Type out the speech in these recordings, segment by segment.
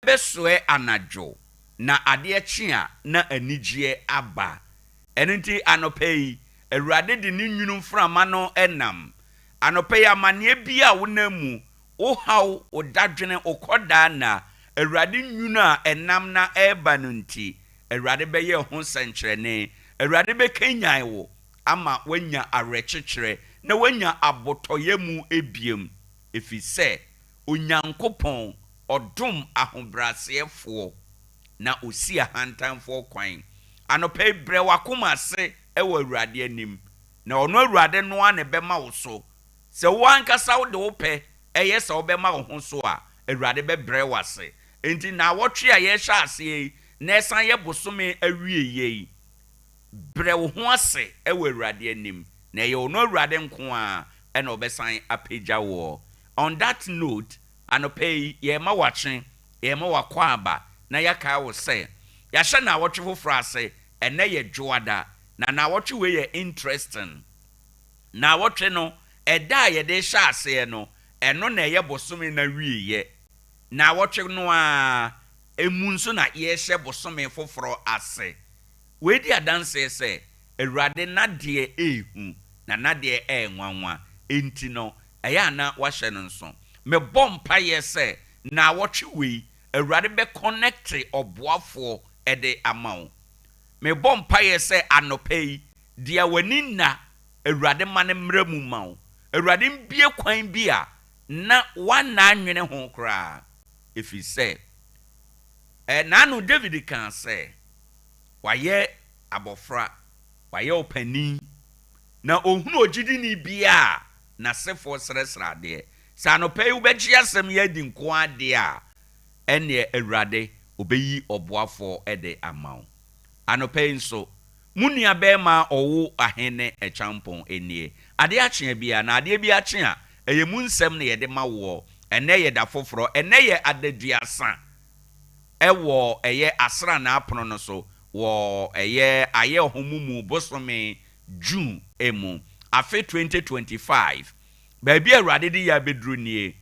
Beswe anajo na Ade Akye a na anigye aba. Enunti anopei Awurade de ne nwunu mframa no enam. Anopei amane bia wonamu ohaw odadwene okoda na Awurade nwunu a enam na eba no nti Awurade beye ho senkyerene. Awurade bekanyan wo ama wanya arekyekere na wanya abotoyemu ebiem. Efise Onyankopɔn odum ahobrasefo na osi ahantanfo kwan. Anopei bre wakoma se ewo Awurade anim. Na ono Awurade no a ne bema wo so. Se wo ankasa wo de wo pɛ eye se wo bema wo ho so a Awurade be bre wase. Enti na wotwe a ye hya ase na esan ye bosome awie ye. Bre wo ho ase ewo Awurade anim. Na ye ono Awurade nko a ena obesan apagya wo. On that note, anopei ye ma wachen, ye ma wakwaba na yaka wo se. Ya hye na wotwe foforo ase ene ye dwoada na wotwe we ye interesting. Na wotwe no eda ye de hye ase no eno na ye bosome na wieye. Na wotwe no a emu nso na ye hye bosome foforo ase. We di adanse se Awurade na de ehu na de enwanwa enti no eya na wahye no nso me bompa ye se na wotwe we Awurade be connect oboafo ede amawo. Me bompa ye se anopei dia wani na Awurade mane mramu mawo. Awurade mbie kwan bia na wana anwene ho kra. Efi se na no David kan se waye abofra waye opani na ohunu ogidi ni bia na sefo sresrade. Sa anopei ubegye asem ye di nko ade a ene Awurade obeyi oboafo ede amawo. Anopei nso munua bema Owoahene Acheampong enie. Ade Akye Abia na ade bi akye a eye mu nsem na ye de mawo ene ye da foforo ene ye adaduasa ewo eye asra na apono no so wo eye aye homumu bosome June emu afe 2025 baabi Awurade di ya bedru nie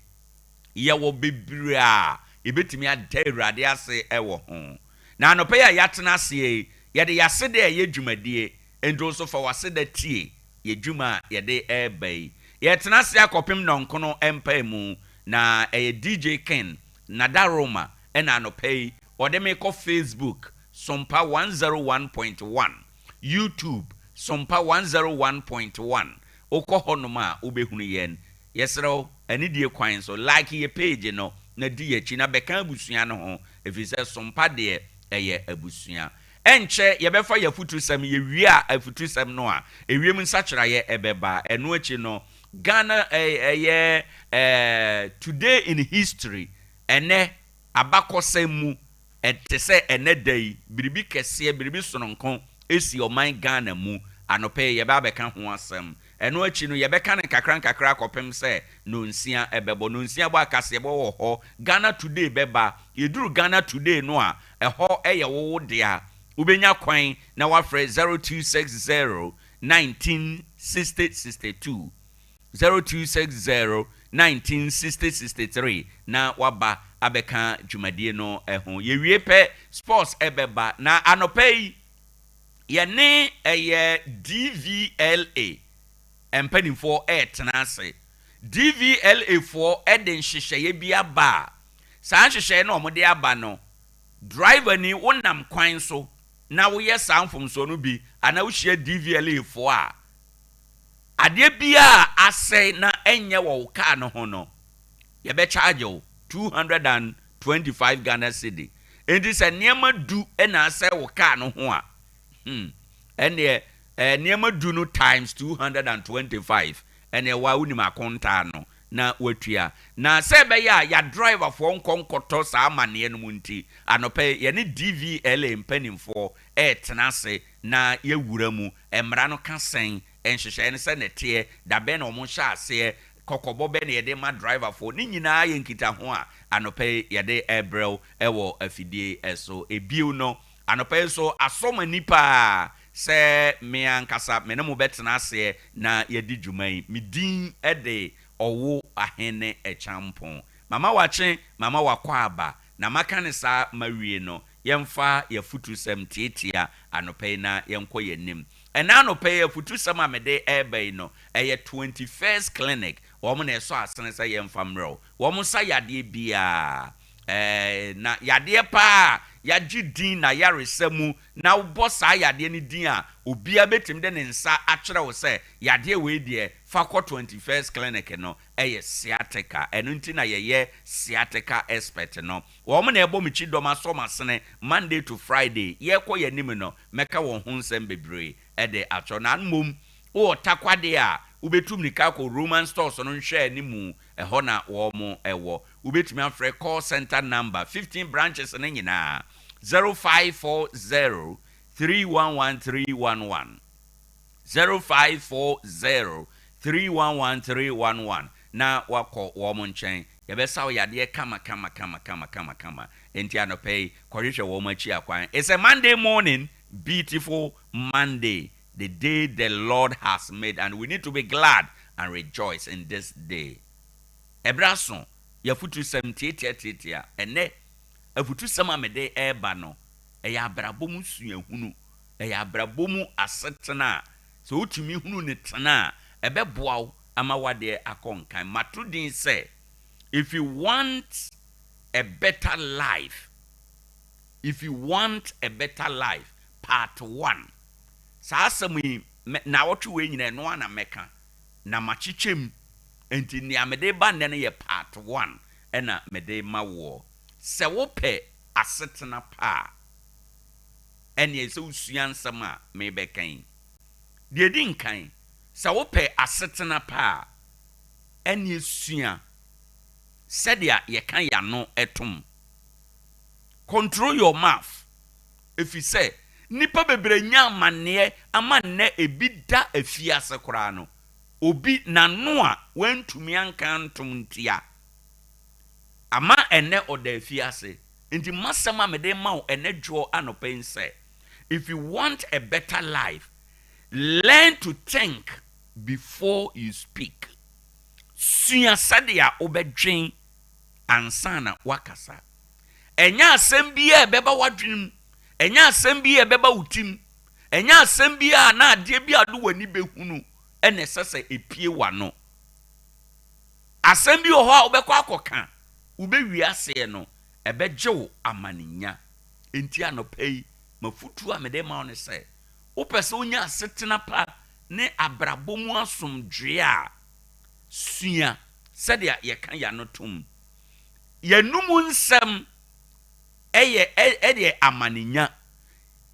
ye wo bebre a ebetimi ade Awurade ase ewo ho na anope ya yatena ase ye de yase de ye dwumadie endo so fa wase da tie ye dwuma ye de ebai ye tena ase akopem nonkono empa mu na DJ Ken na Daroma ena anope ode me ko Facebook Sompa 101.1 YouTube Sompa 101.1 oko honoma ubehunu yen yesero ani die kwan so like ye page no na di ye chi na beka abusua no ho efise Sompa de eye abusua enche ye befa ye futusem ye wi a afutusem no a ewiem nsachira ye ebeba eno achi no Ghana today in history ene abakosemu etese ene day biribi kese biribi sononkon esi oman Ghana mu anope ye ba beka ho asem eno achi no ye beka ne kakra kopem se no nsia ebebo no nsia bo akase bo wo ho Ghana today beba yeduru Ghana today no a eho eye wo de a ubenya kwan na wafre 0260 196062 0260 196063 na waba abeka dwumadie no eho ye wie pe sports ebeba na anopei ye ne eye DVLA empanimfo tenase DVLA for eden hyehyeye bia ba san hyehyeye na omode aba no driver ni wonam kwan so na wo ye sanfom so no bi ana wo hye DVLA for a ade bia ase na enye wo car no ho no ye be charge you 225 Ghana cedi enti se niema du na ase wo car no ho a ene niema du no times 225 ene wa unim akonta no na watua na se be ya driver for nkonkoto sa amane no munti anope ye ne DVLA mpanimfo tenase na ye wura mu emra no kasen enhyehyɛ ne se nete da be na omo hya ase kokobo be na ye de ma driver for ni nyina ye nkita ho a anope ye de ebrel ewo afidie eso ebiu no anope so asoma nipa se me ankasa me ne mo betena ase na ye di dwumai midin ede Owoahene Acheampong mama wache mama wakwaba na maka ne sa mawie no yemfa ya futu sem tietia anope na yenko yenim ena anope ya futu sem amede ebe no eye 21st clinic wo mo na eso asene sa yemfa mro wo mo sa yade bia na yade pa ya gidin na yaresemu na wo sa yade ni din a obia betim de ne nsa akere wo se yade we de fa 21st clinic no eye sciatica enu nti na ye sciatica expert no wo mo na ebo michi doma so masene Monday to Friday ye ko ye nim no meka wo ho nsem bebre de acho na mom o takwade a ubetum nika ko Roman stores no nhwe animu eho na wo mo ewo ubetumi afre call center number 15 branches na nyina 0540 311311 0540 311311 na wako wo mo nchen yebesa wo yade kama enti anope kwahwehwe wo mo achi akwan. It's a Monday morning, beautiful Monday, the day the Lord has made, and we need to be glad and rejoice in this day. Ebraso yafutu sem tietia ene afutu sem amede eba no eya abrabomu suahunu eya abrabomu asetena so utumi hunu ne tena ebeboaw ama wade akonkan matudin say if you want a better life, part 1 saa sami na wotu we nyina no na meka na machichem enti ni amede ba ne ye part 1 ena mede ma wo se wo pe asetena pa ene se usuan sama me bekan de din kan se wo pe asetena pa ene sua sedia ye kan ya no etum. Control your mouth. If you say nipa bebre nya manne amanne ebida afiase kora no obi nano a wantumi anka ntom ntia ama ene oda afiase nti masama mede ma ene dwo anopen say if you want a better life, learn to think before you speak. Suya sadia obedwen ansana wakasa. Enya asem bia beba wadwim, enya asem bia beba utim, enya asem bia na ade bia do wani behunu ene sese epie wano. Asem bi ho a obekọ akoka, ubewi ase no ebejewo amaninya. Enti anopei mafutu a mede ma one se wopese onya asetena pa ne abrabomu asomdwe a sua sede ye kan ya no tom yenumu nsem eye amaninya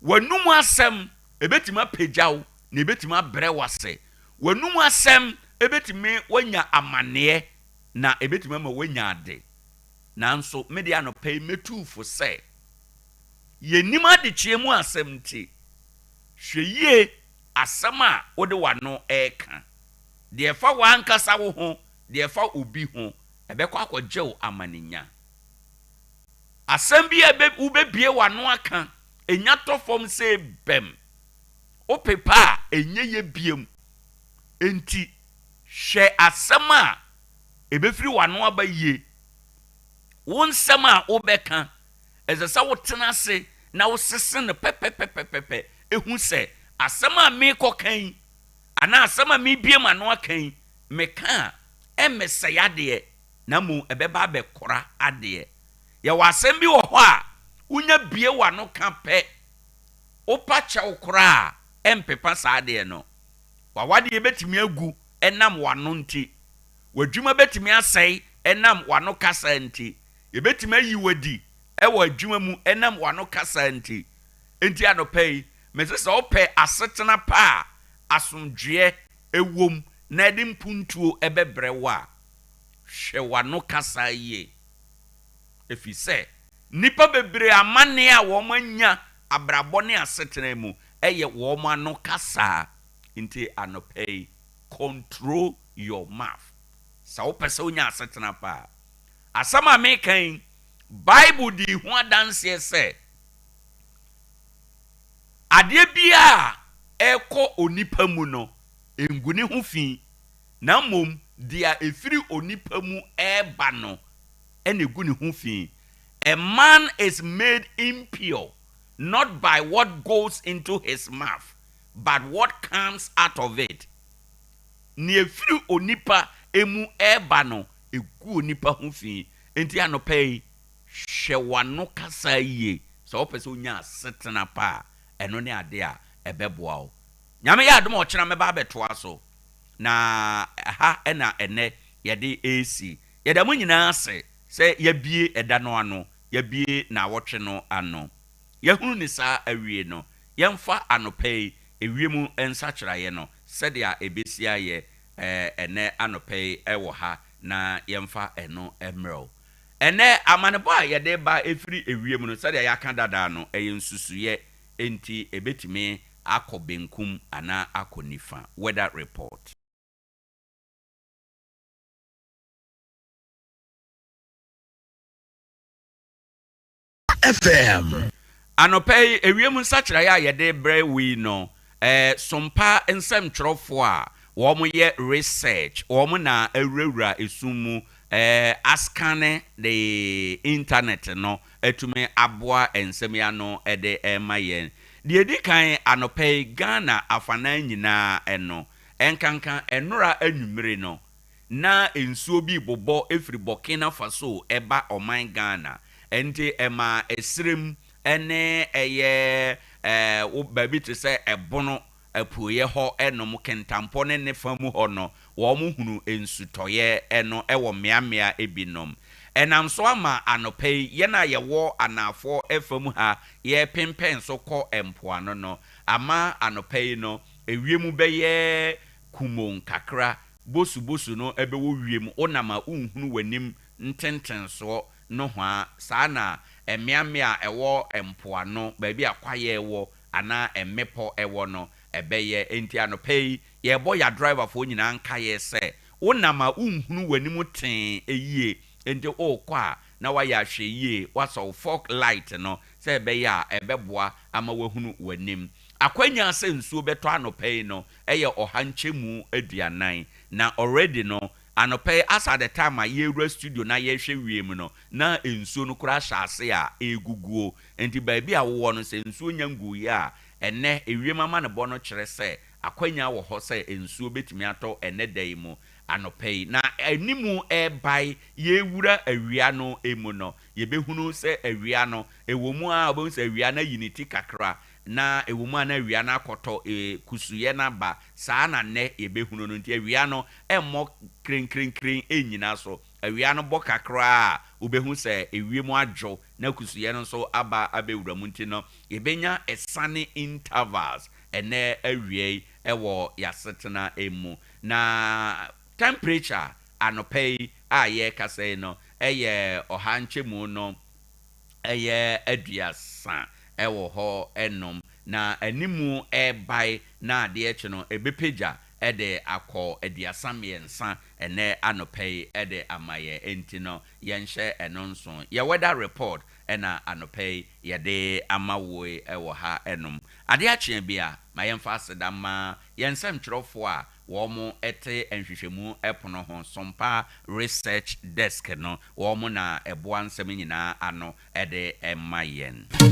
wanumu asem ebetima pejaw na ebetima brewase wanumu asem ebetime wanya amane na ebetima ma wanya ade nanso mede anopei metufo se yenima de chiemu asem nti hweye asema wode wano eka de fa wankasa wo ho de fa obi ho ebekọ akọjew amaninya asem bi ubebie wano aka enya tofom se bem opepa enye ye biem enti hwe asema ebefiri wano abaye won sema obeka ezesa wotena se na wosese ne pepepepepepe ehu se asema me kokan ana asema me biem ano akan meka emeseyade na mu ebeba abekora ade ye wasem bi wo ho a unya bie wano ka pe opacha okora empepa saade no wawade betimi agu enam wano nti wadwuma betimi asai enam wano kasa nti yebetimi ayi wadi ewo adwuma mu enam wano kasa nti enti anopei mesese ope asetena pa asomdwe ewom na edi mpuntuo ebebrewa hwe wano kasa ye efise nipa bebre amane a wo manya abrabone asetena mu eye wo mano kasa nti anopei control your mouth sa opese onya asetena pa asama mekan Bible di ho adanse se ade bia eko onipa mu no enguni ho fi na mom dia efiri onipa mu eba no ene guni ho fi A man is made impure not by what goes into his mouth, but what comes out of it. Niefiri onipa emu eba no egu onipa ho fi. Enti anopai hwe wano kasa yie. So opese onya setena pa eno ne ade a ebeboa wo. Nyame ya adom ochira meba betoa so. Na ha ena ene yede AC. Yede mo nyina ase se yabie eda no ano, yabie na wotwe no ano. Yehunu ni saa awie no. Yemfa anopai ewiemu ensachiraye no. Sedia ebesia ye ene anopai ewo ha na yemfa eno emerald. Ene amanebo a yede ba efiri ewiemu no sedia yaka dada no nsusuye enti ebetime akobenkum ana akonifa. Weather report. FM anopai ewiemu nsachiraye a yede bre wi no Sompa nsɛmtwerɛfo a wɔn yɛ research wɔn na awurawura esumu askane the internet no etumi aboa nsɛm ya no ɛde ɛma yɛn deɛ di kan anɔpɛ Ghana afanan nyinaa ɛno ɛnkankan ɛnora anwumere no na nsuo bi bobɔ efiri Burkina Faso ɛba ɔman Ghana ɛnti ɛma esrem ɛne ɛyɛ wo baabi te sɛ ɛbono apuoyɛ hɔ ɛnom kentampo ne ne famu hɔ no wo mu hunu ensutɔyɛ ɛno ɛwɔ meamea ebinom ɛnam so ama anɔpɛ yɛ na yɛwɔ anafo ɛfam ha yɛ pempen so kɔ empoano no ama anɔpɛ no ewiemu bɛyɛ kumon kakra bosu no ɛbɛwɔ wiem onama unhunu wanim ntentenso no hwa saa na emeamea ɛwɔ empoano baabi akwaye ɛwɔ ana emmepo ɛwɔ no ɛbɛyɛ enti anɔpɛ yɛbɔ ya driver fo nyina nka yɛ sɛ onama unhunu wanim ten eyie enti okɔ a na wayɛ ahwɛ yie wasɔ fork light no sɛ ɛbɛyɛ a ɛbɛboa ama wahunu wanim akwanya sɛ nsuo bɛtɔ anɔpɛ no ɛyɛ ɔhankyɛmu aduanan na already no anɔpɛ asa the time a yɛwura studio na yɛhwɛ wiem no na nsuo no kora hyase a eguguo enti baabi a wowɔ no sɛ nsuo nya nguye a ɛnɛ ewiem ama ne bɔ no kyerɛ sɛ akwanya wɔ hɔ sɛ nsuo betumi atɔ ɛnɛ dai mu anɔpɛ na animu ɛbai yɛwura awia no emu no yɛbɛhunu sɛ awia no ɛwɔ mu a obɛhu sɛ awia na yiniti kakra na ewumu ana awia na akɔtɔ kusuye na ba saa na ne yɛbɛhunu no nti awia no ɛmmɔ krenkrenkren enyina so awia no bɔ kakra a wobɛhu sɛ ewiem adwo na kusuye no so aba abɛwura mu nti no yɛbɛnya esane intervals ɛnɛ awie ɛwɔ yasetena emu na temperature anɔpɛ a yɛkasa no ɛyɛ ɔhankyɛmu no ɛyɛ aduasa ɛwɔ hɔ ɛnom na animu ɛbai na ade ɛkye no ɛbɛpagya ɛde akɔ aduasa mmiɛnsa ɛnɛ anɔpɛ ɛde amayɛ enti no yɛnhyɛ ɛno nso yɛ weather report ɛna anɔpɛ yɛde amawoe ɛwɔ ha ɛnom ade akye bia ma yɛmfa aseda ma yɛnsɛmtwerɛfo a wɔn ɛte nhwehwɛmu ɛpono ho Sompa research desk no wɔn na ɛboa nsɛm nyinaa ano ɛde ɛma yɛn.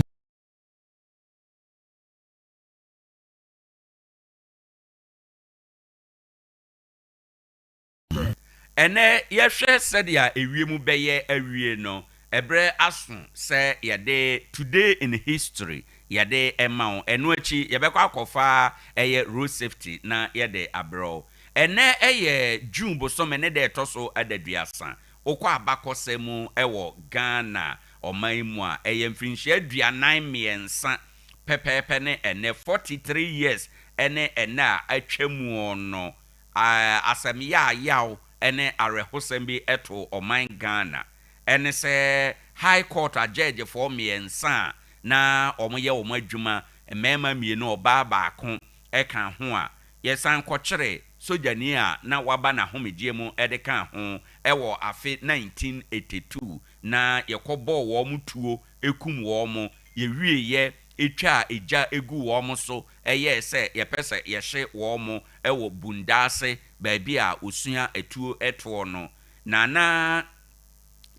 Ene yɛhwɛ sɛdeɛ ewiemu bɛyɛ awie no ɛbrɛ aso sɛ yɛde today in history yɛde ɛma ɛno akyi yɛbɛkɔ akɔfa ɛyɛ road safety na yɛde abrɛ ɛnɛ ɛyɛ June bosom ɛne de ɛtɔ so adaduasa okɔ abakɔsɛ mu ɛwɔ Ghana ɔman mu a ɛyɛ mfinhyia aduanan mmiɛnsa pɛpɛɛpɛ ne ɛnɛ 43 years ɛne ɛnɛ a atwa mu no asɛm yaw ene arehosem bi eto oman Ghana ene se high court a judge for mmiɛnsa na omoyɛ omo adwuma mmɛma mienu ɔbaa baako ɛka ho a yɛsan kɔkyere sojani a na waba na homegye mu ɛde ka ho ɛwɔ afe 1982 na yɛkɔbɔ wɔn tuo ekum wɔn yɛwieyɛ etwa eja egu wɔn so ɛyɛ sɛ yɛpɛsɛ yɛhye wɔn ɛwɔ bundase baabi a osua etuo ɛtoɔ no na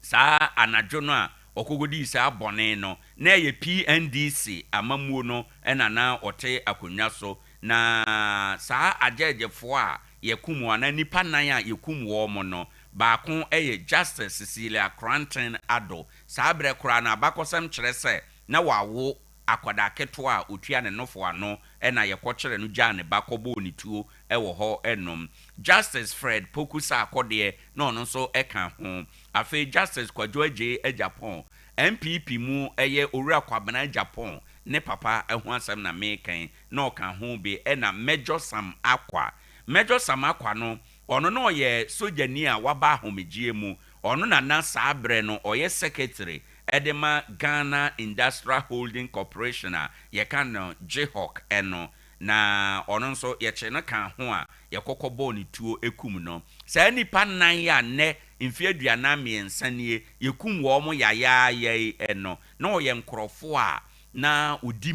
saa anadwo no a okogodi saa bɔne no na ye PNDC amamuo no na ɔte akonnwa so na saa agyegyefo a yekum ana nipa nan a yekum wo mo no baako Justice Cecilia Cranton Ado saa bre kora na abakosam kyerɛ sɛ na wawo akwada keto a otua ne nofo ano na yɛkɔkyerɛ no gya ne bakɔbɔ ne tuo wɔ hɔ enom. Justice Fred Pokusa akɔdeɛ na ɔno nso ka ho. Afei Justice Kwadwo Agye Acheampong MPP mu Owura Kwabena Japan ne papa ho asɛm na mekan na ɔka ho bi na Major Sam Akwa no ɔno no ɔyɛ sojani a waba ahomegie mu ɔno na saa bre no ɔyɛ secretary edema Ghana Industrial Holding Corporation a yɛka no Jihawk eno na ɔno nso yɛkye no ka ho a yɛkɔkɔbɔ ne tuo ekum no saa nipa nan ya ne mfie aduana miɛnsa nie yɛkum wɔ mo yayayɛ eno na ɔyɛ nkorɔfo a na odi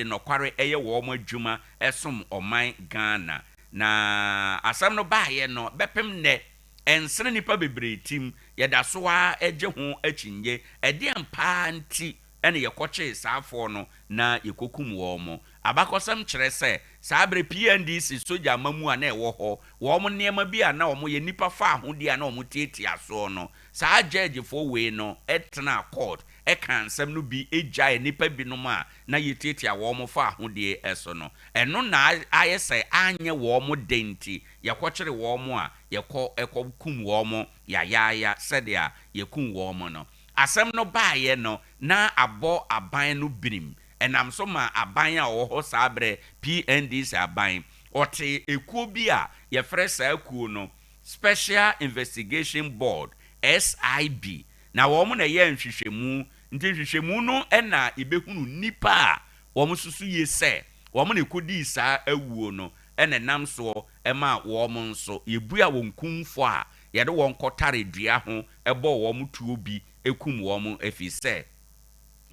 nokware wɔ mo adwuma ɛsom ɔman Ghana na asam no baayɛ no bɛpem ne ensene nipa bebree tim yɛda so a egye ho akyinye ɛde ampa nti ɛne yɛkɔkye saafo no na yɛkokum wɔ mo abakɔsam kyerɛ sɛ saa bre PNDC soja amamu a na ɛwɔ hɔ wɔ mo nneɛma bi a na ɔmo yɛ nipa fa ahodi a na ɔmo tietia so no saa judgefo wei no ɛtena court ɛka nsɛm no bi egyae nipa binom a na yɛtietia wɔ mo fa ahodi ɛso no ɛno na ayɛ sɛ anye wɔ mo denti yɛkɔkyere wɔ mo a ɛkɔkum wɔ mo yayaya sɛdeɛ yɛkum wɔ mo no asɛm no baayɛ no na abɔ aban no birim enam so ma aban a ɔwɔ saa bre PNDC aban ɔte ekuo bi a yɛfrɛ saa ekuo no Special Investigation Board SIB na wɔn na yɛ nhwehwɛmu nti nhwehwɛmu no na ibehunu nipa a wɔn susu yɛ sɛ wɔn na ekodi saa awuo no nam so ma wɔn nso yɛbua wɔn kumfo a yɛde wɔn kɔtare dua ho ɛbɔ wɔn tuo bi ekum wɔn efi sɛ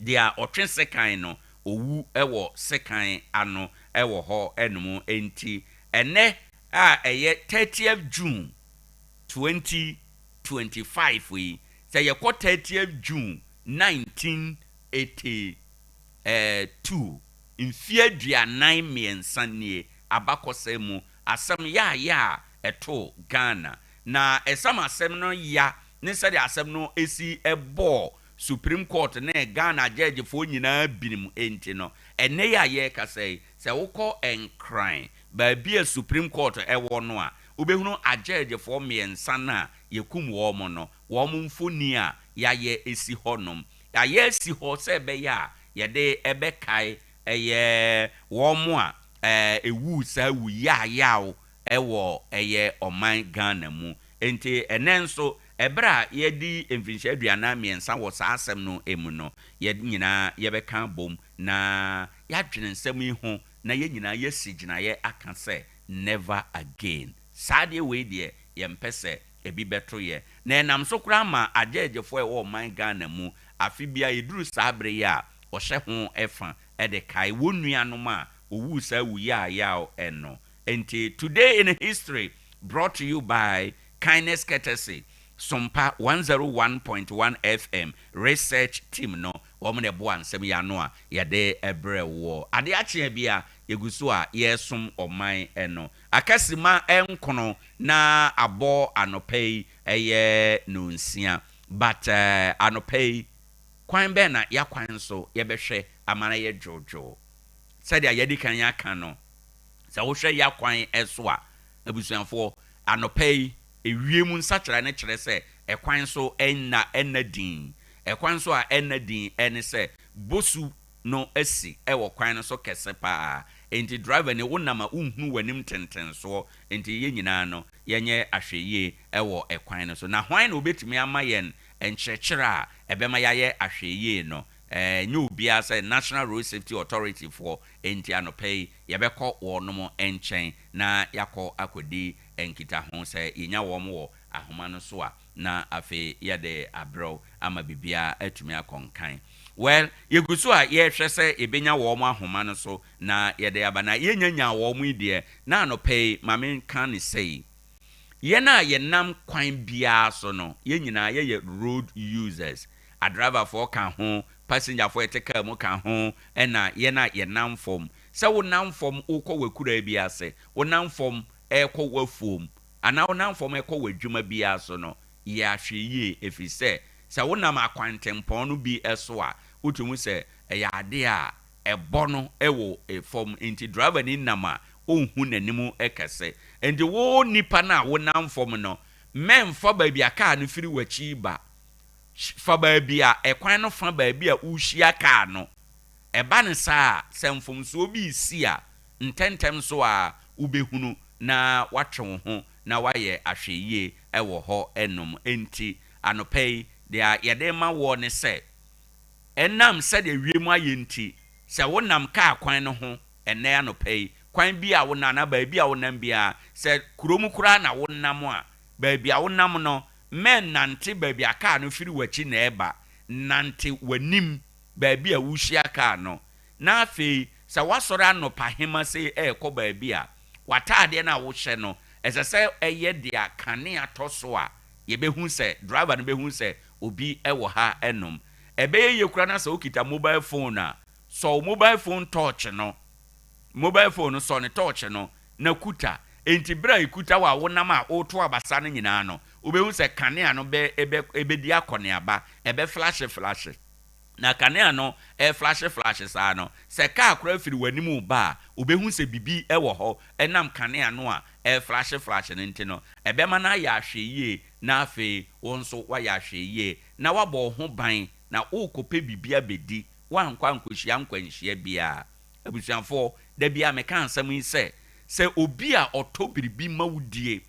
dia ɔtwe sekan no owu ɛwɔ sekan ano ɛwɔ hɔ ɛnum enti ɛnɛ a ɛyɛ 30th June 2025 yi sɛ yɛkɔ 30th June 1982 mfie aduanan miɛnsa nie abakɔsɛ mu asɛm ya ɛto Ghana na ɛsam asɛm no ya ne sɛ de asɛm no esi ɛbɔ Supreme Court na Ghana judge fo nyinaa binim enti no ene ya ye kasai se wokɔ enkran ba bia Supreme Court ɛwɔ no a obehunu a judge fo miɛnsa na yekum wɔ mo no wɔ mo mfoni a ya ye esi hɔnom ya ye esi hɔ sɛ bɛyɛ a yɛde ɛbɛkae ɛyɛ wɔ mo a ewu sa wu yaw ɛwɔ ɛyɛ ɔman Ghana mu enti ene nso ebra yedi mfinhye aduana miɛnsa wɔ saa asɛm no emu no yɛ nyinaa yɛbɛka bom na yɛadwene nsɛm yi ho na yɛ nyinaa yɛsigyina yɛ aka sɛ never again saa deɛ wei deɛ yɛmpɛ sɛ ebi bɛto yɛ na enam so kora ma agyegyefo ɛwɔ ɔman Ghana mu afi bia yɛduru saa bere yɛ a ɔhyɛ ho ɛfa ɛde kae wɔn nuanom a owu saa wu yaw ɛno enti today in history brought to you by Kindness Courtesy Sompa 101.1 FM research team no woman ebo ansem ya no a yede ebre wo Ade Akye Abia yeguso a yesom oman eno akasima enkono na abo anopai eye no nsia but anopai kwan be na yakwan so yebehwe amana ye jojo said ya yedi kan yaka no sa wo hwe yakwan eso a abusuanfo anopai ewiemu nsachara ne kyerɛ sɛ ɛkwan so ɛna din ɛkwan so a ɛna din ɛne sɛ bosu no asi ɛwɔ kwan no so kɛse paa enti driver ne wonama unhu wanim tenten so enti ye nyinaa no yenye ahweye ɛwɔ ɛkwan no so na hwan na obetumi ama yɛn nkyerɛkyerɛ a ɛbɛma yɛayɛ ahweye no nye obia sɛ National Road Safety Authority for enti anɔpɛ yɛbɛkɔ wɔnom nkyɛn na yakɔ akɔdi enkita ho sɛ yenya wɔm wɔ ahoma no so a na afi yɛde abrɛw ama bibia atumi akɔnkan well yeguso a yɛhwɛ sɛ ebenya wɔm ahoma no so na yɛde aba na yenyanya wɔm ide na anɔpɛ mame kan ne sɛ yɛna yɛnam kwan bia so no yenyina yɛyɛ road users a driver for can ho passenger for take car mo can ho ɛna ye nam form sɛ wo nam form wokɔ wakura bi ase wo nam form ɛkɔ wafom ana wo nam form ɛkɔ wadwuma bi aso no ye ahwe yie efisɛ sɛ wo nam akwantempɔn no bi ɛso a wotumu sɛ ɛyɛ ade a ɛbɔ no ɛwɔ form nti driver ni nam a onhu n'animu ɛkɛsɛ enti wo nipa na wo nam form no memfa baabi aka no firi wachi ba fa baabi a ɛkwan no fa baabi a uhyia kaa no ɛba ne saa sɛ mfomso bi si a ntɛntɛm so a ubehunu na watwe wo ho na wayɛ ahwɛyie ɛwɔ hɔ ɛnom enti anopɛi de a yɛde ma wɔ ne sɛ ɛnam sɛ de wiem ayɛ nti sɛ wonam kaa kwan no ho ɛnɛ anopɛi kwan bi a wonam na baabi a wonam bia sɛ kurom kura na wonam a baabi a wonam no men nante baabi a kaa no firi wachi na ɛba nante wanim baabi a wuhyia kaa no na afei sɛ wasɔre anopa hema sɛ ɛkɔ baabi a wataade na wohyɛ no ɛsɛ sɛ ɛyɛ de a kane atɔ so a yɛbɛhu sɛ driver no bɛhu sɛ obi ɛwɔ ha ɛnom ɛbɛyɛ yɛ kura na sɛ okita mobile phone a sɔ mobile phone torch no mobile phone sɔ ne torch no na kuta enti bra ikuta wa wonam a oto abasa no nyinaa no obɛhu sɛ kanea no ɛbɛdi akɔneaba ɛbɛ flash na kanea no flash saa no sɛ kaa kora firi w'anim ba a obɛhu sɛ bibi ɛwɔ hɔ ɛnam kanea no a flash no nti no ɛbɛma na ayɛ ahwɛyie na afei wo nso wayɛ ahwɛyie na wabɔ ho ban na wokɔpɛ bibia bɛdi wankwa nkɔhyia nkwanhyia bia abusuafoɔ da bia meka nsɛm yi sɛ obi a ɔtɔ biribi ma wudie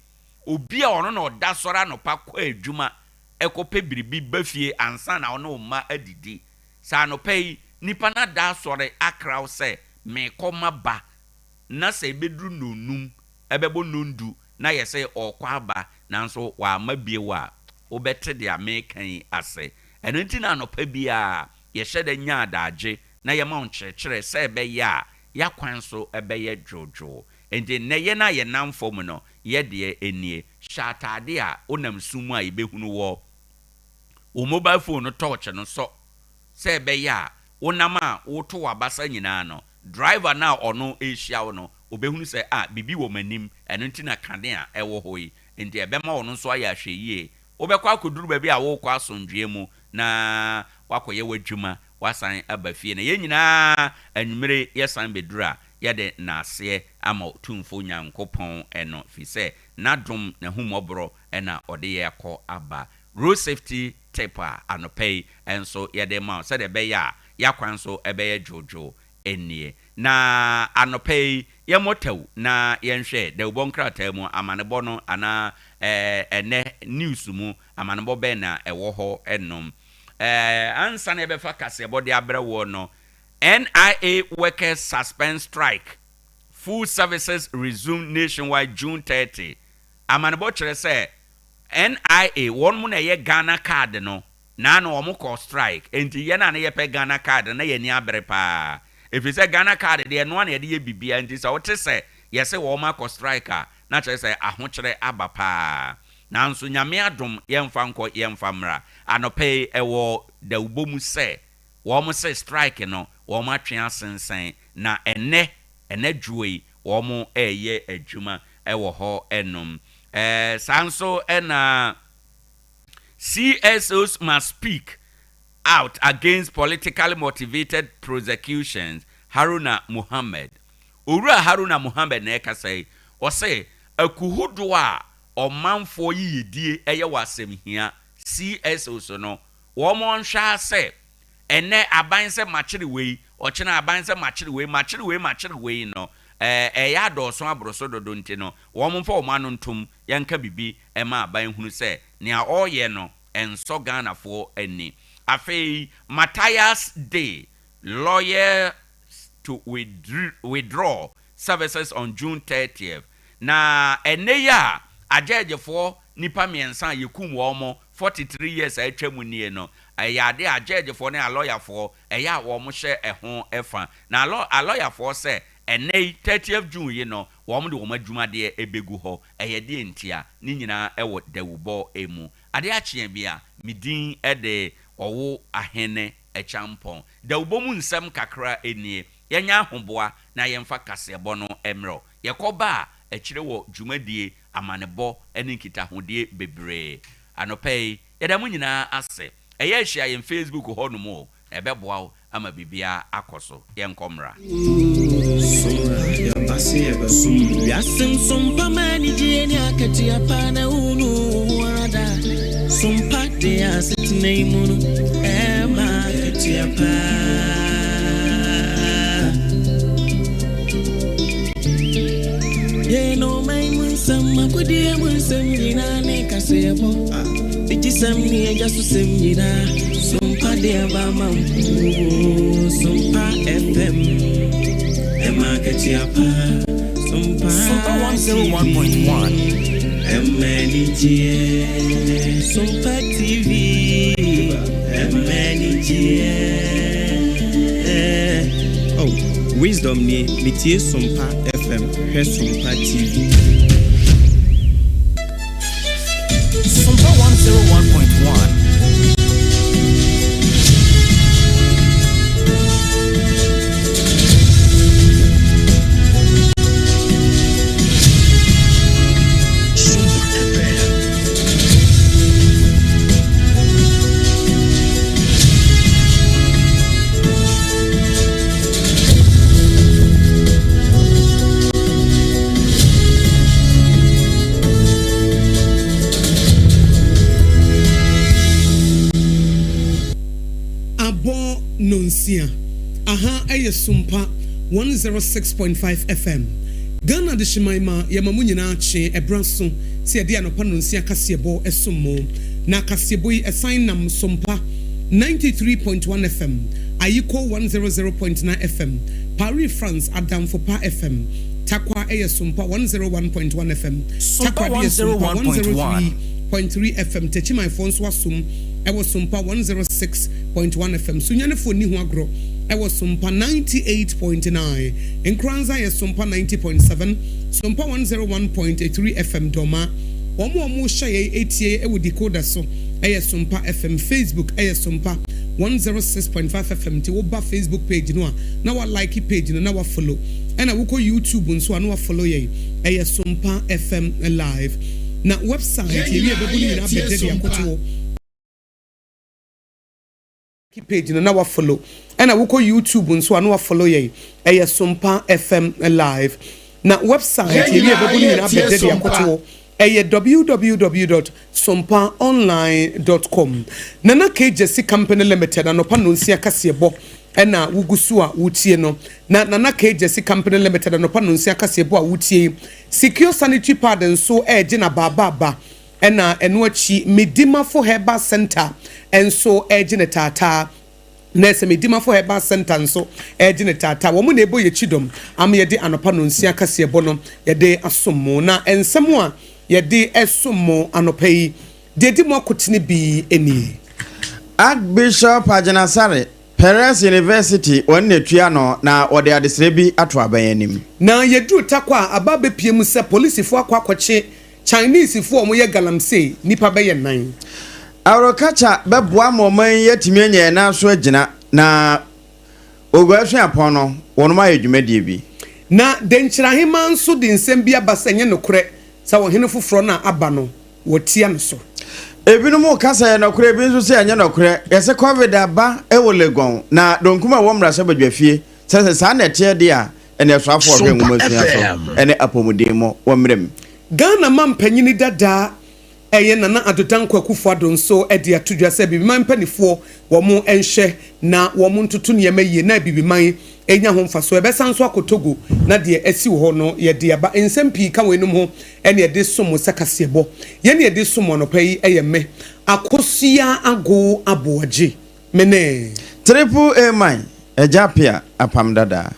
obi a ɔno na ɔda sɔre anopa kɔ adwuma ɛkɔpɛ biribi bafie ansa na ɔno ma adidi saa anopa yi nipa na da sɔre akraw sɛ mekɔma ba na sɛ ebeduru nonum ɛbɛbɔ nondu na yɛ sɛ ɔkɔ aba nanso wama biewa a wobɛte de amekan yi ase ɛno nti na anopa bi a yɛhyɛ da nya adagye na yɛma nkyerɛkyerɛ sɛ ɛbɛyɛ a yakwan so ɛbɛyɛ dwodwo enti na yɛ na yɛ nam fam no yɛ deɛ enie hyɛ atade a onam sumu a yɛbɛhunu wɔ o mobile phone no torch no so sɛ ɛbɛyɛ a wonam a woto wabasa nyinaa no driver na ɔno ɛhyia wo no obɛhunu sɛ bibi wɔ m'anim ɛno nti na kane a ɛwɔ hɔ yi enti ɛbɛma ɔno nso ayɛ ahwɛyie wobɛkɔ akɔduru baabi a wokɔ asomdwie mu na wakɔyɛ w'adwuma wasan aba fie na yɛn nyinaa anwumere yɛsan bɛduru a yɛde naseɛ ama tumfo nyankopɔn ɛno fi sɛ nadom na humɔborɔ ɛna ɔde yɛ akɔ aba road safety tip a anɔpɛi ɛnso yɛde ma sɛdeɛ ɛbɛyɛ a yakwan so ɛbɛyɛ dwodwo ɛnie na anɔpɛi yɛmɔtaw na yɛnhwɛ da ubɔ nkrataa mu amanebɔ no ana ɛnɛ news mu amanebɔ bɛn na ɛwɔ hɔ ɛnom ansa na yɛbɛfa kasɛbɔ de abrɛ wɔ no NIA workers suspend strike. Full services resume nationwide June 30. Amanebo kyerɛ sɛ NIA wɔn mu na yɛ Ghana card no na wɔn kɔ strike. Enti yɛn na yɛ pɛ Ghana card na yɛ ni abere paa. Efiri sɛ Ghana card deɛ no na yɛde yɛ bibia enti sɛ wɔte sɛ yɛsɛ wɔn akɔ strike a na kyerɛ sɛ ahokyerɛ aba paa. Nanso nyame adom yɛmfa nkɔ yɛmfa mmra. Anɔpɛ ɛwɔ dawubo mu sɛ wɔn sɛ strike no wɔn atwe asensan na ɛnɛ dwoi wɔn ɛyɛ adwuma ɛwɔ hɔ ɛnom saa nso ɛna CSOs must speak out against politically motivated prosecutions. Haruna Muhammad owura Haruna Muhammad na ɛkasa yi ɔsɛ akuhudo a ɔmanfoɔ yi yɛdie ɛyɛ wɔ asɛm hia CSOs no wɔn nhwɛ sɛ ene abanse machiri wei ochina abanse machiri wei no ya doso abroso dodo nti no wo mfa wo anu ntom yanka bibi ema aban hunu se nea oyɛ no enso Ghana fo ani afei Matthias Day lawyer to withdraw services on June 30th na ene ya ajejefo nipa miensa yekum wo mo 43 years atwa mu nie no ayade judge for na lawyer for eya wo mo hye eho efa na lawyer for say ene 30th June ye no wo mo de wo madwuma de ebegu ho eyede ntia ni nyina ewo dawubo emu Ade Akye Abia midin de Owoahene Acheampong da ubomu nsem kakra enie yenya ahoboa na yemfa kasebo no emro yekoba ekire wo dwumadie amanebo ene nkitahodie bebre anopei yeda mu nyina ase eye ahia yem Facebook ho no mo ebeboa ama bibia akoso yenkomra Sompa mani Ade Akye Abia unu warada Sompa de asitne imunu ema Akye Abia ye no mai mun samma kudi mun samina ne kasebo ijisam ni eja su samina Sompa de abama Sompa FM ema Akye Abia Sompa 101.1 Sompa TV Oh, wisdom ni mitie Sompa FM he Sompa TV Sompa 101.1 Nonsia. Aha aye Sompa 106.5 FM. Ghana de Shimaima yamamu nyina che ebraso se ade anopa nonsia kasebo esomo na kasebo yi esan nam Sompa 93.1 FM Ayiko 100.9 FM Paris France Adamfopa FM Tarkwa aye Sompa 101.1 FM Sompa 101.1 FM Techimai Fonso Asum ewo Sompa 106.1 FM sunyane fo ni ho agro ewo Sompa 98.9 Nkranza ye Sompa 90.7 Sompa 101.3 FM Doma omo hye etie ewo decoder so eye Sompa FM Facebook eye Sompa 106.5 FM ti wo ba Facebook page no na wa like page no na wa follow ena wo ko YouTube nso na wa follow ye eye Sompa FM live na website ye be bulu na bedede yakoto page na wa follow ena wo ko YouTube nso na wa follow ye eye Sompa FM live na website ye be bulu na bedede yakoto www.sompaonline.com Nana KJC Company Limited anopa nonsia kasebo ena wugusu a wutie no na Nana KJC Company Limited anopa nonsia kasebo a wutie secure sanitary pad nso eje na baba ena eno achi Medima for Herbal Center enso eje ne tata Nese Medima for Herbal Center nso eje ne tata wo mu na ebo ye chidom am ye de anopa nonsia kasebo no ye de asomo na ensemo a yedi esumo anopai dedi mo kotini bi eni Archbishop Ajanasare Perez University onne tua no na ode adesre bi ato abayanim na yedu takwa ababe piem se police fo akwakoche Chinese fo omo ye galamsey nipa be ye nan Arokacha beboa moman yetimi enye na so agina na Owoahene Acheampong no wono ma yedwumadie bi na denkyirahema nso de nsem bi abasenye nokure sa wohene foforo na aba no wotia no so ebinumu kasa ya nokure bi nso se anya nokure yese covid aba ewo legon na donkuma wo mrase badwafie sese sa na tie de a ene soafo hwe ngumasia so ene apomudemo wo mrem Ghana mampanyini dada eye nana adodankwa kufuado nso ede atudwa se bibiman panifo wo mu enhye na wo mu ntutu ne yemaye na bibiman enya ho mfaso ebesanso akotogo na de esi wo no ye de aba ensempii ka wenum ho ene ye de somo sakasebo ye ne ye de somo no pai eye me akosia ago aboaje mene triple A man ejapia apam dada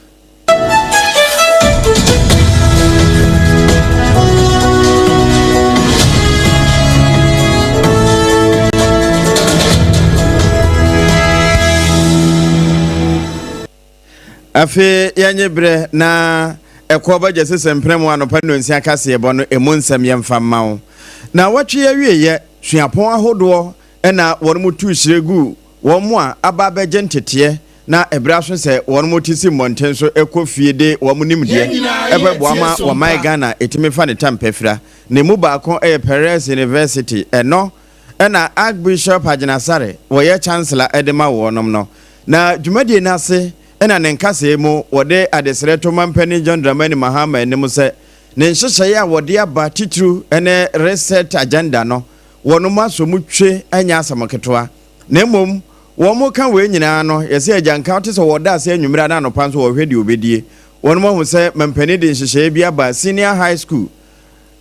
afi yanyebre na ekoba jese sempremu anopa nonsia kase bo no emunsam yemfa mawo na watwe awie ye hweapon ahodo na won mutu hyiregu wɔn a aba abɛgye ntete na ebra so sɛ wɔn mo tisi mmɔnten so ekɔ fie de wɔn nimdeɛ ɛbɛ boa ma wɔn Ghana etimi fa ne tam pɛfira ne mu baako ɛyɛ Perez University ɛno ɛna Archbishop Agyinasare wɔyɛ chancellor ɛde ma wɔnom no na dwumadie n'ase ɛna ne nkasa mu wɔde adesrɛ to mampani John Dramani Mahama anim sɛ ne nhyehyɛeɛ a wɔde aba titru ɛne reset agenda no wɔnom aso mu twe anya asɛm ketewa na mmom wɔn ka wee nyinaa no yɛsɛ agyanka te sɛ wɔda ase anwumira na anopa nso wɔhwɛ de obedie wɔn mo hu sɛ mampani de nhyehyɛeɛ bi aba senior high school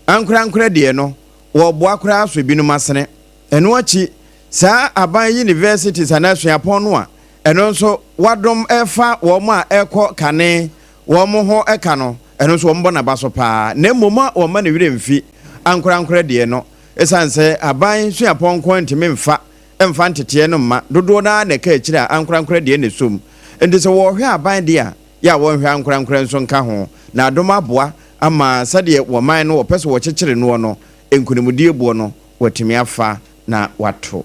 ankora deɛ no wɔboa kora aso binom asene ɛno akyi saa aban universities anasuapɔn no a ɛno nso wadom ɛfa wɔn a ɛkɔ kane wɔn ho ɛka no ɛno nso wɔn bɔ naba so paa na mmom a wɔn ma ne wire mfi ankora deɛ no ɛsan sɛ aban suapɔn kɔ ntimi mfa ntete no ma dodo na na ka akyire a ankora deɛ ne som enti sɛ wɔhwɛ aban deɛ a ya wɔhwɛ ankora nso nka ho na adom aboa ama sɛdeɛ wɔman no wɔpɛ sɛ wɔkyekyere no no enkunimudie buo no wɔtumi afa na wato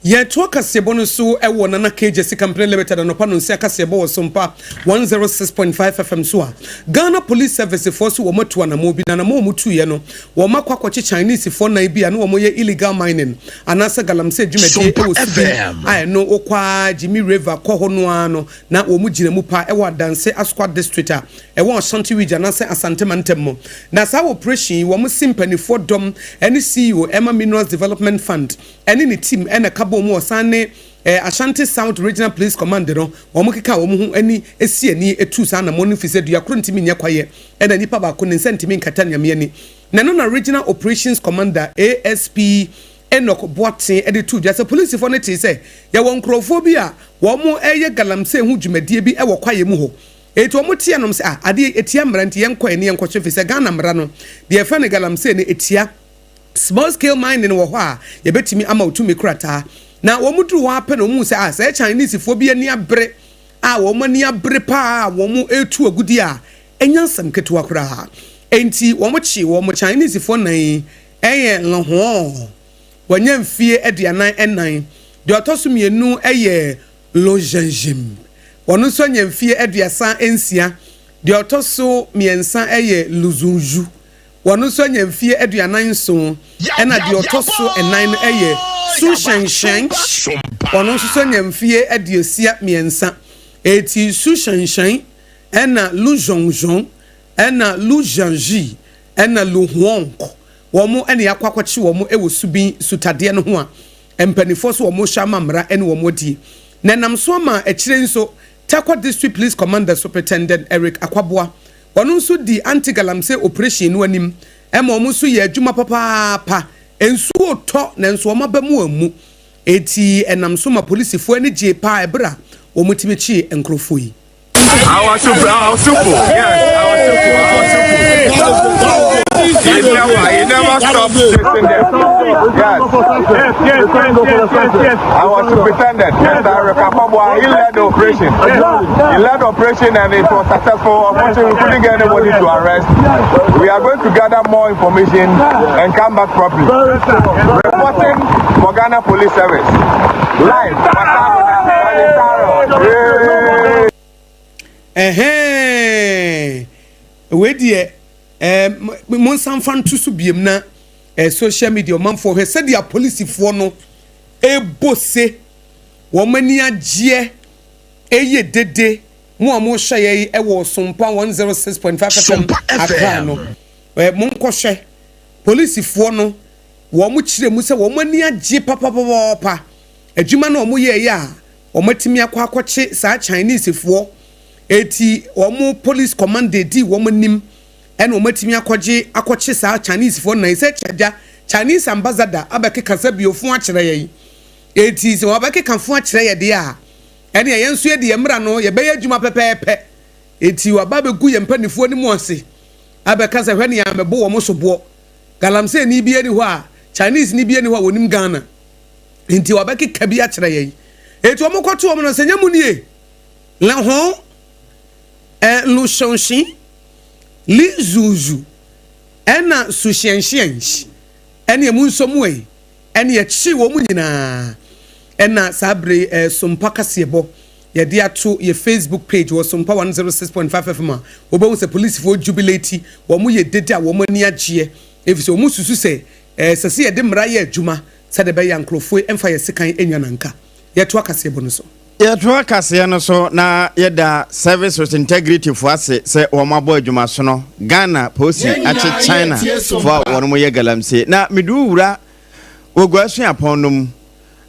Yeto kasebo no so ewo nana KJC Company Limited no pa no nsia kasebo wo Sompa 106.5 FM so a Ghana Police Service force wo matu na mo bi na mo mutu ye no wo makwakwache Chinese for na bi na wo ye illegal mining anasa galamse dwumadi ewo subi ai no okwa Jimmy River kɔ ho no ano na wo mu gina mu pa ewo Adanse Asqua district a ewo Ashanti region anasa Asante mantem mo na sa operation wo mu simpani for dom any CEO Emma Minerals Development Fund any ni team ena kabo mu osane Ashanti South Regional Police Command no omo keka omo hu ani esi ani etu sa na mo no fise dua kro ntimi nya kwaye ena nipa ba ko ne sentimi nkata nyame ani na no na Regional Operations Commander ASP Enoch Boatin editu dua se police for ne ti se ya won krofo bi a wo mo eye galamse hu dwumadie bi e wo kwaye mu ho etu omo tie nom se ade etia mranti yenko ene yenko hwe fise Ghana mra no de efa ne galamse ne etia small scale mining wo ho a ye betimi ama otumi krata na wo mudru ho apɛ no mu sɛ sɛ Chinese fo bi ani abre a wo mani abre pa wo mu etu agudi a enyansam ketewa kra enti wo mo chi wo mo Chinese fo nan ɛyɛ lho wanya mfie aduanan ɛnan de otoso mienu ɛyɛ lojanjim wono so nya mfie aduasa ensia de otoso miensa ɛyɛ luzunju wono so nya mfie aduanan so ɛna de otoso ɛnan no ɛyɛ sushanshan wono so nya mfie aduosia miensa eti sushanshan ɛna lujonjon ɛna lujanji ɛna luhuonko womo ene yakwakwachi womo ewo subi sutade no ho a empanifo so womo hwama mra ene womo di nenam so ma akire nso Tarkwa District Police Commander Superintendent Eric Akwaboa wono nso di anti-galamsey operation no anim ema womo so ye adwuma papa ensu oto na enso womo bamu amu eti enam so ma policefo ani je pa ebra womo timichi enkrofo yi our super yes He never stopped sitting there. Yes. Our superintendent, Mr. Ade Akye Abia, he led the operation. He led the operation and it was successful. Unfortunately, we couldn't get anybody to arrest. We are going to gather more information and come back properly. Reporting for Ghana Police Service. Live. We dear. Monsan fan tusu biem na social media manfo he said dia police fo no ebose wo mani agye eye dede mo amo hye e wo Sompa 106.5 FM Accra no mon kohwe police fo no wo mo kire mu se wo mani agye papa adwuma na wo ye ya wo matimi akwakoche sa Chinese fo eti wo mo police commander di wo manim ene o matimi akwache sa Chinese for na ise chaja Chinese ambassador abeke kasa biofun akire ye eti se wabeke kanfun akire ye de a ene ye nso ye de mra no ye beye adwuma pepepe eti waba begu ye mpanifo ni mu ose abeka se hwe ne ya mebo wo mosobo galamse ni bi ani ho a Chinese ni bi ani ho a wonim Ghana enti wabeke kabi akire ye eti wo mokwato wo no se nyamu nie la ho lu shonshi li zuzu ena sushienshienshi ene mu nsomu e ene ye chi wo mu nyina ɛna sabre Sompa kasebo yɛde ato ye Facebook page wɔ Sompa 106.5 FM a obohu sɛ police for jubilate wo mo yɛ dede a wo mo ani agye efisɛ wo mo susu sɛ sɛse yɛde mmara yɛ adwuma sɛ de bɛyɛ nkrofo emfa yɛ sekan enwa nanka yɛto akasebo no so yɛto akase no so na yɛda service with integrity for ase sɛ wo mabɔ adwuma so no Ghana posi ache China for wɔn mo yɛ galamse na medu wura Owoahene Acheampong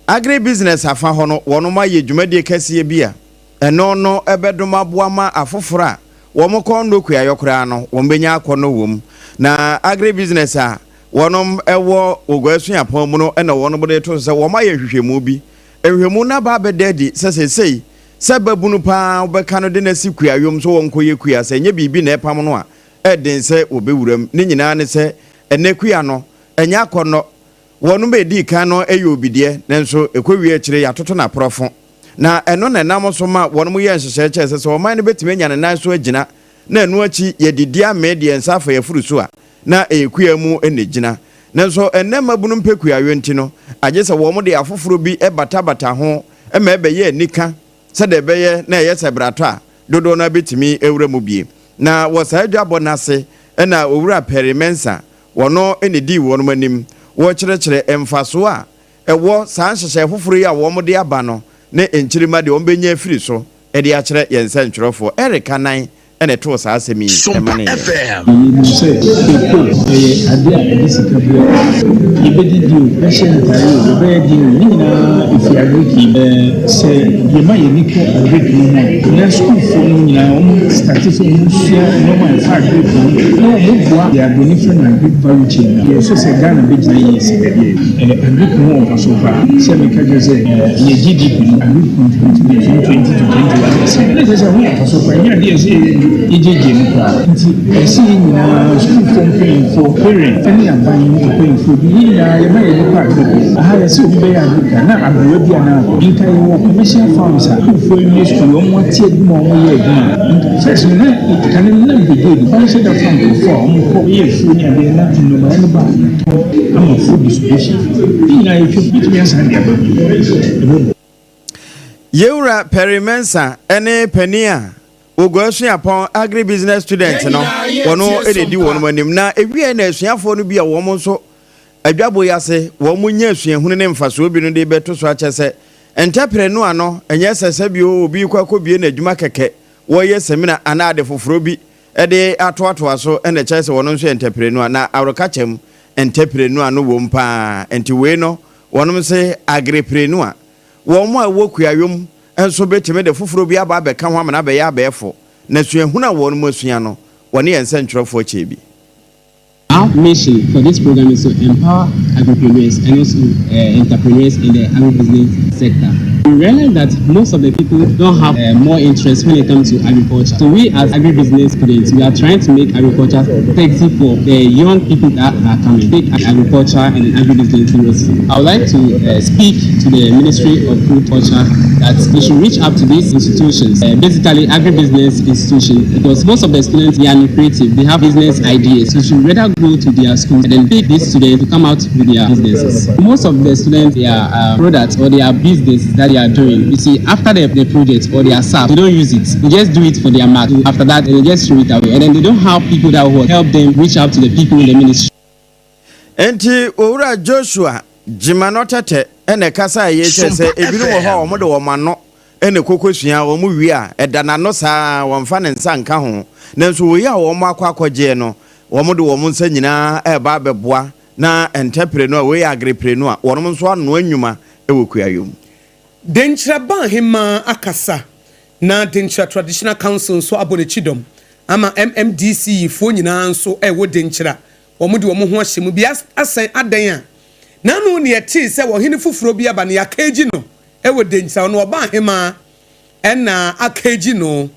agri business afa ho no wɔn mo ayɛ dwumadie kɛseɛ bi a ɛno no ɛbɛdom aboa ma afoforo a wɔn kɔ no kua yɔkora no wɔn benya akɔ no wom na agri business a wɔn ɛwɔ Owoahene Acheampong no ɛna wɔn bode to sɛ wɔn ayɛ hwehwɛmu bi ehwɛmu na ba bɛdadi sɛsɛsɛi sɛ babunu pa wobɛka no de na si kua yom so wɔn kɔyɛ kua sɛ nye bibi na ɛpam no a ɛden sɛ obɛwuram ne nyinaa ne sɛ ɛnɛ kua no ɛnya akɔ no wɔn be di kan no ɛyɛ obidie nanso ekɔwie akyire yɛatoto na prɔfo na ɛno na nam so ma wɔn mo yɛ nhyehyɛ kyɛ sɛ ɔman no betime nya ne nan so agyina na ɛno akyi yɛdidi amedie nsafa yɛfuru so a na ekua mu ɛnegyina nanso ɛnɛ mabunu mpekua yɛnti no agye sɛ wɔn de afoforo bi ɛbata ho ɛma ɛbɛyɛ nika sɛ de ɛbɛyɛ na ɛyɛ sɛ brato a dodo na betimi ewura mu bie na wɔsa adwabɔ nase ɛna owura perimensa wɔno ɛnedi wɔn anim wɔkyerɛkyerɛ emfaso a ɛwɔ saa nhyehyɛ foforo yi a wɔn de aba no ne enkyirima de wɔn benya afiri so ɛde akyerɛ yɛn nsa ntwerɛfo Erika nan ɛna to saa asɛm yi ɛma ne yɛ sɛ eko ɛyɛ ade a ɛde sika bi yɛbɛdi di o bɛhyɛ ntare o yɛbɛyɛ di o ne nyinaa efi agriki sɛ yɛma yɛ nika agriki mu a yɛn sukuufo no nyinaa wɔn stati sɛ wɔn sua nneɛma ɛfa agriki mu na wɔn boa yɛ abroni fɛ na agriki value chain na yɛsɛ sɛ Ghana bɛgyina yɛ si baabi agriki mu wɔ so paa sɛ meka kyerɛ sɛ yɛ GDP no agriki contribute from 20 to 21%. Ne sɛ sɛ wɔn yɛ so paa nyɛ adeɛ sɛ EJJ no kwa nti ɛsi nyinaa school form paying for parent any aban paying for bi nyinaa yɛma yɛ nipa agriko aha yɛsɛ obi bɛyɛ agrika na aberewa bi ana nka yɛwɔ commercial farms a school yi school wɔn ate adwuma wɔn yɛ adwuma first no na kane no nam bɛgye bi wɔn hyɛ da farm kɔfɔ a wɔn kɔ yɛ afuo ne adeɛ na nnɔbaeɛ no ba tɔn ama food distribution nyinaa yɛtwa bitumi asa deɛ ba yewura perimensa ɛne pania Owoahene Acheampong agri business student no wono ededi wono manim na ewie na asuafo no bi a wo mo so adwabo yase wo mo nya asuahunu ne mfaso bi no de beto so akyese entrepreneur no enye sese bi obi kwakobie na adwuma keke wo ye seminar ana ade foforo bi ede atoato aso ene kyese wono nso entrepreneur na awroka chem entrepreneur no wo mpa enti we no wono se agripreneur wo mo a wo kuayom enso betime de foforo bi aba beka ho amana be ya abefo na suahuna won mu asua no woni yense ntwerefo achebi. Our mission for this program is to empower agripreneurs and also entrepreneurs in the agribusiness sector. We realize that most of the people don't have more interest when it comes to agriculture. So we as agribusiness students, we are trying to make agriculture sexy for the young people that are coming. Take agriculture and agribusiness seriously. I would like to speak to the Ministry of Agriculture that they should reach out to these institutions, basically agribusiness institutions, because most of the students, they are creative, they have business ideas. So you should rather go to their schools and then pick these students to come out with their businesses. Most of the students, their products or their business that they are doing, you see, after the project or their staff, they don't use it. They just do it for their mark. After that, they just throw it away. And then they don't have people that will help them reach out to the people in the ministry. Enti owura Joshua Jimano tete ene kasa ye chese ebinu wo ho omo de wo mano ene kokosua wo mu wi a edana no saa wo mfa ne nsa nka ho nanso wo ya wo mo akwakoje no wo mo de wo mo nsa nyina e ba beboa na entrepreneur we agripreneur wo no nso ano anwuma e wo kuayom denchira ban hima akasa na denchira traditional council so abonechidom ama MMDC fo nyina nso e wo denchira wo mo de wo mo ho ahyemu bi asan adan a na no ne yeti se wo hene fufuro bi aba ne akaji no e wo denchira no oba hima na akaji no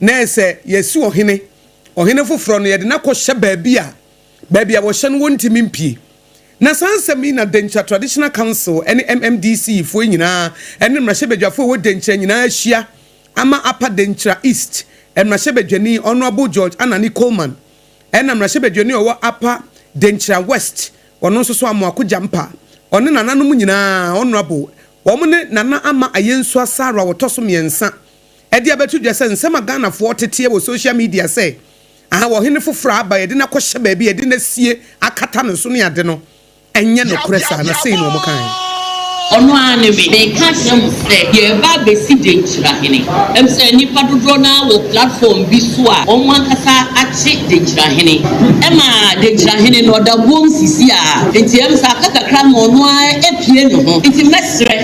na se yesi ohene fufuro no yede na ko hye baabi a wo hye no wontimi mpie na sansemi na denchira traditional council ene MMDC fo nyina ene mrahye badwafo wo denchira nyina ahia ama apa denchira east mrahye badwani honorable George Anani Coleman ene mrahye badwani owo apa denchira west ono nso so amoako jampa one nananom nyina honorable Womune Nana Ama Ayensu Asara wotoso miensa. Edi abetu dwa se nsema Ghana fo tete wo social media say wo hene foforo aba ye de na kwhye baabi ye de na sie akata no so ne ade no enye no kresa na sei no mo kan ono ane me ka hye se ye ba be si denchira hene em se nipa dodo na wo platform bi so a omo akasa achi denchira hene ema denchira hene no da bom sisi a enti em sa kakakra mo no a epie no ho enti mesre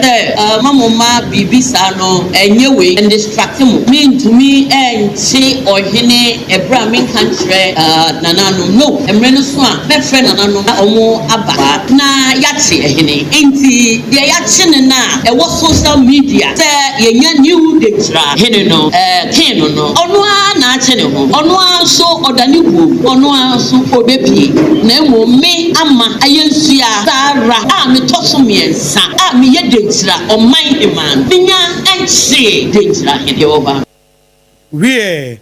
mamoma bibi sa no enye we and distract mo me to me enchi ohene ebra me kantre nanano no emre no so a be friend nanano na omo aba na yachi ehene enti de yachi na e wo social media say yenya new data hene no kin no ono a na achi ne ho ono a so odani ku ono a so obepi na emo me ama ayensu ya sara a me toso miensa a me ye data o mind man binya enchi data hene over we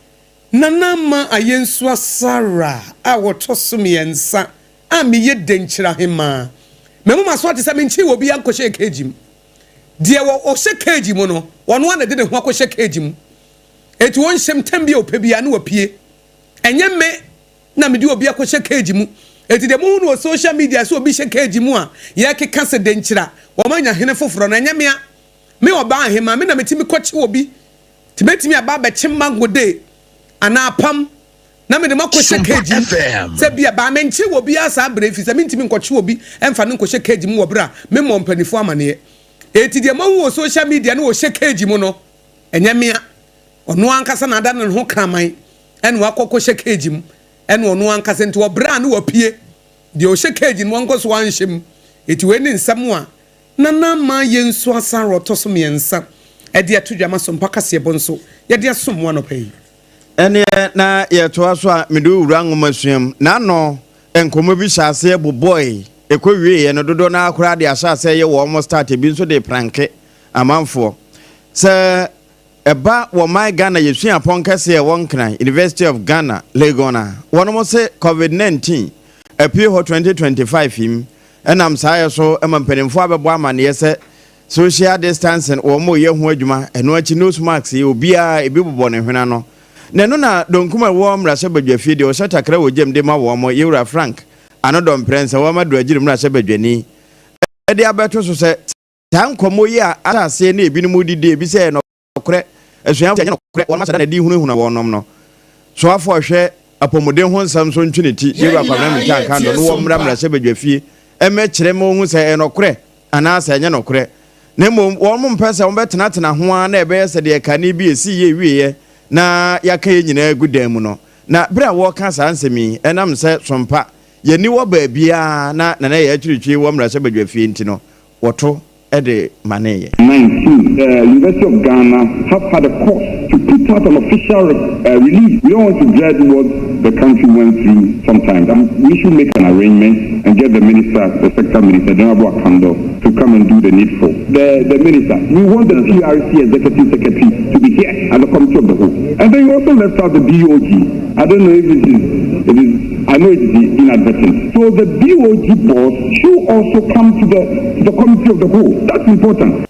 nanama ayensu asara a wo toso miensa a me ye denchira hema memo maso ate se me nchi wo bi ankoshe kejim die wo o hye kejim no wono ana de ne ho akoshe kejim eti won hyem tambia opabia na wapie enye me na me di obi akoshe kejim eti de mu no social media so obi hye kejim a ye keka se denchira wo manya hene foforo na enye me oba ahema me na metimi koche obi timetimi aba ba chimma ngode ana pam na me de makoshe kejim se bia ba me nchi wo bia sa brefi se me ntimi nkoche obi emfa ne nkoshe kejim wo bra me mo mpanifo amane eti de mawo social media no wo hye kejim no enye mea ono ankasa na ada ne ho kraman ene wakokoshe kejim ene ono ankasa nti wo bra ne wo pie de o hye kejim wo nkoso wanhyem eti we ni nsam a nana ma yensu asaro toso miensa ede atudwama so mpaka se bonso ye de asom wo no pai ene na ye toa so a medu wura ngomasuam na no enkomo bi hyase boboy ekowie ye no dodo na akora de ahyase ye wo almost start bi nso de pranke amanfo se eba wo my Ghana Yesua Ponkase ye won kran University of Ghana Lagona wono mo se COVID-19 apie ho 2025 him enam saye so emampanimfo abebo amane ye se social distancing wo mo ye ho adwuma eno achi nose mask ye obia ebi bobo ne hwena no neno na donkuma wo mrase badwafie de o shatakra wo jem de ma wo mo Yewra Frank anodom prensa wo ma do agiri mrase badwani e de abeto so se tankomo ye a asase na ebi no mudi de bi se no kore asua no kore wo ma sada na di hunu wo nom no so afo hwe apomoden ho nsam so ntwineti Yewra kwamna mi kan kan no wo mrase badwafie e me kire mo hu se e no kore ana asa enye no kore na wo mo mpesa wo betena tena ho na ebe se de ka ni bi esi ye wiye na yaka nyina gudan mu no na bra wo ka sa ansemi enam se sompa ye ni wo ba bia na ye atwitwi wo mra se badwafie ntino woto ede maneye 19 University of Ghana have had a course to put out an official release. We don't want to dread what the country went through sometimes. We should make an arrangement and get the minister, the sector minister, Honorable Akando, to come and do the needful. The minister, we want the TRC executive secretary to be here at the committee of the whole. And then you also left out the BOG. I don't know if I know it is inadvertent. So the BOG boss should also come to the committee of the whole. That's important.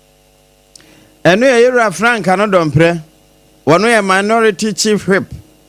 And we Yewra Frank anodom pre wono ye minority chief whip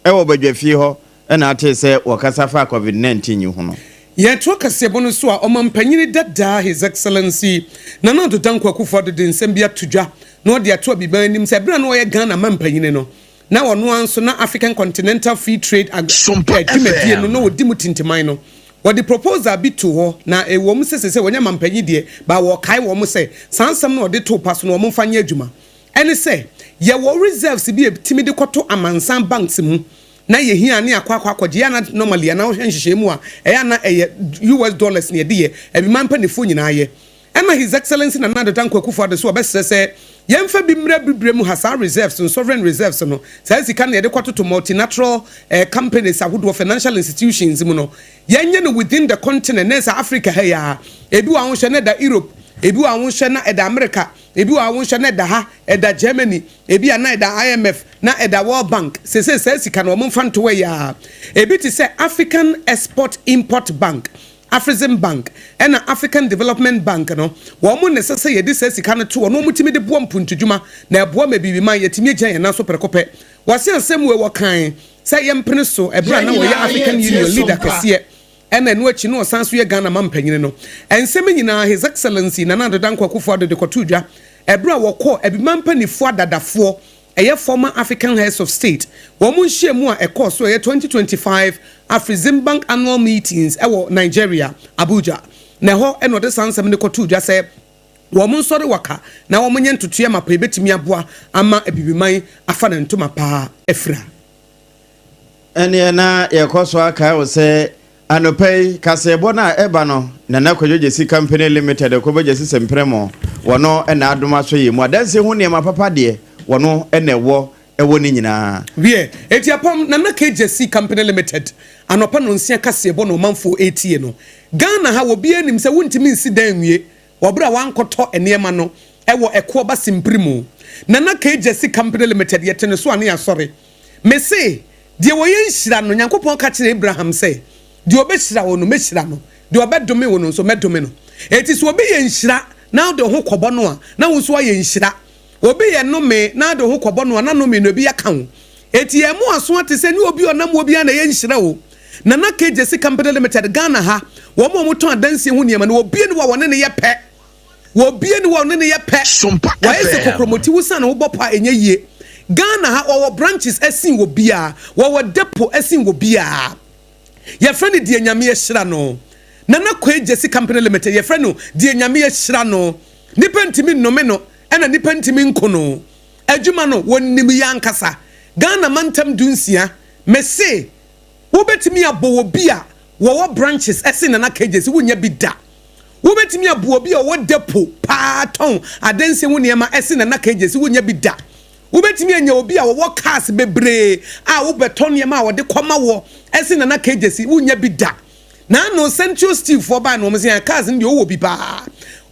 e wo badwafie ho e na ate se wakasa fa COVID-19 yu ho no ye to kasebo no so a omampanyini dada his excellency Nana Dankwa Akufo-Addo de nsem bia tudwa na ode ato abiban nim se bra na wo ye Ghana mampanyini no na wono anso na African Continental Free Trade Agreement no odi mutintiman no what the proposal be to ho na e wo mu sese wonya mampanyi de ba wo kai wo mu se sansam na ode to paso na wo mu fanya adwuma ene se ye wo reserves bi timi de koto amansan banks mu na ye hia ne akwaje ya na normally na wo hwenhye mu a e na e US dollars ne de ye e bi mampanifo nyina ye ema his excellency Nana Dankwa Akufo-Addo so obesese yemfa bi mra bibre mu hasa reserves and sovereign reserves no sai sika na de kwato to multinational companies ahodo financial institutions mu no yenye no within the continent nesa Africa ha ya ebi wa won na da Europe ebi wa won na da America ebi wa won na da ha da Germany ebi na da IMF na da World Bank sai sika na mo mfa nto ya ebi ti say African Export Import Bank Afrexim Bank and African Development Bank no wo mo necessary this sika no to no mutimi de boam puntudwuma na eboa mabibi man yetimi agyan na so prekope wase ansem we wo kan say yempene so ebra na wo ya African Union leader kese ena no achi no sanso ye Ghana mampanyine no ensem nyina His Excellency Nana Dankwa Akufo-Addo de kotudwa ebra wo ko ebimampanifo adadafo eye former African heads of state wo mo nhie mu a ekọ so eye 2025 Afrexim Bank annual meetings ewo Nigeria Abuja na ho eno de sansem ne kotudwa say wo mo nsori waka na wo mo nye ntotue mapa ebetimi aboa ama ebibiman afa na ntoma pa efra ene na yekoso aka wo say anopei kasebo na eba no na kwadwoje si company limited ko beje si sempremo wono ena adoma so yemu adanse hu ne mapapa de wono ena ewo ni nyina wie etiapam na KJC company limited anopa no nsia kasebo no manfo 80 no Ghana ha wo bia nim se wontimi nsi dan wie obra wankoto enema no ewo eko ba simprimo na KJC company limited yetene so ane asore me say de wo yenhira no Nyankopon ka kire Abraham say de obehira wo no mehira no de obedome wo no so medome no eti so obi yenhira na de ho kobo no a na wo so yenhira obi ye no me na de ho kobo no na no me no bi aka ho eti emu aso ate se ni obi onam obi na yenhira wo na KJC company limited Ghana ha wo mo ton adanse ho niam na obi ni wo ne ye pe wo bie ni wo ne ye pe wa ese kokromoti wusa na wo bopa enye yie Ghana ha wo branches asin wo bia wo depot asin wo bia ye friend die nyame ye hira no na KJC company limited ye friend no die nyame ye hira no nipa ntimi nnome no ena nipa ntimi nkono adwuma no wonnim yankasa Ghana mantam dunsia me se wo betimi abo wo bia wo branches asin na KJC wonya bi da wo betimi abo wo bia wo depot paton adanse wo niema asin na KJC wonya bi da wo betimi anya obi a wo cars bebre a wo beton niema a wo de koma wo asin na KJC wonya bi da na no Central Steel for ba no mse cars ndi wo bi ba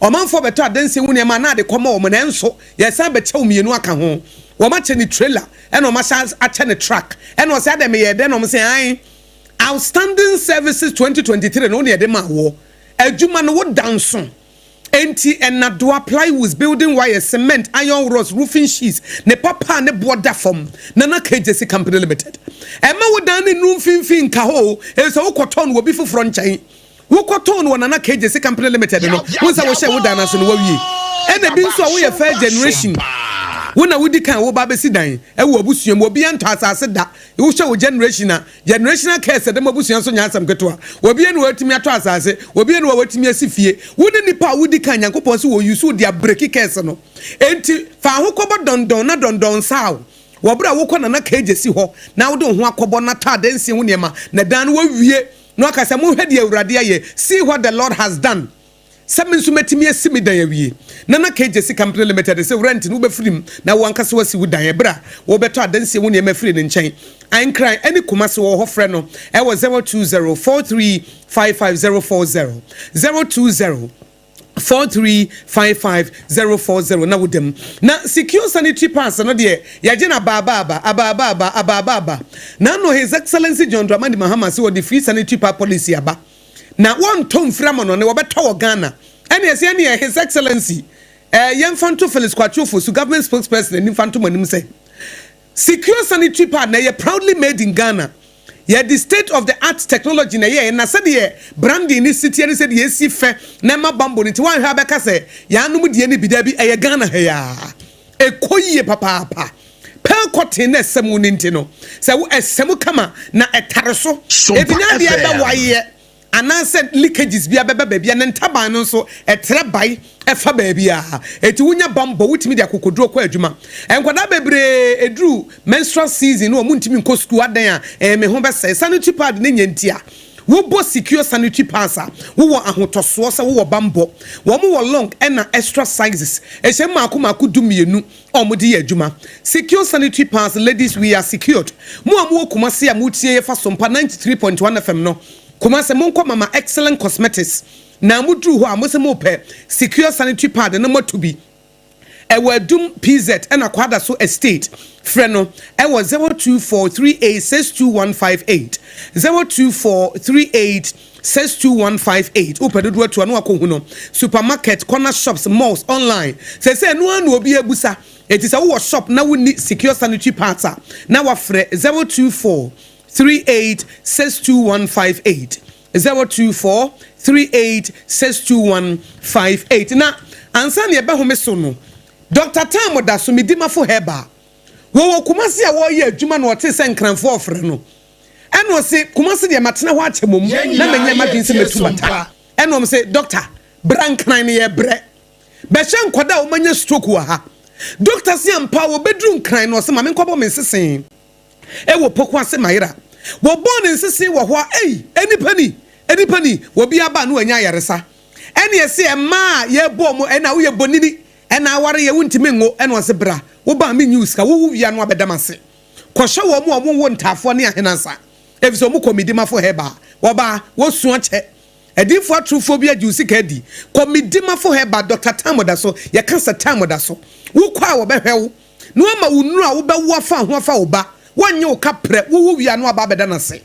omanfo beto adanse wo niema na de koma wo na enso yesa be chew mienu aka ho wo ma che ni trailer eno ma sha ache ni truck eno se ade me ye de no mse an outstanding services 2023 no ne de ma wo adwuma no wo danso enti and do apply with building wire cement iron rods roofing sheets ne papa ne border form na KJC company limited ema wo dan ne room finfin ka ho e so wo koton wo bi foforo nkyɛn wo koton wo na KJC company limited no wo sa wo hye wo dan aso no wo wie e na bi nso a wo ye first generation wona wudi kan wo ba besi dan e wo abusuam obi anto asase da wo hye wo generational case dem abusuam so nyansam keto obi enu watimi ato asase obi enu watimi asifie wudi nipa wudi kan Nyankopon so wo yusu dia breaki case no enti fa ho kobo dondon na dondon saw wo bra wo kɔ na KJC ho na wo de ho akobo na ta dansi ho niema na dan wo wie no akasa mo hwede awurade aye see what the Lord has done Semen sumetimi asimi dan awie na KJC company limited say rent no be free na wo ankasa wasi wo dan ebra wo beto adanse wo ne ma free ne nkyɛn an cry any komase wo ho frɛ no e wo 0204355040 0204355040 na wodem na secure sanitary pass no de yaje na ababa na no His Excellency John Dramani Mahama say wo the free sanitary pass policy aba na one tom framo no ne wobeto Ghana ene ese ene His Excellency Yemfanto Felix Kwachofo su government spokesperson ni Fanto manim say secure sanitary pad na ye proudly made in Ghana ye the state of the art technology na ye na said ye branding ni city ni said ye si fe na ma bambo ni ti wan hwa beka say ya anum de ni bida bi eye Ghana he ya ekoyie papa pel cotton na semu ni ntino say wo esemu kama na etareso ebinya de aba waye ananse leakages bia beba bia ne ntaban no so etre bai efa bia eti wunya bambo wutimi dia kokodro kwa adwuma enkwada bebre edru menstrual season no muntimi nko school adan a me ho be say sanitary pad ne nyantia wo bo secure sanitary pass wo wo ahotoso se wo bambo wo mo wo long na extra sizes ehye maako dumienu omudi ye adwuma secure sanitary pass ladies we are secured mo amu kumase am utie fa Sompa 93.1 FM no Kumase monko mama excellent cosmetics na mudru ho amose mo pe secure sanitary pad na motubi Ewadum PZ and Aquada so estate. Freno, Ewa 0243862158. 0243862158. Upedu to anwa huno. Supermarket, corner shops, malls, online. Say no one will be a busa. It is a shop now we need secure sanitary parts. Now afre 0243862158. 0243862158. Na ansa ne eba home so no. Dr. Tamo da so medima fo heba. Wo kumasi a wo ye adwuma no wote se nkranfo ofre no. Eno se kumasi de matena ho achemom na menye madwin se metu bata. Eno se doctor brankran ne ye bre. Be hye nkoda wo manya stroke wa ha. Doctor si ampa wo bedru nkran no se ma menkobo mensesen. E wo poko ase mayira. Wo born nsesen wo ho enipani wo bia ba no anya yaresa. Ene ye se e ma ye bo mo ena wo ye bonini ena aware ye wuntime ngo ena se bra wo ba me news ka wo wia no abedamase kwhye wo mo ntafo ne ahenansa efiso mo komidima fo heba wo ba wo suo che edifo atrofobia juice ka di komidima fo heba Dr. Tamoda so ye kansa Tamoda so wo kwa wo behwewo no ama wunu a wo be wo afa ho afa wo ba wonye wo kapre wo wia no aba abedanase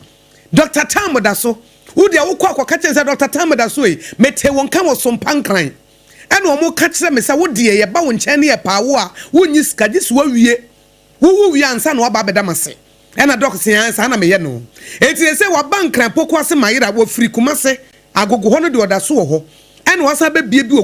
Dr. Tamoda so wo dia wo kwa ka chen se Dr. Tamoda so e mete won kan wo Sompa nkran ene omo ka kire me se wo de ye ba wo nche ne ye paawo a wo nyi skagis wo wie wo wie ansa na oba bedamase ena doctor ansa na me ye no eti se wa bankran poko ase mayira wo firi kumase agogo ho no de oda so ho ene wasa be bie bi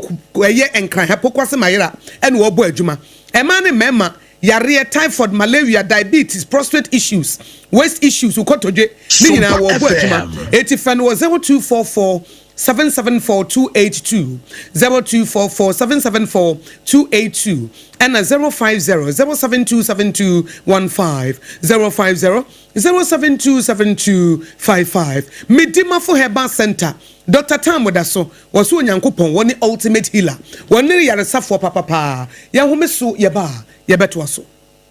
ye enkran ha poko ase mayira ene wo bo adwuma ema ne mema yare typhoid malaria diabetes prostate issues waist issues ukotoje ni nyina wo bo adwuma eti fan wo 0244 774-282 0244-774-282 and 050-0727215 050-0727255 Medima for Heba Center Dr. Tamoda so was so nyankopon woni ultimate healer woni yaresa for papa ya homeso yeba yebeto so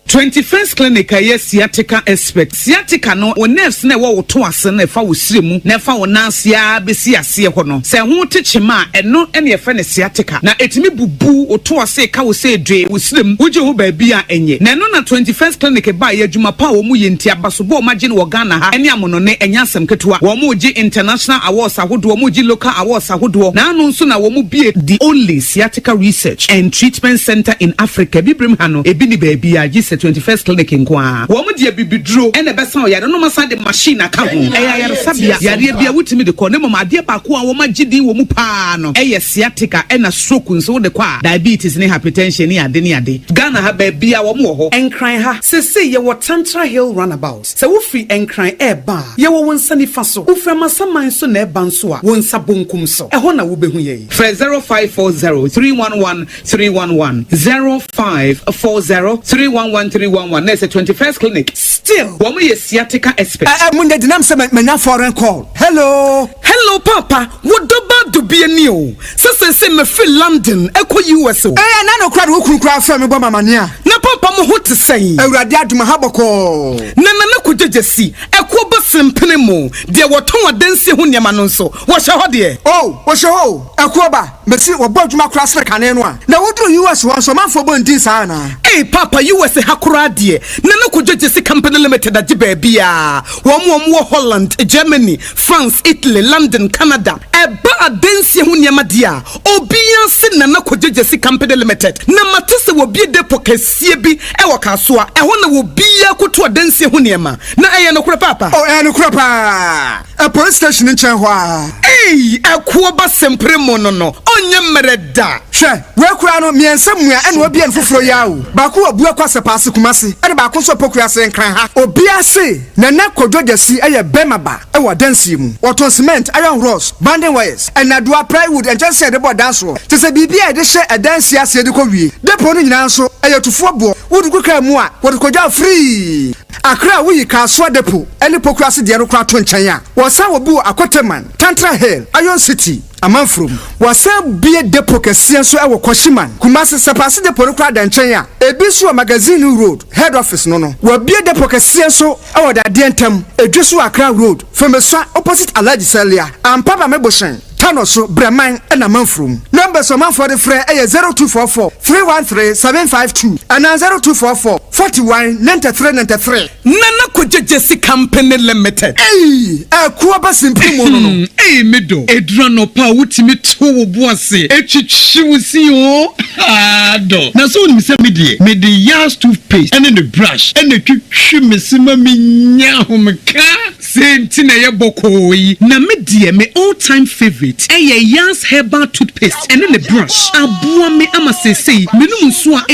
21st clinic aye sciatica expert sciatica no o nerves na wo to ase na fa wo siremu na fa wo nansia besi ase ho no se ho techema eno ene ye fa ne sciatica na etimi bubu o to ase ka wo se dwe wo siremu wo je ho ba bia enye na no na 21st clinic ba ye adwuma pa wo mu ye ntia baso bo magine wo Ghana ha ene amono ne enya asem ketewa wo mu ji international awards ahodo wo mu ji local awards ahodo na anu nso na wo mu bie the only sciatica research and treatment center in Africa bibrim ha no ebi ni ba bia 21st clinic nkwa wo mu dia bibidro ene besa o yare no masa de machine aka ho yare sabia yare bia wutimi de ko ne mama ade ba ko a wo magidi wo mu pa no sciatica ena stroke nso de kwa diabetes ne hypertension ne ade Ghana ha ba bia wo mu ho enkran ha sese ye wo Tantra Hill runabout se wo free enkran ba ye wo wonsa ni faso wo frama saman so na ba nso a wonsa bonkum so ho na wo behu ye 0540-311-311 0540-311-311 Next 21st clinic. Still, woman is sciatica expert. Munde dinam se menya foreign call. Hello papa. What do be a new? Se me feel London, eko US. Na no crowd wo kura fra me boma mania. Na papa mo ho te sei. Awurade aduma haboko. Na kujejesi. Eko ba sempene mo. De woton adansi ho niam no nso. Wo hye ho de. Oh, wo hye ho. Eko ba. Mesi wo bo aduma kura sre kane no a. Na wodru US won so manfo bo ndin sa na. Hey papa US hakura de. Na kujejesi company limited aji baabia. Wo Holland, Germany, France, Italy, London, Canada. Eba adansi ho niam dia. Obia se na kujejesi company limited. Na matese wo bie depo kasie bi e wo kasoa. E ho na wo bia koto adansi ho niam. Na eye no kura papa. Oh no kura pa. A police station in Chenhua. Hey, akuo ba sempre mo no. Onye mereda. Hwe, we kura no miensa mua ene obi en foforo yawo. Ba ko abu akwase paase kumase. Ene ba ko so pokua se nkran ha. Obi ase na kodwodasi eye bemaba e wo dansi mu. Woton cement, iron rods, banding wires, and adua plywood and just said the board dance ro. Te se bibia e de hye e dansi ase de ko wie. Depo no nyina so eye tufo bo. Wodu kuka mu a, wodu kodwa free. Akra wuyi kaso depo. Ene pokua se de no kra to nchen a. Wosan wo bu akoteman, Tantra Hill, Iron City. Amanfrom wasa bie depo kese so e wo Koshiman Kumasi sepase depo no kra da nchen a ebisu magazine road head office no wa bie depo kese so e wo da de ntam edwisu Accra road femeso opposite Alhaji Salia ampaba meboshen tano so breman na Amanfrom number numbers of man for the free 0244 313 752 and 0244 41 93 93. Nana Kujesi Company Limited. Hey, Kuaba Simple Mono. Hey, Mido. Edrano pa utimi to boise. Echichiwusi o. Do. Na so ni se me the yas toothpaste and then the brush and the chimisima minya homka. Sentina ye bokoi. Na me all-time favorite. Yas herbal toothpaste and then the brush. Abua me ama say menu so a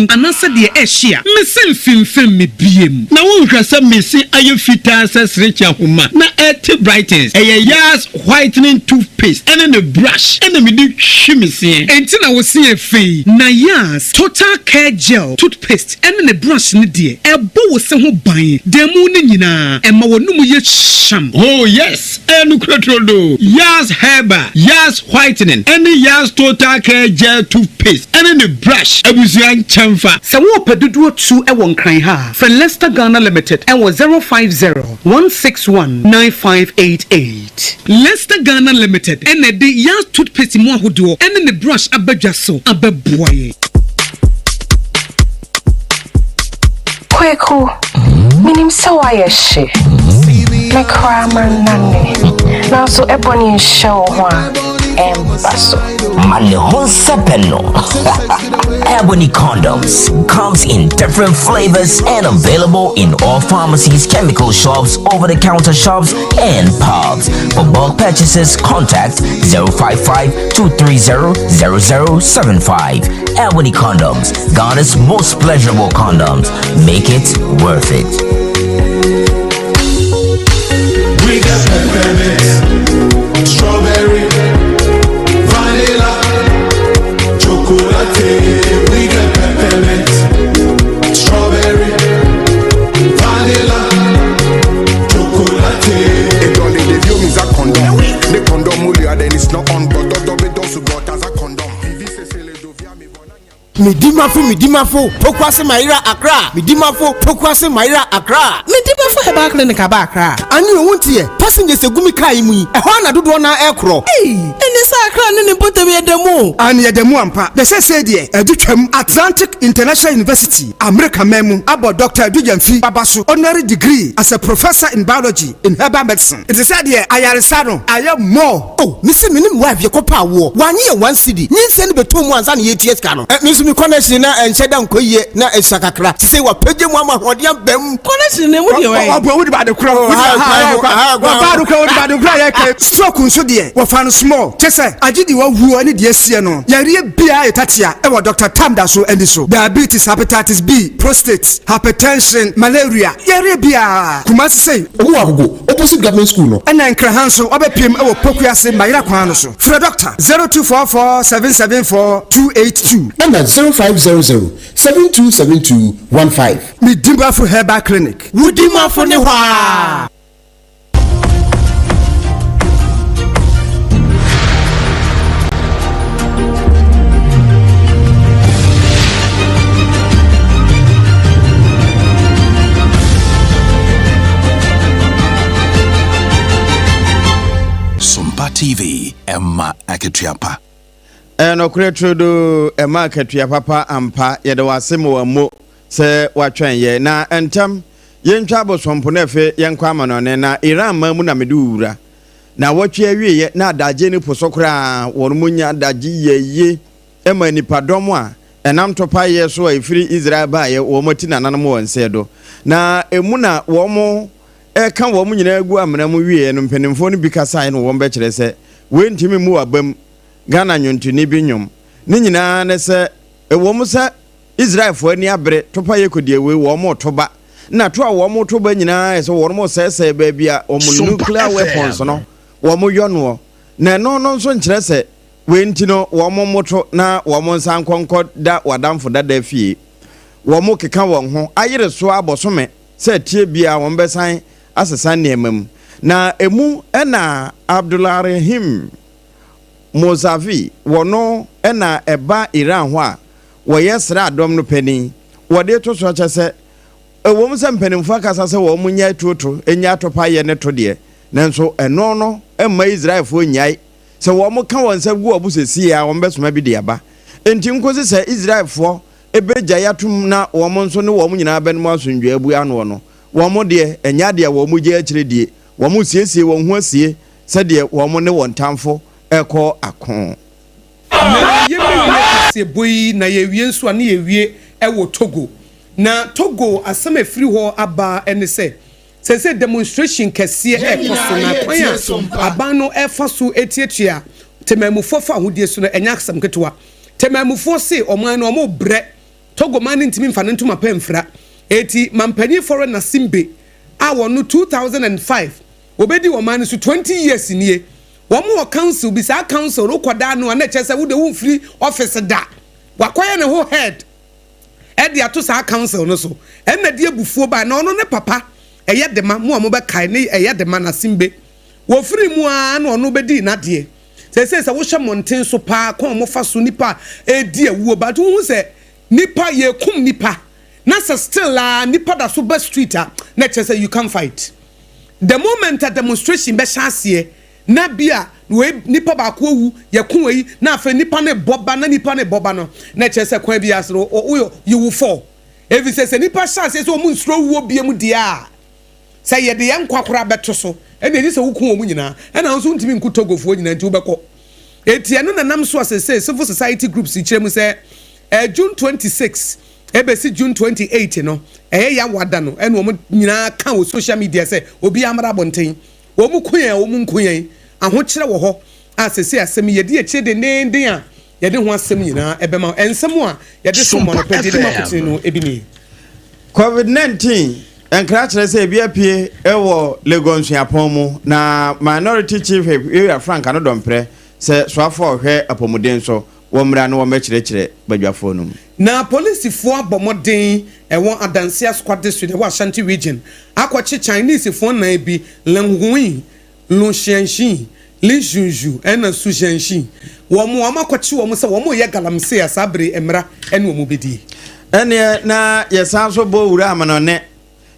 anasa de eshia. Me self me biem. Na wo hwasa me se ayefita asas recha homa. Na et brightens. Yas whitening toothpaste and then the brush and me di chimisi. Entina wo see e fee. Na yas total care gel toothpaste and then the brush ni de. Ebo wo se ho ban. Demu ni nyina. Ema wo numu ye sham. Oh yes. Enu krotrodo. Yas herbal, yas whitening, and yas total care gel toothpaste and then the brush. Abusian chamfa. Se wo pedudu tu e won kran ha. For Leicester Ghana Limited and was 050-161-9588. Leicester Ghana Limited and the yas toothpaste mo ahodo and the brush abadwa so ababoye. Kweku, minim so ayeshe. Me cry man nane. Now so ebony show one embasso. Malehon sepeno. Ebony condoms comes in different flavors and available in all pharmacies, chemical shops, over-the-counter shops, and pubs. For bulk purchases, contact 055-230-0075. Ebony condoms, Ghana's most pleasurable condoms. Make it worth it. We got peppermint, strawberry, vanilla, chocolate. We got peppermint, strawberry, vanilla, chocolate. It only the view is a condom. The condom mulia then it's not on, but double dosu got as a condom. Midimafo, Pokwase Maira Accra. Midimafo, Pokwase Maira Accra. Midimafo Heba Clinic Accra. And you won't hear passengers a gumi kaimui. A Hana do one aircraw. Hey, and this Accra and put away the mo. And yet the Muampa. The said ye, a Duchem Atlantic International University, America Memu, about Dr. Dujanfi Babasu, honorary degree as a professor in biology in herbal medicine. It is said here, I am Sano, I am more. Oh, Missy Minim wife, your copa war. 1 year, 1 city. Need send me 2 months and 8 years cano. Me connection na encheda nkoye na esakakra ti say wa page mu ama hode bam connection na mu de we obo we ba de kro wa ba do kro we ba de kro ya ke stroke nso de wa fa no small te say agidi wa hu ani de asie no yare bia etatia e wa Dr. Tamda so endi so diabetes, hepatitis B, prostate, hypertension, malaria yare bia kuma say owo agogo opposite government school no na nkra hanso obepiem e wo pokuase mayira kwan no so for Dr. 0244 774 282 and 0500-727215. Midimafo Herbal Clinic. Midimafo ne hwa. Sompa TV, Emma Akyeampa. No creature Emma Akyeampa papa ampa ye de wasemo wa mo se watwen ye na entam ye ntwabo somponefe ye nkwama no ne na Iran ma mu na medura na watwe awie ye na adaje ni posokra wonunya adaje ye ema nipadom a enam topa ye so efiri Israel ba ye wo moti na nanam wonse do na emu na wo mo kan wo mu nyina agu amena mu wie no mpanimfo no bi kasa no wo mbe kire se we ntimi mu abam Ghana nyontuni bi nyom ni nyina ne se ewo mu se Israel fo ani abre topa ye kodie we wo mo toba na to a wo mo toba nyina se wo mo se ba bia o mo nuclear weapons no wo mo yono na no nso nkire se we ntino wo mo moto na wo mo nsan konko da wadamfo da fie wo mo keka won ho ayire so abosome se tie bia wo mbesan asesan ne emam na emu na Abdulrahim Mozavi wono na eba Iran ho a wo yesra adom no pani wo de to so chese wo mu se mpanimfo akasa se wo mu nya toto enya topa ye ne to de nanso eno no emma Israel fo nyai sɛ wɔn ka wɔn nsa gu ɔbo sɛsie a wɔn bɛsoma bi de aba enti nkosi sɛ Israelfoɔ ebegya yatum na wɔn nso ne wɔn nyinaa bɛnum asundwe abu ano no wɔn deɛ enya deɛ wɔn gye akyire die wɔn siesie wɔn ho asie sɛ deɛ wɔn ne wɔn tamfo ɛkɔ ako yɛmɛ boyi na yɛwie nso a ne yɛwie ɛwɔ Togo na Togo asɛm efiri hɔ aba ɛne sɛ demonstration kɛseɛ ɛkɔ so na kwan a aban no ɛfa so etietua temamufo fa ahodie so no ɛnya asɛm ketewa temamufo se ɔman no ɔmo brɛ Togo man ntimi mfa ne ntoma pɛmfra eti mampani foreign na Simbe a wɔno 2005 obedi ɔman no so 20 years nie wɔn council bi saa council rokoda no na kyerɛ sɛ wo de wo free office da wakoye ne ho head ɛde ato saa council no so ɛna de abufuo ba na ɔno ne papa ɛyɛ dema mo a mo bɛkae ne ɛyɛ dema na Simbe wo free mu a na ɔno bedi na de sɛ wo hwɛ monten so pa kon mo fa so nipa edi awuo ba to hu sɛ nipa ye kum nipa na still nipa da so ba street a na kyerɛ sɛ you can fight the moment a demonstration be hyaseɛ na bia we nipa ba ko wu ye kun yi na afa nipa ne boba no na kyerɛ sɛ kwan bi asro you will fall evi sɛ nipa hyaseɛ sɛ omu nsro wuo bia mu dia sɛ ye de yan kwakora beto so ɛna ni sɛ wo kun omu nyina ɛna nso ntimi nku Togofo nyina nti wo bɛkɔ etia no nam so asese civil society groups kyerɛ mu sɛ June 26 ebesi June 28 no ya wada no ɛna omu nyina ka wo social media sɛ obi amara bonten omu nkuyan ahokyere wo hɔ asese asɛm yɛde akyire de nenden a yɛde ho asɛm nyina ɛbɛma ensɛm a yɛde so mo no pɛgye de makotene no ebini COVID-19 enkra kyerɛ sɛ ebi apie ɛwɔ Lagos Acheampong mu na minority chief area Frank Anodompre sɛ soafo hwɛ apomuden so wɔmra no wɔmɛkyerɛkyerɛ badwafo no na polisifoɔ abɔmɔden ɛwɔ Adansia Squad District ɛwɔ Ashanti region akɔkye Chinese foɔ nan bi Lenghui Luxianxin Linjunju ɛna Sujianxin wɔn akɔkye wɔn sɛ wɔn yɛ galamsey asabre emra ɛne wɔn bedi ɛne na yɛsan so bɔ wura amanɔne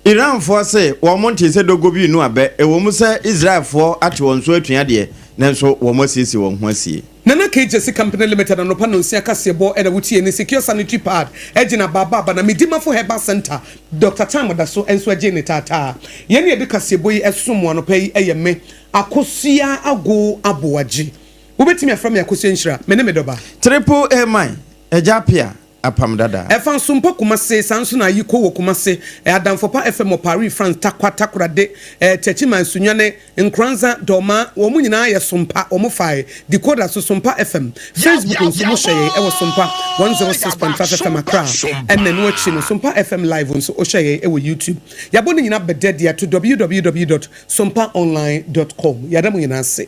Iran for say wɔn nte sɛ dogo bi nu abɛ ɛwɔ mu sɛ Israel for ate wɔn so atua deɛ nanso wɔn asiesie wɔn ho asie Nana KJC Company Limited and Opano Siakasiabo and a Wuti and Secure Sanitary Pad, Ejina Baba, and Midima for Heba Center, Dr. Tamadaso and Swajene Tata. Yeni Edukasiabo as someone pay a me, Akosia Ago Abuaji. Ubetime from Yakusenshra, Menemedoba. Triple A Ejapia. Apamdada. Efan Sompa Kumase, Sansuna Yuko Kumase, Adam Fopa FM Paris, France, Takwa de, Techima Sunyane, Nkranza, Doma, Womunina, Sompa, Omofai, Decoder so Sompa FM, Facebook and Sumoshe, Ewa Sompa, 106.5 FM Accra, and then watching Sompa FM live on Oshaye, Ewa YouTube. Yaboni in Abedia to www.sompaonline.com. Yadamu Yanase.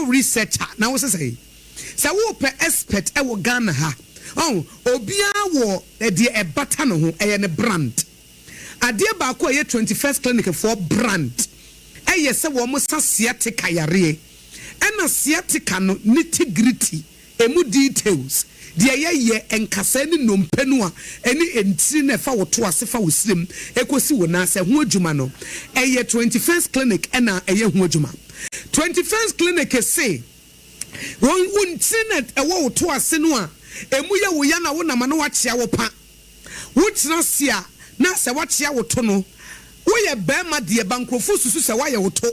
Researcher now what say wo pe expert e wo Ghana ha obia wo e de e bata no ho e ne brand ade ba ko e 21st clinic for brand e ye se wo mo sciatica yare e na sciatica no nitty-gritty emu details de ye enkasa ni nompe no a eni entiri na fa wo to ase fa wo sirem ekosi wo na se ho adwuma no e ye 21st clinic e na e ye ho adwuma 21st clinic say won tinet e wo to ase no a emu ye wo ya na wo na ma no wa chia wo pa wo tira sia na se wa chia wo to no wo ye ba ma de bankrofo susu se wa ye wo to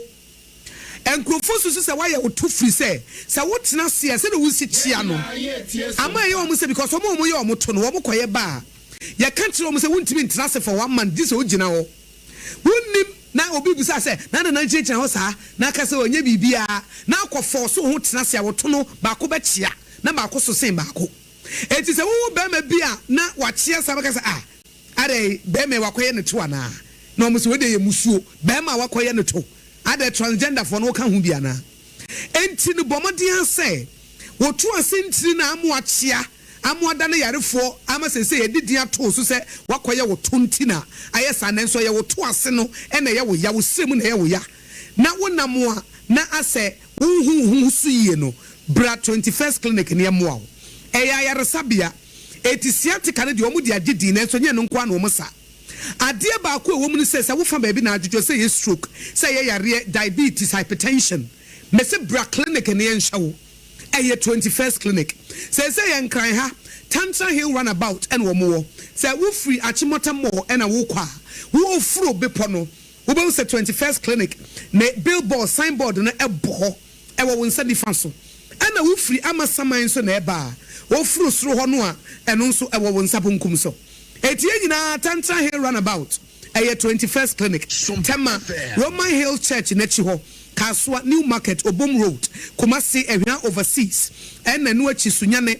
enkrofo susu se wa ye wo to free se wo tira sia se de wo si chia no ama ye wo se because wo ye wo to no wo koye ba ye kan tira wo se wo ntimi ntira se for 1 month this o gina wo wonnim na obi bisa se na ncheche ho sa na ka se onye bibia na akofo so ho tena se awoto no ba ko be chia na ba ko so sen ba ko enti se wo be ma bia na wa chia sa ba ka se are be me wakoye ne to ana na omo se we de ye musuo be ma wakoye ne to ade transgender for no ka hu bia na enti no bomodian se wo to asentiri na amu achia amuada na yarefo ama sese yedidi ato so se wakoye wo tontina ayesa na nso ye wo to ase no ena ye wo ya wo srem na ye wo ya na wonamo a na ase hu su ye no bra 21st clinic ne moa yaresabia etisiatika ne de omu de agidi na so nye no nkwa na omu sa ade ba ko wo mu ne se wo fa ba bi na adwodwo se ye stroke se ye yare diabetes hypertension me se bra clinic ne ye nhwo 21st clinic se ye nkran ha Tantra Hill runabout and wo say wo free Achimota Mall and a wo kwa wo ofuro bepo no wo be say 21st clinic ne billboard signboard na ebo e wo nsa difa so ana wo free amasaman so na eba wo furo soro ho no a eno nso e wo nsa bonkum so etie nyina Tantra Hill runabout 21st clinic Tema Roman Hill Church na chi ho Kaswa New Market Obom Road Kumasi Ehia Overseas and na no achi sunyane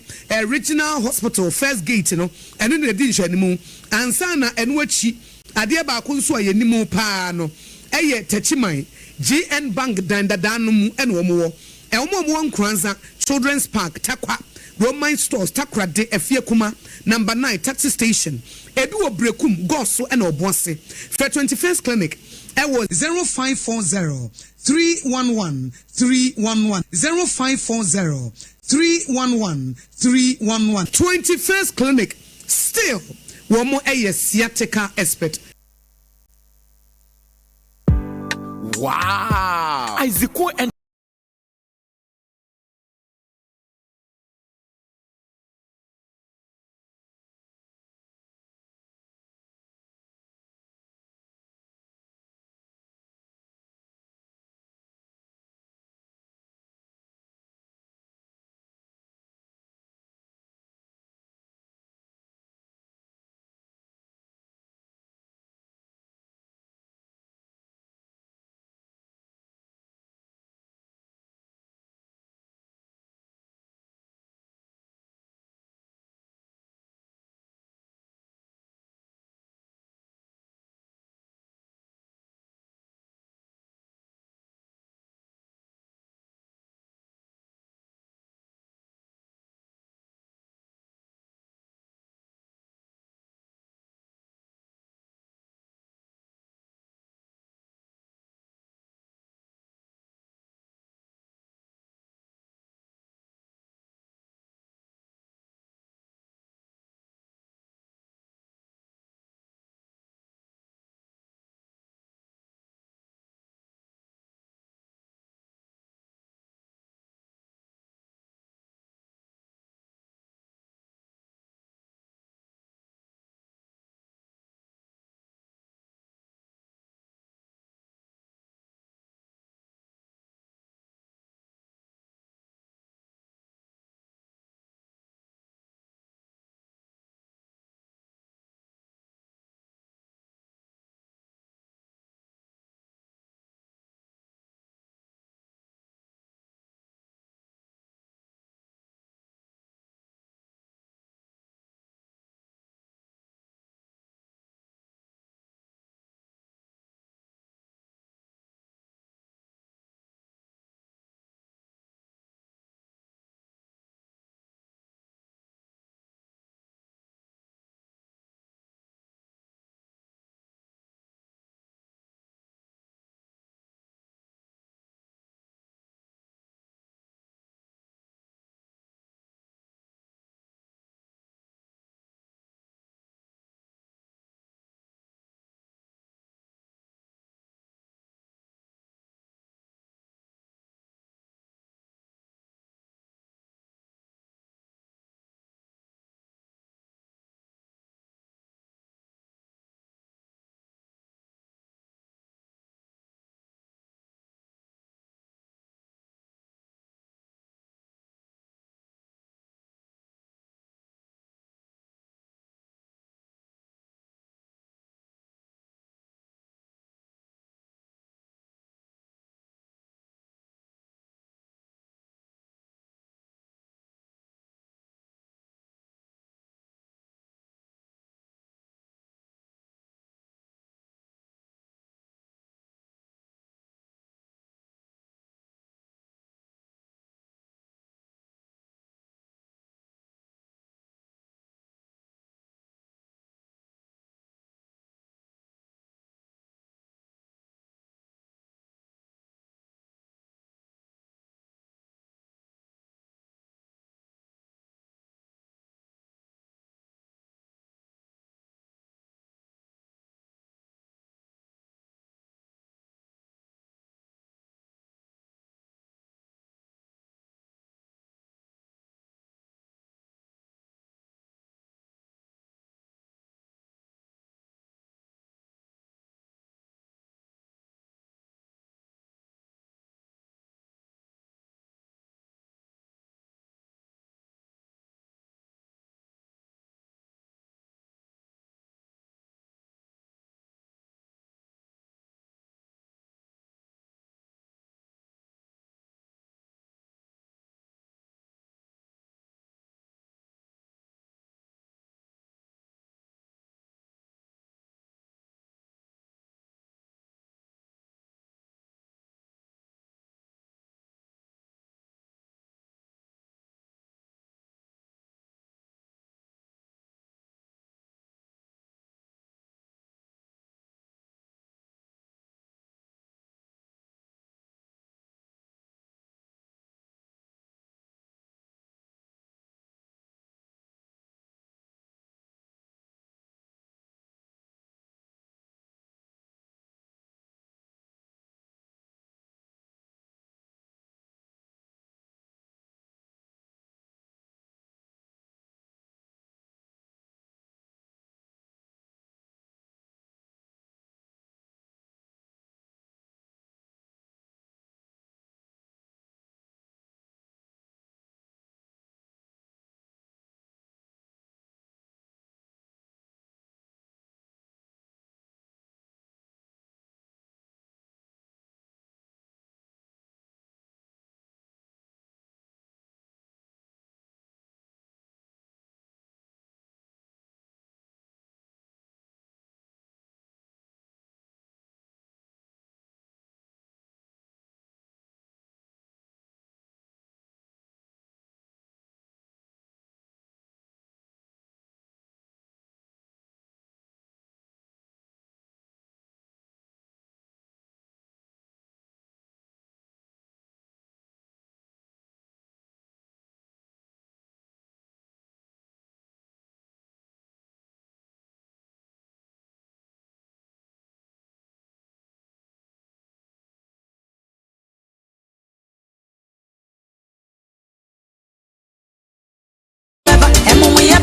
Regional Hospital First Gate no eno na di nhwani mu ansa na eno achi ade ba ko nso aye nimu pa no eye Tachiman GN Bank dandada no mu eno omo wo Nkranza Children's Park Tarkwa Roman Stores Takra de Efie Kuma number 9 taxi station ebi wo brekum goso ena obonse for 21st clinic it was 0540 311 311 0540 311 311 21st clinic still one more sciatica expert. Wow, Isaac and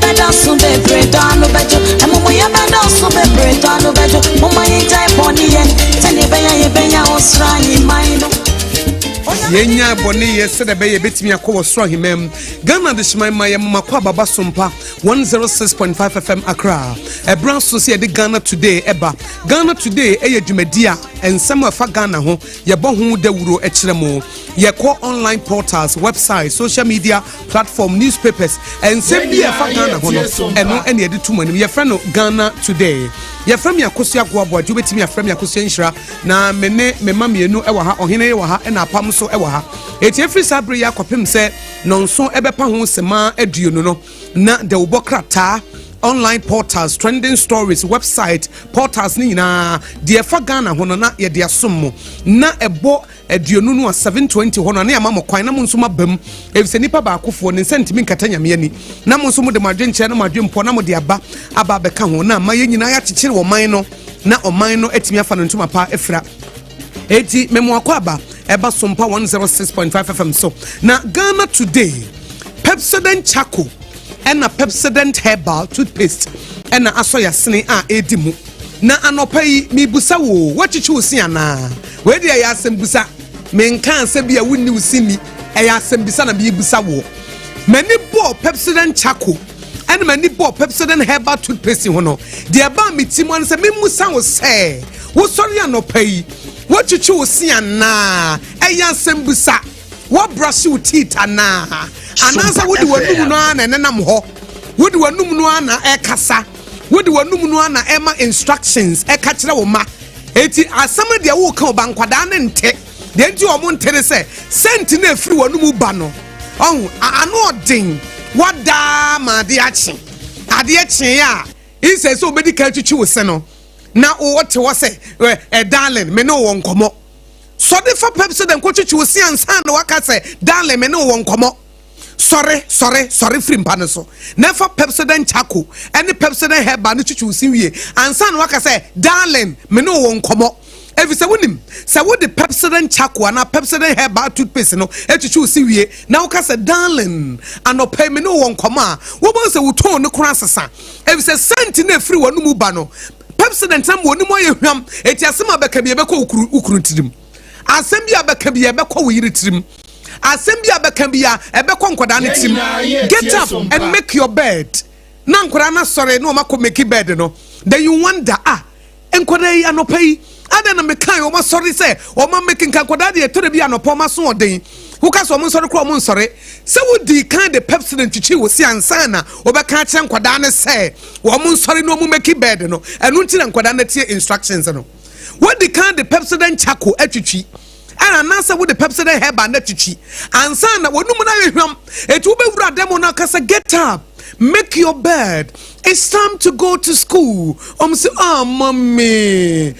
better so bebre down bejo emu ya better so bebre down bejo mama yin type boni ye tani benya osra yin mind yenya boni yesede be yebetimi akọ soro himem Ghana de shman maye makwa baba Sompa 106.5 FM Accra e brand so se de Ghana Today eba Ghana Today eye dwumadia ensem afa Ghana ho ye bo ho dawuro e kiremo ye ko online portals websites social media platform newspapers ensem bi afa Ghana ho no eno ene de tumanim ye fra no Ghana Today ye fra me akoso agoabo adu betimi afra me akoso nhira na me mamienu e wa ha ohene ye wa ha e na apam so e wa ha eti efri sabre ya kopem se nonso ebepa ho sema aduonu no na de ubokrata online portals trending stories website portals ni na de fa Ghana ho no na ye de asom na ebo aduonu no 720 ho no na amamo kwan na mo nso mabam efise nipa ba akofo ne sentimi nkata nyame ani na mo nso mo de madwenche na madwempo na mo de aba beka ho na ma ye nyina ya kyekyere wo man no na oman no etimi afa no ntuma pa efra eti memo akwaba eba Sompa 106.5 FM so na Ghana Today Pepsodent Charcoal and a Pepsodent Herbal toothpaste and a asoya sne a edimu na anopai mi busa wo wachichi osi ana we dia ya asem busa men kan se bia wonni usimi e ya asem bisa na bi busa wo mani bo Pepsodent Charcoal and mani bo Pepsodent Herbal toothpaste ho no dia ba mitimo an se me musa wo se wo sori anopai wachichi osi ana e ya asem busa what brush you teeth ana anasa wodi wanum no ana nenam ho wodi wanum no ana e kasa wodi wanum no ana e ma instructions e ka kire wo ma eti asama de wo ka obankwada ne nte de enti o mo ntere se sent na efiri wanum ba no on anu odin wada ma de achi ade achi ya ise so medical twitwi wo se no na o te wo se darling me no wo nkomo so de fa Pepsodent ko twitwi wo se ansa na waka se darling me no wo nkomo sorry free mpane so never Pepsodent Charcoal any Pepsodent Herbal no twitwi wo se wie ansa na waka se darling me no wo nkomo evi se wonim se wo de Pepsodent Charcoal na Pepsodent Herbal toothpaste no etwitwi wo se wie na waka se darling anopai me no wo nkomo a wo bo se wo ton no kura sesa evi se sent na free wonu mu ba no Pepsodent na mo onimo ye hwam eti asema beka bi ebekọ ukuru tirim asem bi abeka bi ebekọ wo yiri tirim asem bi abeka bi a ebekọ nkoda ne tirim get up and make your bed na nkoda na sore na o mako make bed no then you wonder nkoda yi anopai ada na mekan o ma sore say o ma make nkoda de etore bi anopo ma so oden who ka so mo sore kro mo sore se wo di kan de Pepsodent chichi wo si ansa na obeka kire nkoda ne say wo mo sore no mo make bed no enu nti na nkoda na tie instructions no what the kind the Pepsodent Charcoal atwitwi ana nasa wo the Pepsodent Herbal na twitwi ansa na wonum na hwam etu be wura demo na kasa get up make your bed it's time to go to school say mommy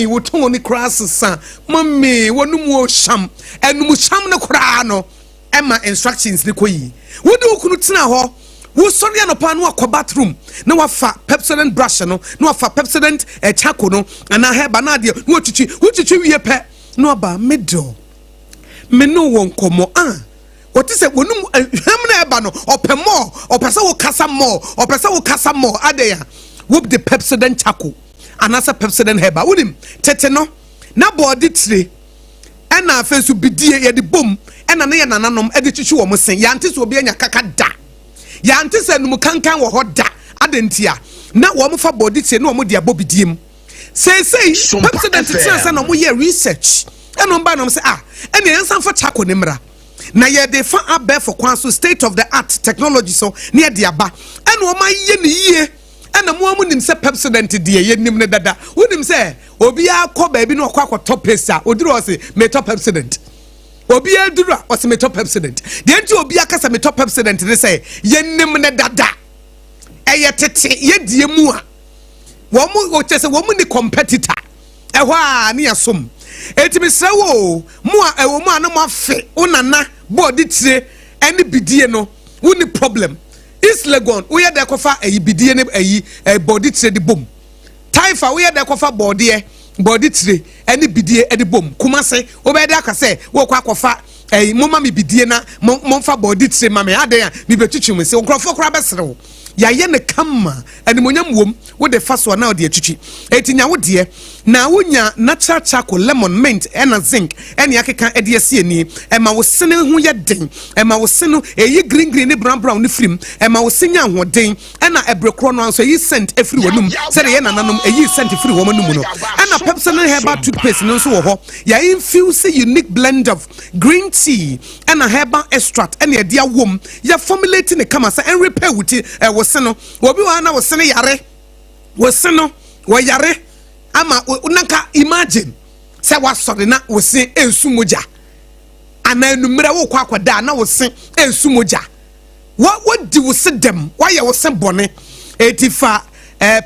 wo ton ni classes mommy wonum wo sham enum sham ne kura no ema instructions ni koyi wo de okunu tena ho wo sori anopa no akọ bathroom na wafa Pepsodent brush no na wafa Pepsodent Charcoal no ana Herbal na de no twitwi wie pe no aba middle me no won komo what is it wonum hwam na eba no opemo opesa wo kasa mo adeya wo the Pepsodent Charcoal anasa Pepsodent Herbal wonim tete no na body tire ena afensu bidie ye de bom ena na ye nananom e de twitwi wo mo sen ya ntese obi anya kaka da ya ntese num kankan wo hoda adentia na wo mo fa body tire na wo mo de abobidiem say Pepsodent tire na mo ye research eno mba no say ena ensan fa Charcoal ne mra na ye de fa abe for kwanso state of the art technology so ne de aba ena o ma ye ne yie ena mo amu nim se Pepsodent de ye nim ne dada wonim se obi akọ ba bi no akọ top paste oduru o se me top Pepsodent obi aduru o se me top Pepsodent de nti obi akasa me top Pepsodent ne se ye nim ne dada eye tete ye die mu a wo mu o chese wo mu ni competitor ehwa a ne yasom etimi srewo mu a ewo mu ana mo afe onana body tire any bidie no woni problem is legon we dey kofa eyi bidie ne eyi body tire di bom taifa we dey kofa body tire any bidie e di bom kuma se we dey akase we kwa kofa moma me bidie na momfa body tire ma me ade a me betwitwi mu se nkrofo kora besrew ya ye ne kama animonyam wom wo de fa so na wo de atwitwi etinya wo de na wonya natural charcoal lemon mint and zinc ene akeka ede asieni ema wo sene ho ye den ema wo sene eyi green ne brown ne frim ema wo senya ho den ena ebrekro no anso eyi scent efiri wonum se de ye nananom eyi scent efiri wo manum no ena Pepsodent herbal toothpaste no so wo ho ya infuse unique blend of green tea ena herbal extract ene ede awom ya formulating ne kama sa en repair wuti wo sene obi wa na wo sene yare wo sene wo yare ama unanka imagine say wasori na wosin ensumoja ana enumere wo kwa akwada na wosin ensumoja what di wo sedem why you wosin bone etifa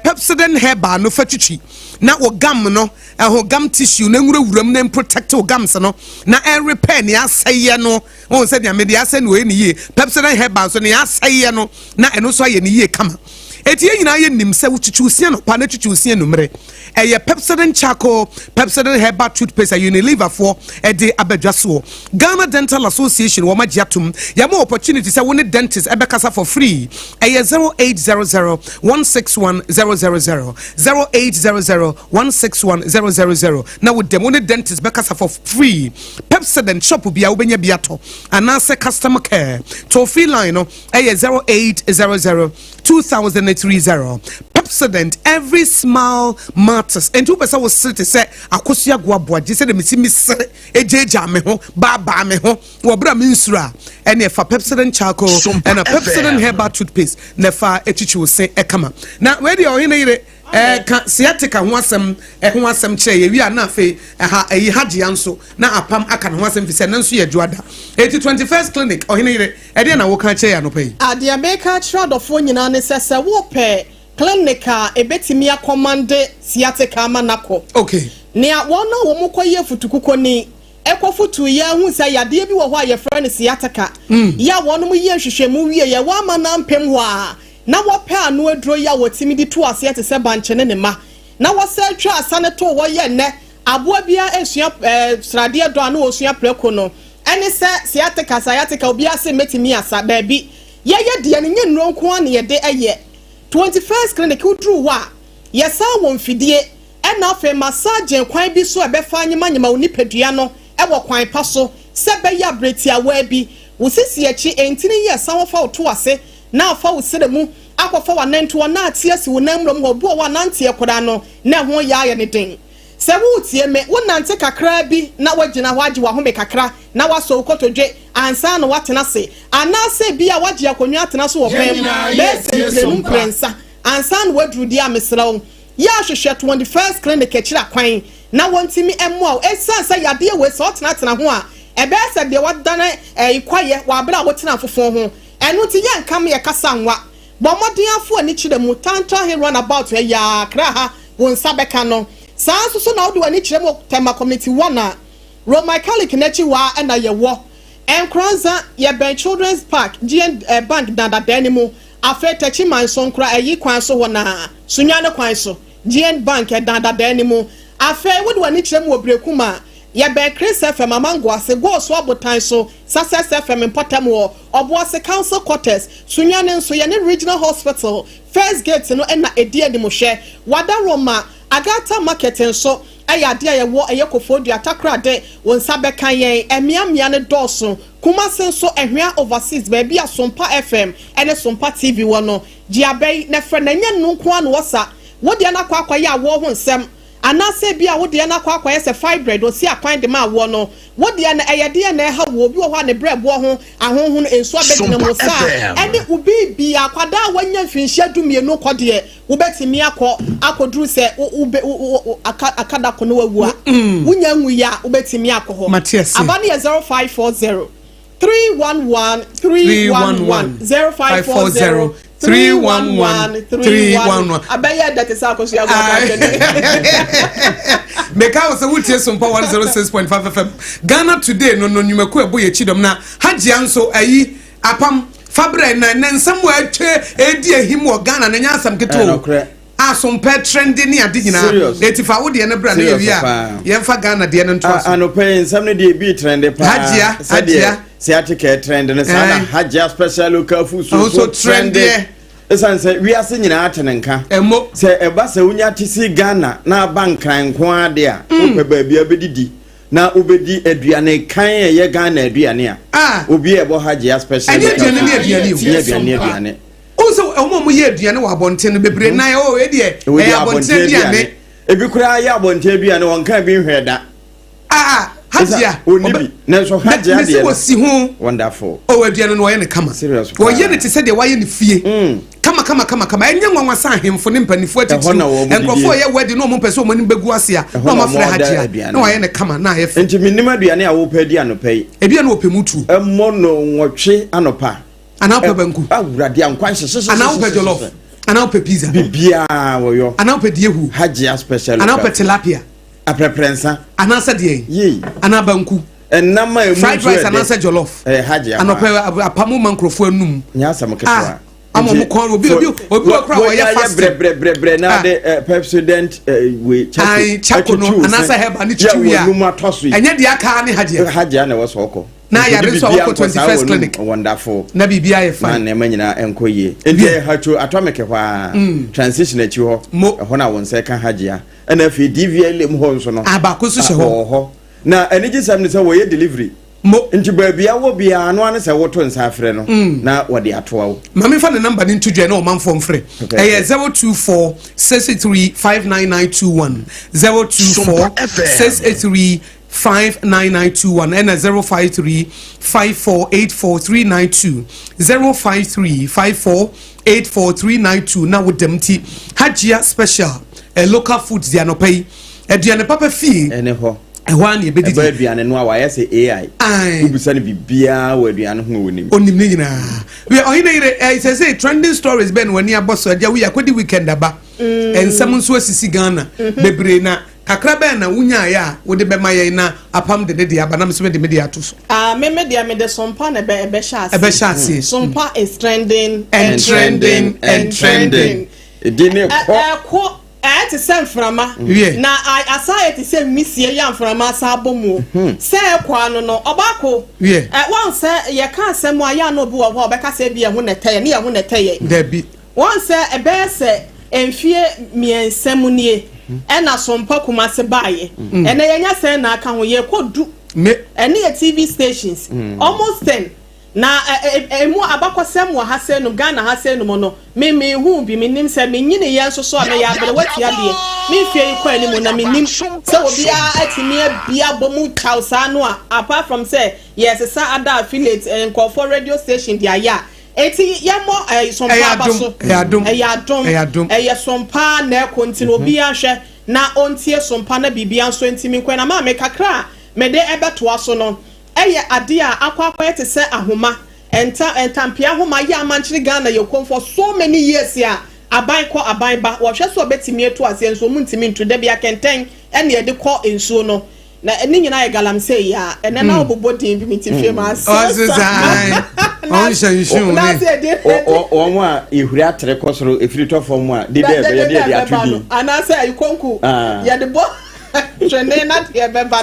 Pepsodent herbal no fatwitwi na wo gam no ho gam tissue na nwurawuram na protect wo gams no na repair ne aseye no won say dia me dia say no eniye Pepsodent herbal so ne aseye no na eno so aye ne ye kama etie nyina ye nim se wuchuchusia no pa na chuchusia no mre eye Pepsodent charcoal Pepsodent herbal toothpaste a Unilever for ede abadwaso Ghana Dental Association wo magiatum ya mo opportunity se woni dentist ebekasa for free eye 0800161000 0800161000 na wo dem woni dentist bekasa for free Pepsodent shop bia wo benya biato anase customer care toll free line no eye 0800 2030 Pepsodent every smile matters and 2% was sit say akosia goaboa je say de misimi sere ejeja me ho ba me ho wo bra minsura and if Pepsodent charcoal and a Pepsodent herbal toothpaste nefa echichi se ekama na we dey Owoahene yire ka sciatica ho asem kire ye wi ana fe eyi hage anso na apam aka ho asem fi se nanso ye juada 21st clinic Owoahene yire e dey na wo ka kire ya no pay Ade Akye Abia nyina ne se wo pe clinica ebetimi akomande sciatica manako okay nea wona wo mokoye futukuko ni ekofutu ye hu se yade bi wo ho aye friend sciatica ya wono mu ye hwehwemu wie ye wa mana mpem ho a na wo pe anu aduro ya wotimi di to ase te se banche ne ma na wo se twa asane to wo ye ne aboa bia esua srade do anu osua preko no ene se sciatica obi ase metimi asa ba bi ye de ne nyenro nko an ye de eye 21st clinic udru wa yesa won fidie ena fe massage kwan bi so ebefa nyima onipadua no ewo kwan pa so se be ya bretia wa bi wo sisi echi entini yesa wo fa to ase na fa wo sere mu akwafa wa nanto na atiasi wo namrom ho bo wa nante ekoda no na ho ya ye ne den se wo tie me wo nante kakra bi na wagina ho age wa ho me kakra na waso kotodwe ansa no watena se anase bia wagye akonwa atena so wo pem be prensa ansa no wadru dia mesrawo ya hwehwe 21st clinic ekira kwan na wontimi emo esansa yade we so tena ho a ebe se de wadane ikwaye wa bra wotena fofo ho enu ti ye nkam ye kasa nwa bomodin afo ani kire mu tanta he run about ya kra ha won sabeka no sanso so na wode ani kire mu tema community 1 a Roman Catholic nechi wa na ye wo enkranza ye ben children's park GN bank dada danimu afeta chi manso nkra ayi kwan so ho na sunyane kwan so GN bank dada danimu afa wode wani kire mu obrekuma ye ben Chris FM amango ase go so abotan so Success FM important wo oboase council quarters sunyane nso ye ne regional hospital first gate no na edi animu hwe wada Roma Agata market nso ayade ayewo ayekofodi atakra de wonsa beka yen emiamia ne doso kuma senso ehwea overseas ba bia Sompa FM ene Sompa TV wono giabai ne fre na nya nko an wosa wodi na kwakwa ya wo ho nsem anase bia wodi na kwakwa ye se fibroid o si akwan de ma wo no wodi na ayade na ha wo bi wo ha ne brebo ho ahonhun enso abedi na musa ene ubi bia kwada wanya finhia dumienu kode wobetimi akoduru se akada kono wawu a wunya nwu ya wobetimi akoho abane 0540 311 311 0540 311 abaya that is akoso ya gwa Meka was a wutie Sompa 106.5 FM Ghana today no nyumaku ebo ye chidom na hage anso ayi apam fabre na nsam wa atwe edi ehim wo Ghana na nyasam keto Sompa trending ni ade nyina etifa wo de ne bra na ewia ye mfa Ghana de ne nto so anope nsam ne de bi trend pa hajia siatic trend ne sana hajia special local food so trend esan say we ase nyina atenenka emo say eba say unya tisi Ghana na bankran ko ade a wo ba bia bedidi na obedi aduane kan ye Ghana aduane a obi ebo hajia special aduane also omo ye aduane wa bonten bebre na e de e abonten aduane ebi kura ya abonten aduane won kan bi hweda hajia onibi na so hajia de wo si ho wonderful aduane no ye ne kama wo ye ne te se de wa ye ne fie kama enye nwanwa sa ahemfo ne mpanifo atiti enkofo ye wedi no mo pese o mani begu ase a no ma fra hajia na wa ye ne kama na ye fe enti minima aduane a wo pedi anopai ebia na opemutu emmo no nwotwe anopa anaupe banku awurade ankwan hyehyehye anaupe jollof anaupe pizza bibia woyo anaupe diehu hajia special anaupe tilapia apreprensa anasa die yi anabanku enama emu fried rice anasa jollof hajia anaupe apamu mankrofo anum nyasa moketwa amo mo kon obi okra wo ye fast bre na de president we chakono anasa heba ni chiwia enye dia aka ni hajia na wo so oko na ya reso oko 21st clinic wonderful na bibia ye fine na manyina enkoye ende hacho atomeke kwa transition achi ho ho na won se kan hajia na fi DVL mu ho nso no abakoso she ho na eniji sam ne se wo ye delivery mo nti baabia wo bia no ane se woto nsa afre no na wode atoa wo mami fa ne number ni ntudwe na o manfo mfre 024 683 59921 024 683 59921 and 053 5484392 053 5484392 na wodemti hajia special local foods dia no pay aduane papa fee ene ho ehwa ne bedidi aduane no wa ya se AI ubisa ne bibia wa aduane ho wonim onim ne nyina we ohine ire say trending stories ben wani aboso adia we akodi weekend aba ensam nso asisi Ghana bebre na kakra ben na wunya ya wo de be maye na apam de de aba na mso de me de ato so me de sompa na be shasi sompa is trending and trending edine ko ati sem frama na asaya ti sem misie ya frama sa bomu se kwa no obako wan se ye ka asem aya no bu wo be ka se bia hu nete ne ya hu nete dabi wan se ebe se enfie miensem nie ena sompa kuma se baye ena yenya se na aka ho ye kodu ene ye TV stations almost 10 na emu abakosem wa hase no Ghana hase no no me hu bi menim se menyine ye nso so me ya bele watia de me fie ko ani mo na menim se obi a atimi bia bomu tausa no apart from say yes sa ada affiliate nkofo radio station dia ya eti yemo sompa abaso eyadom sompa na kontinu obi ahwe na ontie sompa na bibia nso ntimi nkwa na ma me kakra me de ebeto aso no eye ade a akwakwa ete se ahoma entampia ahoma ya amanchiri Ghana yekon for so many years ya aban ko aban ba wo hwe so betimi eto ase nso mu ntimi nto de bia kenten ene ye de ko ensuo no na eni nyina ye galamsey ya ene na obobodin bi mitifie ma on shanshu o mo a ehuri atere kosoro efirito fom a de de atudi anase ayikonku ye de bo jene na de be ba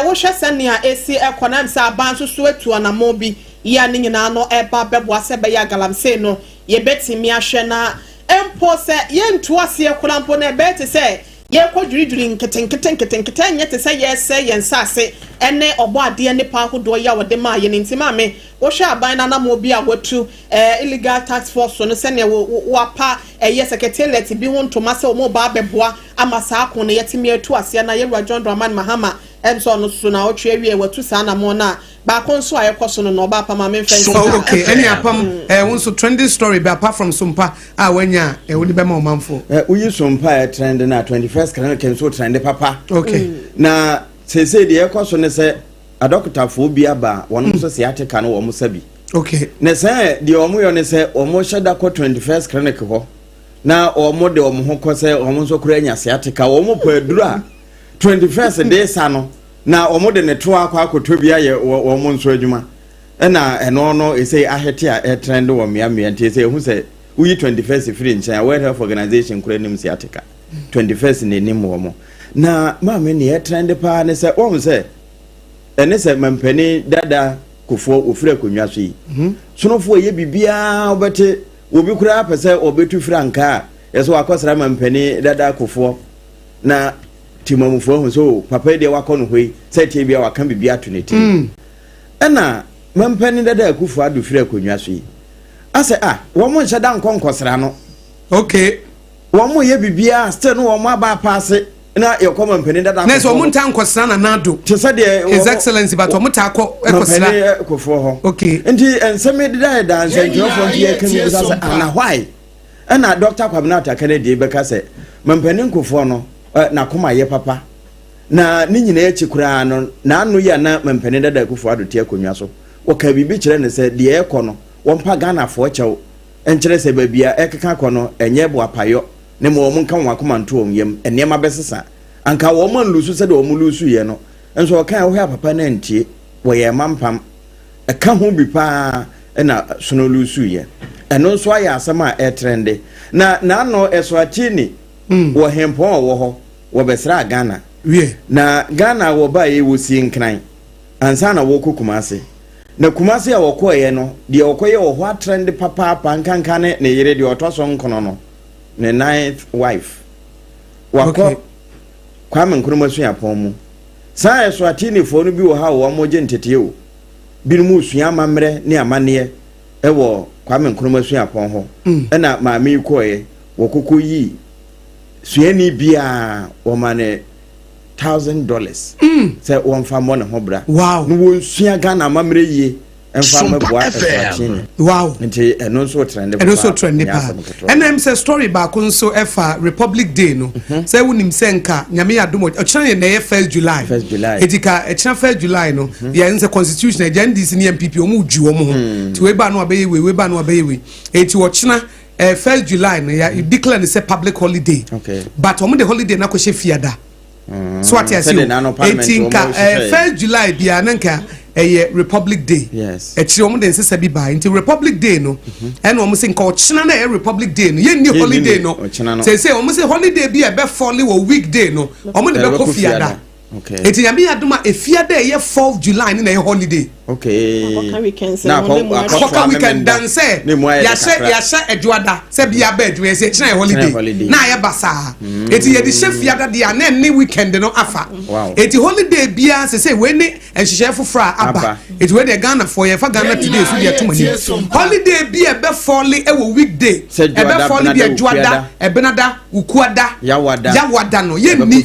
wo hwe sania esi ekonam sa ban so so atu anamo bi ya ni nyina no eba bebo ase be ya galamsey no ye betimi ahwe na empo se ye ntu ase ekolampo na beti se ye kwadwiri nketen nyete se ye se ye nsase ene obo ade ne pa hodo ya wode ma ye ntima me wo hwe aban na mo bi a watu illegal tax force no se ne wo pa ye secretariat bi ho ntoma se mo ba beboa amasa akon ne yetimi atu ase na ye John Dramani Mahama emso no so na otwe wie watu sa na mo na ba konso ayekoso no no ba pa ma me fence okay any apam won so trending story be apart from sompa wanya wodi be ma omanfo uyi sompa trend na 21st canal can so trend papa okay na say de ekoso ne se adokotafo bi aba won so se ateka no wo mo sabi okay na say de omo yo ne se omo sheda ko 21st clinic ho na omo de omo ho ko se omo so kura nya se ateka omo pa adura 21st day sano na omo de ne to akwa akotobia ye omo nso adwuma na eno no e say ahete a trend wo mia nti say hu say we 21st free in World Health Organization kurenim siatica 21st ne nim wo mo na ma me ne trend pa ne se wo se ene se mampani dada kofo ofira konwa so yi sonofo ye bibia obete obi kura pese obetu franka yeso akosra mampani dada kofo na timamufo ho so papa de wakono hoi se tie bia waka bibia to ne ti ena mampani dada kofo adu fira konwa so yi ase wo mo nhyɛ da nkonkosra no okay wo mo ye bibia still no wo mo aba paase na ye koma mpani dada na so mo nta nkosra na nado te se de his excellency but wo mo ta akɔ ekosra kofo ho okay nti enseme de da nsɛntro fo nti kemi bisa se ana why na Dr. Kwabena Atakane de beka se mampani nkofo no na koma ye papa na ni nyina echi kura no na anu ya na mampani dada kofo ado te akonwa so wo ka bibi kyerɛ ne se de ekɔ no wompa Ghana fo kyɛw enkyerɛ sɛ babia ekeka kɔ no enye bo apayo ne mo mo nka wakoma nto omyem enema besesa anka wo man lusu sɛ de wo lusu ye no enso okan wo papa na ntie wo ye mampam eka ho bi pa na sono lusu ye eno nso aya asama trende na no eso atini wo hempon wo ho wo besra Ghana wie na Ghana wo ba ye wo si nkran ansa na wo kokumase na kumase a wokoye no de wokoye wo ho trend papa pankanka ne yere de otoso nkono no ne ninth wife wako Kwame Nkrumah Acheampong mu sa eso atini fo no bi wo ha wo moje ntete o bi mu sua amamre ne amane e wo Kwame Nkrumah Acheampong ho na maami koye wo kokoyi suani bia wo mane $1,000 say one family ne hobra wow no won sua Ghana amamre yie emfa mabua atini wow nti eno so trend pa enem say story ba ko nso efa Republic Day no say wonim senka nyame adom ochire na 1 July etika echira 1 July no ya nse constitution agendas ni MPP omu ju omu ho ti we ba no abeye we eti ochina 1 July no ya declare say public holiday okay but omu the holiday na ko she fiada so what you say etinka 1 July bia nanka Republic Day yes echire omo den sesa bi ba into Republic Day no and omo say nka ochina na Republic Day no ye ni holiday no say omo say holiday bi e be fall we weekday no omo de be ko fiada okay eti yami aduma e fiada ye 4th July ni na holiday okay na ko weekend dance ya she eduada se bia ba edu se china holiday na ye basa eti ye di she fiada dia na ni weekend no afa eti holiday bia se we ni enhihye fofra aba eti we de Ghana for ye fa Ghana today so dia tumani holiday bia be fall e wo weekday e be fall bia eduada e benada ukuada yawada no ye ni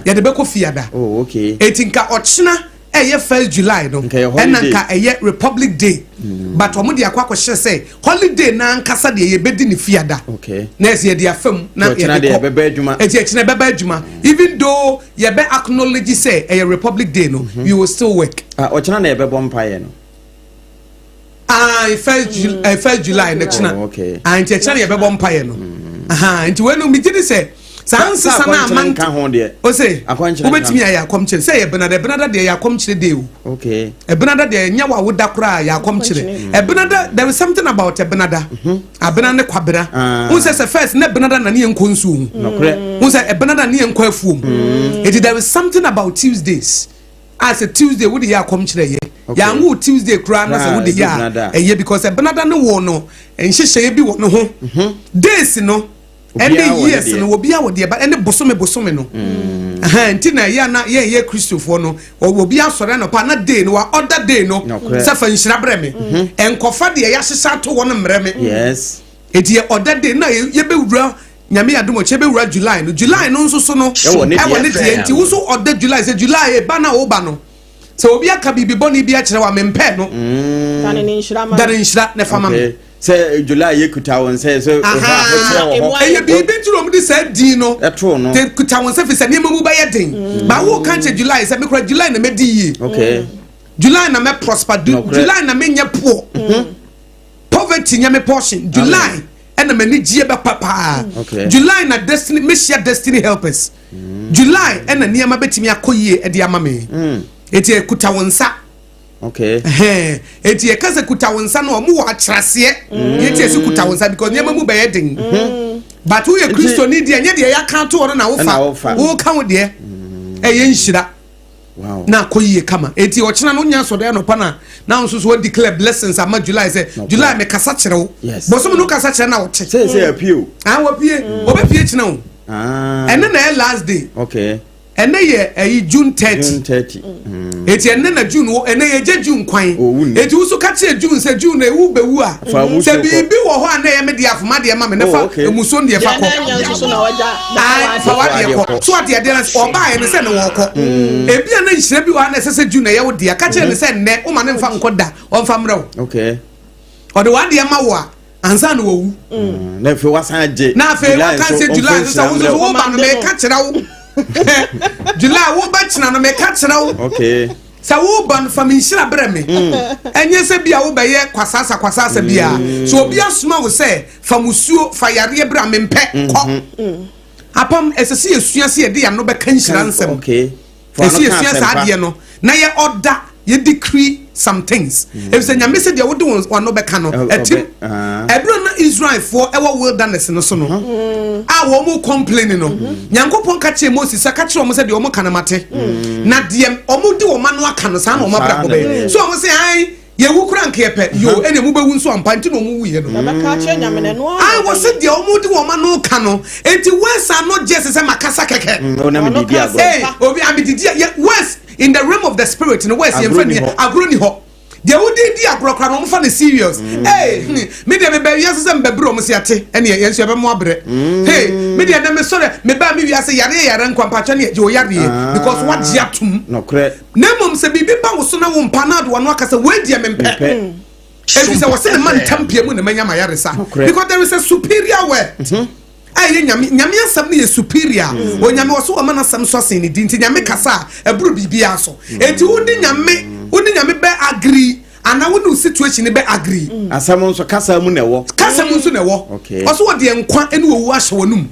ye de be ko fiada okay eti nka ochina 1 July no enanka Republic Day but omo de akwa kwhye say holiday na nkasa de ye bedi ni fiada okay na ye de afam na ye de beba adwuma eti beba adwuma even though ye be acknowledge say Republic Day no you will still work ochina na ye be bompaye no 1 July na china okay anti china ye be bompaye no nti we no mi gidi say sansa sana amanka ho de o say obetimi ya akomkire say ebenada de ya akomkire de o okay ebenada de nya wa woda kra ya akomkire ebenada there is something about ebenada abena ne kwabera who say first na ebenada na ne enkonsu who say ebenada ne enko afuom there is something about Tuesdays as a Tuesday would ya akomkire ye ya nwu Tuesday kra na say would ya eye because ebenada ne wo no enhyehye bi wo no ho days no and yes no will be out there but any bosome no ntina ya na ye Christopher no will be out so na pa na day no other day no say fa nhira breme enkofa de ya hyehya to won mreme yes eti other day na ye be wura nyame adomo che be wura July no nso so no e won ne tie nti wo so other July say July e ba na wo ba no so obi aka bibi boni bi a kire wa mempe no dane ne nhira ne fama me say July ye kuta won say so e bi turom di say din no te kuta won say fi say ne mamu ba ye din ba wo kan che July say me kura July na me di yi okay July na me prosper July na me nya poor poverty nya me portion July and me ni gie be papa July na destiny me share destiny helpers July and na niam betimi akoyie e de ama me eti kuta won sa Okay. Eti ye kase kuta wonsa no omu wa atrase. Yeti esi kuta wonsa because nyema mu be den. But who ye Christo ni de nya de ya kan to no na wo fa. Wo kan wo de. Eye nhira. Wow. Na koyi kama. Eti ochina no nya so de no pa na nso so declare blessings ama July say July me kasa kire wo. Bosom no kasa kire na wo che. Say appeal. Ah wo pie. Obe pie china wo. And then the last day. Okay. And then ye June 30. June 30. Eti enne na June wo enne ye je June kwan. Eti wo so ka che June say June na ewu be wu a. Se bibi wo ho ana ye me de afoma de ma me ne fa emuso de fa ko. Fa wa de ko. So ade de na oba ye ne se ne wo ko. Ebi ana nhire bi wo ana se June na ye wo de ka che ne se ne wo ma ne fa nkoda on fa mra wo. Okay. O de wa de ma wo a ansa no wo. Na fe wasan je. Na fe wa kan se July so wo ba no me ka kira wo. July wo ba china no me ka kira wo. Okay. Sa wo ban famishira breme. Enye se bia wo be ye kwasasa bia. So obi asuma wo se famusuo fayare bra me mpe ko. Apam esese esua se ye de ya no be kan hira nsem. Okay. Esese esua sa de no na ye order ye decree some things. If say nyame se de wo de won no be kan no etim. Ebro na Israel for ewo wilderness no so no. Wo mo complaining no. Nyankopon ka che Moses ka che wo se de wo mo kan mate. Na de omo de wo ma no aka no sa na wo ma bra ko be. So wo se ai ye wu kura nke pe yo ene mu be wu nso ampa nti no mu wu ye no. Ka che nyame ne no. Ai wo se de omo de wo ma no ka no. Enti wes are not just say makasa keke. Ona me didi agro. Obi abididi wes in the realm of the spirit in the west ye friend agro ni ho. They would di abrokra no mfa serious. Hey, me dey me be wiase se mbebro mo se ate ene ye nso be mo abre. Hey, me dey na me sorry me ba me wiase yare nkwampacha ne je o yare because what jiatum. No kre. Na mom se bibi ba wo so na wo mpa na do no aka se we die me mpe. Ebi se wo se man tampie mu ne manya ma yare sa. Because there is a superior way. Aye nyame asam ne ye superior. O nyame wo so o mana asam so sen ni di nti nyame kasa eburu bibia so. Enti wo di nyame be agree ana wo no situation be agree. Asam nso kasa mu na wo. Kasa mu nso na wo. Okay. O so wo de nkwa ene owu ahye wonum.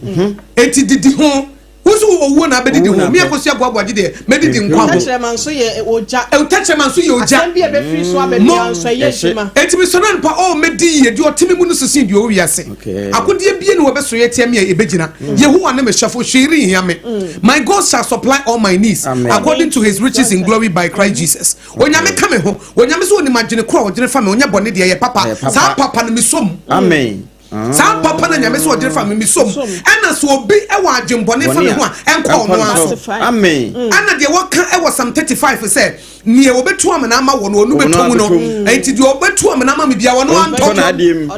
Enti didi ho. Wo so owu na be didi ho. Me akosu agwagwa de me didi nkwa ho. Tacheman so ye oja. Tacheman so ye oja. Asem bi e be free so abedi anso ye shima. Enti me so na pa o me di ye di otimi mu no susin di o wiase. Akode bie ne wo be so ye tiam ye ebegina. Yehowa na me hwefo hwiri hia me. My God shall supply all my needs according to his riches in glory by Christ Jesus. Onyame ka me ho. Onyame so oni magene kro o gene fa me onya bone de ye papa. Sa papa no me som. Amen. Sa papa na nyame so o gene fa me som. Ana so obi e wa adwembone fa me ho a enko no aso. Amen. Ana de wo ka e wo Psalm 35 say nie obetu am na ama wo no onu betu mu no. Enti de obetu am na ama me bia wo no anto. O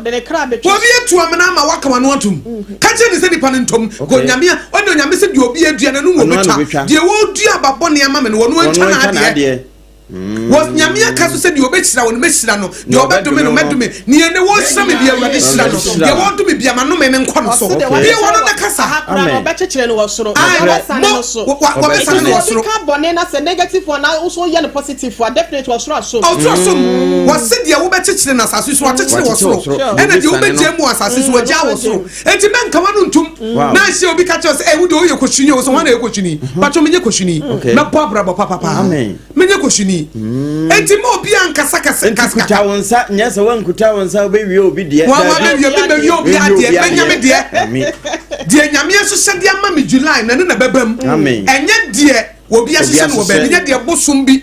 de ne kra betu. Obi etu am na ama waka wo no atum. Ka che ni se dipa ne ntom. Go nyame a o de nyame se de obi adua na no wo betwa. De wo dua babone ama me no wo no antwa na ade. Was nyamia kaso se di obechira won mechira no de obedome no medome ni ene wo hira me bia wade hira no de wo do me bia ma no me nkɔ no so bia wono na kasa akra no bechechire no wosoro wosane no so wo besane no wosoro ka bone na se negative one na so ye no positive one definitely wosoro so was se dia wo bechechire na asase so achechire wosoro ene de wo beje mu asase so agya wosoro enti men kama no ntum na hye obi ka che se e wo de wo ye kohwini wo so wana ye kohwini pacho menye kohwini me po abrabo papa amen menye kohwini enti mo bi ankasa kasa kuta wonsa nyesa wan kuta wonsa be wi obi de wa be wi obi ade benyame de nyame so hyede ama me July na na bebam enye de obi ahye no be enye de bosom bi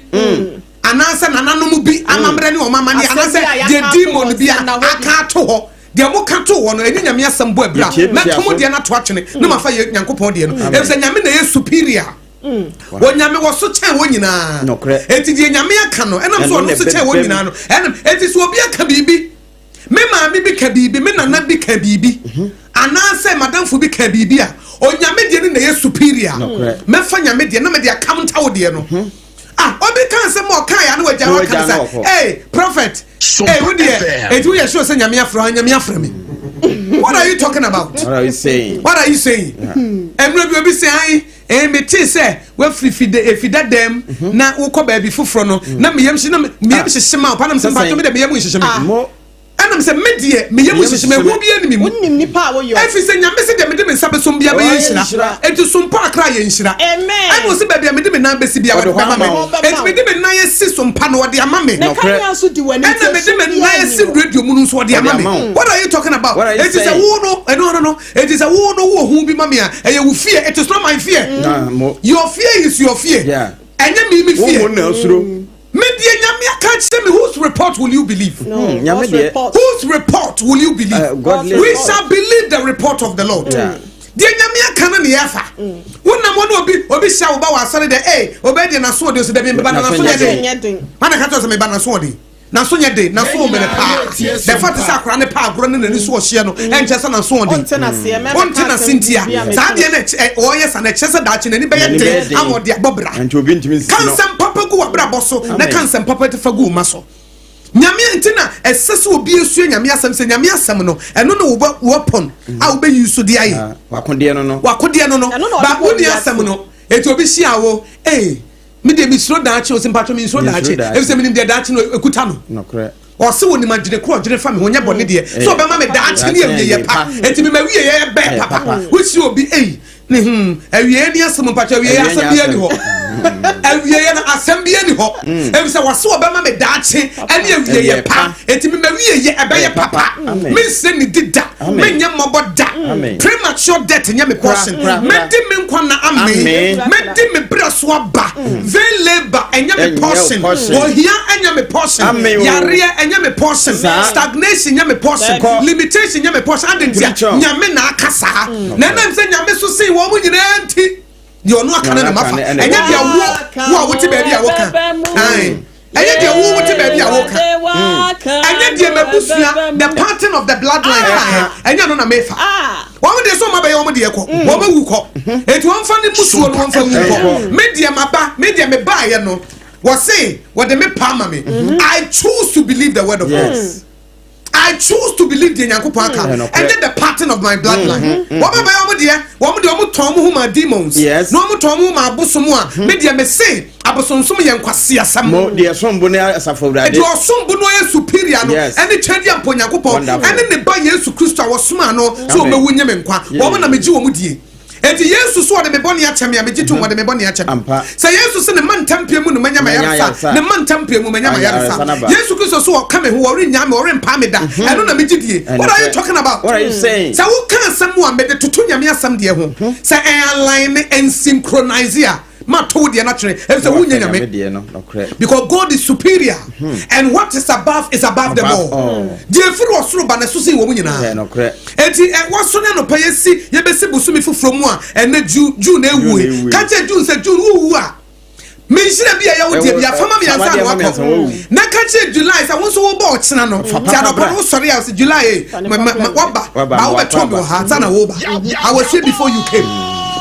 anansa nananom bi amamre ne o mama ne anansa de demon bi aka to ho de mo ka to wo no eni nyame asam bo abira metom de na to atwene na mafa Nyankopɔn de no e se nyame na ye superior wonyame wo so chen wonyina enti die nyame aka no enam so no so chen wonyina no enam enti so obi aka bibi me maami bi ka bibi me nana bi ka bibi ananse madamfo bi ka bibi a onyame die ne ye superior me fa nyame die na me de account wo de no obi kan se mo kan ya no wagya wa kan sa hey prophet hey wo de enti wo ye sure se nyame afra me. What are you talking about? What are you saying? Emre bi obi say me ti say we fida dem na wo ko ba bi foforo no na me yam hye ma pa na me se pa to me de me yam hye me ana nam se medie me yemu hihye me ho bia ni me unnim nipa wo yo efi se nyame se de me de me nsa besom bia be yinhyira enti sompa akra ye nhyira amen ai mo se bia me de me nan besi bia wo de ama me enti me de me nan ye si sompa no wo de ama me na kan aso di wani enti me de me nan ye si radio mu no so wo de ama me what are you talking about it is a wo no it is a wo no wo hu bi ma me a eye wo fear it is not my fear your fear is your fear enye me fear media nyame aka tell me whose report will you believe whose report will you believe we shall believe the report of the Lord dia nyame aka na ne yafa wona mo no obi sha wo ba wa asore de obedi na so de so de me ba na so de mana ka to so me ba na so de na so nye de na so me ne pa the fact is akra ne pa agro ne ni so o hye no enche sa na so de ontina sintia sa de ne o yes na chese da chi ne ni be ye de amode abobra enche obi ntimi si no kan papa gu abra boso na kan sem papa te fagu ma so nyame ntina esese obi esu nyame asem se nyame asem no eno no wo pon a wo be yusu de aye wakode no ba wo ni asem no eti obi hia wo me de mi sro daachi o simpatro mi sro daachi e se mi de daachi no ekuta no correct o se woni magire ko ogire fa me honya bone de so be ma me daachi ne awie pa enti me mawie ye be papa wo si obi ne awie ni asem mpatro awie asem bia ni ho awie na asem bia ni ho e se wo se o be ma me daachi ene awie ye pa enti me mawie ye be ye papa me se ni dida me nya moboda premature death nya me portion me di me nkwa na amen me di me braso aba very labor enya me portion ohia enya me portion yare enya me portion stagnation nya me portion limitation nya me portion adentia nya me na akasa na nam se nya me so sei wo mu nyina anti di onu akana na mafa enya dia wo wote ba bia wo kan enya dia wo wote ba bia wo kan enya dia mabusua the pattern of the bloodline enya no na mefa wọ́n de so ma be wọ́n de yẹ kọ́ wọ́n bẹ wù kọ́ ètò wọ́n fa ni musuo no wọ́n fa wù kọ́ media me ba yẹ no wọ́n say wọ́n de me pa ma me I choose to believe the word of God I choose to believe the Nyankopon aka and then the pattern of my bloodline wọ́n bẹ wọ́n de yẹ wọ́n tọ́ mu ma demons no wọ́n tọ́ mu ma abosomu a media me say abosonsom yɛ nkwasi asam mo de sombo ne asafowrade de sombo no yɛ superior no ɛne twɛdi ampo Nyankopon ɛne ne ba Yesu Kristo a wɔsoma no so omewu nye me nkwa wɔn na megye wɔn die enti Yesu so de me bɔne akyɛm ya megye to wɔn de me bɔne akyɛm sɛ Yesu se ne man tampie mu no manya ma yaresa ne man tampie mu manya ma yaresa Yesu Kristo so wɔka me ho wɔre nya me wɔre mpa me da ɛno na megye die what are you talking about what are you saying sɛ wo kan asɛm mu a me de toto nyame asɛm de ho sɛ align and synchronize ma told the natural because God is superior and what is above them all. The fruit was through by the Susi woman. And what's so no pay see ye be busumi from one and the June can't June say June who are me should be a ya family and na catch July I want so about Channel sorry I was July I was here before you came.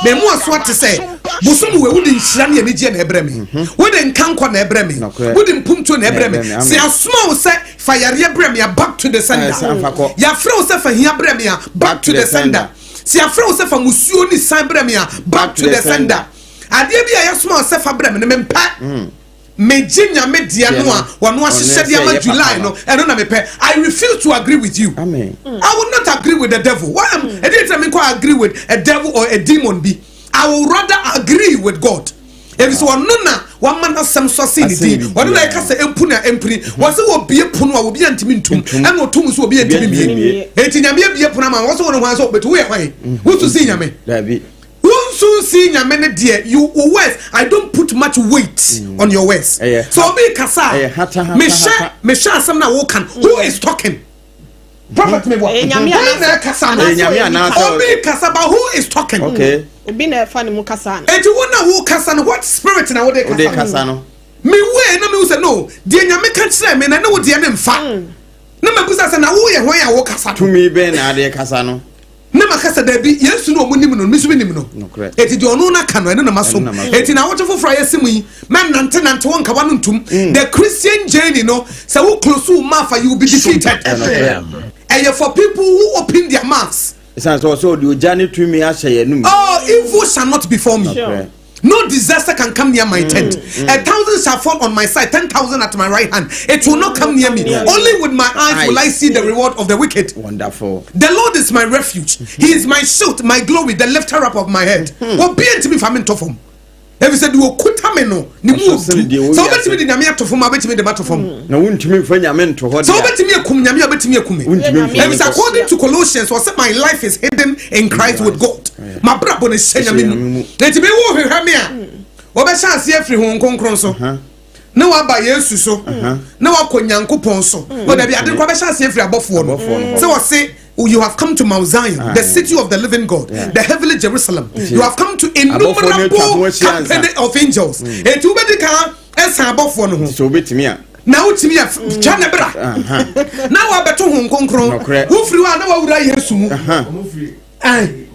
Me mo aso to say bosom we wudi nhira na enije na ebreme wudi nkankwa na ebreme wudi mpumto na ebreme se asoma wo say fa yare ebreme ya back to the sender ya frɛ wo say fa hia ebreme ya back to the sender se ya frɛ wo say fa musuo ni san ebreme ya back to the sender ade bia ya asoma wo say fa ebreme ne mempa mejinya media no a wono ahyehyɛ dia ma July no eno na mepe I refuse to agree with you. Amen. I will not agree with the devil. Why am I didn't agree with a devil or a demon be? I will rather agree with God. If so no one man has some society one like say empuna empri was wo bie pono a wo bia ntimi ntum and wo tum so wo bia ntimi bie enti nyame bie pono ma wo so wo ho so betu we hwan wo to see nyame dabi so see nyame dear you words I don't put much weight on your words so be kasa me sha some na wo kan who is talking prophet me what nyame na kasa na be kasa but who is talking okay obi na fa ni mu kasa na enti wo na wo kasa no what spirit na wo de kasa no me we na me say no dear nyame kan kire me na wo dear ne mfa na me busa say na wo ye hwan ya wo kasa to me be na de kasa no na makasa da bi Yesu no omunim no misu binim no eti de onu na ka no ene na masom eti na wote foforo yesimu yi man nante won ka wanu ntum the Christian journey no say wo close wo mafa you will be defeated and for people who open their mouths so the journey to me ahye yenum oh evil shall not before me No disaster can come near my tent. 1,000 shall fall on my side, 10,000 at my right hand. It will not come near me. Only with my eyes will I see the reward of the wicked. Wonderful. The Lord is my refuge. He is my shield, my glory, the lifter up of my head. What be to me for me to form? If you said you will quit no, ni move. So bet me the Namia to form, I bet me the matter form. No, won't me for Yamen to hold. So bet me a kum, Yamia bet me a kum. If it's according to Colossians, was my life is hidden in Christ with God. My brother is saying, let me walk here. Oba chance ye free hon konkron so na wa ba yesu so na wa konyankopon so but there be ade kwa be chance ye free abofo no so we say you have come to Mount Zion, the city of the living God, the heavenly Jerusalem. You have come to innumerable company of angels. E tu be di kan esa abofo no ho so betimi a na utimi a chane bra na wa beto hon konkron wo free wa na wa wura yesu mu ai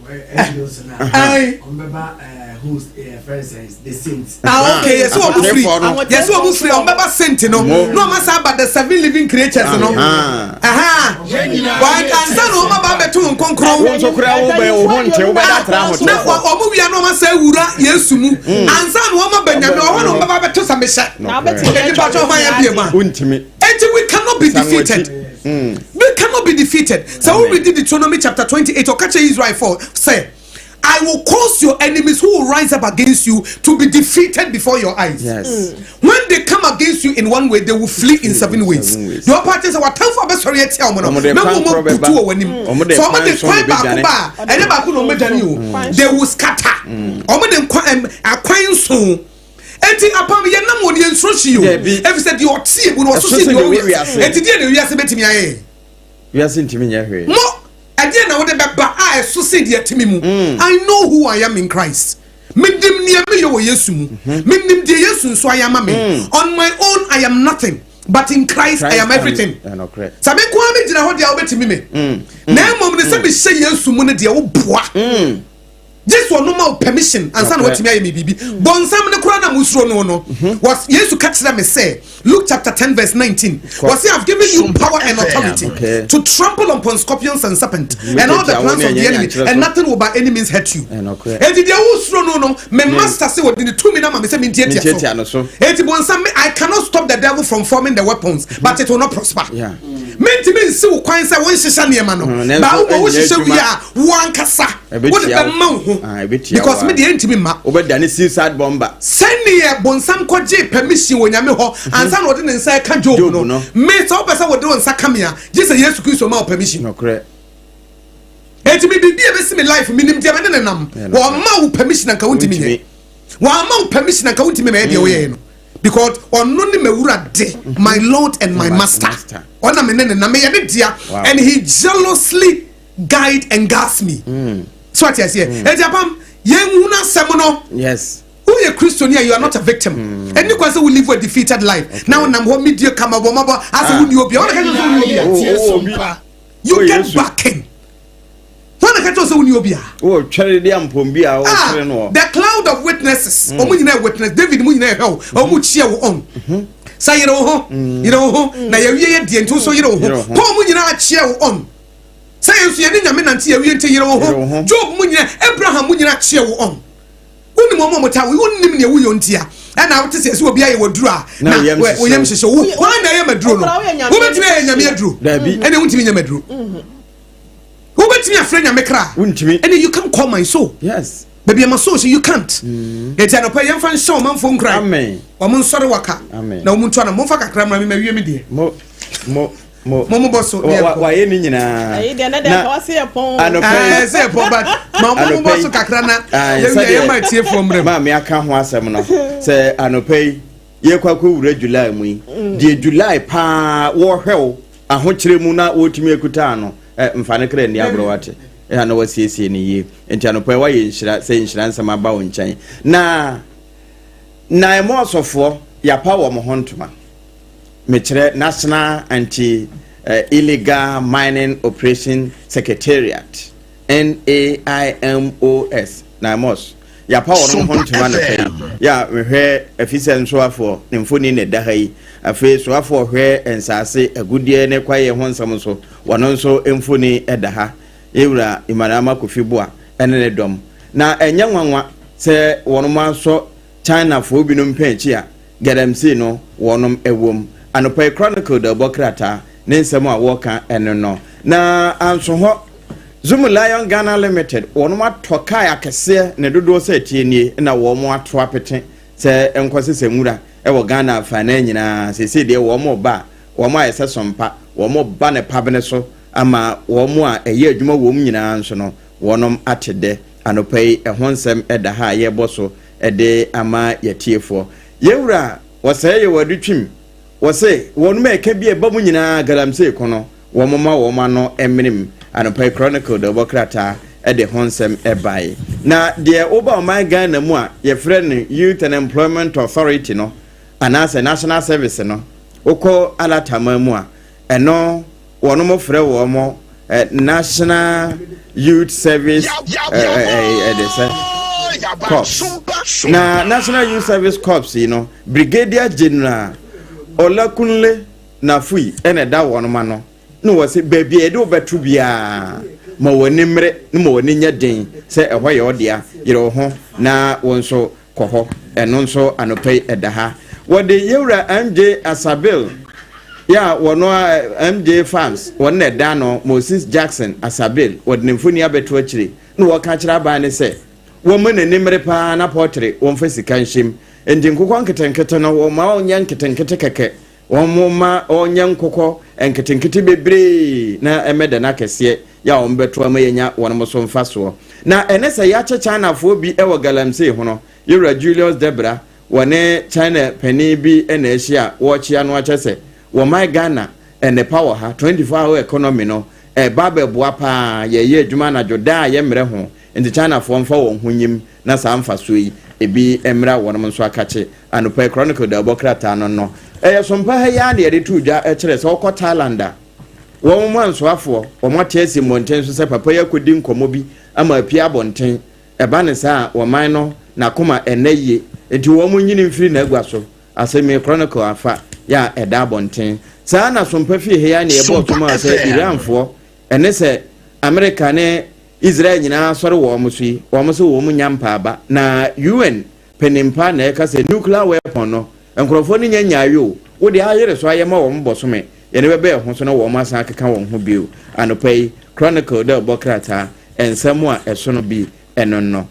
host for instance the saints. Okay, yes, what free. Yes, what free. On Baba saint no. No massa about the 7 living creatures no. Why can san o Baba betu nkonkron. So kura wo be o honte wo be da tra hote. Na omo bia no massa wura Yesu mu. Ansan no ma banyame o no Baba betu samesha. Na betu e ba cho man ya bia ma. Untimi. And we cannot be defeated. We cannot be defeated. So we read Deuteronomy chapter 28 or catch Israel 4 say I will cause your enemies who will rise up against you to be defeated before your eyes. Yes. When they come against you in one way, they will flee in 7 ways. The parties are tell for best sorry tell me. They will scatter. Enti apam ye nam woni ensohie o efi said your tie bu no so see no enti die na wiase betimi aye wiase ntimi nya hwe mo ade na wo de beba a so see die timi mu I know who I am in Christ medim ne me yo Yesu mu medim die Yesu so I am me on my own I am nothing but in Christ I am everything sabe ko am gina ho dia wo betimi me na mom ne se be hye Yesu mu ne dia wo boa just one normal permission and son what me bibi bonsam ne kura na musuro no was Jesus catch them say Luke chapter 10 verse 19 was he have given you power and authority to trample upon scorpions and serpents and all the plans of the enemy and nothing will by any means hurt you and the usuro no me master say what in the 2 minutes me say me tie so bonsam I cannot stop the devil from forming the weapons but it will not prosper menti me nsi wo kwan say won hihya ne ma no ba wo hihya wi a wo ankasa wo de be ma ho because me de entimi ma obedane suicide bomber send ye bonsam koje permission wo nyame ho ansa na wo de nsa ka job no me so pesa wo de nsa kamia Jesus Yesu Kristo ma permission no correct entimi bibi e be si me life minim dia me ne nam wo ma wo permission anka wontimi nye wo ma wo permission anka wontimi me de wo ye no because onno ni mewura de my Lord and my master ona me ne na me ye de dia and he jealously guide and guards me so what you say ejapam yenhuna semono yes who you Christian you are not a victim and you can say we live a defeated life now nam ho media kama bomaba as who you obi ona ka so obi you get backing when ka so who obi oh twere de ampom bia o twere no the cloud of witnesses omo nyina witness David mu nyina hell omo chia wo on say you know na ye wie de nto so you know Paul mu nyina chia wo on say you ye nyame nante ye wie nte yire wo ho Job mu nyina Abraham mu nyina chia wo on woni mo mota wo nim ne wo yontia na wote se obi aye waduru a na wo yam hyehye wo wan na ye maduru no wo betimi ye nyame aduru ene wontimi nyame aduru wo betimi afre nyame kra wontimi ene you can call my soul yes baby my soul so you can't et no pa yemfa show man fo nkra amen wo mon sore waka na wo mon twa na mo fa kakra ma wie me de mo boso wa ye ni nyina ayi de na de ka wase epon say epon but mo boso kakra na ye ma tie fo mre ma me aka ho asem no say anopai ye kwakwa wura July mu de July pa wo hwew ahokire mu na wotumi ekuta no mfane kra ni abro wate na wasiesie ni ye enti anopai wa ye nhyira say nhyira nsam aba wo nkyɛn na emo asofo ya pa wo mo hontoma Mechre National Anti-Illegal Mining Operation Secretariat NAIMOS NAIMOS ya pa wono hontuma na pay ya hwe efisien so afo nemfoni ne da hayi afi so afo hwe ensase agudie ne kwaye ho nsam so wono nso emfoni eda ha ewura imarama kofi boa ene ne dom na enya nwanwa se wonoma so China fo binom penchi a galamsey no wonom ewom anopai chronicle the bokrata ne nsem a woka eno no na anso ho Zoom Lion Ghana Limited wonoma toka ya kese ne dodo se tienie na wo mo ato apete se enkwose semura ewo Ghana fa na nyina se de wo mo ba wo mo ayese Sompa wo mo ba ne pabene so ama wo mo a eye adwuma wo mu nyina nso no wonom atede anopai ehonsem eda ha ye boso ede ama yetiefo yewura woseye wadutwim wose wonum eka bi eba mu nyina galamsey kono wo mama wo ma no emrim anopai chronicle the bokrata ede honsem ebai na de oba o my Ghana mu a ye friend Youth and Employment Authority no anase National Service no oko alatama mu a eno wonom frɛ wo mo National Youth Service Corps. Na National Youth Service Corps, Brigadier General Olakunle Nafui ene da wonoma no no wose baby edo betu bia ma woni mre no ma woni nya den se ehwo ye odia yero ho na wonso koho eno nso anopai edaha wode yewra MJ Asabil ya wono MJ Farms wonne da no Moses Jackson Asabil wode mfuni abetu akire no woka kira ba ne se wo mene nimre pa na potre wo mfasi kanshim endi nkokɔ nketenkete no wo ma onya nketenkete keke wo ma onya nkokɔ nketenkete bebre na emede na kese ya wo mbeto amayenya wo no so mfaso na enese ya China fo bi ewo galamsey ho no yura Julius Debra wone China pani bi ena ehia wo chia no achese wo my Ghana ene power ha 24-hour economy no babe boa pa ye adwuma na joda ye mre ho enti China fo mfa wo hunyim na sa mfaso yi ebi emra wonom nso akache anopai chronicle da bokrata no Sompa ha ya de tudwa kire se okọ Thailand wo mo ansoafo wo matiasi monten so se papa ya kodi nkomo bi ama apia bonten eba ne sa wo man no na koma enaye enti wo mo nyini mfiri na agwa so asemi chronicle afa ya eda bonten sa na Sompa fie ya ne ebo to ma se Iranfo ene se America ne Israel nyina sori wo mo sui wo mo se wo mo nyampa ba na UN penimpa na eka se nuclear weapon no enkrofo ni nyanya yo wo de ayere so ayema wo mbosome ye ne bebe ho so na wo ma san keka wo ho bio anopai chronicle da bokrata ensemu a eso no bi enonno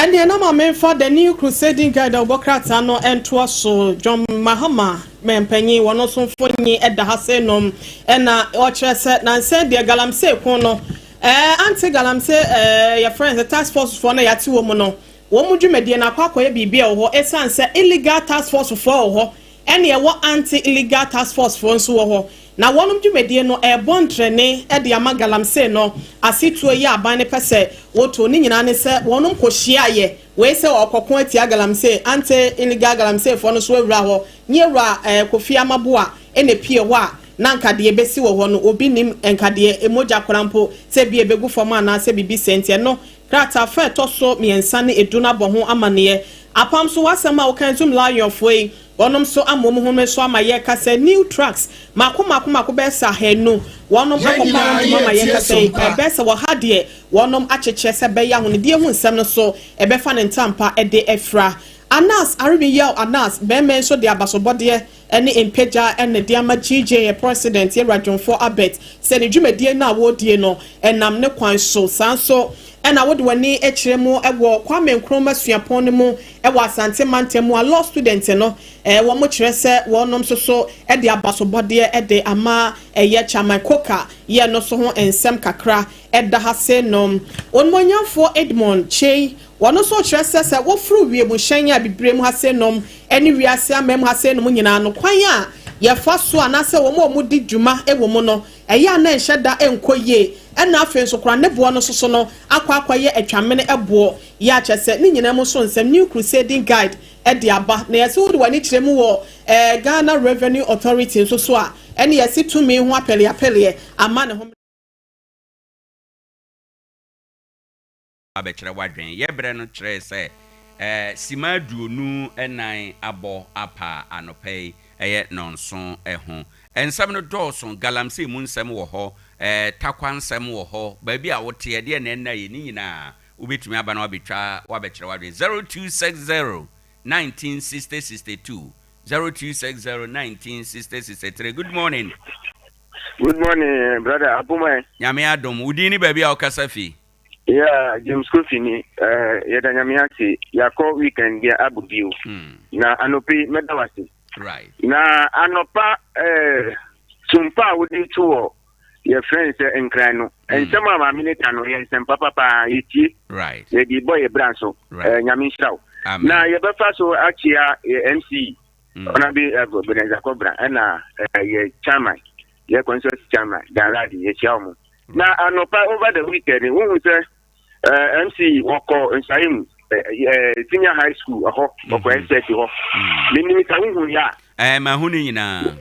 ene na ma memfa the new crusading guide da bokrata no ento so John Mahama mempanyi wono so mfonyi eda ha se nom ena o kire se na nse de galamsey ko no anti galamsey your friends the task force for na yati wo mu no wo mu dwumedie na kwakoye bibia wo ho esanse illegal task force for ho ene ye wo anti illegal task force for nso wo ho na wonum dwumedie no bontrene de ama galamsey no asituo ye aban ne pese woto ni nyina ne se wonum kohia ye we se okokon atia galamsey anti illegal galamsey for no so awura ho nyewura kofia maboa ene pie ho a na nkade besi wo ho no obi nim nkade emoja korampo se bi ebegu foma na se bibi sentie no krata fa toso miensa ne eduna bo ho amane apam so wasema wo kan zum lion foi wonom so amom ho me so amaye ka se new tracks makoma besa henu wonom akoma mama ye ka se besa wo hade wonom acheche se be ya ho ne die hu nsem no so ebefa ne ntampa ede efra Anas Arabi Yao Anas Beme so de abasobode ene impeja ene de ama GJ president ye radionfo abet se ne dwumedie na wodie no enam ne kwan so sanso ena wode wani ekiremu ewo Kwame Nkrumah suapon ne mu ewo Asante Mantemu a law student no wo mo kire se wonom so e de abasobode e de ama ye chairman koka ye no so ho ensem kakra e da ha se nom onmonyamfo Edmond Chey wono so kire se wo furu wie mu hyanya bibrem ha se nom eni wiase amem ha se nom nyina no kwan a ye fa so anase wo mo di dwuma e wo mo no eya na enhyeda enkoye ena afen so kra ne bo no so no akwa ye atwamene ebo ya kyese ni nyina mo so nsem new crusading guide e de aba na yesi wo de wani kiremu wo Ghana Revenue Authority so a ene yesi tumi ho apele ama ne ho abekere wadwen ye bre no kire se sima duonu enan abo apa anopai eye nonso eho ensam no dɔɔso galamsey mu nsɛm wɔ hɔ takwa nsɛm wɔ hɔ baabi a wote de na ye ni nyina ubetumi aba na wabetwa wadwe 0260 196062 0260 196063. Good morning. Good morning, brother Abuma. Nyame adom udini baby a okasa fi. Yeah, James Kofi ni yeda nyame ati yakọ weekend ya abubiu. Na anopi medawasi. Right. Na anopa Sompa wodi to your friends enkran no. Ensema ma minute no ye sempa papa yiti. Right. Ye di boy branso. Nyame nshraw. Na ye befa so Achia MC. Ona bi Benza Cobra na ye chairman. Ye conscious chairman Daradi ye chairman. Na anopa over the weekend we say MC wako nsaimu senior high school aho wako SS ho. Minimi ka hu ya. Ma hu ni nyina.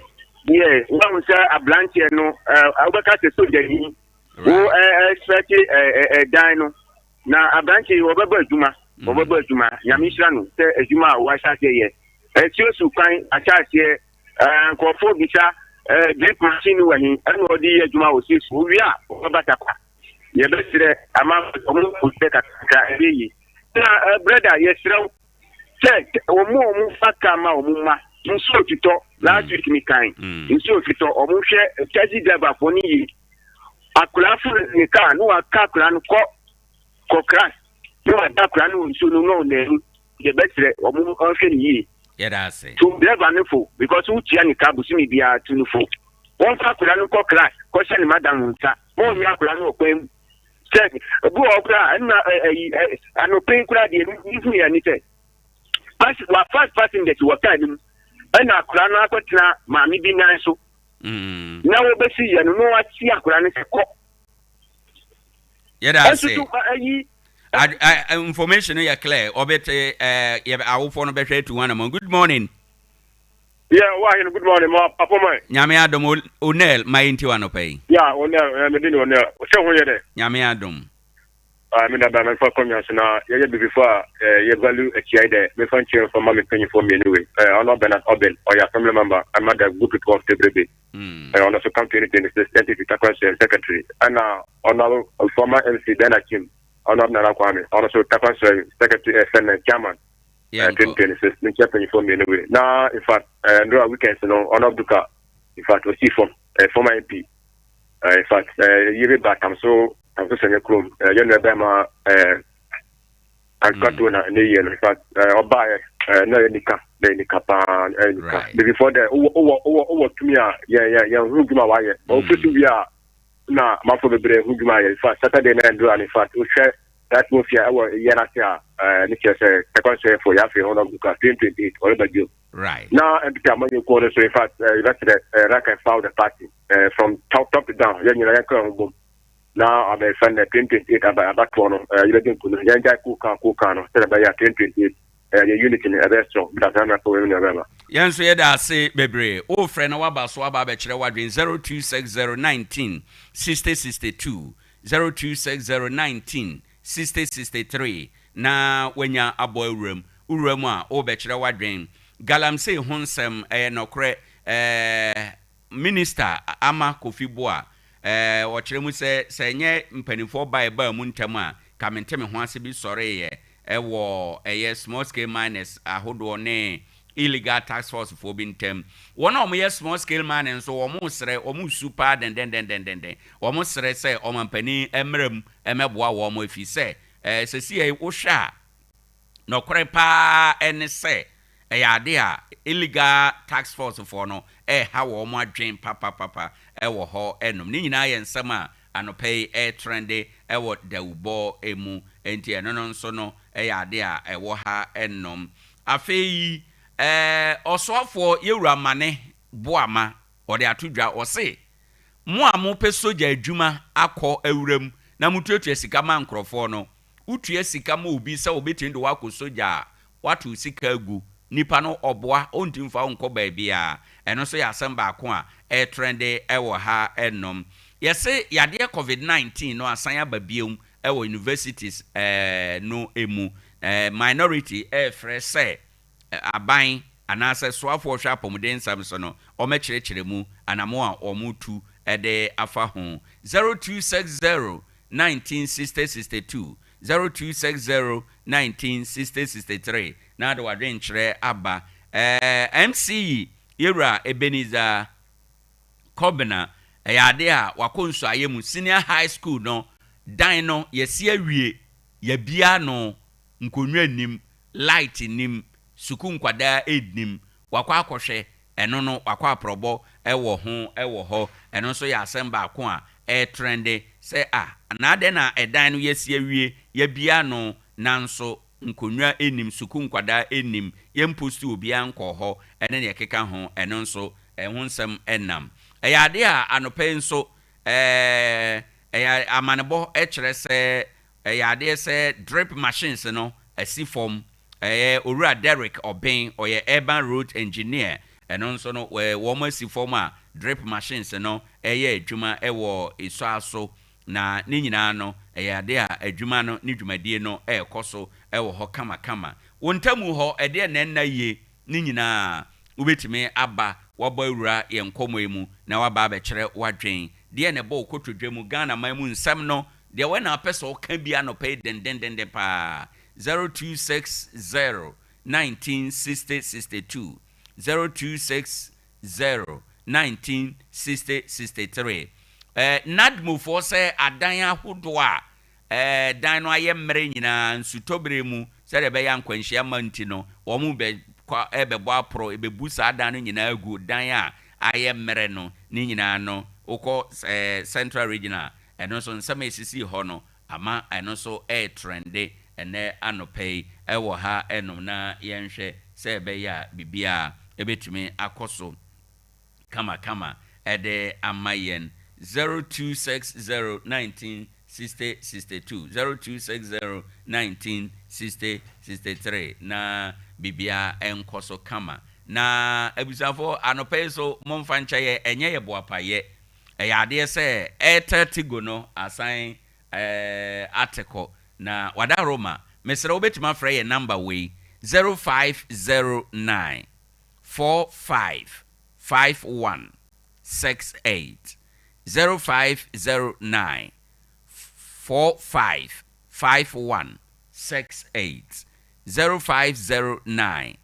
Yeah, we say ablanche no abaka se soja ni. Wo expect dino. Na ablanche wo baba adwuma. Nyamishra no say adwuma wa sha se ye. Etio su kwan acha se nkofo bisa drip machine wa hin ana odi adwuma wo se so wi a baba kwa. Ye besire ama omu kuse ka eyi. Na brother yesrew check omu faka ma omu ma nso tito last week mi kan nso tito omu hwe taxi driver for ni akula fu ni ka no aka akula no ko crash no akula no nso no na ye besire omu hwe ni yi yeah that's it to driver no fo because who tia ni ka busimi bia to no fo won fa akula no ko crash ko she ni madam nta won mi akula no kwem check bu okra na anopen kura de ni ya ni te pass wa first passing that you kan na akura no akotena maami bi nan so na wo besi ya no ati akura no se ko yeah that's it information ya clear obete ya awofo no behwe to one among. Good morning. Yeah, why good morning ma papa man nyame adom Onel my inti wano pay. Yeah, Onel me dini Onel se ho ye de nyame adom me da ba me fa confiance na ye before ye value Achia de me fan chair for me penny for me anyway ono Bernard Obel or your family member and mother good to of the baby on also campaign in the scientific secretary and ono former MC Ade Akye Abia ono na Kwame also Takwa secretary Senate chairman 2026 me chair penny for me anyway now in fact no weekends no ono duka in fact we see from former MP in fact year back I'm so saying Chrome, you know, Bama, and Katuna, and the year, in fact, or buy no any cap, before the over to me, yeah, Hugma, or Fusia, now, Mafo Bre, Hugma, in fact, Saturday night, and in fact, we share that move here, our Yanasia, Nikia, second say for Yafi, on of the 2028, or about you. Right. Now, and become money quarters, so in fact, that's the rack and found the party from top to down, then you know, now I may send 2028 about one you didn't put Yanga Kukano, said about 2028 unity in a restaurant, but I'm not going to remember. Yes, we had say, Bebre, oh, friend, Waba Swaba Bachelor Wadrin 026019 6062 026019 6063. Now, when you're a boy room, Urema, oh, Bachelor Wadrin, Galam say Honsem, no cre Minister Ama Kofi Boa. Wachiremu se nye mpanimfo ba mu ntam a kamente me ho ase bi sore ye small scale miners ahodo ne illegal tax force fo bi ntam wona omo small scale miners so omo sere omo super den omo sere se omo mpani emram emeboa wo omo afi se sesi e wo hwa no kore pa ene se ade a illegal tax force for no ha wo mo adwen papa wo ho enom ni nyina ye nsam a anopay trende wo dawubo emu enti eno no nso no ade a wo ha enom afei osofo yewura mane boama ode atodwa o se mo a mo pe soja adwuma akọ awuram na mutuatua sika ma nkrofo no utua sika ma obi se obetin do wako soja watu sika agu nipa no oboa ontimfa onko ba bia eno so ya asamba ako a trende ewo ha enom yese yade COVID-19 no asan ababium ewo universities no emu minority frese aban anase soafo hwa pomden samso no o mekirikire mu anamo a omutu ede afa ho 0260 196062 0260196063 na de wadwen kyerɛ aba MC Yera Ebenezer Kobena ade a wakonso ayemu senior high school no dan no yesi awie ya bia no nkonwa nim light nim suku nkwada ednim wakwa akohwe eno no wakwa aprobo ewo ho eno so ya asemba ako a trende se na ade na edan no yesi awie ya bia no nanso nkonwa enim suku nkwada enim yempostu obi anko ho ene ne keka ho eno nso ehonsem enam ade a anope nso amanebo ekere se ade se drip machines no asi form Owura Derek Oben oye urban road engineer eno nso no wo masi form a drip machines no adwuma ewo iso aso na ne nyina no ade a adwuma no ne dwumadie no ekoso ewo ho kama wontamu ho ede na ye ne nyina ubetime aba waba ewura ye nkomoemu na waba abekere wadwen de ne bo kotodwemu Ghana mamu nsam no de we na apesa o ka bia no pay den pa 0260196062 0260196063 nadmu for say adan ahodo a dan no aye mmere nyina nsutobre mu se de be ya nkwanhia manti no wo mu be ebebo apro ebebu sa adan no nyina agu dan a aye mmere no ni nyina no uko central regional eno so nsama esisi ho no ama eno so trende ene anopei ewo ha enom na yenhwe se ebe ya bibia ebetumi akoso kama ede amayen 0260196062 0260196063 na bibia enkoso kama na ebusafo anopei so momfa nchaye enye ye boapaye ade se 30 go no asan article na wada Roma mesra obetima fra ye number we 0509 455168 0509 455168 0509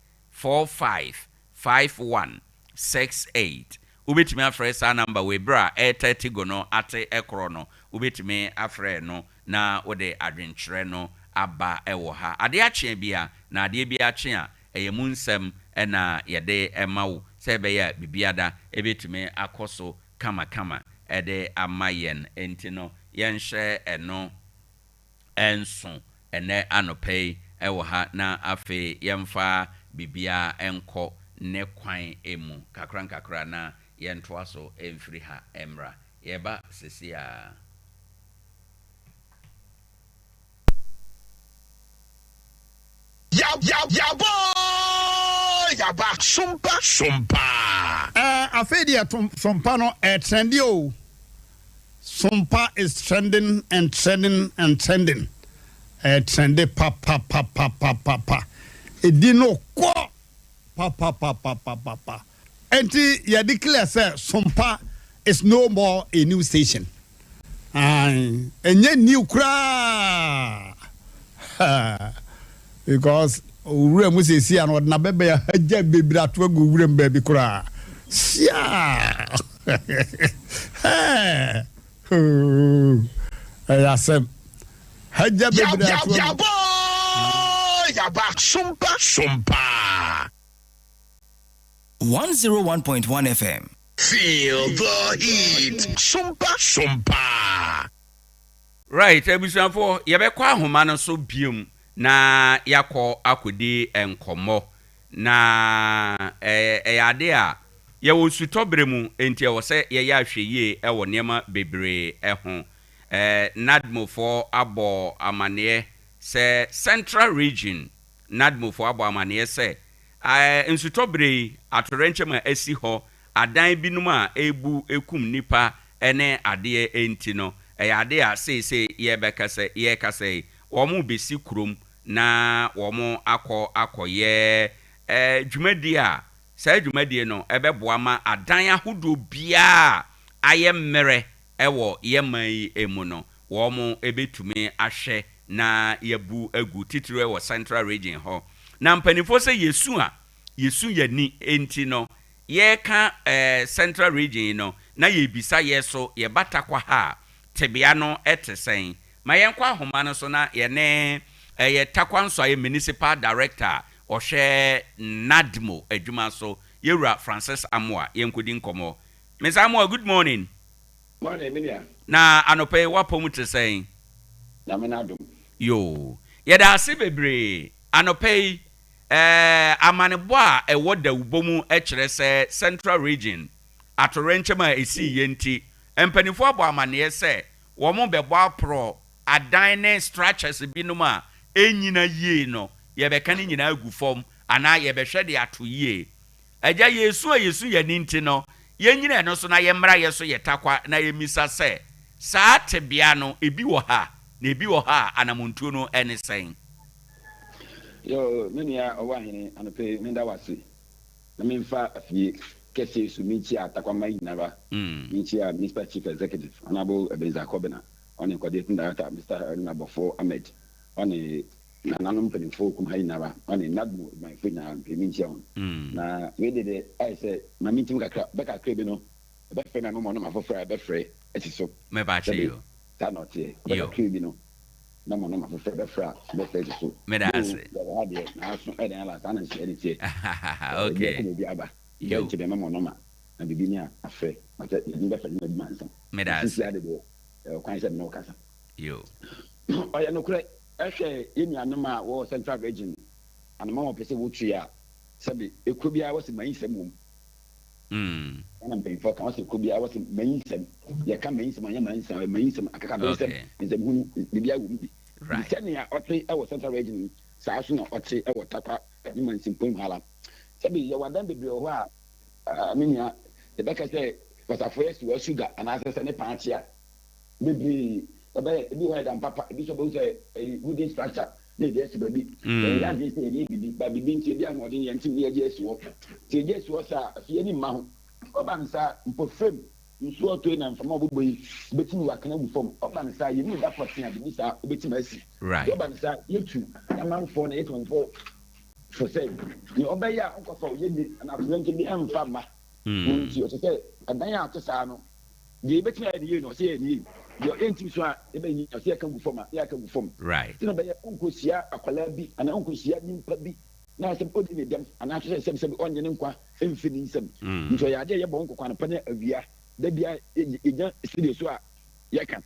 455168 ubetimi afre sa number we bra 30 go no ate ekro no ubetimi afre no na wode adwenkyere no aba ewo ha ade akye bia na ade bia akye a eyemu nsem na yede emawo se be ya bibiada ebetimi akoso kama ede amayen entino yenhye eno enso ene anopei ewo ha na afe yemfa bibia enko ne kwan emu kakra na yentoa so emfiri ha emra yeba sesia Yaba Sompa afedia Sompa no trendy Sompa is trending and trending trendy pa edino ko pa enti ya declare say Sompa is no more a new station enye new kra because owura mu sesi an odna bebe ya haja bebira to agu owura mbabi kura sia asem haja bebira to yaba Sompa 101.1 FM. Feel the heat. Sompa. Right, ebusanfo yebekwa ahoma no so biom na yakọ akodi enkomo na ade a ye wo sutobre mu enti wo se ye ya hweye e wo niema bebre ho nadmofo abo amane se central region nadmofo abo amane se nsutobre atorenche ma asi ho adan binum a ebu ekum nipa ene ade enti no ade a se ye bekase ye kase womu besi krom na womu akoye dwumadi a sa dwumadi no ebeboa ma adan ahodo bia aye mmere ewo yeman emu no womu ebetumi ahwe na yɛbu agu titire wɔ central region hɔ na mpanimfoɔ sɛ yesu yɛni enti no yɛka central region no na yɛbisa yɛ so yɛbata kwa ha tebea no ɛte sɛn ma yɛnkɔ ahoma no so na yɛne Takwa nso ayɛ municipal director ɔhwɛ Nadmo adwuma so yɛwura Francis Amoa yɛnkɔdi nkɔmmɔ Ms. Amoa, good morning. Morning, Minia. Na anɔpɛ wapɔ te sɛn na menadom yo yɛda ase bebree anɔpɛ amanebɔ a ɛwɔ da ubɔ mu ɛkyerɛ sɛ central region atorenkyɛm a ɛsi yɛnti mpanimfoɔ abɔ amaneɛ sɛ wɔn bɛbɔ aprɔ adan ne structures binom a enyina yie no yɛbɛka ne nyinaa agu fam anaa yɛbɛhwɛ de ato yie agya yesu yɛ ninti no yɛnyina no so na yɛmmra yɛ so yɛtakwa na yɛmisa sɛ saa tebea no ebi wɔ ha na ebi wɔ ha anamontuo no ɛne sɛn yo menia Owoahene anope menda wase na memfa afie kese su minchi atakwa mai nara minchi a municipal chief executive honorable Ebenezer Kobena on coordinating director Mr. Nabofo Ahmed on nananom mpanimfoɔ kum ha nyinara ɔne Nadmo adwumayɛfoɔ nyinara mpɛminkyia ho na wede de ayɛ sɛ ma mentim kakra bɛkakra bi no ɛbɛfrɛ na moma ɔnom afoforɔ a ɛbɛfrɛ asi so mɛbaakye yo saa na ɔteɛ bɛkakra bi no na ma ɔnom afoforɔ bɛfrɛ a ɛbɛfrɛ asi so medase yɛwɔhadeɛ naaso ɛdɛn ala saa na nhyɛ ne teɛ okay bi aba yɛnkyɛ bɛma ma ɔnom a na biribi ne a afrɛ ɔsɛ yɛdin bɛfrɛ ne adwuma nsɛm medase sisi ade deɛ kwan sɛ mene wokasa yo ɔyɛ nokorɛ ɛhwɛ yɛnuanom a wɔwɔ central region anoma wɔpɛ sɛ wɔtue a sɛbe ɛkuro biara wɔsɛ mayinsɛm wɔ mu ɛna mpanyimfoɔ ka wɔsɛ ɛkuro biara wɔsɛ mayinsɛm yɛka mayinsɛm anyɛ mayinsɛm akaka mayinsɛm nsɛmhunu biribiara wɔ mu bi sɛnea ɔte ɛwɔ central region saa so na ɔte ɛwɔ Takwa adwuma nsimpom hala sɛbe yɛwɔ adan bebree wɔ hɔ a menua yɛbɛka sɛ wɔsafoɔ yɛsi wɔ sugar anaasɛ sɛ ne paakye a bebree ɛbɛyɛ ebi wɔ ɛdan papa ebi sɔ bɛ sɛ wooden structure na ebi ɛsi baabi ɛyɛ adi sɛ yɛ bibi ba bibi nti ebi ahoɔden yɛn ti ne yɛ gye esi hɔ ti yɛ gye esi hɔ saa afie ni mma ho ɔba nsa mpo fam nsuo ɔtɔ yi na nfama ɔbɛbɔ yi obetumi wakana gu fam ɔba nsa yɛ mu da pɔtɛn a bibi saa obetumi asi ɔba nsa yɛtu amanfoɔ na yɛtu nfo fo sɛ nea ɔbɛyɛ a ɔkɔfa ɔyɛ ni anafo nti bi ɛnfa mma nti ɔsɛ sɛ adan a ato saa no deɛ ebetumi ayɛ ne yie na ɔsɛ yɛ ne yie yo enti so a ebe ɔsɛ yɛ kan gu fam a yɛ kan gu fam tina bɛyɛ onkosia akwala bi ana onkosia nimpa bi na sɛ odi ne dɛm ana hwɛ sɛ ɔnyɛ ne nkwa emfi ne nsɛm nso yɛ ade yɛ bɔ nkwa na pane awia da bia enya studio so a yɛ kan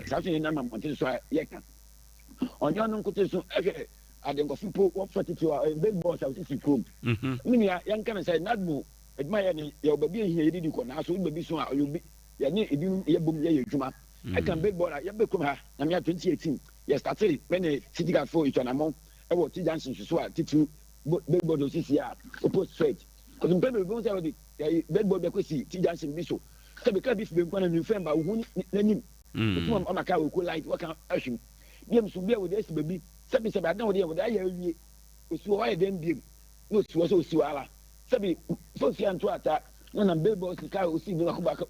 saa so yɛ na mamɔnte so a yɛ kan ɔnyɛ no nkote so ɛhwɛ ade nkɔfo po wɔfa tete a big boss a wɔsisi krom minia yɛn kan sɛ Nadmo adwuma yɛ ne yɛ obabi ehia yɛ didi kɔ na so obabi so a ɔyɛ obi yɛ ne ebi yɛ bom yɛ adwuma I can big boy. You become her. I'm here 2018. Yes, started when a city got for each other. I was T Johnson to swear to big boy to see opposed straight. Because in people go say the big boy because T Johnson Bishop. So because if we want a new friend, but who name on my car will light what can assume. Games to be with this baby. Something said I know what I hear you. So why then be no so suala. Sabi so see and to attack. When I'm big boys, the car will see no back.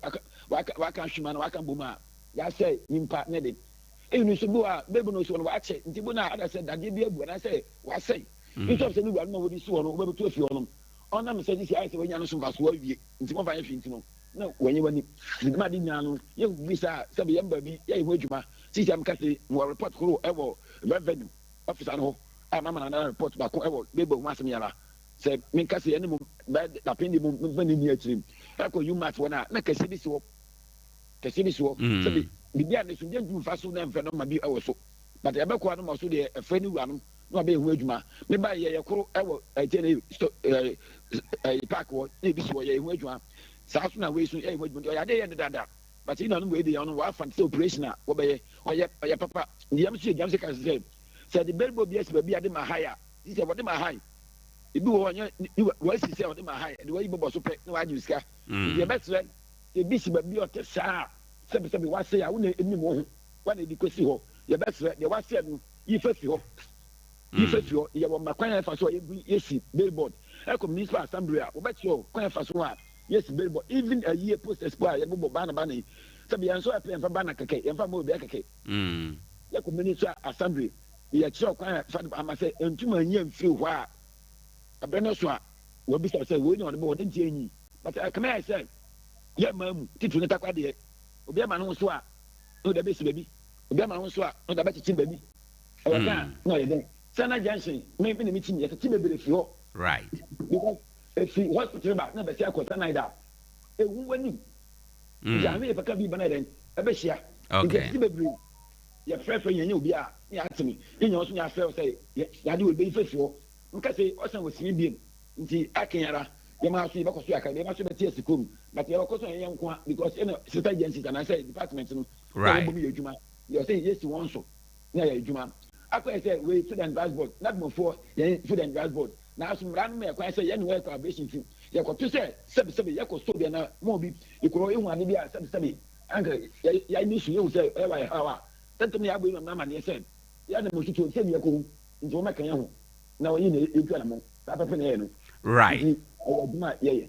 Why can't she man? Why can't Buma? Ya say nimpa ne de enu so bo a bebo no so no wa che nti bo na ada say dade bi abu na say wa say nti so ni wa no wo di so no wo beto afi ono ona me say this I say wanya no so faso awie nti mo fa ye fi nti no na wanye wani nti ma di nya no ye bi sa say be yamba bi ye ho adwuma sisi am ka say mo report kro e wo revenue officer no a mama na report ba ko e wo bebo mo asem yara say me ka say ene mo ba da pendi mo mfani ni achirim e ko you match wona na ka say bi so kɛse bi soɔ sɛbi biribi a ne so deɛ ntumi fa so na mfɛ no ma bi ɛwɔ so but yɛbɛkɔa no ma so deɛ ɛfɛ ne wura no na wabɛyɛ ho adwuma meba yɛyɛ koro ɛwɔ ɛkyɛ park wɔ na ebi soɔ yɛyɛ ho adwuma saa so na wei so yɛyɛ ho adwuma ɔyɛ adeɛ yɛ ne dada but yi na no wei de yɛ no wafa sɛ operation a wɔbɛyɛ ɔyɛ papa ndiyam so yɛ gyam sɛ ka sɛ de bɛribɔ bi asi baabi ade ma ha a sɛ wɔde ma ha ebi wɔ ɔnyɛ wɔasi sɛ wɔde ma ha de wɔyi bɔbɔ so pɛ na wɔagye sika yɛbɛsrɛ ebi si baabi ɔte saa sɛbisɛbi wase a wona enim ho wana edi kosi hɔ yɛbɛsrɛ deɛ wase no yifa fi hɔ yɛwɔ ma kwan yɛfa so a yɛsi billboard ɛkɔ municipal assembly a wɔbɛkyerɛ kwan yɛfa so a yɛsi billboard even a year posters po a yɛbɛbɔ bana yi sɛbi yɛn nso ɛpɛ yɛmfa bana kɛkɛ yɛmfa ma obi akɛkɛ yɛ kɔ ministry assembly yɛ kyerɛ kwan fa ama sɛ ntuma nyɛ mfiri hɔ a abɛn no so a wɔbi sɛ wɔn nyɛ ɔde bɔ wɔde ntie nyi but kama yɛ sɛ yɛ maa mu titiri ne takwa deɛ obi ama no so a no da bɛsi baabi obi ama no so a no da bɛkyekye baabi ɛwɔ kan na ɔyɛ dɛn sana junction me na mi ti mi yɛ ti bebree fi hɔ right because efi hospital ba na bɛsi akɔ sana da ewu wani jami efaka bi bana dɛn ɛbɛhyia okay ti bebree yɛ fɛfɛ yɛn nyɛ obi a yɛ atemi yɛn nyɛ ɔso nyɛ afɛ sɛ yɛade wɔ bɛyi fɛ fi hɔ nka sɛ ɔsan wɔ sini biem nti akenyara yɛ maa so yɛ bɛkɔ so yɛ aka yɛ maa so bɛte ɛsi kom but yɛ bɛkɔ so yɛ nko a because ɛna sister agency and I say department no right yɛ adwuma yɛ sɛ yɛ si wɔn so na yɛ adwuma akɔ yɛ sɛ wei food and drugs board na dumofo yɛn food and drugs board na asomra no mɛ kwan sɛ yɛn wɔ collaboration team yɛ kɔto sɛ sɛbi yɛ kɔ so bi na mo bi ekuro ehu ade bi a sɛbi anka yɛ ni su yɛ sɛ ɛwɔ yɛ hawa tɛntɛn yɛ abɔ yi na ama ne sɛ yɛ na mo tutu sɛ yɛ kɔ nti wɔn mɛka yɛ ho na wɔyi na etu na mo apɛpɛ na yɛ no right adwuma yɛ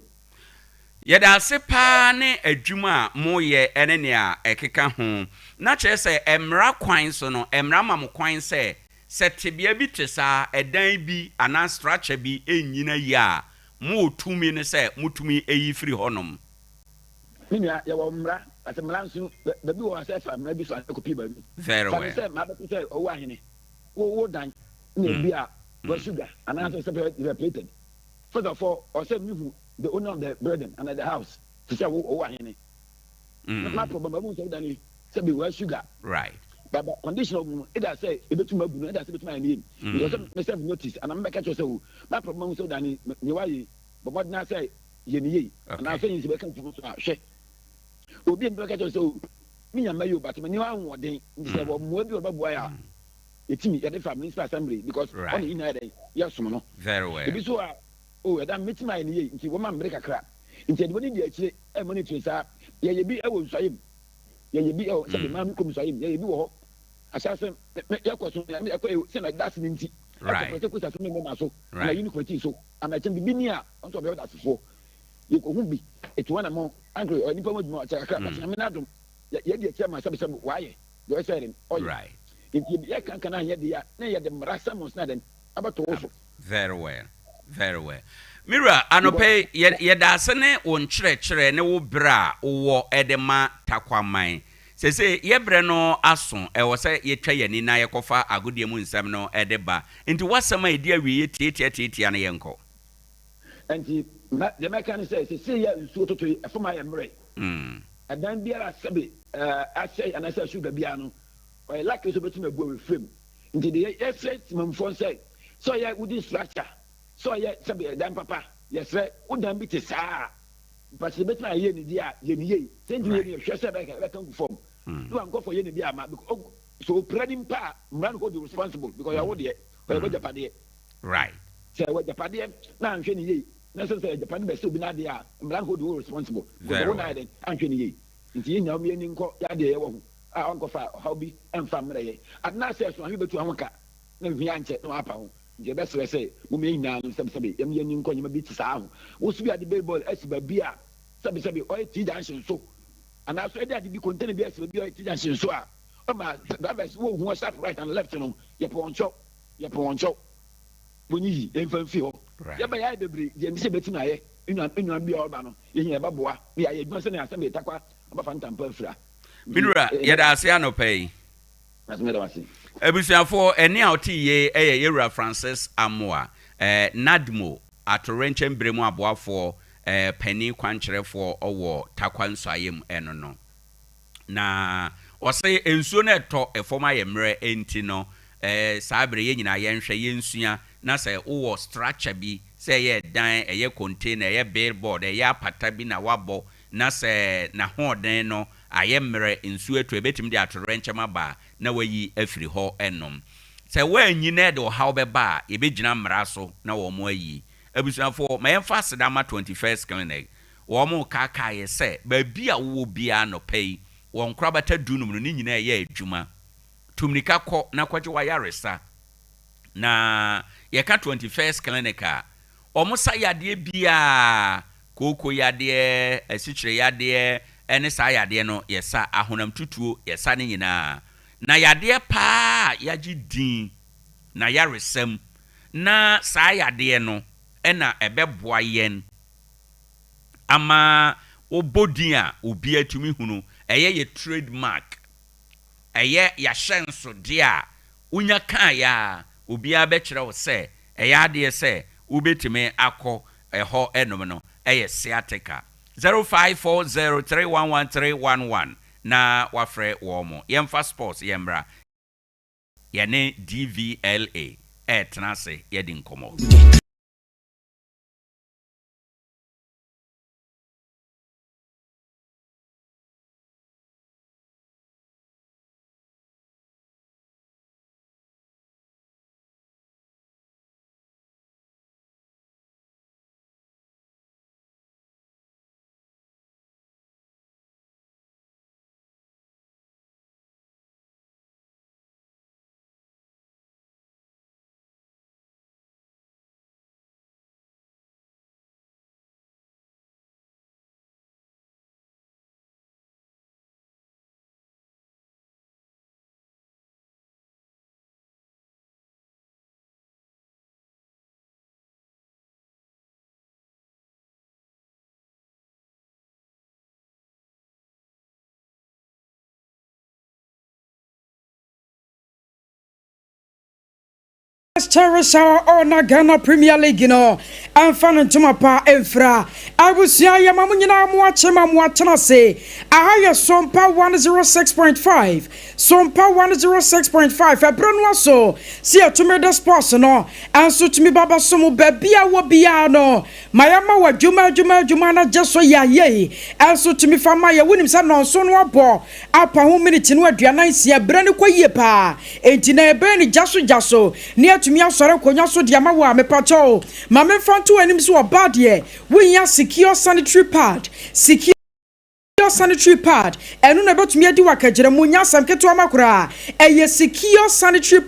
yɛda ase paa ne adwuma a moyɛ ɛne nea ɛkeka ho na kyerɛ sɛ mmara kwan so no mmara ma mo kwan sɛ tebea bi te saa ɛdan bi anaa structure bi ɛnyina yi a mo tumi ne sɛ motumi ɛyi firi hɔnom minua yɛwɔ mmara ate mmara nso baabi wɔ sɛ fa mmara bi so akɔpi baabi very well sɛ ma bɛto sɛ Owoahene wo dan na ebi a wɔ sugar anaasɛ separated first of all ɔsɛ mihu the owner of the building and the house to say Owoahene my problem I won't say that say be well sugar right but condition of it I say e betu mabu no it I say betu my name because myself notice and I'm back at say my problem so that ni why but what na say ye ni ye and I say you be kan to so ahwe obi back at say me nya mayo but me ni wa nwode say wo mo bi obaboa ya etimi ye the family assembly because on in there yes no very well ebi so oh that meet my ni nti wo ma mbre kakra nti de boni di akire e mo ni twesa ye bi e wo nsayim ye bi e se be ma mi kom nsayim ye bi wo ho asase ye kwaso me e kwa se na das ni nti right e ko sa so me ma so na yi ni kwati so ama chem bi ni a on to be that fo ye ko hu bi etu wana mo angry o ni pa mo dum a kakra but na me na dum ye di akire ma sabe wa ye do say dem right nti ye kan na ye di ya na ye de mra samos na den abato so very well very well Mira anope yɛda ase ne wo nkyerɛkyerɛ ne wo bra wo edema takwaman sese yebre no aso ɛwɔ sɛ yɛtwa yɛni na yɛkɔfa agodie mu nsɛm no ɛdeba nti wasɛm a yɛdi awie tietia ne yɛnkɔ nti de meka ne sɛ sese yɛ nsuo toto ɛfama yɛ mmerɛ adan biara sɛbe asɛ anasɛ sugar bia no ɔyɛ lucky so betumi abu awefrem nti de yɛfrɛ timamfo sɛ so yɛ wudi structure so yɛ sɛbe dan papa yɛsrɛ wodan bi te saa but betumi ayɛ ne di a yɛ ne yɛ sɛnti yɛ ne hwɛ sɛ bɛka ngu fam no ankɔfo yɛ ne bi ama so operating pa mmara no be responsible because yɛ wo deɛ ɔyɛ japadeɛ right sɛ wɔ japadeɛ na anhwɛ ne yɛ na sɛ japadeɛ bɛ sɛ obi na deɛ a mmara no be responsible because wo na yɛ den anhwɛ ne yɛ nti yɛ nyam yɛ ni nkɔ yɛ adeɛ yɛ wɔ ho a ɔnkɔfa ɔhaw bi ɛmfa mmerɛ yɛ adena sɛ so ahwɛ bɛtu ahoka na hwia nkyɛ na wapa ho nti ɛbɛsrɛ sɛ mo me nyinaa no sɛbsɛbe yɛm yɛ ni nkɔ nyɛma bi te saa ho wo so bi ade baseball asi baabi a sɛbsɛbe ɔyɛ tii junction so anaasɛ ɛde ade bi container bi asi baabi a ɔyɛ tii junction so a ɔma drivers wo hu sharp right and left no yɛpɔ wɔnkyɛw bonyi yi ɛmfa mfi hɔ yɛba yɛayɛ bebree deɛ ne sɛ bɛtumi ayɛ nnwan bi a ɔba no yɛhia yɛbɛboa ne yɛayɛ adwuma sɛ ne asɛm yɛtakwa ɔbɛfa ntampa afira Minura yɛda ase anɔpɛ yi abusuafoɔ ɛne a ɔte yie ɛyɛ yɛwura Francis Amoa Nadmo atorenkyɛn bremu aboafoɔ pani kwankyerɛfoɔ ɔwɔ Tarkwa nsuayem ɛno no na ɔsɛ nsuo no ɛtɔ ɛfɔm ayɛ mmerɛ enti no saa bere yɛ nyinaa yɛnhwɛ yɛnsua na sɛ wowɔ structure bi sɛ ɛyɛ dan ɛyɛ container ɛyɛ billboard ɛyɛ apata bi na wabɔ na sɛ na hoɔden no ayɛ mmerɛ nsuo ɛtɔ ɛbɛtumi de atorenkyɛm aba na wayi afiri hɔ ɛnom sɛ woanyi na ɛde ɔhaw bɛba a yɛbɛgyina mmara so na wɔn mo ayi abusuafoɔ ma yɛmfa asedama 21st clinic wɔn mo kaakaayɛ sɛ baabi a wowɔ biara nɔpɛ yi wɔn korabata dunum no ne nyinaa ɛyɛ adwuma tumnika kɔ na kɔgye wayaresa na yɛka 21st clinic a wɔn sa yadeɛ biara kooko yadeɛ asikyire yadeɛ ɛne saa yadeɛ no yɛsa ahonam tutuo yɛsa ne nyinaa na yadeɛ paa yagye din na yaresɛm na saa yadeɛ no ɛna ɛbɛboa yɛn ama obodin a obi atumi hunu ɛyɛ yɛ trademark ɛyɛ yɛahyɛnso deɛ a unya kan ya obi abɛkyerɛ wo sɛ ɛyɛ adeɛ sɛ wobɛtumi akɔ ɛhɔ ɛnom no ɛyɛ sciatica 0540311311 na wafrɛ wɔ mo yɛmfa sports yɛmbra yɛne DVLA ɛtena se yɛdi nkɔmmɔ. Cherish our honor Ghana Premier League no amfano ntoma pa emfra abusia ya mamunyina muachena se ahaya Sompa 106.5 Sompa 106.5 ebrenwa so si atumede sports no anso tumi baba somo babia wo bia no mayama wa juma na jeso ya ye anso tumi fama ya wonim sa no so no abo apa ho minute no aduanan si ebrane koyie pa enti na ebe ni jaso ni atumi asore konya so dia ma wa mepacho ma me fanto anim so oba de we ya secure sanitary pad sanitary pad enu na betumi adi wakagere munya samketo amakura eye secure sanitary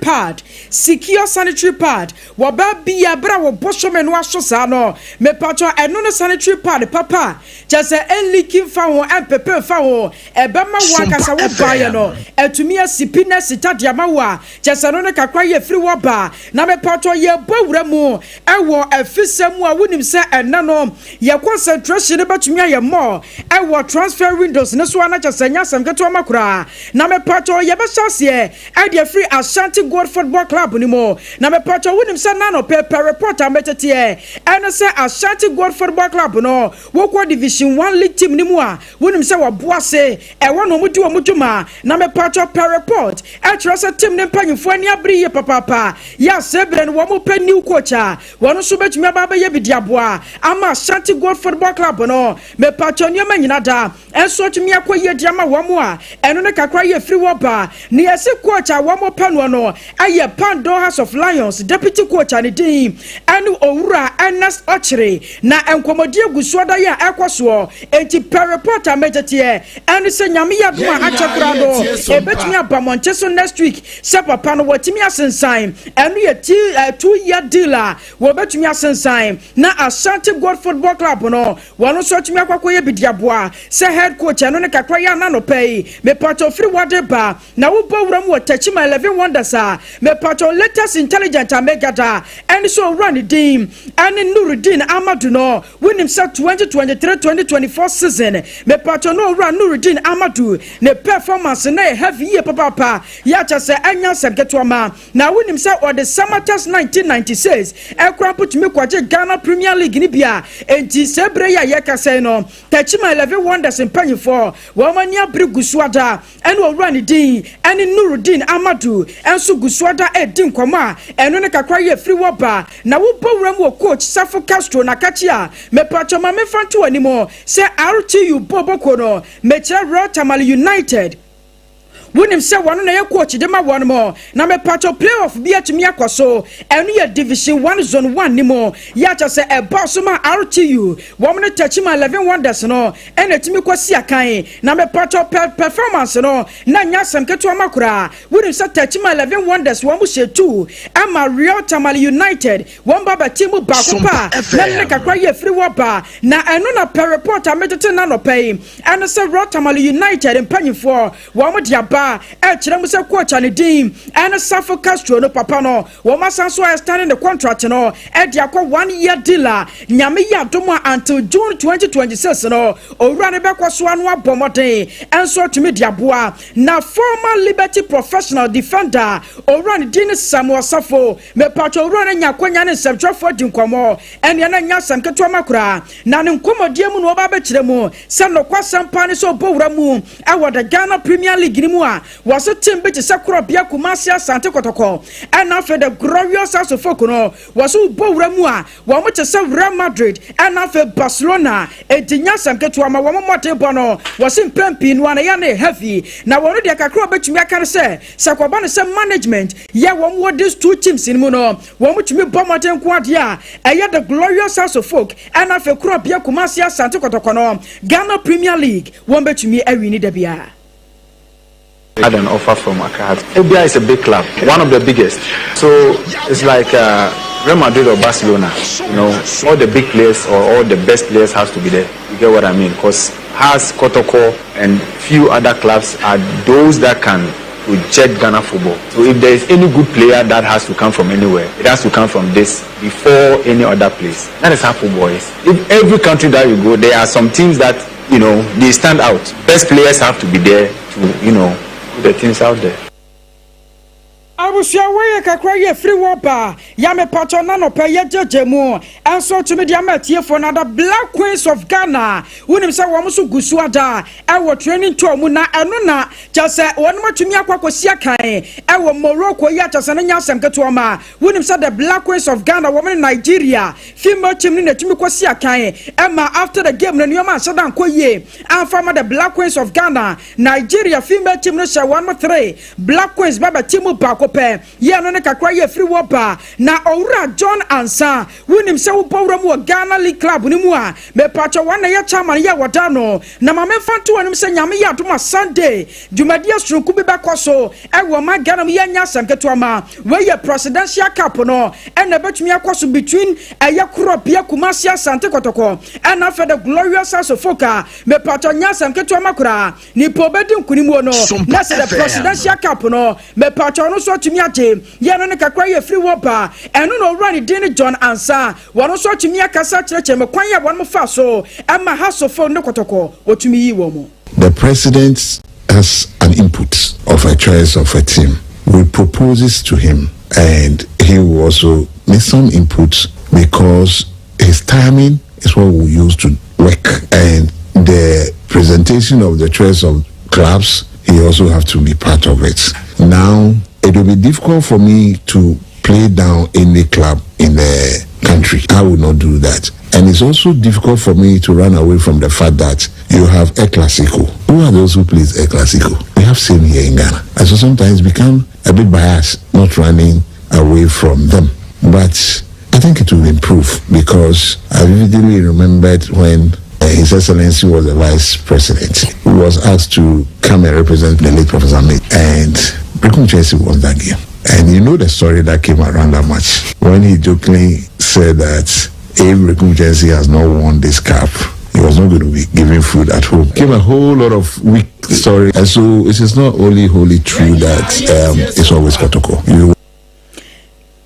pad wo ba bia bra wo bosho menu aso sa no me pato enu no sanitary pad papa just leaking fa ho empepe fa ho ebe ma wa kasa wo baye no etumi asipi na sitadia ma wa just no ne kakwa ye free wo ba na me pato ye bawura mu ewo afisem a wonim se enne no ye concentration betumi aye more ewo transfer windows ne so ana chasanya samketo amakura na me pato ye be sase e dey free Ashanti Gold Football Club ni mo na me pato wonim se na no paper report ametete ene se Ashanti Gold Football Club no wo division 1 league team ni mo a wonim se wo boase e wo no mudi wo muduma na me pato per report e kire se team ne panyfo ani abri ye papa ya sebre no wo mo pa new coach a wo no so betumi aba ye bidiaboa ama Ashanti Gold Football Club no me pato nyama nyina da enso tumi akoye diama wo mo a eno ne kakra ye free wo ba ne yesi coach a wo mo pa no aye Pando House of Lions deputy coach ani din anu owura Ernest Ochre na enkomodie gusuoda ya ekoso enti per reporter metete enu se nyame ya do a achakura do ebetumi abamonche so next week se papa no watimi asensan enu ye 2-year deal wo betumi asensan na Ashanti Gold Football Club no wono so tumi akwakoye bidiaboa se head coach enu ne kakra ya na no pay me pato free wade ba na wo bawura mu Techima 11 Wonders me pato latest intelligent amegada and so run the team and Nuruddin Amadou no win himself 2023-2024 season me pato no run Nuruddin Amadou ne performance na heavy year papa ya cha se anya semketo ma na win himself or the summer test 1996 ekra put me kwaje Ghana Premier League ni bia enti sebre ya ye kase no Techima 11 Wonders in penny for wo mania brigusuada and wo run the team and Nuruddin Amadou enso gusuada edin kwama eno ne kakra ye free woba na wo bowram wo coach Safo Castro na kachia me pacho ma me fanto animo se RTU Boboko no me chere Rotamale United wonim se wono na ye coach de ma wono mo na me pacho playoff bi atumi akoso enu ye division 1 zone 1 ni mo ya cha se e boss ma RTU wo mo Techima 11 Wonders no ene timi kwasi akan na me pacho performance no na nya samketo amakura wonim se Techima 11 Wonders wo mo shetu ama Rotamale United wo baba team bakopa na ne kakra ye free woba na enu na per report ametete na no pay ene se Rotamale United empanyfo wo mo dia aba kyerɛ mu sɛ coach ne din ɛne Safo Castro no papa no wɔn asan so extending the contract no ɛde akɔ 1 year dealer nyame yɛ adom until June 2026 no owura ne bɛkɔ so ano abɔ mmɔden ɛnso tumi de aboa na former Liberty professional defender owura ne din Samuel Safo mepatwa owura ne nya kwanya ne nsɛmtwɛfo di nkɔmmɔ ɛne na nya asɛm ketewa makora na ne nkɔmmɔdie mu no ɔba bɛkyerɛ mu sɛ nokwa sampa ne sɛ ɔbɔwura mu ɛwɔ the Ghana Premier League ni mu a wɔso team bi te sɛ Korobea Kumasi Asante Kotoko ɛna afei the Glorious House of Folk no wɔso bɔwura mu a wɔn mo te sɛ Real Madrid ɛna afei Barcelona ɛdinya asɛm ketewa ma wɔn mmɔte bɔ no wɔso mpɛmpi no ana yɛ ne heavy na wɔn de kakra ɔbɛtumi aka ne sɛ kɔba ne sɛ management yɛ wɔn wɔ these two teams ni mu no wɔn mo tumi bɔ mmɔte nko adeɛ a ɛyɛ the Glorious House of Folk ɛna afei Korobea Kumasi Asante Kotoko no Ghana Premier League wɔn bɛtumi awini da bia. Had an offer from Accra. Abia is a big club, one of the biggest. So it's like Real Madrid or Barcelona. You know, all the big players or all the best players has to be there. You get what I mean? Because Has, Kotoko, and few other clubs are those that can project Ghana football. So if there is any good player that has to come from anywhere, it has to come from this before any other place. That is how football is. If every country that you go, there are some teams that, you know, they stand out. Best players have to be there to, you know, the things out there. Abusia we kakra ye free wapa ya me pacho na no pe ye jejemu enso tumi dia matie for na the Black Queens of Ghana wonim se wo so gusu ada e wo training tour mu na eno na chese wonu matumi akwakosia kan e wo Morocco ya chese na nya asem keto ma wonim se the Black Queens of Ghana wo in Nigeria female team ni na tumi kosia kan e ma after the game na nyoma asadan koye anfama the Black Queens of Ghana Nigeria female team no she 1-3 Black Queens baba team bako ye no ne kakra ye free wapa na owura John Ansa wonim se wo bawura mu Ghana League Club ni mu a me pacho wan na ye chairman ye wada no na ma memfa to wonim se nyame ye adoma Sunday dwumadi asronku bi bekoso e wo ma Ghana mu ye nya asem keto ma we ye presidential cup no e na betumi akoso between eye Korobea Kumasi Asante Kotoko e na for the Glorious House of Folk me pacho nya asem keto ma kura ni po bedi nkunimu no na se the presidential cup no me pacho no so tumi aje ye no ne kakra ye free wapa eno no run din John Ansa wono so tumi akasa kyerɛkyerɛ me kwan ya wono fa so ama hasofo ne Kotoko otumi yi wo mo. The president has an input of a choice of a team. We propose to him and he will also make some input because his timing is what we use to work and the presentation of the choice of clubs he also have to be part of it. Now it will be difficult for me to play down any club in the country. I will not do that. And it's also difficult for me to run away from the fact that you have a Clasico. Who are those who play a Clasico? We have same here in Ghana. And so sometimes become a bit biased, not running away from them. But I think it will improve because I vividly remembered when His Excellency was the Vice President. He was asked to come and represent the late Professor May. And Brekum Chelsea won that game. And you know the story that came around that match. When he jokingly said that if Brekum Chelsea has not won this cup, he was not going to be giving food at home. Came a whole lot of weak story. And so it is not only wholly true that it's always Kotoko.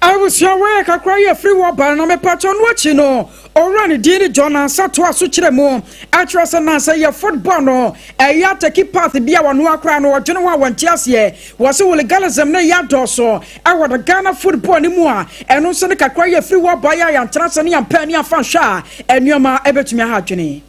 I was your way, I cry a free wapa, and I'm a patron watching no. Already did John and Satwa Suchiremo, actress and answer your football no, a yata keep path the beer one who crown or Genoa one Chelsea was all legalism ne yadoso. I want a Ghana football anymore, and also the cry a free wapa and Transania and Penny and Fansha, and Yoma Ebetimia Hatchini.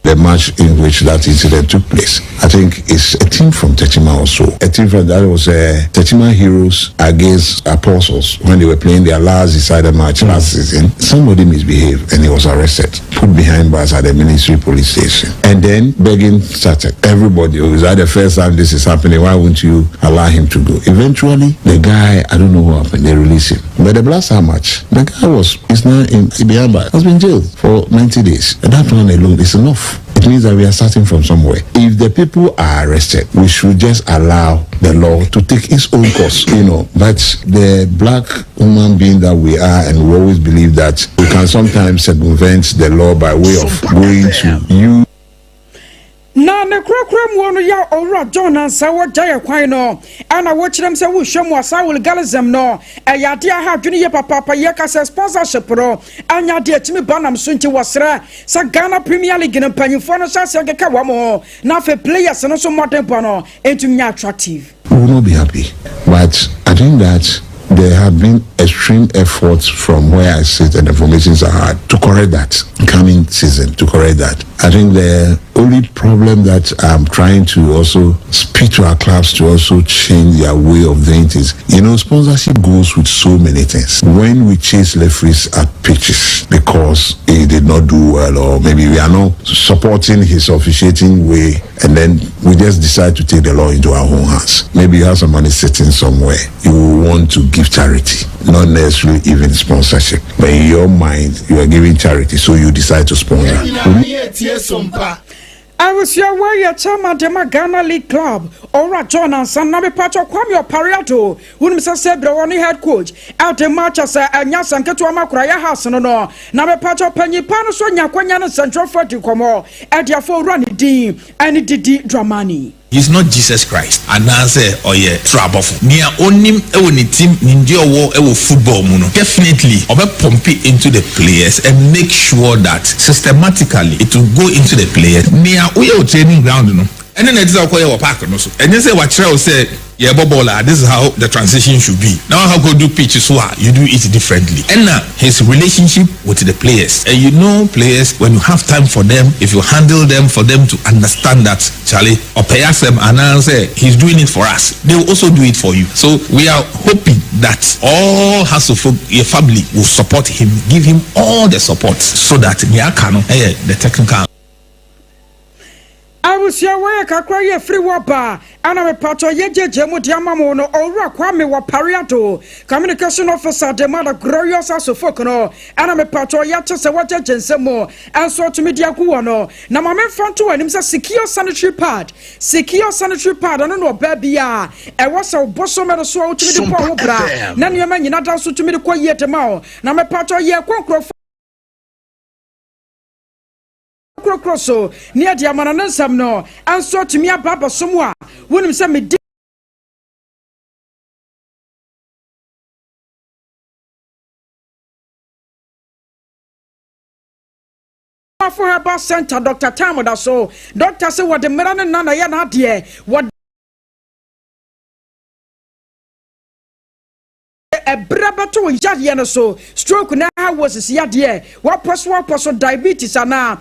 The match in which that incident took place, I think it's a team from Tetima also. A team from that was Tetima Heroes against Apostles when they were playing their last decided match last season. Somebody misbehaved and he was arrested, put behind bars at the Ministry Police Station. And then begging started. Everybody, was that the first time this is happening? Why won't you allow him to go? Eventually, the guy, I don't know what happened, they released him. But the blast how much? The guy is now in behind bars, has been jailed for 90 days. And that one alone is enough. It means that we are starting from somewhere. If the people are arrested, we should just allow the law to take its own course, But the black human being that we are, and we always believe that we can sometimes circumvent the law by way of going to you. Na ne krokrom wono ya owura John ansa wo jaya kwan no ana wo kirem se wo hwem wasa legalism no eyade aha dwene ye papa ye ka se sponsorship ro anya de atimi banam so nti wosra sa Ghana Premier League no panyifo no sha se keka wa mo na fe players no so modern no entum nya attractive. We will not be happy, but I think that there have been extreme efforts from where I sit and the formations are hard to correct that coming season, to correct that. I think the only problem that I'm trying to also speak to our clubs to also change their way of doing things. Sponsorship goes with so many things. When we chase referees at pitches because he did not do well, or maybe we are not supporting his officiating way, and then we just decide to take the law into our own hands. Maybe you have some money sitting somewhere. You will want to give charity, not necessarily even sponsorship. But in your mind, you are giving charity, so you decide to sponsor. I was your way chairman de Ghana League Club or John and San Nabe Pacho Kwame Pariato, whom Mr. Sebra head coach out the match as a Yasan Katuama Kraya House no Nabe Pacho Penny Pano Sonya Central for Ducomo at your four running D and Didi Dramani. He's not Jesus Christ. And I say, oh yeah, trouble. Near onim any team ninja war football muno. Definitely, I'll pump it into the players and make sure that systematically it will go into the players. Near we are training ground, And then it's our park and then say what Trell said. Yeah, Bobola, this is how the transition should be. Now, how go do pitches? You do it differently. And now, his relationship with the players. And players, when you have time for them, if you handle them for them to understand that, Charlie, or pay us them and answer, he's doing it for us. They will also do it for you. So we are hoping that all your family will support him, give him all the support so that the technical. I was your way a free wapa, and I'm a part of Yeje Diamamono or Kwame Pariato, communication officer, the mother glorious as a Focono, and I'm a part of Yatas and Water Jensemo, and so to media Guano. Now, my man found to him a secure sanitary pad, I don't know, baby. I was a bosom at a soul to the Pora, none your man, you're not also to me the quiet tomorrow. Now, my part of Yakro. Crosso near the Amanasam no, and so to me a papa somewhere. Wouldn't send me for her bus center, Dr. Tamoda. So, Doctor said what the Meran and Nana Yan had here. What a brabato in Jadiana so stroke now was a siadia. What was diabetes and now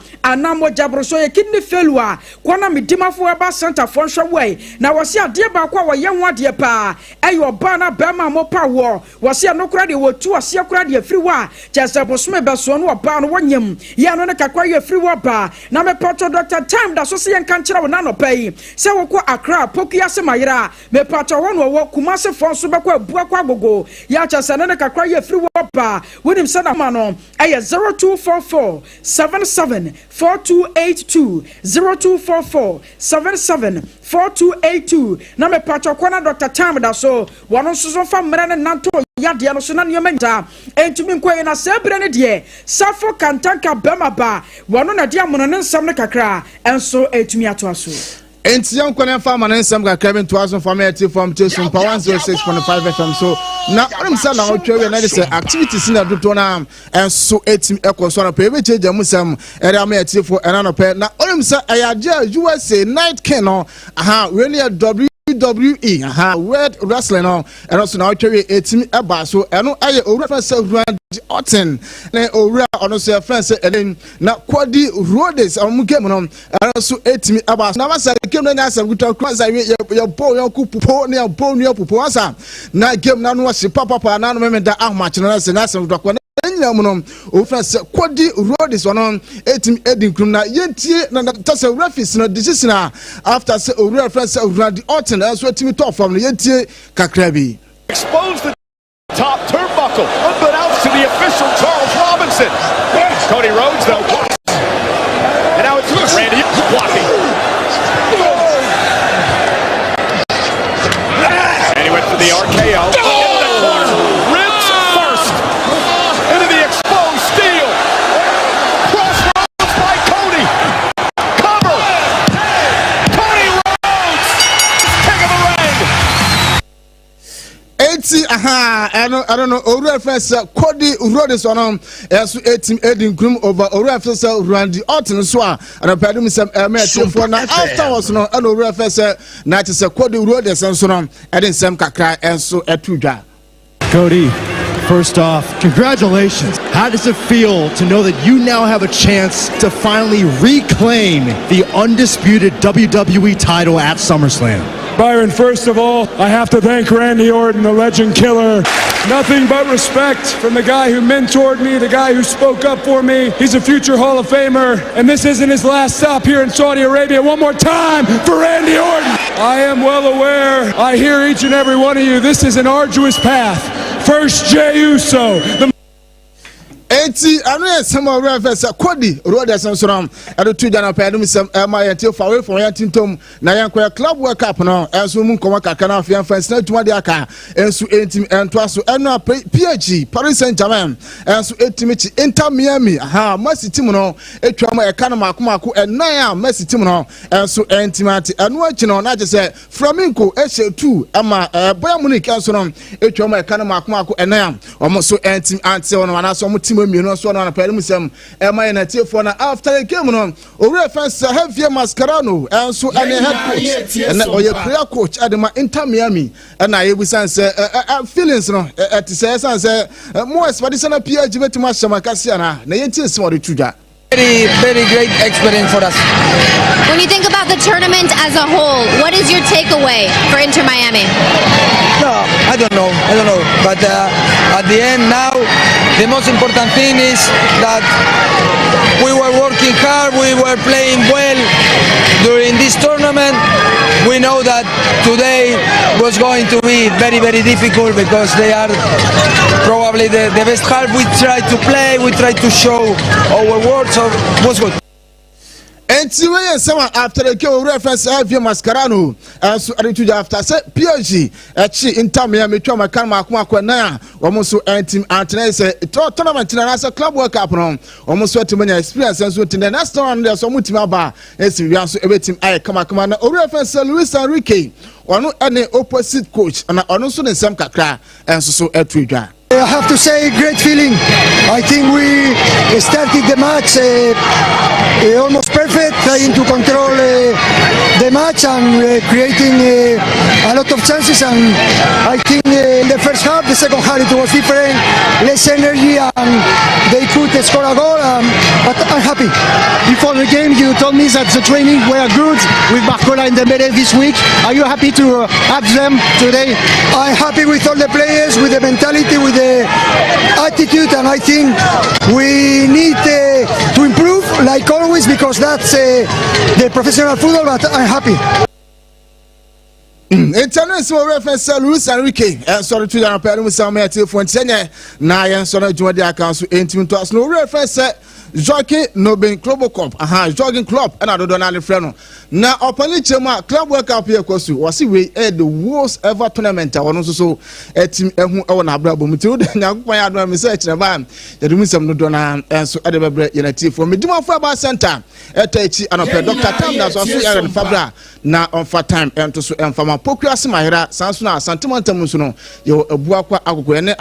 more jabro so a kidney failure. Quana me dima for a bus center function way. Now was here dear Bakwa young one dear pa. And your banner Bama mo power was here no credit or two a sea credit free war. Just a bosme bason or ban one yam. Yanona acquire free war bar. Now me pato Dr. Time that so see and can't nano pay. So a crab pokia semaira. Me pato one or Kumasa for Subakwa Buakwago. Yacha sanana kakwa free wapa with him sana mano aya 0244 77 4282 0244 77 4282 na me pacho kwana Dr. Tam da so wono so fa mrana nanto yadia no so na nyomenta entumi nkwa na sebre ne de safo kantanka bema ba wono na dia mono ne nsam ne kakra enso etumi ato aso. Enti young Korean farmer and some got Kevin 2000 from Sompa 106.5 FM. So now I'm saying now activities in the Dutonam and so 8 echo so on pay which the Musam area me for another pair. Now I'm saying I USA night kennel really a WWE World Wrestling and also now carry 18 about so I know I reference Otten owura ono se friends and na kwadi roads amugem no also 8 about na wasa game na asa guta cross your ball your kupo ne ball ne pupo wasa na game na no wase papa na no memeda ahmatch na se na asa guta kwa nyinamuno o friends kwadi roads ono 8 edin krum na yentie na tase referees no decision after say owura friends the Otten also team top from yentie kakrabi expose the top turnbuckle, unbeknownst to the official Charles Robinson. Cody Rhodes, though. And now it's Randy. enti I don't know Owura first Cody Road is on so 18 Edin Grum over Owura first Randy Orton so and pedum some for now afterwards no and Owura first na to say Cody Road is so no edin sem kakra enso etudwa. Cody, first off, congratulations. How does it feel to know that you now have a chance to finally reclaim the undisputed WWE title at SummerSlam? Byron, first of all, I have to thank Randy Orton, the legend killer. Nothing but respect from the guy who mentored me, the guy who spoke up for me. He's a future Hall of Famer, and this isn't his last stop here in Saudi Arabia. One more time for Randy Orton. I am well aware, I hear each and every one of you, this is an arduous path. First, Jey Uso. Enti anu sama reference Cody Road Sensoram ado tu jana pa adum sem ma yente fa we for yente tom na yanko club world cup no enso mu nkoma kaka na afia fans na tuma de aka enso entim ento aso eno PG Paris Saint-Germain enso etimi chi Inter Miami ha Messi team no etwa ma e kana makomako enan a Messi team no enso entimati anu achi no na je se Flamengo ehye 2 ama Bayern Munich enso no etwa ma e kana makomako enan omo so entim ante no na so mo team mienu so na pɛlum sem ɛma na tiefo na after the game no Owura fans heavy mascarano enso ene head coach and oye player coach adema Inter Miami and I we sense feelings no it says more expedition PG betima shamakasi na yenti ese wori tuja. Very great experience for us. When you think about the tournament as a whole, what is your takeaway for Inter Miami? No, I don't know. But at the end now, the most important thing is that we were working hard, we were playing well during this tournament. We know that today was going to be very, very difficult because they are probably the best half. We tried to play, we tried to show our work, so it was good. Enti we sama after the game reference heavy mascarano so ade after say PSG echi Inter Miami twa makan makoma na omo so entim antena say tournament na say club world cup no omo so timanya experience so tin the next round there so mutim aba esi wi so ebetim ay kama na reference Luis Enrique ono ene opposite coach na ono so ne nsem kakra enso so etudwa. I have to say, great feeling. I think we started the match almost perfect, trying to control the match and creating a lot of chances. And I think in the first half, the second half, it was different, less energy, and they could score a goal. But I'm happy. Before the game, you told me that the training were good with Barcola and Dembele this week. Are you happy to have them today? I'm happy with all the players, with the mentality, with the attitude, and I think we need to improve like always because that's the professional football, but I'm happy. International reference Luis Enrique sorry to your parents some telephone tenye na yen sorry to the account so intim to us no reference jockey no ben club cup jogging club and I don't know friend na opani chema club world cup here kosu was we the worst ever tournament ono so team ehu e na abra bom ti o nyankopon ya do me search na ba ya dum sam no do na enso e de bebre unity for medimo for ba center etachi anope Dr. Tam na so ya fabra na on for time ento so emfama pokua semahera sanso na santimantam so no yo abua kwa agogore ne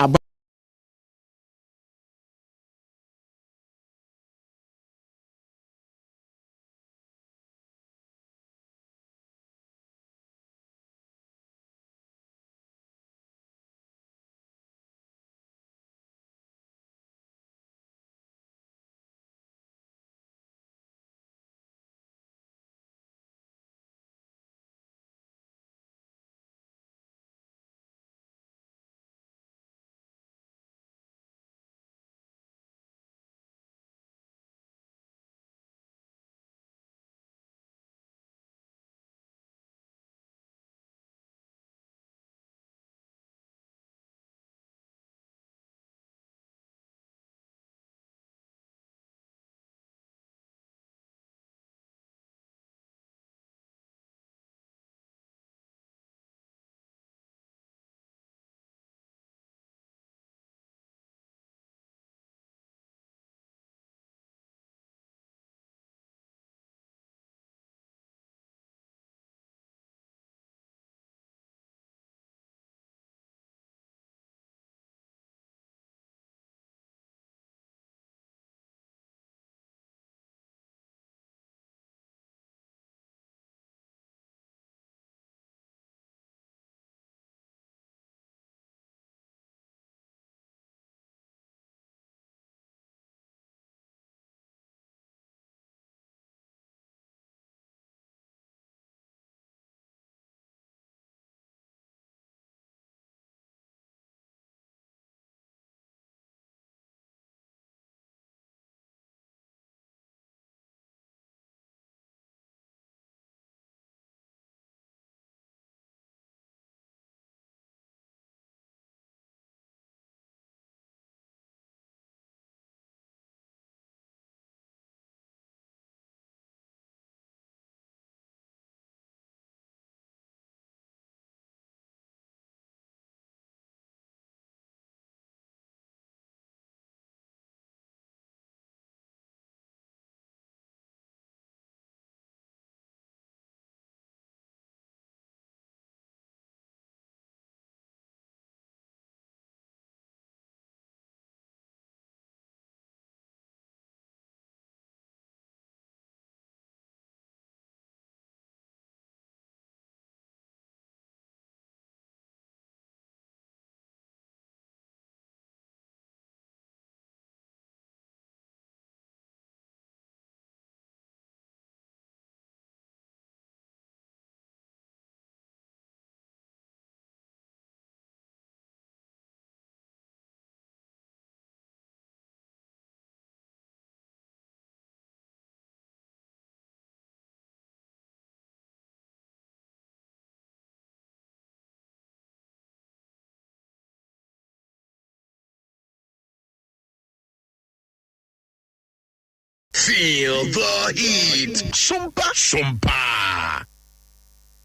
Feel the heat. Sompa.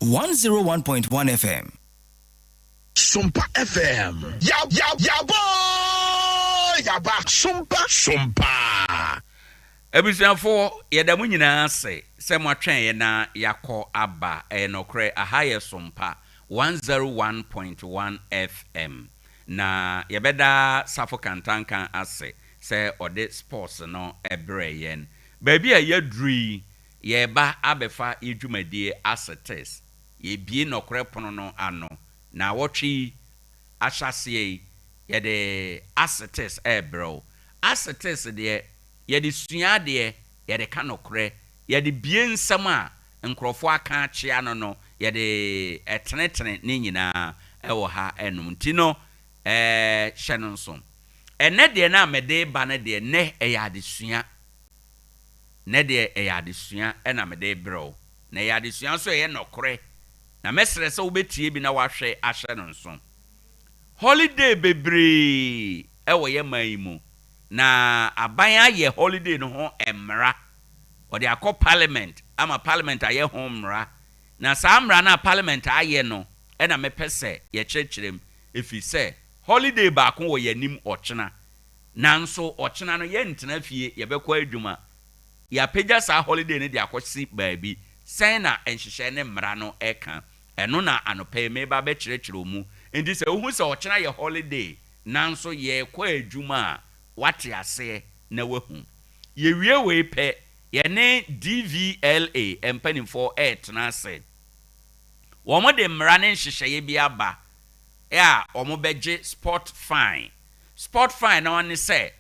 101.1 FM. Sompa FM. Ya boy. Ya ba. Sompa. Ebusiafo yeda mu nyina se mo atwen ye na yakọ aba enokre ahaye Sompa 101.1 FM na yebeda safo kantankan ase se ode sports no ebre yen baabi a yadrui yeba abefa edwumadie assetes yebie nokre pono no ano na wotwi ahyase yede assetes ebro assetes de yede sua de yede kanokre yede bie nsam a nkrofo aka achia no yede etenetene ne nyina ewo ha enum ntino hye nso ene de na mede ba ne de ne eyadesua ne de eyadesua ena mede bro na eyadesua so ye nokre na mesre se wobetie bi na wahwe ahye nso holiday bebre ewo ye maimu na abanya ye holiday no ho emra odi akọ parliament ama parliament aye ho mra na saa mra na parliament aye no ena mepese ye kyerkyerem efise holiday ba ko wo yanim ochena nanso ochena no ye ntena fie ye bekọ adwuma ya pagya saa holiday ne de akosi baabi sen na enhyehyɛ ne mra no eka eno na anope me ba be kyerkyere mu enti se ohu se ochena ye holiday nanso ye kọ adwuma wate ase na wahu ye wie we pe ye ne DVLA empanimfo etna se wo mo de mra ne nhyehyɛ bi aba ya omo beje sport fine na one se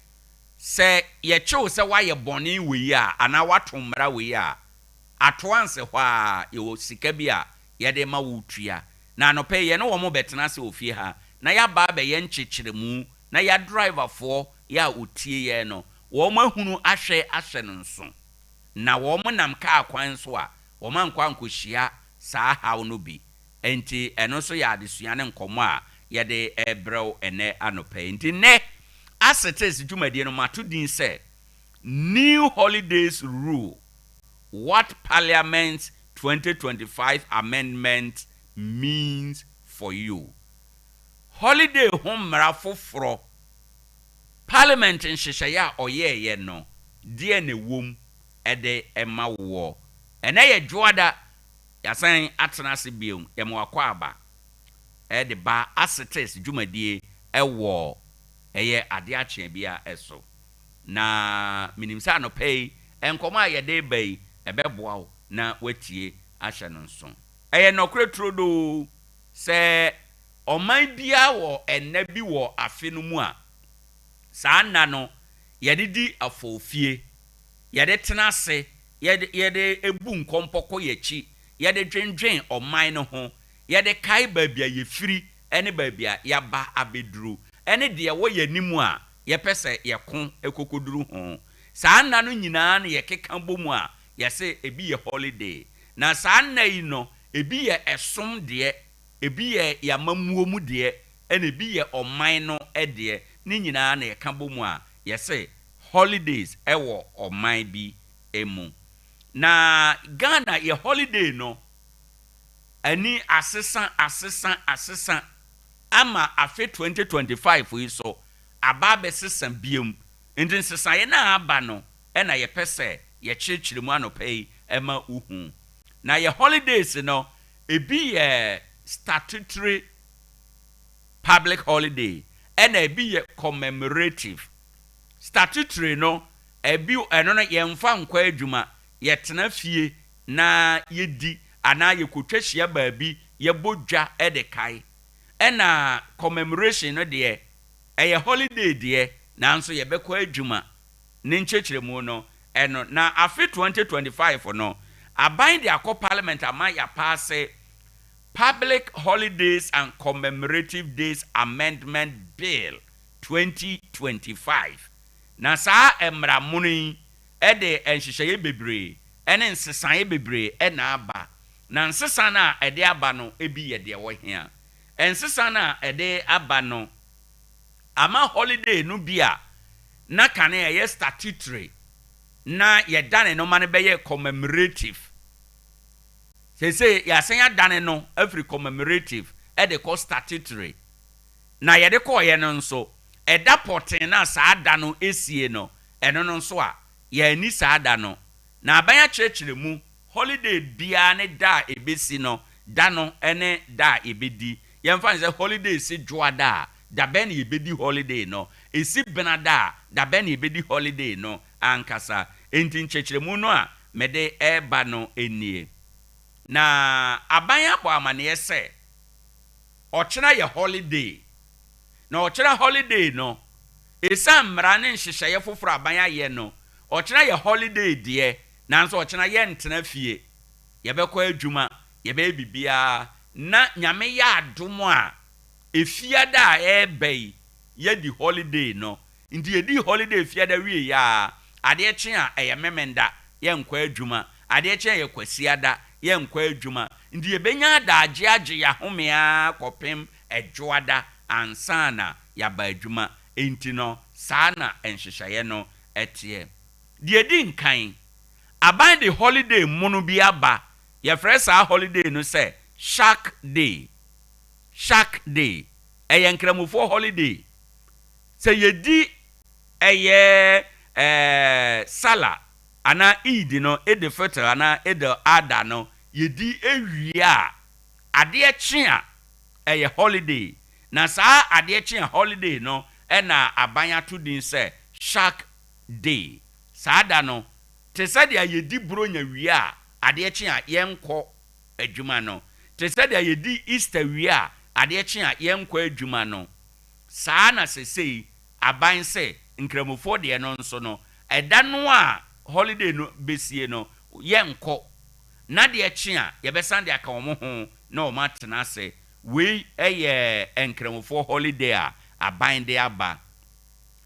ye chew se wa ye boni we ya ana wato mra we ya atoanse hwa ye wo sika bi a ye de ma wutua na no pe ye ne wo mo betena se ofie ha na ya ba be ye nkyekiremu na ya driver for ya utie ye no wo mahunu ahwe no nso na wo mo nam ka akwan so a wo man kwa nkohia saa haw no bi enti eno so ya adesua ne nkomo a ye de ebrew ene anope enti ne assetes dwumadie no matodin say new holidays rule what parliament 2025 amendment means for you holiday home mrafoforo parliament nhyehyɛ a ɔyɛɛyɛ no die ne wom ɛde ɛma wo ɛna yɛ dwoada yasan atena se biom yɛmo akɔ aba ɛde ba assetes dwumadie ɛwɔ ɛyɛ Ade Akye Abia ɛso na minim sɛ anɔpɛi ɛnkɔmɔ a yɛde bai ɛbɛboa wo na watie ahyɛ no nso ɛyɛ nɔkore trodo sɛ ɔman bia wɔ ɛnna bi wɔ afe no mu a saa nna no yɛde di afofie yɛde tena ase yɛde ebu nkompɔkɔ yɛchi yɛde dwendwen ɔman no ho yɛde kai baabi a yɛfiri ɛne baabi a yaba abeduru ɛne de ɛwɔ yɛnimu a yɛpɛsɛ yɛko ekokoduru ho saa nna no nyinaa no yɛkeka bomu a yɛse ebi yɛ holiday na saa nna yi no ebi yɛ ɛsom deɛ ebi yɛ yamamuo mu deɛ ɛne ebi yɛ ɔman no ɛdeɛ ni nyinaa na yɛka bomu a yɛse holidays ɛwɔ ɔman bi emu na Ghana yɛ holiday no ani asesa ama afe 2025 yi so aba besesa biem nti nsesa na aba no ɛna yɛpɛsɛ yɛkyerɛkyerɛ mu anɔpɛi ɛma uhu na yɛ holidays no ebi yɛ statutory public holiday ɛna ebi yɛ commemorative statutory no ebi ɛno no yɛmfa nkwa adwuma yɛtena fie na yɛdi ana yɛkotwa hyia baabi yɛbodwa ɛde kae ɛna commemoration no deɛ ɛyɛ holiday deɛ nanso yɛbɛkɔ adwuma ne nkyerɛkyerɛmu no ɛno na afe 2025 no aban de akɔ parliament ama yɛpaase Public Holidays and Commemorative Days Amendment Bill 2025 na saa emra muni ede enhyehyeye bebree ene nsesan bebree na aba na nsesan na ede aba no ebi ye de wo hia nsesan na ede aba no ama holiday no bia na kane ye statutory na yɛdane no ma no bɛyɛ commemorative sɛ yɛasan adane no every commemorative ɛde kɔ statutory na yɛde kɔɔyɛ no nso ɛda pɔten na saa da no esie no ɛno no nso a yɛani saa da no na aban akyerɛkyerɛ mu holiday biara ne da a ebesi no da no ɛne da a ebedi yɛmfa ne sɛ holiday si dwoa da a da bɛn na yɛbɛdi holiday no esi bena da a da bɛn na yɛbɛdi holiday no ankasa enti nkyerɛkyerɛmu no a mede ɛreba no enie na aban abɔ amaneɛ sɛ ɔkyena yɛ holiday na ɔkyena holiday no ɛsiane mmara ne nhyehyɛeɛ foforɔ aban ayɛ no ɔkyena yɛ holiday deɛ nanso ɔkyena yɛ ntena fie yɛbɛkɔ adwuma yɛbɛyɛ bibiara na nyame yɛ adom a efiada a ɛreba yi yɛdi holiday no nti yɛdi holiday fiada wie ya adeɛ kye a ɛyɛ memenda yɛnkɔ adwuma adeɛ kye a yɛ kwasiada yɛnkɔ adwuma nti yɛbɛnya adagye agye yɛahomea kɔpem adwoada ansa na yɛaba adwuma enti no saa na nhyehyɛeɛ no ɛteɛ deɛ di nkan aban de holiday mu no bi aba yɛfrɛ saa holiday no sɛ shark day ɛyɛ nkramofoɔ holiday sɛ yɛdi ɛyɛ sala ana eid no ede fitr ana ede ada no yɛdi ewie a adeɛ kye a ɛyɛ holiday na saa adeɛ kye a holiday no ɛna aban ato din sɛ shark day saa da no te sɛ deɛ yɛdi bronya wie a adeɛ kye a yɛnkɔ adwuma no te sɛ deɛ yɛdi easter wie a adeɛ kye a yɛnkɔ adwuma no saa na sesei aban sɛ nkramofoɔ deɛ no nso no ɛda no a holiday no besie no yɛnkɔ na deɛ kye a yɛbɛsan de aka wɔn ho na wɔn atena ase wei ɛyɛ nkramofoɔ holiday a aban de aba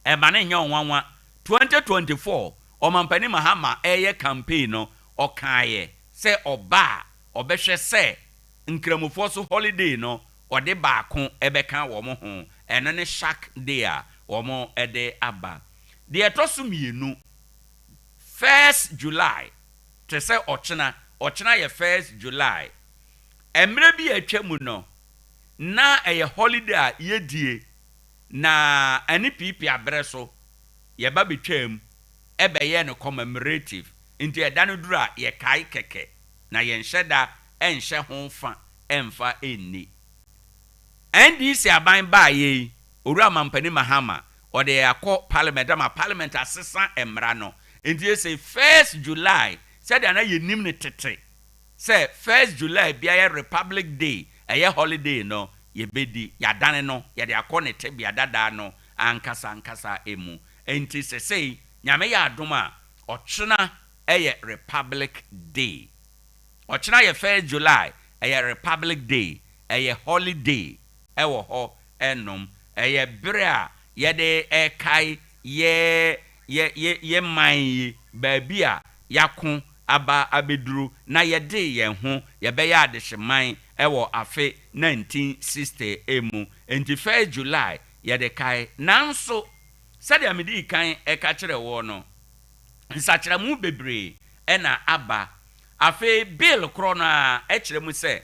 ɛma ne nyɛ nwanwa 2024 ɔmampani mahama ɛyɛ campaign no ɔkaayɛ sɛ ɔba ɔbɛhwɛ sɛ nkramofoɔ so holiday no ɔde baako ɛbɛka wɔn ho ɛno ne shark day a wɔn ɛde aba deɛ ɛtɔ so mmienu 1st July te sɛ ɔkyena yɛ 1st July mmerɛ bi atwa mu no na ɛyɛ holiday a yɛdie na ɛne pipi abrɛ so yɛba betwam ɛbɛyɛ no commemorative nti ɛda no duru a yɛkae kɛkɛ na yɛnhyɛ da ɛnhyɛ ho fa ɛmfa ɛnni NDC aban baa yei owura mampani mahama ɔde akɔ parliament ama parliament asesa mmara no nti yɛsɛ 1st July sɛdeɛ na yɛnim ne tete sɛ 1st July biayɛ Republic Day ɛyɛ holiday no yɛbɛdi yɛadane no yɛde akɔ ne tebea dada no ankasa emu nti sɛsɛi nyame yɛ adom a ɔkyena ɛyɛ Republic Day ɔkyena yɛ 1st July ɛyɛ Republic Day ɛyɛ holiday ɛwɔ hɔ ɛnom ɛyɛ bere a yɛde ɛkae yɛ man yi baabi a yako aba abeduru na yɛde yɛn ho yɛbɛyɛ adehyeman ɛwɔ afe 1960 emu nti 1st July yɛde kae nanso sɛdeɛ mede kan ɛka kyerɛ wɔ no nsakyerɛmu bebree ɛna aba afe bill korɔ no a ɛkyerɛ mu sɛ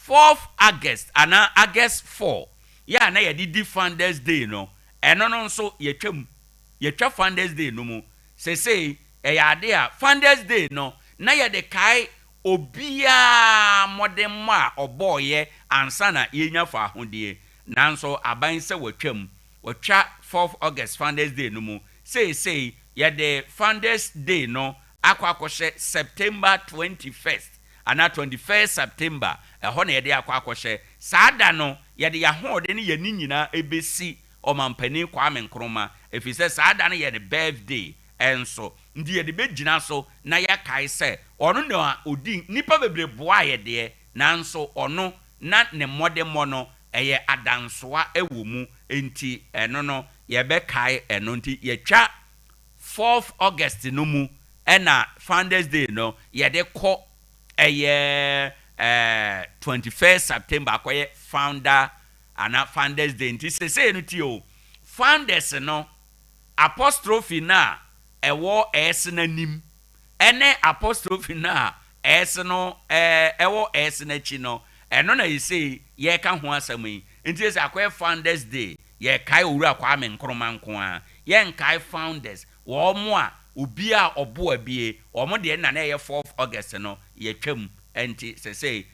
4th August ana August 4 ya na yɛde di Founders Day no ɛno no nso yɛtwa Founders Day no mu sesei ɛyɛ ade a Founders Day no na yɛde kae obia modem a ɔbɔɔyɛ ansa na yɛnya fa ahodie nanso aban sɛ watwa 4th August Founders Day no mu sei yɛde Founders Day no akɔhyɛ September 21st ana 21st September ɛhɔ na yɛde akɔhyɛ saa da no yɛde yɛahode ne yɛni nyinaa ebesi ɔmampani Kwame Nkrumah efisɛ saa da no yɛ ne birthday ɛnso ndi yɛde bɛgyina so na yɛkae sɛ ɔno na odi nipa bebree boa yɛdeɛ nanso ɔno na ne mmɔdemmɔ no ɛyɛ adansoa ɛwɔ mu enti ɛno no yɛbɛkae ɛno nti yɛtwa 4th August no mu ɛna Founders Day no yɛde kɔ ɛyɛ 21st September akɔyɛ founder ana Founders Day nti sesei no ti o founders no apostrophe na ɛwɔ s n'anim ɛne apostrophe na s no ɛwɔ s n'akyi no ɛno na yɛsɛ yɛka ho asɛm yi nti yɛsɛ akɔyɛ founders day yɛkae owura Kwame Nkrumah nko a yɛnkae founders wɔn a obi a ɔbo abie wɔn deɛ na ɛyɛ 4th August no yɛtwam nti sɛ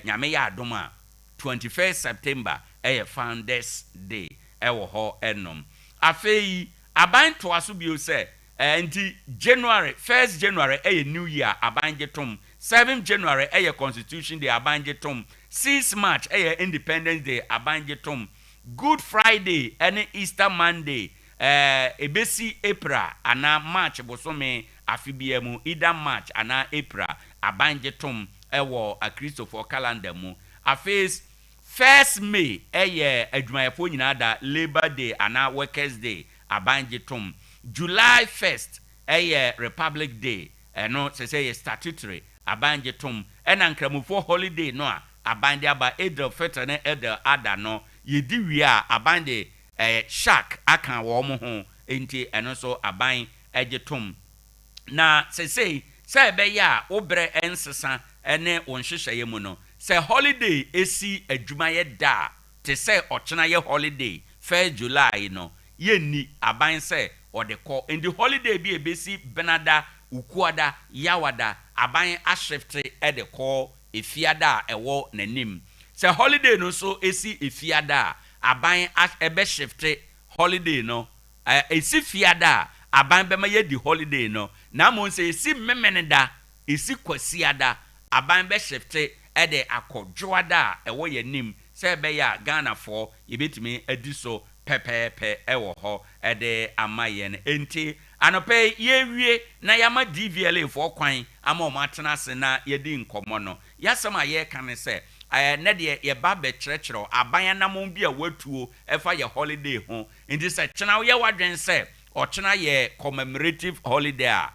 nyame yɛ adom a 21st September ɛyɛ founders day ɛwɔ hɔ ɛnom afei aban toa so bio sɛ nti January 1st January ɛyɛ New Year aban getom 7th January ɛyɛ Constitution Day aban getom 6th March ɛyɛ Independence Day aban getom Good Friday ɛne Easter Monday ebesi April ana March bosome afibia mu either March ana April aban getom ɛwɔ a Christopher calendar mu afei 1st May ɛyɛ adwumayɛfo nyinaa da Labor Day ana Workers Day aban getom July 1st ɛyɛ Republic Day ɛno sɛ yɛ statutory aban getom ɛna nkramofo holiday no a aban de aba Eidul Fitr ne Eidul Adha no yedi wie a aban de shark aka wɔn ho enti ɛno so aban getom na sɛ ɛbɛyɛ a wobrɛ ɛnsesa ɛne wɔn hyehyɛeɛ mu no sɛ holiday esi adwumayɛ da te sɛ ɔkyena yɛ holiday 1st July no yɛnni aban sɛ ɔde kɔ enti holiday bi ebesi benada ukuada yawada aban ashifte ɛde kɔ efiada a ɛwɔ n'anim sɛ holiday no so esi efiada aban ɛbɛ shifte holiday no esi fiada aban bɛma yɛ di holiday no na mo sɛ esi memeneda esi kwasiada aban bɛ shifte ɛde akɔdwoada a ɛwɔ yɛ nim sɛ ɛbɛyɛ a Ghana for yɛbɛtumi adi so pɛpɛɛpɛ ɛwɔ hɔ ɛde ama yɛn enti anɔpɛ yɛwie na yama DVLA for kwan ama ɔmo atena ase na yɛdi nkɔmɔ no yasɛm a yɛka ne sɛ ne deɛ yɛba bɛkyerɛkyerɛ aban anamon bi a watuo ɛfa yɛ holiday ho nti sɛ kyena yɛ wadwen sɛ ɔkyena yɛ commemorative holiday a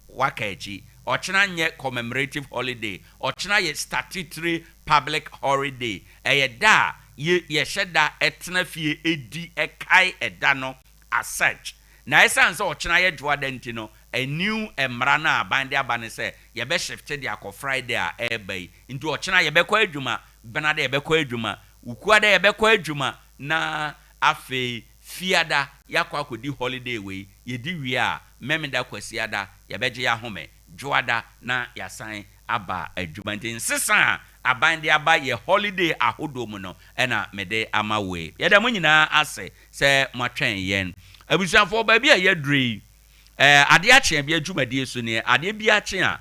waka akyi ɔkyena nyɛ commemorative holiday ɔkyena yɛ statutory public holiday ɛyɛ da yɛhyɛ da ɛtena fie edi ɛkae ɛda no as such na ɛsan sɛ ɔkyena yɛ dwoada nti no a new mmara na aban de aba ne sɛ yɛbɛ shift de akɔ Friday a ɛba yi nti ɔkyena yɛbɛkɔ adwuma benada yɛbɛkɔ adwuma ukuada yɛbɛkɔ adwuma na afei fiada yakɔ akɔdi holiday wei yɛdi wie a memeda kwasiada yɛbɛgye yɛ ahome dwoada na yasan aba adwuma nti nsesa aban de aba yɛ holiday ahodo mu no ɛna mede ama wei yɛda mo nyinaa ase sɛ moatwɛn yɛn abusuafo baabi a yɛdure Ade Akye Abia dwumadie so ne ade bi akye a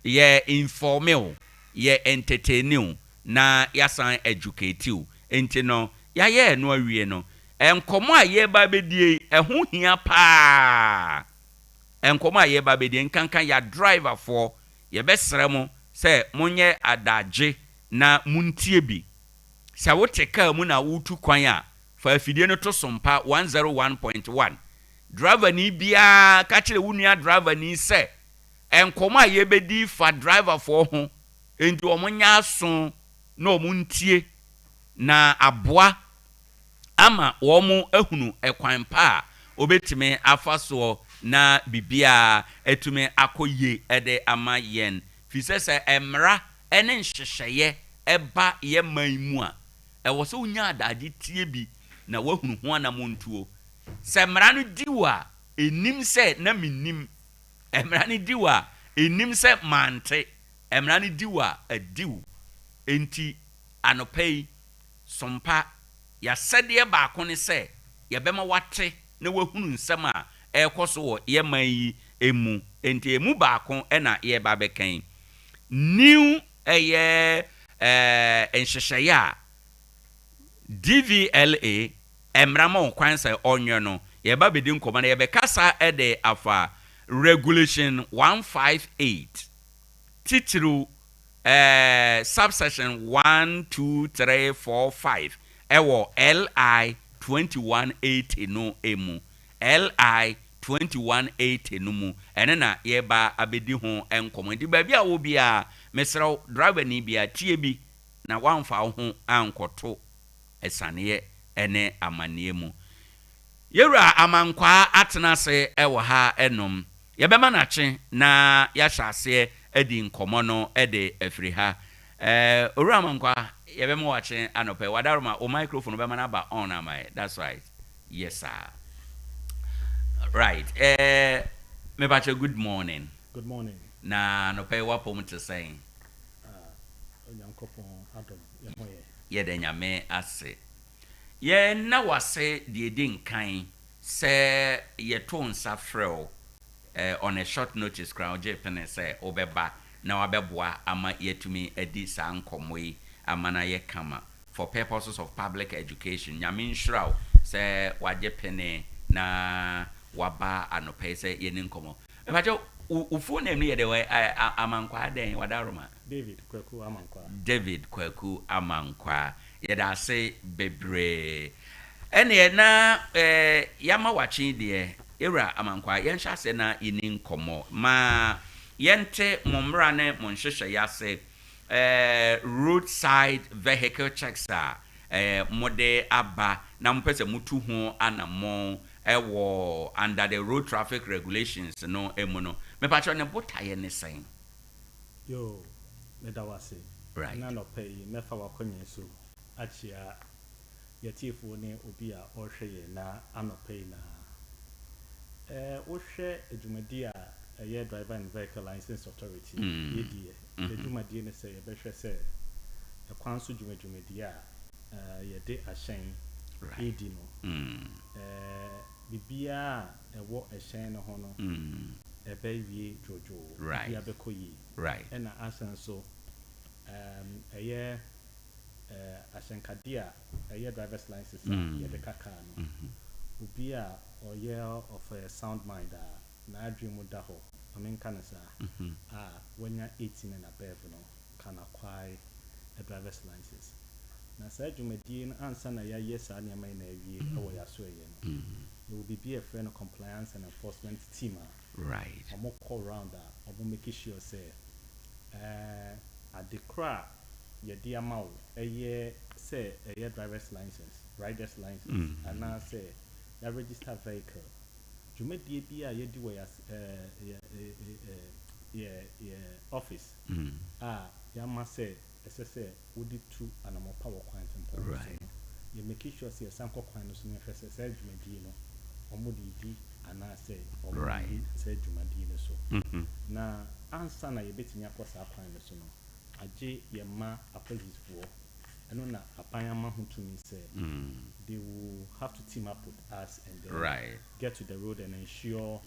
yɛ informel yɛ entertaining na yasan educative enti no yɛayɛ no awie no nkɔmɔ a yɛba bedie ɛho hia paa nkɔmɔ a yɛba bedie nkanka ya driver for yɛbɛsrɛ mo sɛ monyɛ adagye na muntie bi sɛ wote kaa mu na wotu kwan a fa afidie no to Sompa 101.1 driver ni bia ka kire wunua driver ni sɛ nkɔmɔ a yɛbɛdi fa driver for ho enti ɔmonya aso na ɔmontie na aboa ama wɔn ehunu ɛkwan pa a obetime afa so na bibia etume akɔye ɛde ama yɛn fisɛ sɛ emra ɛne nhyehyɛye ɛba yɛ man mu a ɛwɔ sɛ unya adagye tie bi na wahunu ho anamontuo sɛ emra no diwa enim sɛ na minim emra no diwa enim sɛ mante emra no diwa adiw enti anopɛi Sompa ya sɛdeɛ baako ne sɛ yɛbɛma wate na wahunu nsɛm a ɛkɔ so wɔ yɛman yi emu enti emu baako ɛna yɛba bɛkan new ɛyɛ nhyehyɛeɛ a DVLA emrama kwan sɛ ɔnwɛ no yɛba bɛdi nkɔmɔ na yɛbɛkasa ɛde afa regulation 158 titiri subsection 1 2 3 4 5 ewo LI 2180 no emu LI 2180 no mu ene na yeba abedi ho enkomo ndi ba bia wo bia mesrew driver ni bia tie bi na wanfa ho ankoto esane ene amane mu Yura amankwa atena se ewo ha enom. Yebema na che na yahya ase edi nkomo no ede afiri ha. Owura amankwa yebema wache anope wadaroma o microphone bema na ba on amai. That's right. Yes sir. Right. Me bache good morning. Good morning. Na anope wapo mte saying. Onyankopon Adam yehoye. Yede nyame ase. Ye na wase de edi nkan se ye to nsa frɛ on a short notice crowd je pene say obeba na wabeboa ama yetumi edi sa nkomo yi ama na ye kama for purposes of public education nyame nshraw say waje pene na waba anope say ye ni nkomo ebaje ufu na emi ye de we amankwa den wadaroma David Kwaku Amankwa. David Kwaku Amankwa. Yeda say bebre. Ene na yama wachi de era Amankwa yensha se na ini nkomo. Ma yente momra ne monhwehwe ya se roadside vehicle checks mode aba na mpese mutu ho anamo ewo under the road traffic regulations no emuno. Me patro ne botaye ne sen. Yo medawase right na no pay mefa wakonye so achia yetifu ne obi a ohwe na anopay na ohwe edwumadi a ye driver and vehicle license authority yedie edwumadi ne say yebehwe say ekwan so dwumadi a yede ahyen edi no bibia ewo ahyen no ho no ebewie jojo bibia bekoyi right and asan so ashenkadia driver's license ya de kaka no obi a oye of a sound mind na adwemu da ho amenka na sa wanya 18 and above no can acquire a driver's license na sa adwumadi no ansa na ya yes a na mai na awie ewo ya so ye no there will be a friend of compliance and enforcement team right omo call round omo make sure say at the cra ye dia maw say driver's license rider's license and now say ya register vehicle jumedie bia ye di we office ya ma say say odi tu anamo power kwan tempo right you make sure say sanko kwan no so ne fese say jumedie no omo di ana say right say jumedie no so na ansa na yebetimi akosa akwan no so no age yema a police for eno na apanyama hutumi say they will have to team up with us and then right get to the road and ensure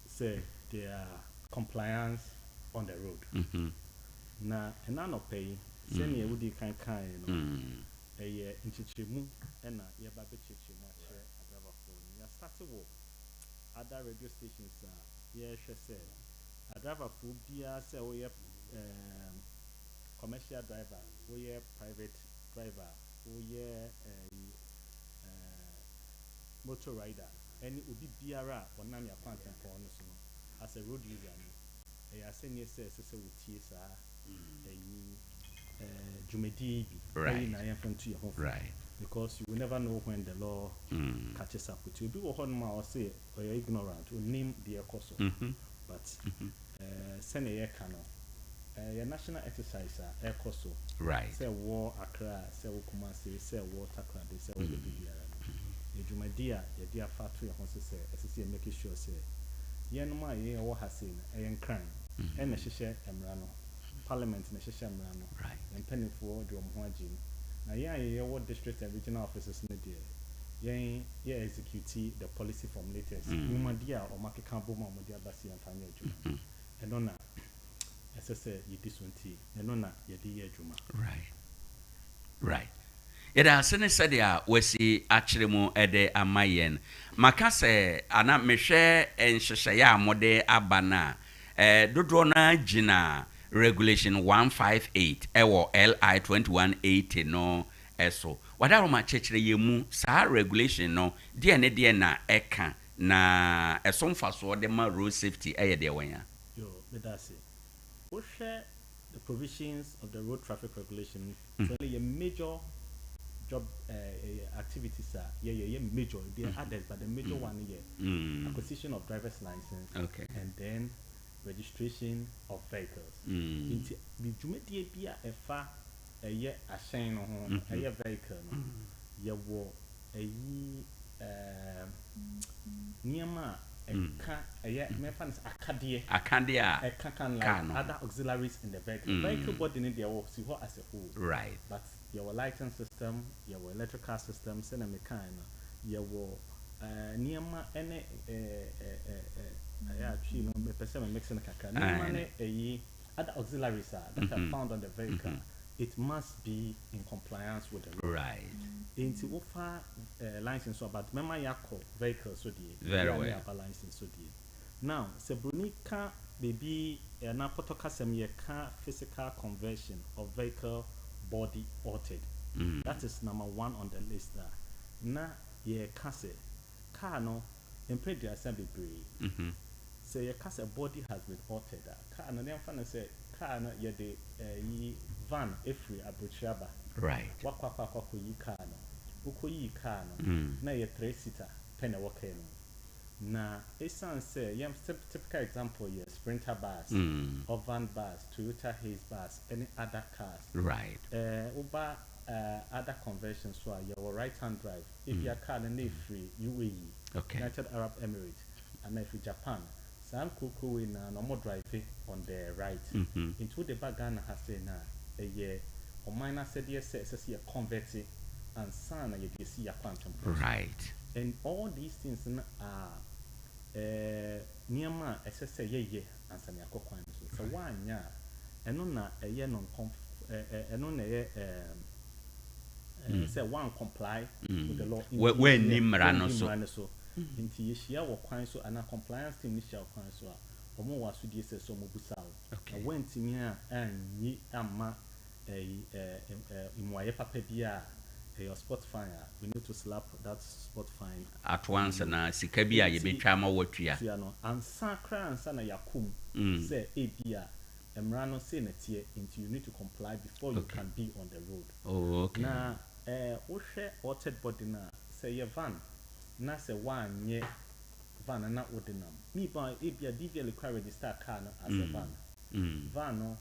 say their compliance on the road na enano pay send ye wudi kan no eye nchichemu ena ye ba be chichemu ahwe driver phone ya start wo other radio stations ye hwe say a driver for bia say we commercial driver we private driver we motor rider any obi biara onam ya kwanten for no so as a road user no ya say say we tie sa jumedi bi right na yan to your home right because you will never know when the law catches up with you be one ma or say or you're ignorant or name the course but send a year cano your national exercise air course right say war Accra say Kumasi say war Tarkwa they say we be the jumadia your dear factory hon say say make sure say yen ma ye wo hasin yen crime and sheshe emrano parliament na sheshe emrano right and penny for the ho agin na ye what district and regional offices na there yen execute the policy formulators mumadia or market campo ma mo dia basi and family adwuma and na say you this one tea and na ye di adwuma right yeda sene sadia wasi akyeremu ede amayen maka se ana mehwe enhyehye ya mode abana dodo na gina regulation 158 ewo LI 2180 no eso wadaroma chekire yemu sa regulation no de na eka na esomfa so de ma road safety de wanya yo medase we share the provisions of the road traffic regulation really a major job activities are major. They are others, but the major one acquisition of driver's license. Okay. And then registration of vehicles. Into the Jumeti Bia a far a year a shine on a year vehicle. You wore a Niama a car a year Mefans Acadia a can like other auxiliaries in the vehicle. Vehicle body in their work, see what as a whole. Right. But your lighting system, your electrical system, send a mechanic, your Niama any actually no me person mixing kaka no other auxiliaries that are found on the vehicle. It must be in compliance with the law. Right. Into offer license so but mema yako vehicle so die very well license so die. Now sebrunika baby na photocasem ye car physical conversion of vehicle body altered. That is number 1 on the list there. Na ye kase car no impede assembly brave. Say your car body has been altered. Car no dem fan say car no ye de van every abuchaba. Right. Wakwa yi car no. Ukoyi car no. Na ye 3-seater pen a walk na esan say yam typical example ye Sprinter bus, or van bus, Toyota Haze bus, any other cars. Right. Uba other conversions so your right hand drive. If your car na free UAE, United Arab Emirates, and if Japan. Some kuku in a normal drive on the right. Into the bagana has say na a year or minor said yes, see a converting and son you see a quantum. Right. And all these things are near my SSA ye and some yakwan. So one ya and on a year non and on a say one comply with the law when Nimrano so. Into Yeshia or Quine so and a compliance team initial Quine so or more was with yes so mobusal. I went to me and ye ama in my papa dia a spot fire. We need to slap that spot fine at once and Sikabia ye be chama what ya and Sacra and Sana Yakum say a dear Emrano Senate into you need to comply before you can be on the road. Oh, okay. Now, Oshe altered body na say your van. Na se one ye van na ordinam. Me by if you DVL require register car as a van. Van no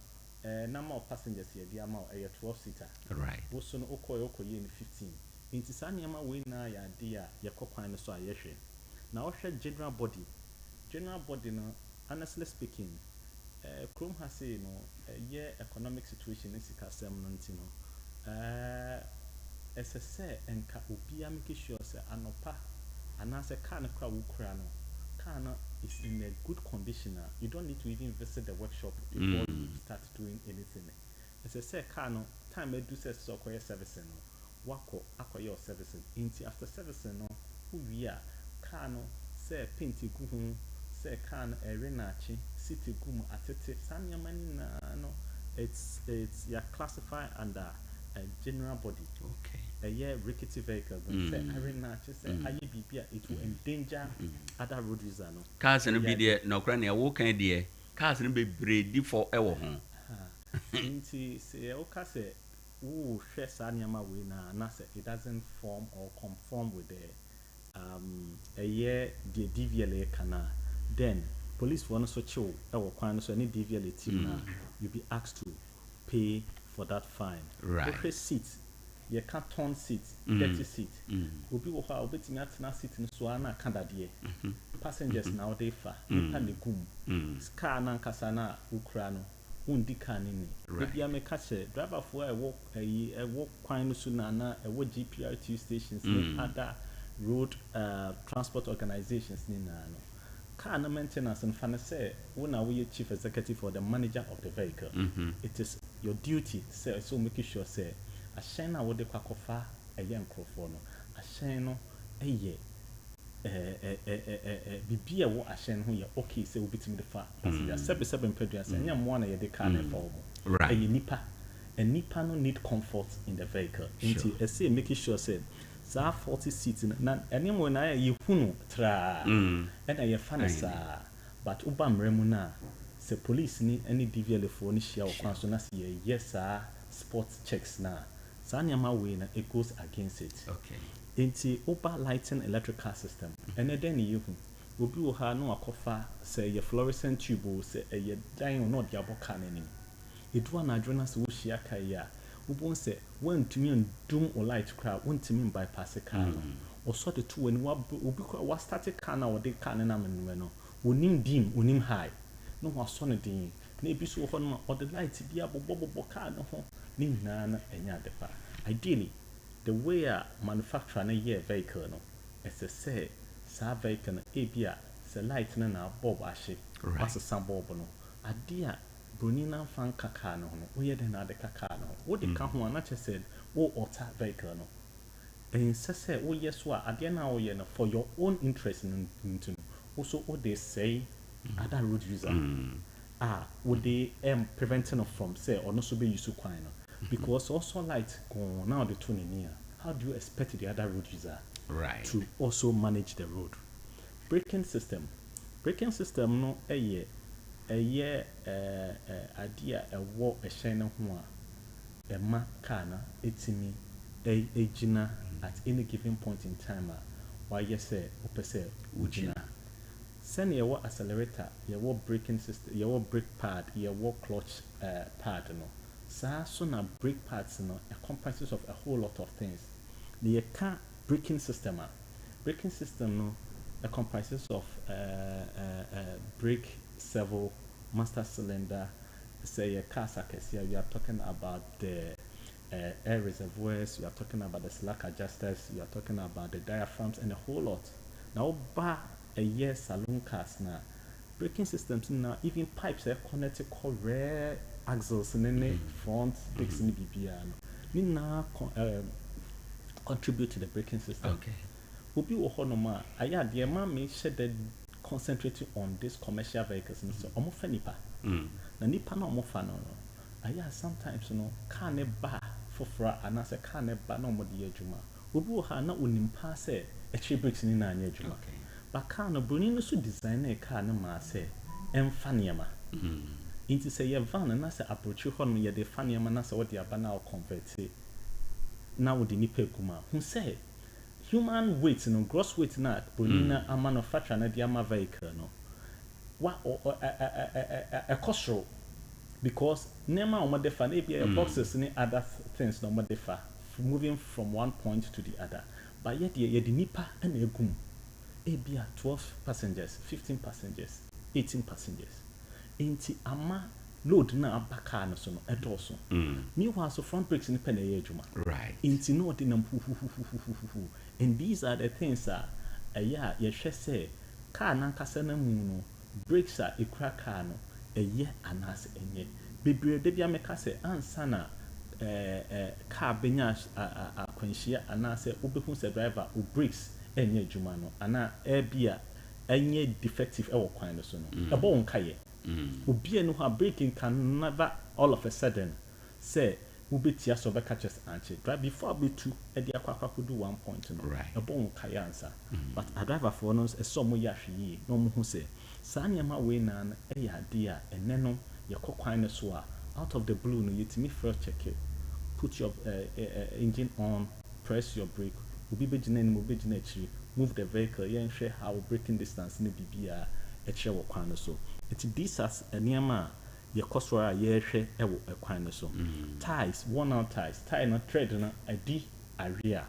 number of passengers here the amount a 12-seater. Right. Also no oko ye in 15. Into Sanyama we na ya dear ya kokwan so ayehwe. Na oshe general body. General body no honestly speaking Chrome has say no year economic situation in Sikasem no SSA and ka ubia make sure say anopa and as a car no is in a good condition. You don't need to even visit the workshop before you start doing anything. As I say, car no time I do say so acquire servicing no wako acquire servicing into after servicing no who we are car no say painty guhun say car no erenachi city gum atete sanya mani na no it's you classified under a general body. Okay. A year rickety vehicle, say arena, say IBP, it will endanger other road users. No cars and be there, no cranny, walking dear. Cars and be ready for our home. Into say, okay, say, who shares Anyama winner, and it doesn't form or conform with the a year the DVLA canal. Then police want to show our crime, so any DVLA team now you'll be asked to pay for that fine. Right. Okay, seat. You can't turn seat, dirty seat. Obi wo ha obeti mi atena seat no so ana kandade. Passengers now they far. Nipa ne gum. Car na nkasa na ukura no. Undi car ni ni. Obi ameka che driver for e walk kwan no so na e wo GPRT stations ni other road transport organizations ni na no. Car na maintenance and fan say when are we chief executive or the manager of the vehicle. It is your duty say so make sure say a shine na wode kwakofa a young crofo no a shine no eye bibia wo a shine ho ye okay say obitimi de fa passenger 77 pedua say nya mo na ye de car na for right nipa and nipa no need comfort in the vehicle until I say making sure say 40 seats na any mo na ye hunu tra and I fanasa but uba mremu na say police ni any DVL for ni share o kwan so na say yes sir sports checks na Sanyama way na it goes against it. Okay. Into over lighting electrical system. And then you obi wo ha no akofa say your fluorescent tube say a dying or not yabo can any. It one adrena so shia kaya. Ubon say when to me doom or light crowd won't to me bypass a car. Or sort the two when what started car now or they can and no. Unim dim, unim high. No more sonnet dim. Maybe so on or the light be a bobo car no home. Nim nana and yadepa. Ideally, the way a manufacturer na year vehicle no, as I say, sa vehicle na ebia se light na bob ashe. What's a some bob no? Adia Brunina fan kaka no no. We had another kaka no. What the car one not said, oh alter vehicle no. And say, oh yes, what adia na oh no for your own interest into also what they say other road user. Would they preventing from say or not so be used to quine. Because also light go now the tune in here. How do you expect the other road user to also manage the road? Braking system no a year idea a war a shine a ma kana etimi a jina at any given point in time why yes say opese ujina. Send your accelerator, your braking system, your brake pad, your clutch pad no. So na brake pads no comprises of a whole lot of things. The car braking system no comprises of brake servo, master cylinder. Say a car circuits here. We are talking about the air reservoirs. We are talking about the slack adjusters. We are talking about the diaphragms and a whole lot. Now, bar a year saloon cars now. Braking systems now even pipes are connected to rare axles and front discs in BBR. We now contribute to the braking system. Okay. Obi Ohonoma, aya the man may shed concentrating on these commercial vehicles and so almost nipa. Na nipa no almost no. Aya sometimes car ne ba for and as a car ne ba no modi adwuma. Obi oha na onimpa say e brakes ni na anya adwuma. But car no bruni no so design a car no ma say emfa niama. Inti say ye van na say approach ho no ye de fa niama na say what the abana o convert na wo de nipa kuma. Who say human weight no gross weight na bruni na a manufacturer na the ama vehicle no. Wa a cost because nema o modefa na be boxes ni other things no modefa moving from one point to the other. But yet ye de nipa na egum. Ebia 12 passengers, 15 passengers, 18 passengers. Inti ama load na abaka no so no edoso. Meanwhile so front brakes in pen ejuma. Right. Inti no de nam hu. And these are the things that yeah, ye hwe say car na nkasa na mu no brakes are ekura car no eye anas enye. Bebre de bia meka say ansa na car benya akwanhia anase obehu say driver o brakes enye adwuma no ana bia enye defective ewo kwan no so no ebo nkaye obi enu ha braking can never all of a sudden say ubetia so be catches anche drive before be two e dia kwakwa do 1 point no ebo nkaye answer but a driver for no so mo ya hwe no mo hu say sanyama we na e ya dia ene no ye kokwan no so a out of the blue no yetimi first check it put your engine on, press your brake. Ubi bejina ni mobejina echi. Move the vehicle. Yeah, and share how braking distance ni bibia echi wo kwan so. It this as eniama ye kosora ye hwe ewo kwan so. Ties, worn out ties. Tie na tread na adi area.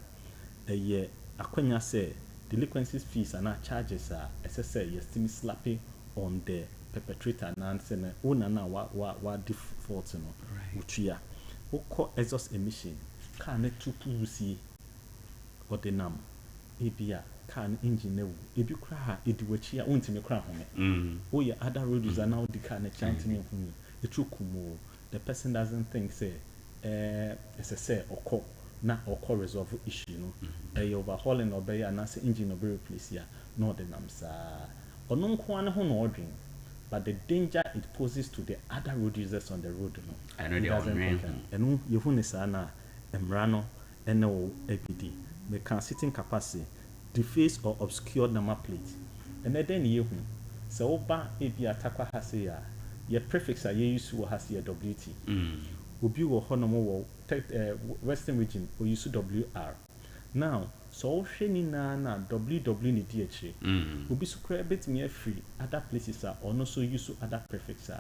Ye akwanya say delinquencies fees and charges are SSA ye still slapping on the perpetrator na answer una na wa default no. Utua. Oko exhaust emission car ne tupu usi odinam ebia car engine newu ebi kra ha ediwachi a ontime kra home o ye other road user now the car ne chanting home etukumo the person doesn't think say say oko na oko resolve issue no overhauling obey and as engine obe replace ya no odinam sa ono nko an ho no odwin. But the danger it poses to the other road users on the road, no. I know they are and you who nisana emrano eno APD. They can sitting capacity, deface or obscure number plate. And then you so oba API Tarkwa has ya prefix are used to has your WT. obi wo hɔ no wo western region o use WR now so hwɛ ni na WW ne di akyi obi so kra betimi afiri other places or so use other prefix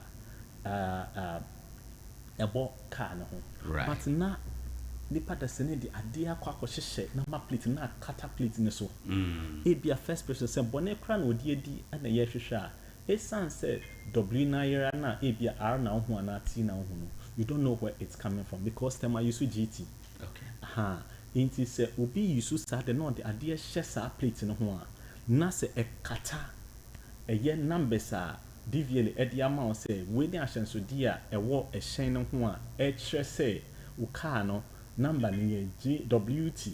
ebo car no ho but na nipa da sene di ade akwa hyehyɛ number plate na kata plate ne so e bia first person say bone kra na odi adi na ye hwehwɛ a esan say W na yera na e bia R na ho na T na ho no you don't know where it's coming from because them are use GT okay inti say obi use sa de no de ade hye sa plate no ho a na say e kata ye numbers DVL e dia ma o say we ni ahyenso di a e wo e hyen no ho a e kyerɛ say wo car no number ni GWT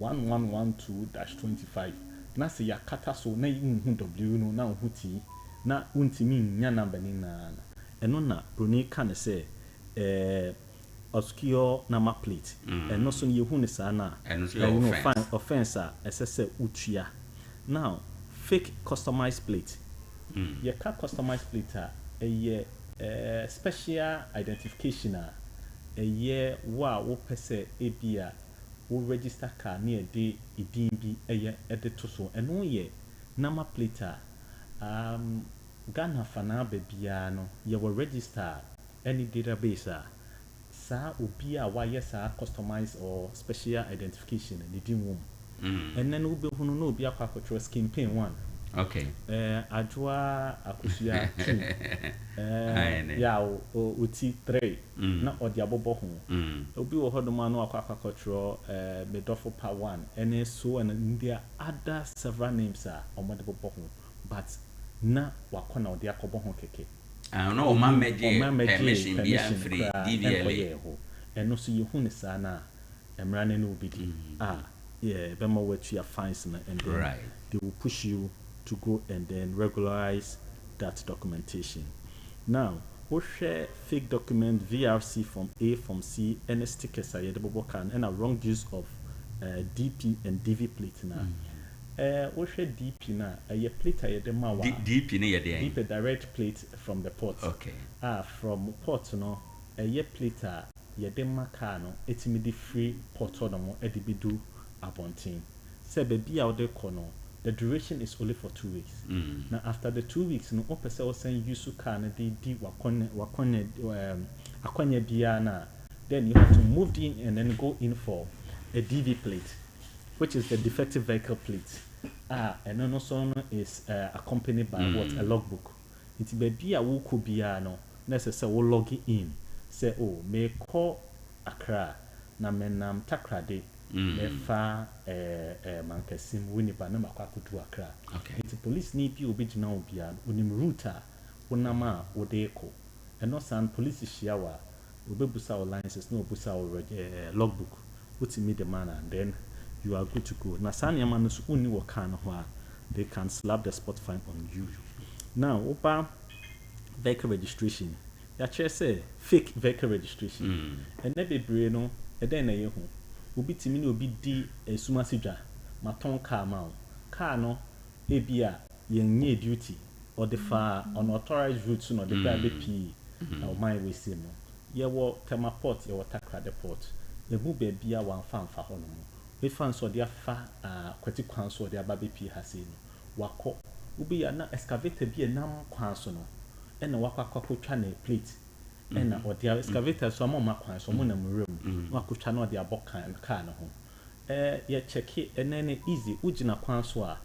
1112-25 na say ya kata so na hu W no na hu T na untimi nya number ni na eno na broni ka ne say obscure number plate and no so ye hu ne sa na offense essese utua now fake customized plate ye ka customized plate ye special identification ye wa wo pese ebia wo register car na e de idin bi eye de to so eno ye number plate Ghana fana bebia no ye will register any database sa obi a wa yes customized or special identification ni din wom and then obi hunu no obi akwa control scheme pin 1 okay adwa akusua 2 ya oti 3 na odi abobo ho obi wo hodoma no akwa control medofo pa 1 and so and there other several names omode bobo ho but na wakona odi akobo ho keke no o ma meje permission bi free DVL eno so ye hu ne sa na emra ne no obidi yeah bema wetu ya fines na and then they will push you to go and then regularize that documentation. Now we share fake document VRC from A from C and stickers are the bobo can and a wrong use of DP and DV plate na we share DP na a plate a the ma DP na DP direct plate from the port okay from port no a ye plate ye de maka no etimi di free port no mo e di bidu abontin se baby a de kono the duration is only for 2 weeks now after the 2 weeks no opese o sen use car na di wakonne akwanya bia na then you have to move in and then go in for a DV plate which is the defective vehicle plate and then also is accompanied by what a logbook it baby a wo ko bia no necessary wo log in say oh me call Accra na menam takrade mefa mankasim wini ba na makwakutu Accra the police need bi obigina obia onim route wonama wodeko eno san police shiawa obebusa o licenses no obusa o logbook utimi the man and then you are good to go na san yama no so uni wo kan ho a they can slap the spot fine on you now opa vehicle registration ya say fake vehicle registration and na bebre no e den na ye hu obi timi na obi di esumasidwa maton car ma car no ebia yenye duty or the far unauthorized routes no the private P na my we see no ye wo tema port ye wo Takra deport ye hu be bia wan fa ho no we fan so dia fa kwati kwan so dia ba be P ha se no wako obi ya na excavator bi enam kwan so no ena wakwa na plate ena odia excavator so ma kwan so mo na mrem wakotwa na odia abokan car no ho ye check it and then easy ujina kwan so a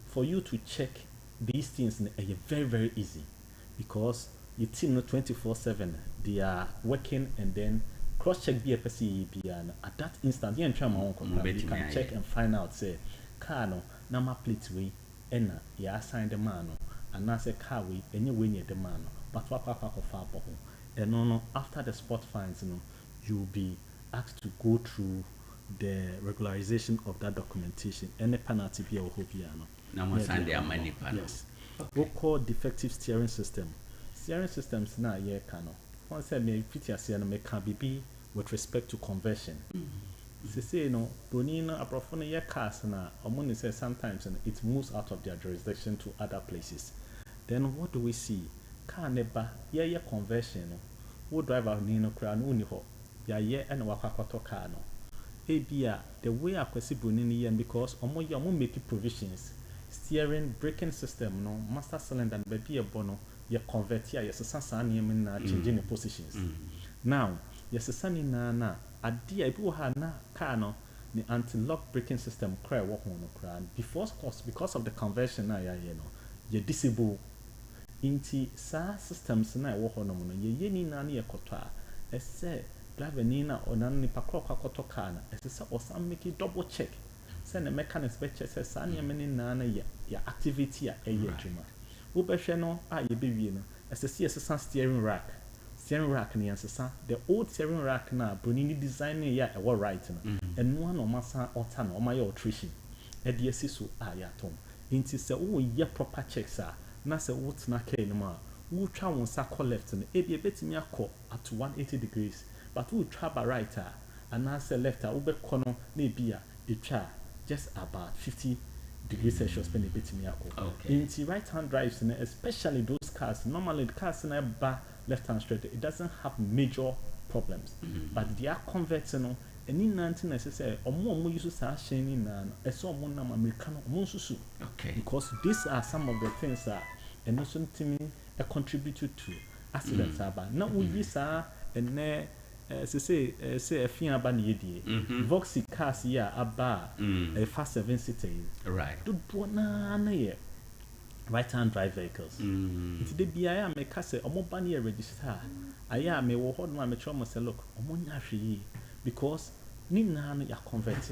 for you to check these things very very easy because your team no 24/7 they are working and then cross check be a person at that instant you can check and find out say car no number plate way ena ya assign the man no and na say car way any way near the man no but what far and no after the spot finds no you'll be asked to go through the regularization of that documentation any penalty be a hobiano now sign their money yes we call defective steering systems na ye kano one say me fit ya me can be with respect to conversion say no bonina aprofo ye cars na omoni say sometimes it moves out of their jurisdiction to other places then what do we see car neba ye conversion no wo driver ni no kra no uni ho ya ye na wakwakoto car no ebia the way akwesi broni ni yen because omo make provisions steering braking system no master cylinder be be no ye convert here yes sasa na yem na changing the positions now yes sasa ni na ade a bi wo ha na car no the anti-lock braking system cry wo ho no kra because of the conversion na ya ye no ye disable inti sa systems na wo ho no no ye ni na ye koto a ese driver ni na onan ni pakro kwakoto car na ese o sam make double check say the mechanics be check say sa na me ni na ya activity a eye adwuma wo be hwe no a ye be wie no ese ese steering rack ni ansesa the old steering rack na bruni design ya e right no and no masa alter no ma ya alteration e de asiso a ya tom inti se wo ye proper checks a na se wo tena kai no ma wo twa won sa call left no e be betimi akọ at 180 degrees but wo twa ba right a and se left a wo be kono na e bia e twa just about 50 degrees Celsius pen e betimi akọ inti right hand drives no especially those cars normally the cars na ba left hand straight it doesn't have major problems but they are converting any 19 necessary omo use sa shining na eso omo na American omo susu because these are some of the things that and also to me contribute to accidents aba na we use and say afia aba na yedie voxy cars here aba a fast 7 seater right do na ye right hand drive vehicles it's the bia me ka say omo ba na register aya me wo hodno me try mo say look omo nya hwe because ni na no ya convert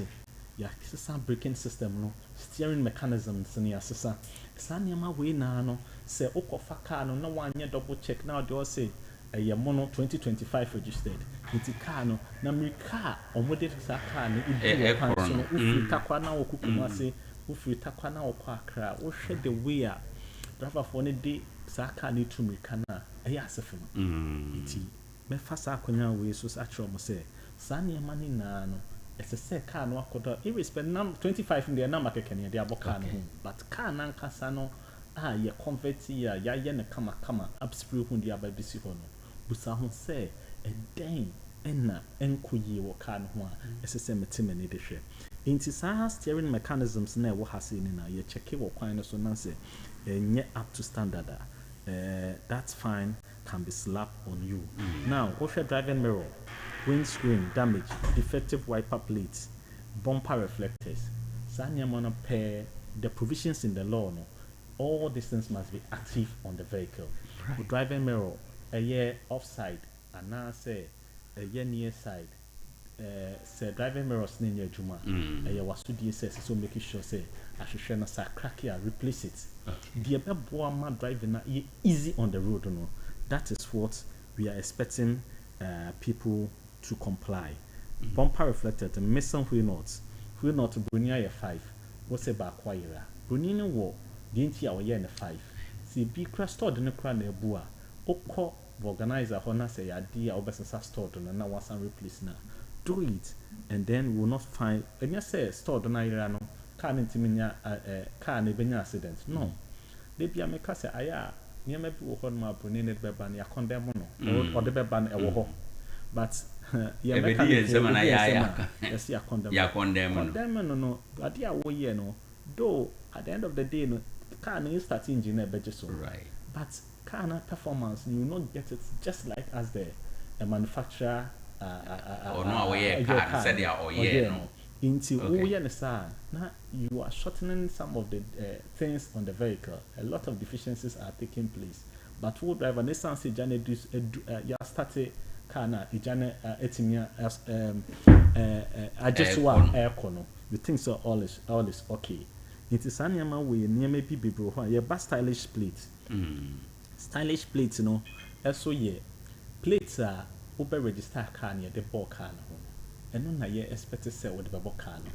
ya sisa braking system no steering mechanisms ni asisa sa niam we na no say okofa car no na wanye double check now they all say a mono 2025 registered it's car no na me car omo de sa car no e pan so no ufi takwa na okukuma say ufi takwa na okwa akra wo hwe the way a driver for ne de sa car ni to me kana e asefem iti me fa sa akonya we so sa tro mo say sa niam ni na no ese se car no akodo irrespective nam 25 in the na market ken de aboka no but car na nkasa no ye convert ya ye ne kama upscrew hu de ababisi ho no busa ho se e den enna enkoyi wo car no ho a ese se metime ne de hwe inti sa steering mechanisms na wo hase ni na ye check wo kwan no so na se enye up to standard that's fine can be slapped on you now if you're driving mirror windscreen damage, defective wiper plates, bumper reflectors. Sanyamona pair the provisions in the law. No, all these things must be active on the vehicle. Right. Driving mirror, a year offside, and now say a year near side. Say driving mirrors near your juma. A year was 2 DSS, so making sure say I should share na crack here, replace it. The boy driving na easy on the road. No, that is what we are expecting people to comply. Bumper reflected the missing wheel nuts Brunia 5. What's about Quaira? Brunino war, didn't you our year 5? See, be crusted in the crown a bua. Oko organizer Hona say idea or best stored on and now was replace now. Do it, and then we will not find. And you say stored on Irano, can't intimidate car nebenya accident. No, they be a make us say, aya, near maybe we hold my Brunine beban, ya condemn or the beban a woho. But ya condemn no adia wo ye no though at the end of the day no car no start engine beje so right but car na performance you will not get it just like as the manufacturer or no we car said ya or yeah no into wo ye no sa na you are shortening some of the things on the vehicle. A lot of deficiencies are taking place, but wo driver ne sense jane ya started kana ijane etimia just one air kono we think so all is okay. It is anyama we near maybe bibro ho ye ba stylish plate you know so ye plates are over register car near the ball car no and no ye expect to sell with the ball car no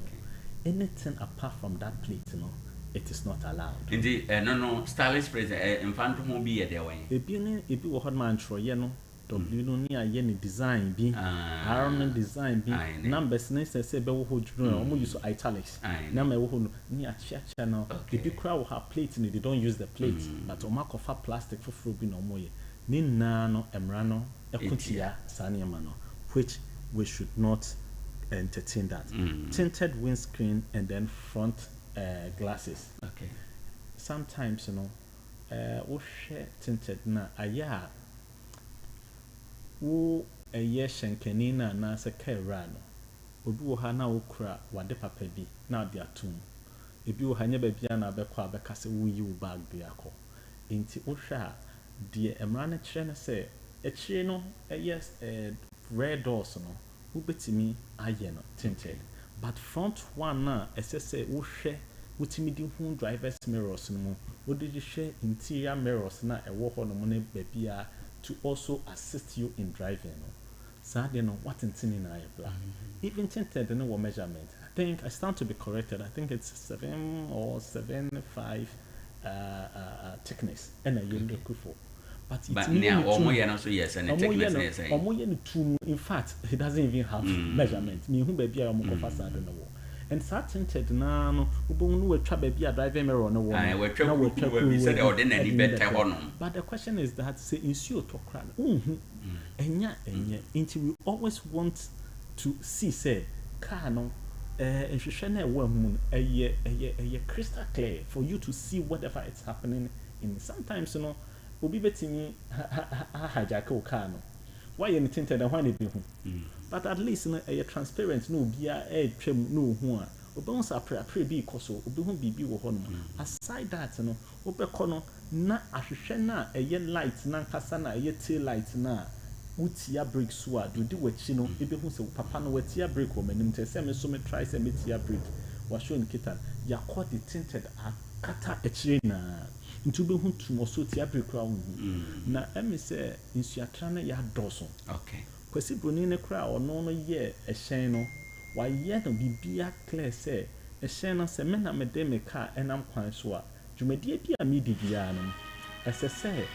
anything apart from that plate you know it is not allowed. Indeed no stylish plate in front of home be there way e bi wo hot man tro ye no W no ni aye ni design bi iron design bi numbers na say be wo hodru omo use italics na me wo ho ni achiacha no the big crowd will have plate they don't use the plate but omo kofa plastic for bi no omo ye ni na no emra no ekutia saniamano, which we should not entertain that. Tinted windscreen and then front glasses. Okay. Sometimes we share tinted na aya wo eye shenkani na se kera no obi wo ha na wo kura wade papa bi na de atum ebi wo ha nya ba bia na abekọ abeka se wo yi wo bag bi akọ enti wo hwa de emra na kire na se ekire no yes red doors no wo betimi aye no tinted but front one na ese wo hwe wotimi di hu driver's mirrors no wo de hwe interior mirrors na ewo ho no ne ba bia to also assist you in driving no sadly no what in na ayebla even tinted no measurement I think I stand to be corrected I think it's 7 or 7.5 thickness and a yellow for but now so yes and thickness in fact he doesn't even have measurement me who baby am ko fasade no and tinted na no ubonu we twa baby a driving mirror no wo na we said the ordinary better hono but the question is that say insure to cry enya into we always want to see say car no nhwehwe na ewa mu eye crystal clear for you to see whatever is happening in sometimes obi betimi hijack o car no why you tinted and why be hu but at least eye transparent no bia twem no hu a obon sa pre bi koso obi hu bibi wo ho no aside that no obekọ no na ahwehwe na eye light na nkasa na eye tail light na utia brake so a do di wachi no ebe hu se papa no watia brake o manim te se me so me try se me tia brake wa show indicator ya call the tinted akata echire na ntu be hu tu so tia brake ra hu na emi se nsuatra na ya doso okay kwesi broni ne kra ono no ye ehyen no wa ye no bibia clear se ehyen no se me na me de me car enam kwan so a dwumadie bia me di bia no ese se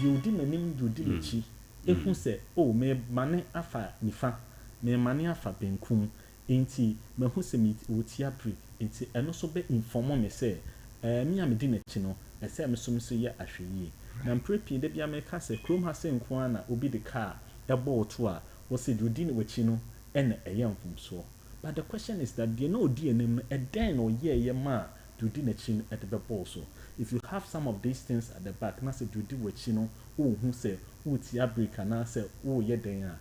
yodi manim yodi mechi ehu se me mane afa nifa me mane afa benkum enti me hu se mi wotia break enti eno so be inform me se me am di na chi no ese me so ye ahweyi na mprepi de bia me ka se krom ha se nko ana obi de car ebo oto a wo se yodi na wachi no ene eyamfum so but the question is that you know di enem eden or ye ma yodi na chi at the ball so if you have some of these things at the back na se yodi wachi no hu se utia break and say ye den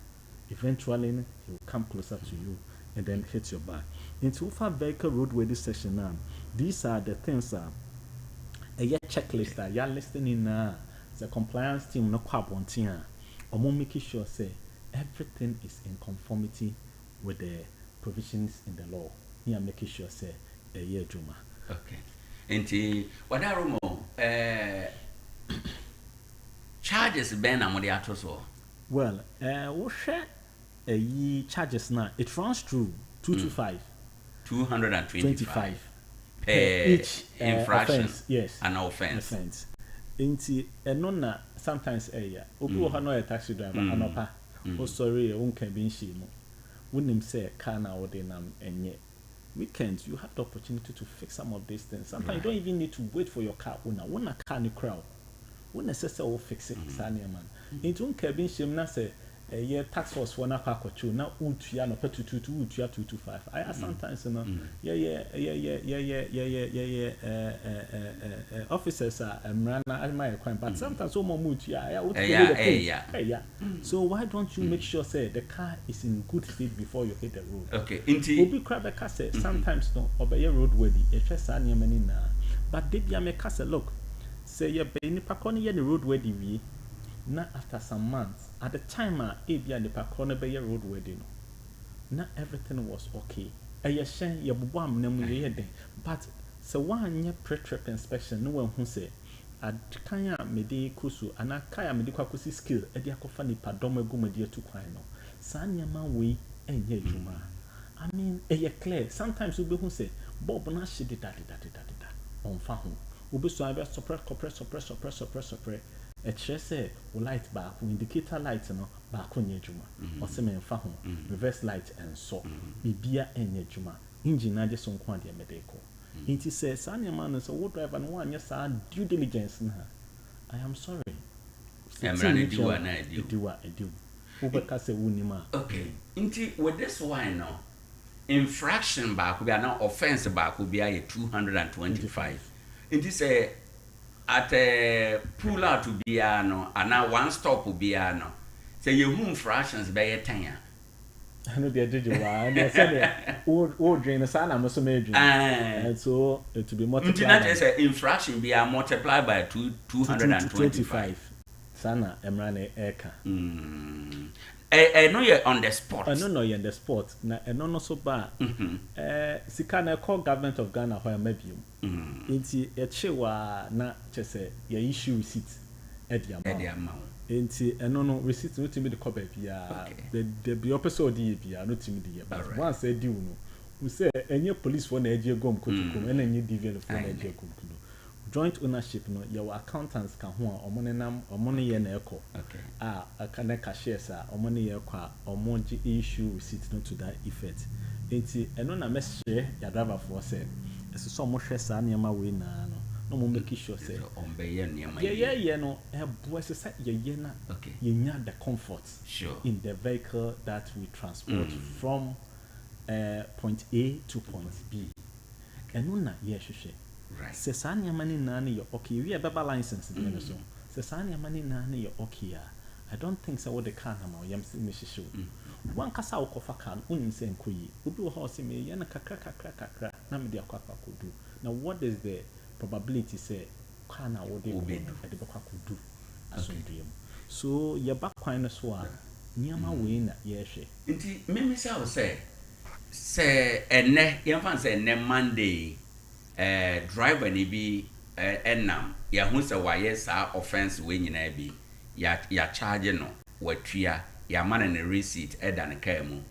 eventually he will come closer to you and then hit your back into far vehicle roadworthy section now these are the things a checklist that you're listening the compliance team no kwa bontia or making sure say everything is in conformity with the provisions in the law here making sure say a year juma okay enti wadaromo charges ben amode atoso well we share charges now it runs through 225 per each infraction offense, yes an offense enti eno na sometimes obi wo ha no taxi driver anopa o sorry wonka bi nshi mu wonim say car na wode nam enye weekends you have the opportunity to fix some of these things sometimes you don't even need to wait for your car owner car ni crowd when necessary will fix it sani man into cabin shim na say a tax force for na kwakochu na utua no petutu utua 225 I sometimes officers are run my crime but sometimes so more so why don't you make sure say the car is in good state before you hit the road okay into obi crab the car say sometimes no obey road worthy e hwe sani man na but they be make us look say ye be ni pakoni ye the road where the we na after some months at the time ebia the pakoni be ye road where no na everything was okay ye shen ye bobo am na mu ye den but so one ye pre-trip inspection no one hu say adkan a mede kusu ana kaya mede kwakosi skill e dia kofa ni padom agumade atu kwan no sa nyama we enye adwuma I mean ye clear sometimes we be hu say bob na shidi da on fa ho obi so abia suppress e chere say o light back indicator light no back on adwuma o se me mfa ho reverse light and so bibia enye adwuma engine na je so nko ade medeko inti say sanya man so wo driver no anya sa due diligence na I am sorry emra ne diwa na ediwa Ubeka se unima. Okay. Inti with this one now, infraction back be now offense back will be a 225. Inti say at a pull out to be no, and now one stop will be no. Say you infractions by a 10. I know they did you and they said old drain the sun I'm also made and so it to be multiplied. Internet is an infraction be multiplied by 225. Sana emrane eka. No you're on the spot. No you're on the spot. Na no so ba. Sika na call government of Ghana ho maybe. Inti echewa na chese ye issue receipt e di amount. Inti no receipt no timi the copy bia. The be episode di bia no timi di. But once e di no, we say enye police for na eje gom kotukom and enye DVL for na eje gom kuno. Joint ownership no your accountants can ho a omone nam omone ye na eko. Okay. Aka na cashiers a omone ye kwa omonji issue receipt no to that effect. Inti eno na message ya driver for say eso so mo hwe sa na ma we na no mo make sure say on be ye na ma ye no e bo say ye na ye nya the comfort in the vehicle that we transport from point A to point B. Eno na ye hwehwe. Right. Se sanya mani nani yo okay we have a license the so se sanya mani nani yo okay I don't think so what the car na ma yam me shisho wan kasa okofa kan unim se nkoyi obi wo house me ye na kakra na me dia kwakwa kodu now what is the probability say car na wo de be kwakwa kodu asondiem so ye back kwan no so a niama we na ye hwe nti me say enne yam fan say enne Monday driver ni bi enam ya hu se wa yes offense we nyina bi ya charge no watua ya man na receipt edan ka mu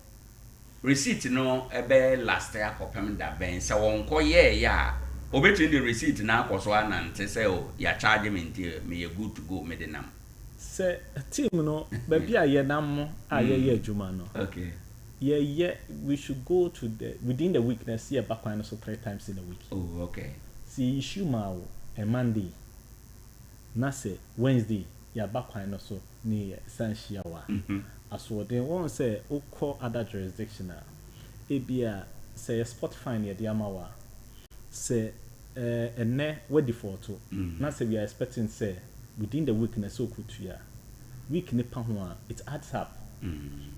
receipt no ebe last year kopem da ben se won ko ye ya obetin the receipt na akoso anante se o ya charge me nti me ye good to go me denam se team no ba bia ye nam a ye adwuma no okay yeah, we should go to the within the week. Let's see a back so 3 times in a week. Oh, okay. See issue ma a Monday. Na say Wednesday, ya back so near Sanshia wa. As what they won't say, call other jurisdiction. Ebia say a spot fine near the Amawa. Say a ne we default to. Na say we are expecting say within the week na so kutuya. Week ne pahwa it adds up.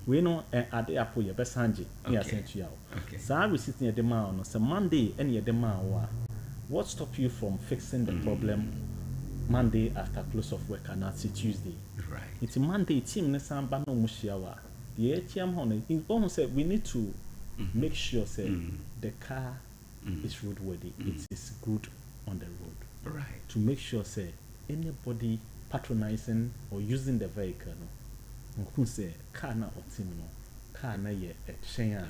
We know Ade Akye Abia Sanji near sent you out. So I was sitting at the man on Monday and at the man what stop you from fixing the problem Monday after close of work and not Tuesday? Right. It's Monday team Nessan Bano Mushiawa. The ATM honey in said we need to make sure say the car is roadworthy. It is good on the road. Right. To make sure say anybody patronizing or using the vehicle who say car na optimum car na ye shen a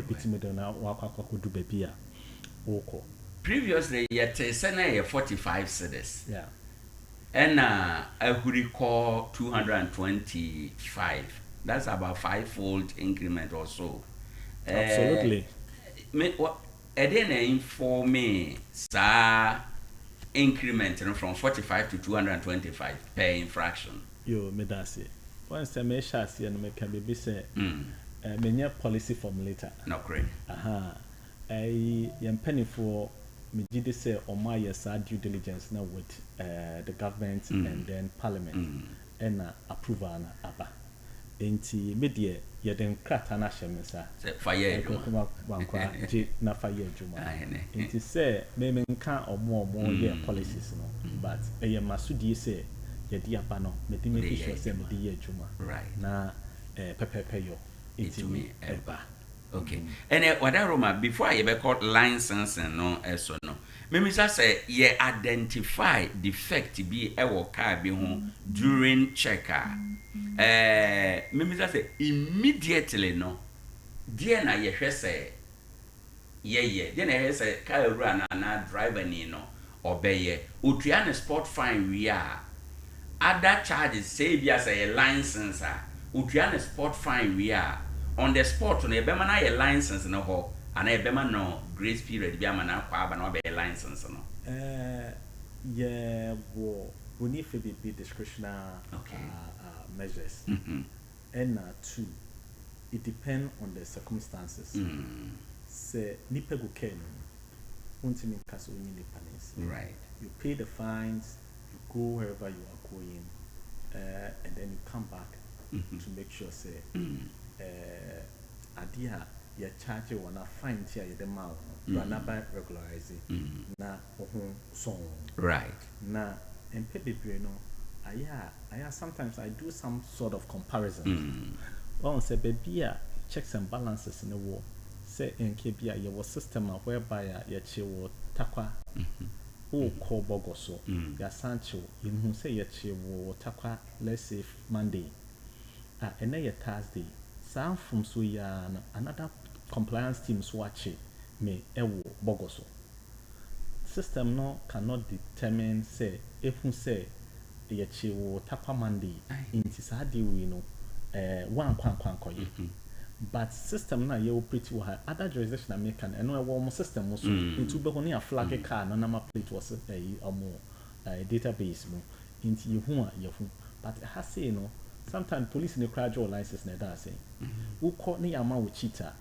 bit na wakwa do baby a woko previously yet say 45 cedis yeah and I would recall 225 that's about 5-fold increment or so absolutely me what then inform me sa increment from 45 to 225 per infraction yo me that's it. Once the measure see and make baby say many policy formulator no great yam penny for me did say on my yes due diligence now with the government and then parliament and approval na aba enti media ye den krata na hyemesa fire kuma wankwa ji na fire juma enti say me nka omo ye policies no but ye masudi say yedi aba no me di make sure say me di ye adwuma right na pepepe yo itimi eba okay and what Roma before I be called license no eso no me say ye identify defect be e wo car bi ho during checker me say immediately no dia na ye hwe say ye dia na he say car run na driver ni no obeye otua na sport fine we are other charges say be as a license otua na sport fine we are on the spot no ebema na your license no ho ana ebema no grace period bi amana kwa aba na be license no yeah we need to be discretionary measures and two, it depends on the circumstances. Say nipa go ken untimi kaso ni nipa nesi. Right. You pay the fines, you go wherever you are going, and then you come back to make sure say adia ya charge one a fine tia ya dem out by regularizing na ohun song. Right. Na empe bebre no aya sometimes I do some sort of comparison. Well, say baby checks and balances in the war. Say in Kebia your system whereby ya chewo Tarkwa o call bogoso ya sancho in who say ya chewo Tarkwa, let's say Monday and then Thursday some from so ya another compliance team swatch me ewo bogoso system no cannot determine say if who say ya chewo Tarkwa Monday into Saturday we know one kwan but system na you pretty well other jurisdiction American and no one system also into be only a flag car no number plate was a database mo into you but I say you know sometimes police in the crowd your license na that say who call ni ama wo cheater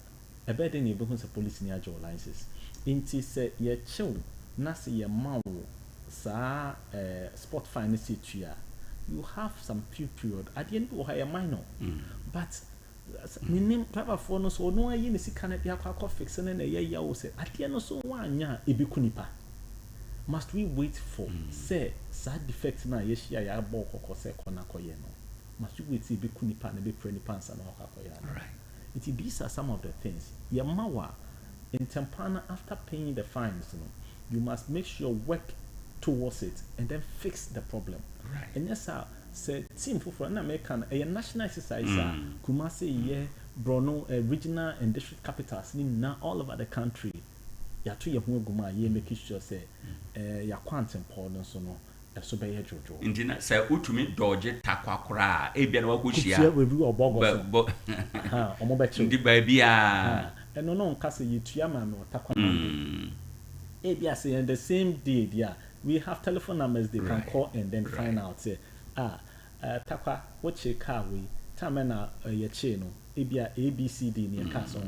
e be dey na be who say police ni your license into say ye chill na say ye ma wo sa sport fine situa you have some period at the end of your minor but minim driver for no so no ayi ne sika na bia kwa fix na na ye wo say ade no so wanya ebi kunipa must we wait for say sad defect na ye shia ya bo kokko say kona koye no must we wait ebi kunipa na be preni pansa na koye right these are some of the things ye mawa in tempana after paying the fines you know you must make sure work towards it and then fix the problem right and yes sir say team for na American a national exercise Kumasi ye Borno regional and district capitals ni na all over the country ya to ye ho guma ye make sure say ya quantum important so no so be ye jojo indina say utumi dodge Tarkwa kora e bia na wakohia we bi obogo ha omo be chi ndi ba bia eno no nka say yitua ma me Tarkwa e bia say in the same day dia we have telephone numbers they can call and then find out say Tarkwa what che car we time na ye che no ebia ABCD ni car so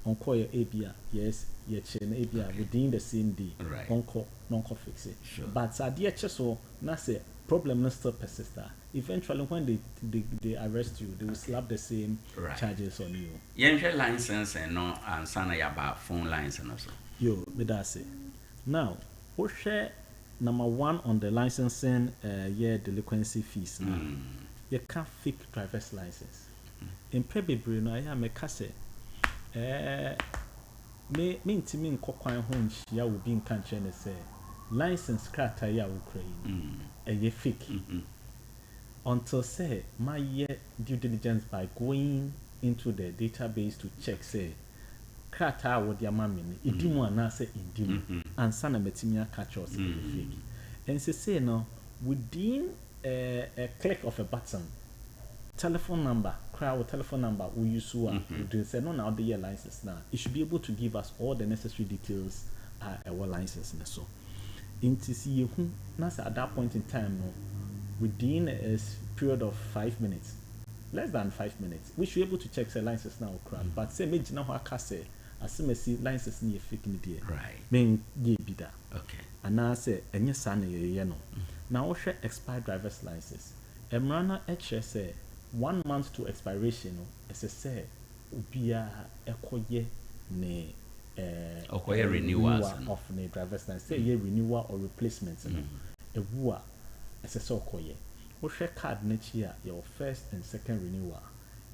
onkoye ebia yes ye che na ebia within the same day onko nonko fix it but adie che so na say problem no still persist eventually when they arrest you they will slap the same charges on you yenhwe license no ansana ya ba phone license no so yo me da say now wo share number one on the licensing year delinquency fees now you can't fake driver's license in prebebre no I make say me ntimi nkokwan ho nhia wo bi nka nche ne say license krata ya wo krai ye fake until say my year due diligence by going into the database to check say krata wo dia mamini idimu anase indimu ansa na metimi aka chos fake and say no within a click of a button telephone number crowd telephone number we use we do say no now the year license now it should be able to give us all the necessary details our license na so into see who na at that point in time no within a period of 5 minutes less than 5 minutes we should be able to check the license now crowd but say me jina ho aka say asemesi license ni fake ni there right men ye bi da okay and I say enye sa na ye no now we share expired driver's license emrana say 1 month to expiration no say obia ekoye ne okoye renewals of the driver's license say ye renewal or replacement no ewu say okoye we share card na chi your first and second renewal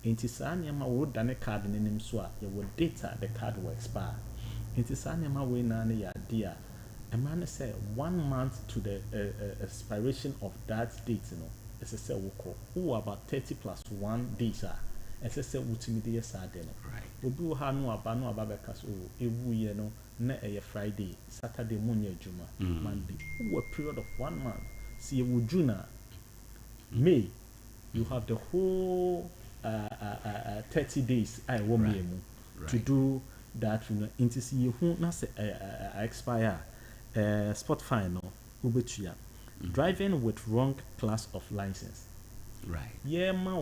inti saa nyama wo dane card nenim so a your data the card will expire inti saa nyama we na ne ya dia a man say 1 month to the expiration of that date no it's a say wo who about 30 plus 1 days it's a say wutimi de saa de no obi wo ha no aba be kaso ewu ye no na Friday Saturday munya adwuma Monday wo period of 1 month see you June May you have the whole 30 days I want me to do that into see who na say expire spot fine no ubetua driving with wrong class of license right yeah ma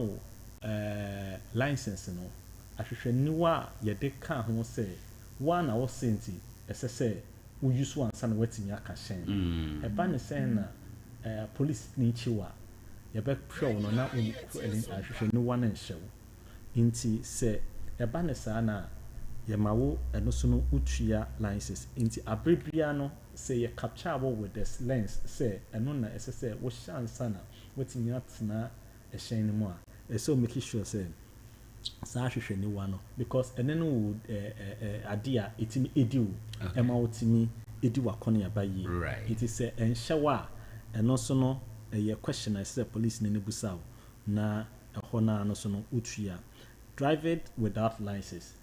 license no ahwehwaniwa yɛde ka ho sɛ one a wɔsenti ɛsɛ sɛ woyi so ansa na watumi aka hyɛn ɛba ne sɛn na police ni chiwa yɛbɛhwɛ wo no na ahwehwaniwa no nhyɛ wo nti sɛ ɛba ne saa na yɛma wo ɛno so no wotua license nti abere bia no sɛ yɛ capture wo with this lens sɛ ɛno na ɛsɛ sɛ wohyɛ ansa na watumi atena ɛhyɛn no mu a ɛsɛ o make sure sɛ saa ahwehwaniwa no because ɛne no wo ade a ɛtumi edi wo ɛma wotumi edi wakɔne aba yie nti sɛ ɛnhyɛ wo a ɛno so no ɛyɛ question a ɛsɛ sɛ police ne busa wo na ɛhɔ na no so no wotua drive without license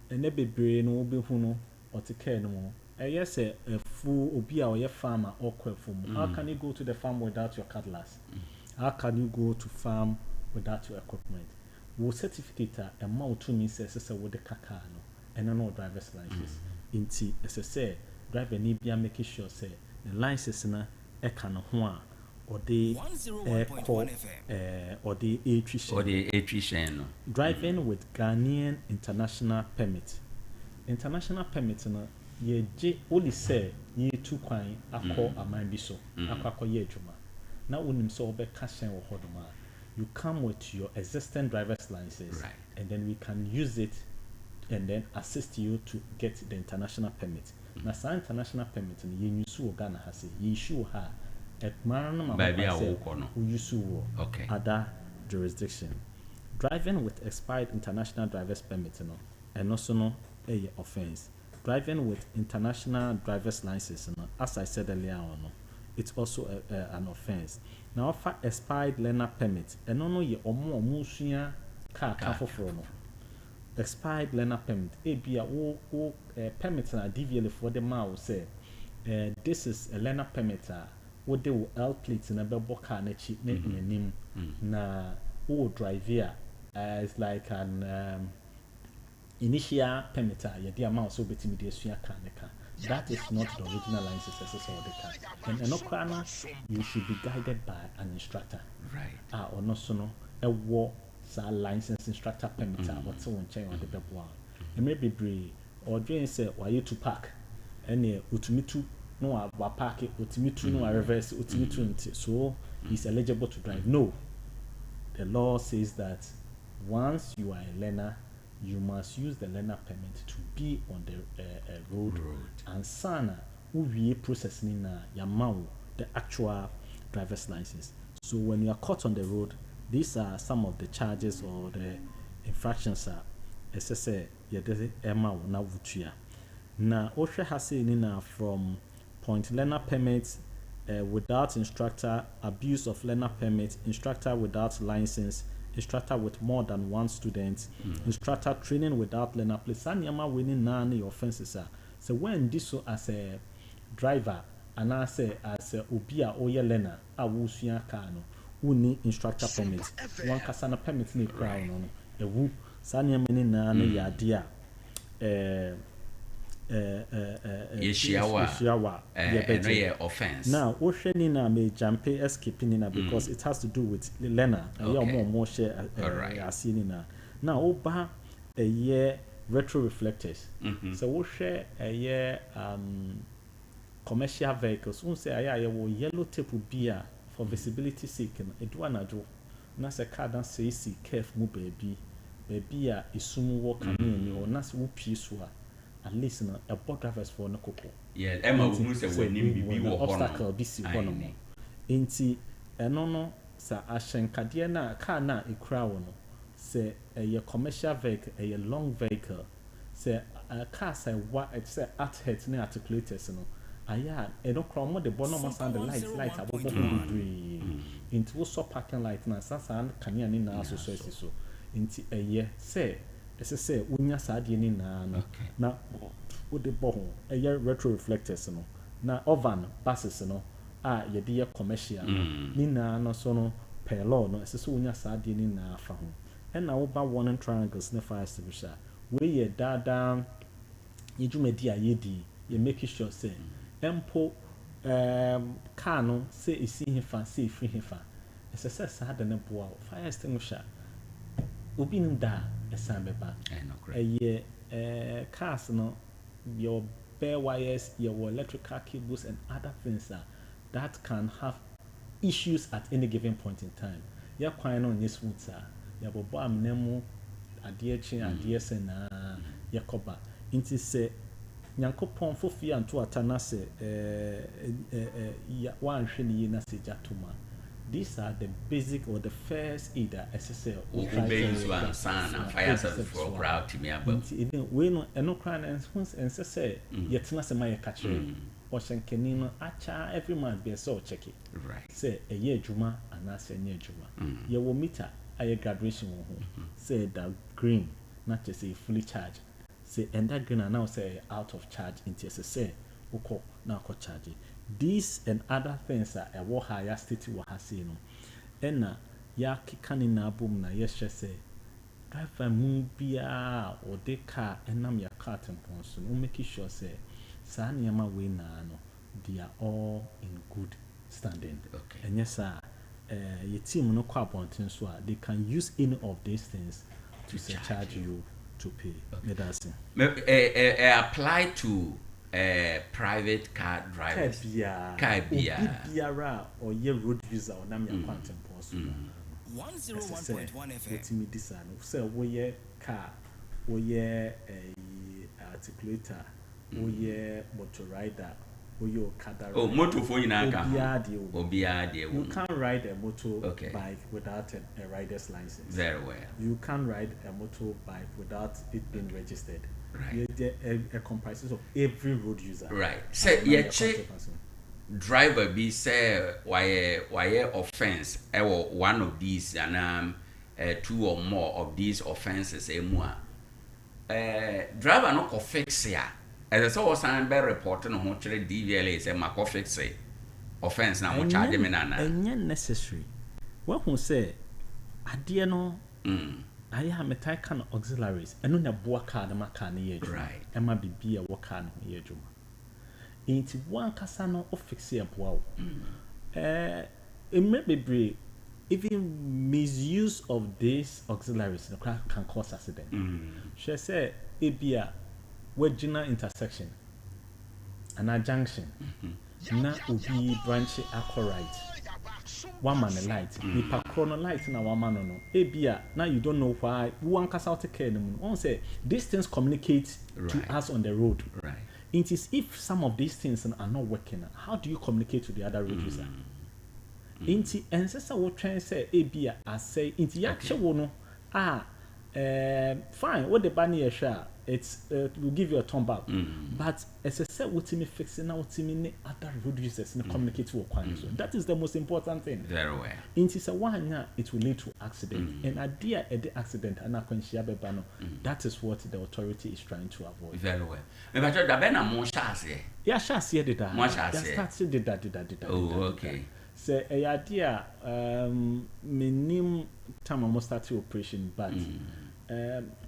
ɛnɛ bebree no wobɛhu no ɔte kaa no mu ɛyɛ sɛ ɛfu obi a ɔyɛ farmer ɔkɔ ɛfu mu how can you go to the farm without your cutlass how can you go to farm without your equipment wo certificate a ɛma wo tumi sɛ ɛsɛ sɛ wode kaka no ɛno no driver's license nti ɛsɛ sɛ driver ni bia make sure sɛ the license na ɛka no ho a ɔde ɛkɔ ɔde ɛtwi no driving with Ghanaian international permit no yɛgye woli sɛ yɛtu kwan akɔ aman bi so akɔ yɛ adwuma na wonim sɛ wobɛka hyɛn wɔ hɔ dom a you come with your existing driver's license and then we can use it and then assist you to get the international permit na saa international permit no yɛnyusu wɔ Ghana ha sɛ yɛissue ha ɛtmara no ma woyusu wɔ other jurisdiction driving with expired international driver's permit no ɛno so no ɛyɛ offense driving with international driver's license no as I said earlier on no it's also an offense now offer expired learner permit ɛno no yɛ ɔmo sua car foforo no expired learner permit ebia wo permit na DVL for the ma wo say this is a learner permit wo de wo L plate na bɛbɔ car na chi na nim na wo drive here it's like an initial permit yɛde ama so betimi de asua car ne car that is not the original license as so the car and enokwana you should be guided by an instructor ono so no ɛwɔ sa license instructor permit what so nkyɛn on the bɛboa maybe be or dream say why you to park ɛne utumitu no wa park utumitu no reverse utumitu nti so he's eligible to drive no the law says that once you are a learner you must use the learner permit to be on the road and sana uwie processing na yamawo the actual driver's license so when you are caught on the road these are some of the charges or the infractions SSA yɛde ɛma wo na wutua na ohwɛ ha sei ni na from point learner permit without instructor abuse of learner permit instructor without license instructor with more than one student instructor training without learner place anyama winning none offenses so when this so as a driver and I say as a obi a oye learner a wo sua car no woni instructor permit one kasana permit ni kra no ewu sanyama ni nane yade a yeshiawa yeah offense now osheni na me jump escaping na because it has to do with the learner more share asini na now oba a year retro reflectors so we share a year commercial vehicles won say aya wo yellow tape bia for visibility sake no edu anajo na se car dan say caref mu baby a isum wo kan ni o na se wo pie so a at least na a board drivers for no koko emma wo say wanim bibi wo obstacle bi si ho no enti eno no sa ahyenkade na car na ekura wo no say a commercial vehicle a long vehicle say a car say what it say at head na articulators no aya eno kromo de bono mo sound the light abobo degree into so parking light na sasa kan ya ni na so so nti say ese say unya saade ni na na wo de bo ho retro reflectors no na ovan buses no ye de commercial ni na no so no per law no ese so unya saade ni na afa ho na wo ba warning triangles na fire extinguisher we ye dada yedwumadi ayedi ye make sure say empo car no say isi hefa say free hefa ese say saade na boa fire extinguisher obi nim da esan beba cars no your bare wires, your electrical cables and other things that can have issues at any given point in time. Ya kwan on this route ya bobo amnemu ade chin ade se na ya koba inti se nyankopon fofi anto atana se ya wan hwe ni na se jatuma. These are the basic or the first aid SSL fire service for crowd to me about we no eno kran and say yetna se my catcher or shankenino acha every month be so check it right say a year juma and as a year juma ye will meter a graduation say that green not to say fully charged say and that green now say out of charge into say uko now ko charge. These and other things are a war higher state wa hasino. Ena ya kikani na boom na yes say drive mubia or de car enam ya cart and ponson. Make sure say Sanyama we na no they are all in good standing. Okay. And yes sir your team no kwa bontin so they can use any of these things to charge you to pay. Okay. Apply to private car drivers. Biara or ye road user or nam ya quantum post. 101.1 FM. Me this say we car, we articulator, we motor rider, we okada. Oh, motor phone in our car. You can't ride a motorbike without a rider's license. Very well. You can't ride a motorbike without it being registered. Right. It comprises of every road user. Right. Say ye driver be say why offense one of these and two or more of these offenses driver no ko fix ya. As so was an be reporting on what DVLA say ma ko fix offense na mo charge me na necessary. What who say adie no I am a type kind of auxiliaries and no na boa car na maka na ye right e ma bibia wo car na ye dwuma enti one kasa no o fix e boa bebre even misuse of these auxiliaries can cause accident. She say ebia wagina intersection and a junction na obi branch akọ right one man a light nipa chrono light na one man no ebia now you don't know why one cast out care no one say these things communicate to us on the road. Right. It is if some of these things are not working, how do you communicate to the other road user? Inti ancestor will try and say ebia I say inti yakshe no fine what the banner share it's will give you a thumb up but as I said what me fixing now what me other road users in communicate to so that is the most important thing. Very well. Inti say one it will lead to accident and idea the accident and that is what the authority is trying to avoid. Very well. But that be na mo shase. Yeah, shase did that. Mo shase. Started did that. Oh, okay. So a idea minim time almost started operation but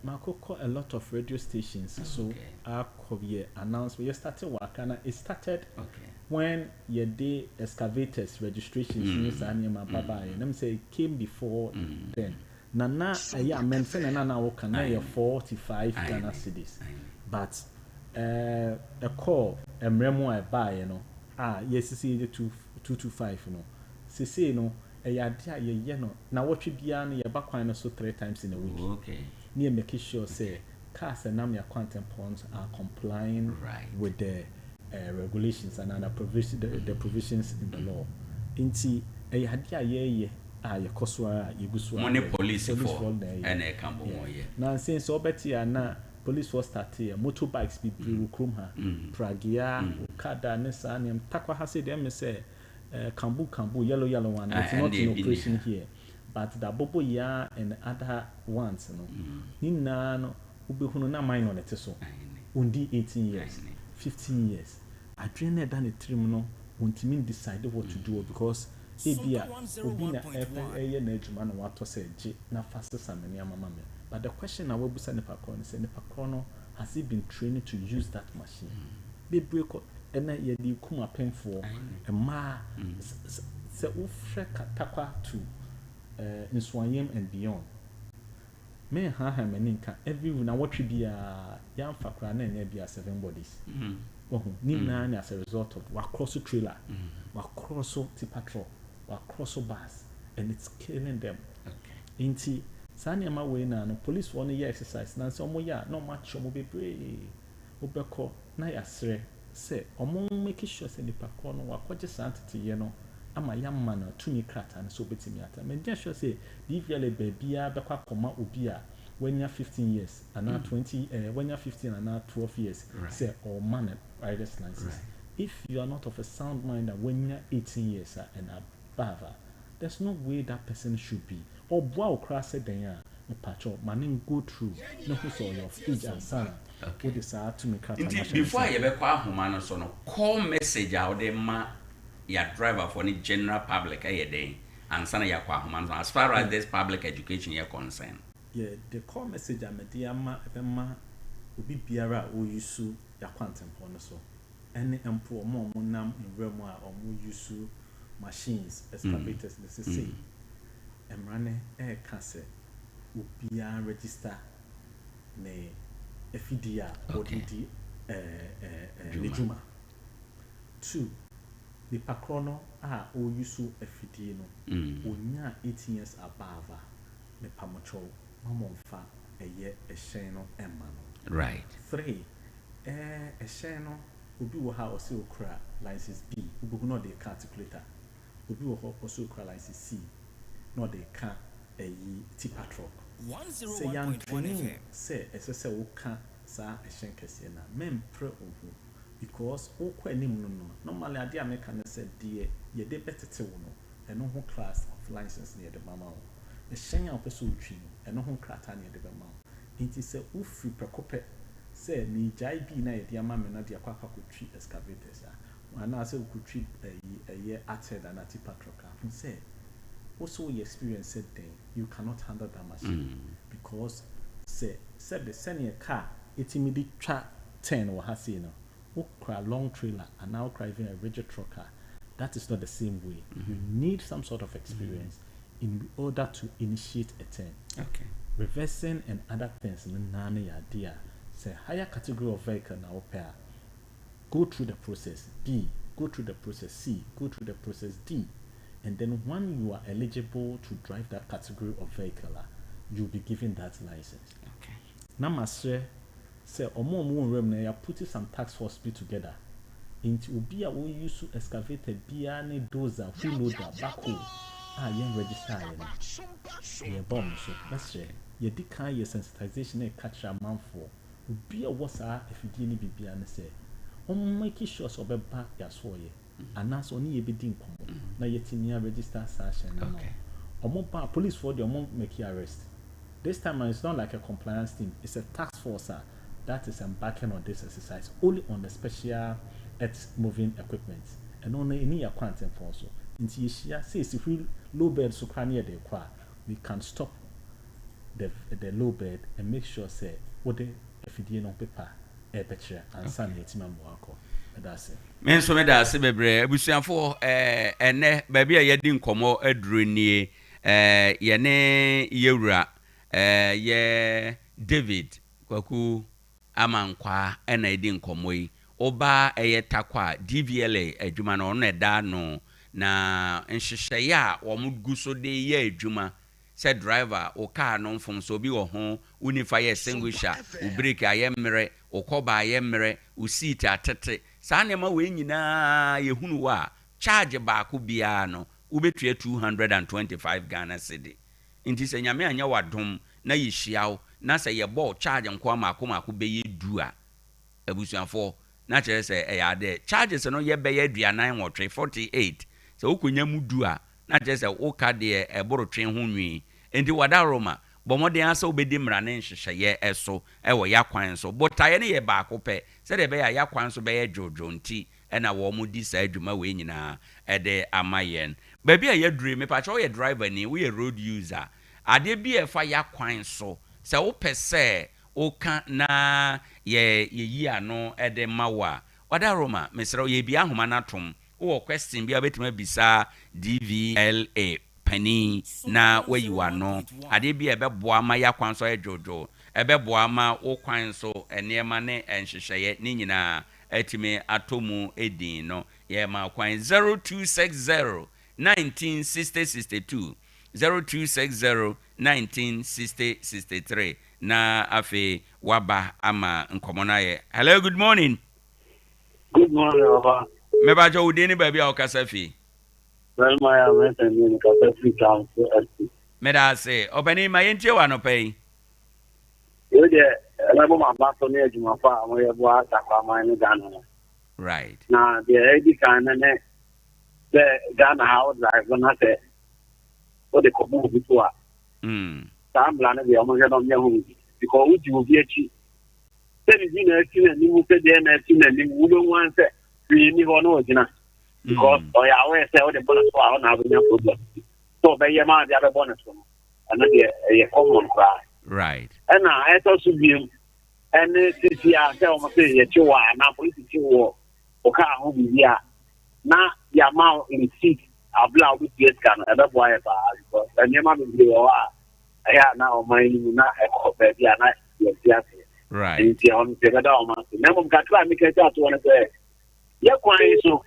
Makoko a lot of radio stations so our career announced we started working. It started when your day excavators registrations and them say it came before then nana men fen na work na 45 Ghana cedis but a call mremo I buy yes see the 225 say no no now what you be on your back so 3 times in a week. Okay. Near making sure say cars and Namia quantum ponds are complying with the regulations and the provisions in the law. Inti a hadia ye your coswa yuguswa money police for and a cambo ye. Now since Obeti na police force started motorbikes be Krumha, Pragia, Kada, Nessanium, Tarkwa has said them say Kambu, yellow one. It's not in operation here, but the Bobo ya and other ones, Nina no Ubihuno na mine on it so. Undi 18 years, 15 years. I trained done a trim until decided what to do because Abia Ubina every man what to say na fastest and many mamma. But the question I will be sending Pacono has he been trained to use that machine? They break and ye di kuma pen for a ma se ufre Tarkwa to Nswanyem and beyond. me ha many nka every na what we be yam fakra na nya be 7 bodies nim na as a result of wa cross trailer wa cross tipper truck wa cross bus and it's killing them inti sani ma we na no police for no year exercise na so mo ya no match mo bebre obekọ na ya sere say omo make sure say nipa ko no wa kwaje santete ye no ama ya ma na tumi krata na so betimi ata me dey sure say DVL bebia bekwa koma obi a when you're 15 years and now 20 when you're 15 and now 12 years say or man rider's license if you are not of a sound mind and when you're 18 years and above there's no way that person should be or wow cross it then patch up man go through no who's all your age and son what is to me before you be kwa homa so no call message out there ma your driver for the general public day and son ya kwa homa as far as this public education is concerned. Yeah, the call message I'm a dear ma obi biara o yusu ya Acheampong no so any empo mo nam in realm or mo yusu machines excavators let's say emrane ka se obi register ne efidia odidi lejuma 2 the pakrono o yusu efidie no onya 18 years above me pamocho Mamonfa a sheno emano. Right. 3 a sheno would be how also cry license B, who not the calculator. Would be also cry license C, not the car a tipper truck. 101.1 say as I say, who can't sa a shankasiana, men pro because all quite no. Normally, I dear make an said, dear, ye de better to know, and no whole class of license near the mama. The Shenya person tree and no home crata near the Bama. It is a free precope, say, ni jai be na dear mamma, not dear quack could treat excavators. One answer could treat a year ahead and a tipper truck. And say, also, we experience said then you cannot handle that machine because, say, said the senior car, it's immediately 10 or has seen who cry long trailer and now driving a rigid trucker. That is not the same way. You need some sort of experience. In order to initiate a turn. Okay. Reversing and other things nane idea. Say higher category of vehicle now pair. Go through the process B, go through the process C, go through the process D. And then when you are eligible to drive that category of vehicle, you'll be given that license. Okay. Now master say omo rem na ya put some task force be together. Into obi a we use to excavate bia ne dozer who loader backhoe. Yen register ye bomb so let's say ye decay your sensitization e catch a man for be a was if you didn't be and say make sure so be back ya so ye and that's only ye be din come na yet near register session okay police for the make you arrest this time it's not like a compliance team, it's a task force that is embarking on this exercise only on the special earth moving equipment and only any Acheampong so into Asia says if we low bed so near the qua, we can stop the low bed and make sure say what the FDN on paper a picture and send it to Mamwako. That's it. Men so me da se bebre abusuafo ene ba bia ye di nkomo aduroni ye ne yewura ye David kwaku amankwa ena di nkomo yi oba eye takwa DVL adwuma no no eda no na nhyehyeye a womugu so de ye adwuma se driver o car no mfom so bi wo ho unifa ye extinguisher o brake ayemre o koba ayemre o seat atete saa ne ma we nyina ye hunu wa charge ba ko bia no wo betua 225 Ghana cedi nti se nyame anya wadom na ye hyiawo na se ye ball charge nko amako be ye du a abusuafo na chere se e ya de charges no ye be ye aduanan wo 48 se wokonya mu du a na chere se wo ka de e borotwe ho nwi enti wada roma bomoden asa obedi mra ne nhyehyeye eso e wo yakwan so botaye ne ye ba ko pe se de be ya yakwan so be ye jojo nti e na wo mu di sa adwuma we nyina e de amayen ba bia ye dure me pa che ye driver ni we road user ade bi e fa yakwan so se wo pese o ka na ye yi ano e de mawa wada roma mesro ye bia homa na tom wo question bia betima bisa DVLA pani na wayi wano ade bi ebeboa ma ya kwan so ejojo ebeboa ma wo kwan so enema ne enhyehyeye ni nyina etime atomu edin no ye ma kwan 0260 196062 0260 196063 na afe waba ama nkomona ye. Hello, good morning. Good morning, Baba. Me ba jo udini baby o kasafi. Well, my amazing in Kasafi Council. Me da say, obani ma yentie wa no pay. You there, level my back on the edge of my farm, where you are, Takwa, my Ghana. Right. Now, the lady can the Ghana house, like when I say, what they come over before. Some land of the American on your home, because you will be a cheap. Then you know, and you will say, then and you wouldn't want to be any one of you. Because I always say, the bonus for our problem. So, by your man, the other bonus one, and then a common cry. Right. And I also be and this year, I tell my say, you are now political war. Okay, home here. Now, the amount in seat, I've allowed with the scan, and that's why and your mother will I have now my not a copy, and I yes. Right. And see on the down. Never got to make it out to one of the yeah, quite so.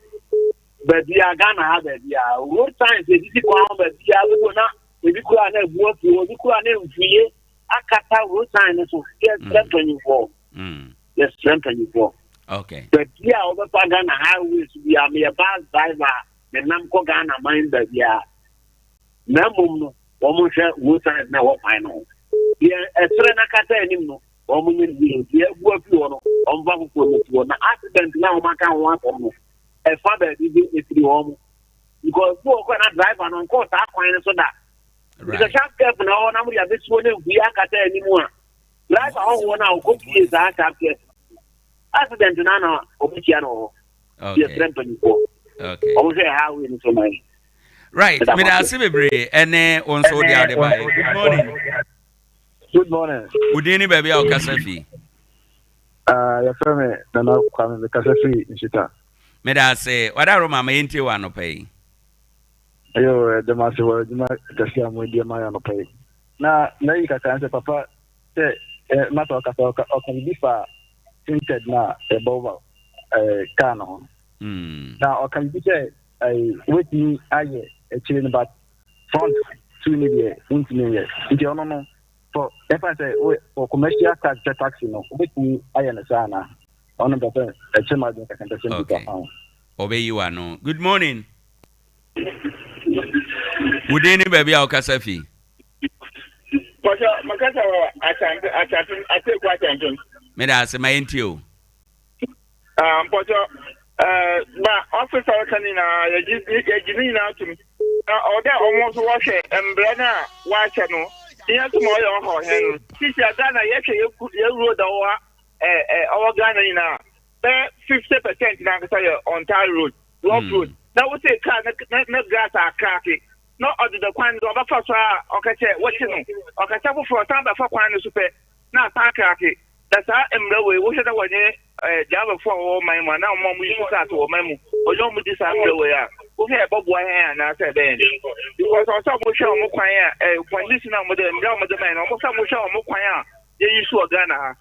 But we are gonna have it. Yeah, what time is it? But we are not. We could have work. We could have free. Akata what time is so strengthen you for. Yes, strengthen you for. Okay. But yeah, over Ghana highways, we are mere bus driver. The Namco Ghana mind that yeah. Namum, almost what time now what I know. Yeah, a Serenakata anymore. Almost yeah, work you on Vancouver. Accident now, my can want almost. A father is the home because you cannot drive and on course. I find so that because sharp careful now. Now we are this one. We are cut anymore. Drive our one now. Go to his accident now. Obichiano. Okay. Okay. I will say how we so many. Right. Me da se bebre ene onso de ade ba. Good morning. Good morning. Udini baby o kasafi. Your friend Nana Kwame the Kasafi in Chita. Me da say wada roma ma yentie wa no pay. Ayo the master word na kasi amu dia ma no pay. Na yi ka kan se papa se matter ka o kan bi fa tinted na e bova car no. Na o kan bi se with me aye e chile but front two ni be untini ye. Nti ono no for if I say for commercial taxi no with me aye na sana. Okay. Obey you are no. Good morning. Would any baby our Kasafi? I take quite attention. May I say my intio? But officer canina, you out to me. Or that almost wash it and Brenna, watch it no. Here's tomorrow on her. She's a Ghana, you rode over. Our Ghana in 50% now on Thai road, rough road. Now we say car, not grass are cracking. Not other the quan of a first okay, what you know, okay, for a time before quan super. Now, cracking. That's how way. We should have one Java for all my man. Now, mom, we start to a memo. Or don't we decide the way out? We have Bob Wayne and I said, because I saw Musha Mukwaya, when this number with the man, almost some Musha Mukwaya, they used to a Ghana.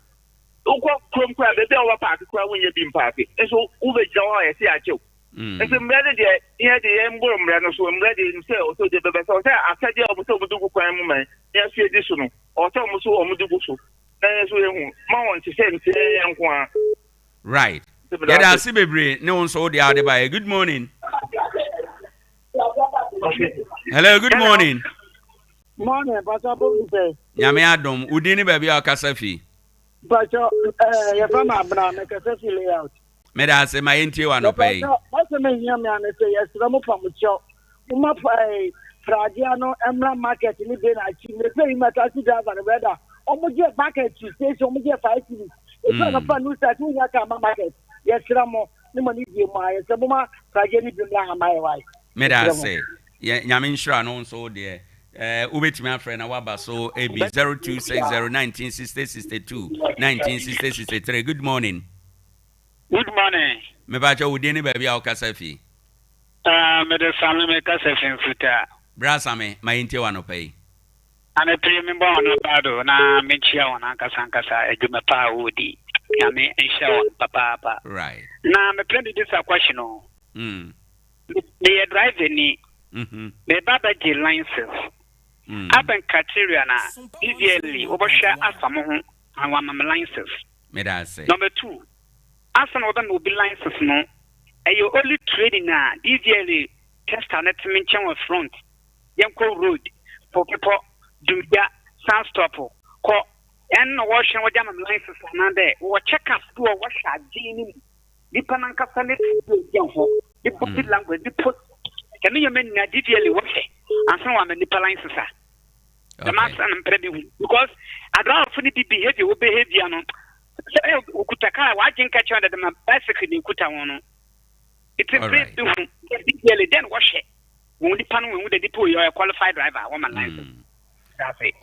Chrome crab, the Delaware Park, when you've been party. And so, Uber Jawa, I see a joke. And so, ready there, here the emblem, so I'm ready himself. So, the best I said, you almost over the crime woman, yes, additional, or Thomas or Mudubusu. Right. Yeah, see baby, no one saw the other by. Good morning. Hello, good morning. Morning, but I believe it. Yami Adam, Udini baby or Kasafi. But your family, make a safety layout. May I say my intio and pay? What's the main young man? Say yes, I'm from the shop. Uma pay Fradiano, Emra Market, in the day, I see my taxi driver and weather. Almost get back at you, station, almost get 5 minutes. It's not a fun news that we have market. Yes, Ramo, no money, my Sabuma, Frageni, my wife. May I say, Yamin Shran also there. Ubit my friend Awaba so AB 0260 1960 1963. Good morning. Good morning. Me bacha udini baby au kasafi. Me de family me kasafi futa. Brasame, my intel one pay. And a premium born about na menchia on Ankasankasa, a Jumapa Woody. Yami and show papa. Right. Now, me plenty this a question. They are driving the Baba J licenses. Up in Kateria na easily overshare as some and one licenses. May I say? Number 2, as another will be licenses no. And you only trading now easily test on it to mention on front. Yanko Road for people do ya sound stop ko and washing what jam licenses and there or check us do a wash at Jini. The Panankasa the put language, the put can you mean digitally wash it? And so I'm in the licenses. The master and pretty because I don't have behavior will behavior no. Ukutaka watching catch on the bicycle in Kutawono. It's a great to digitally then wash it. When the panel with the depot, you're a qualified driver, woman license. That's it.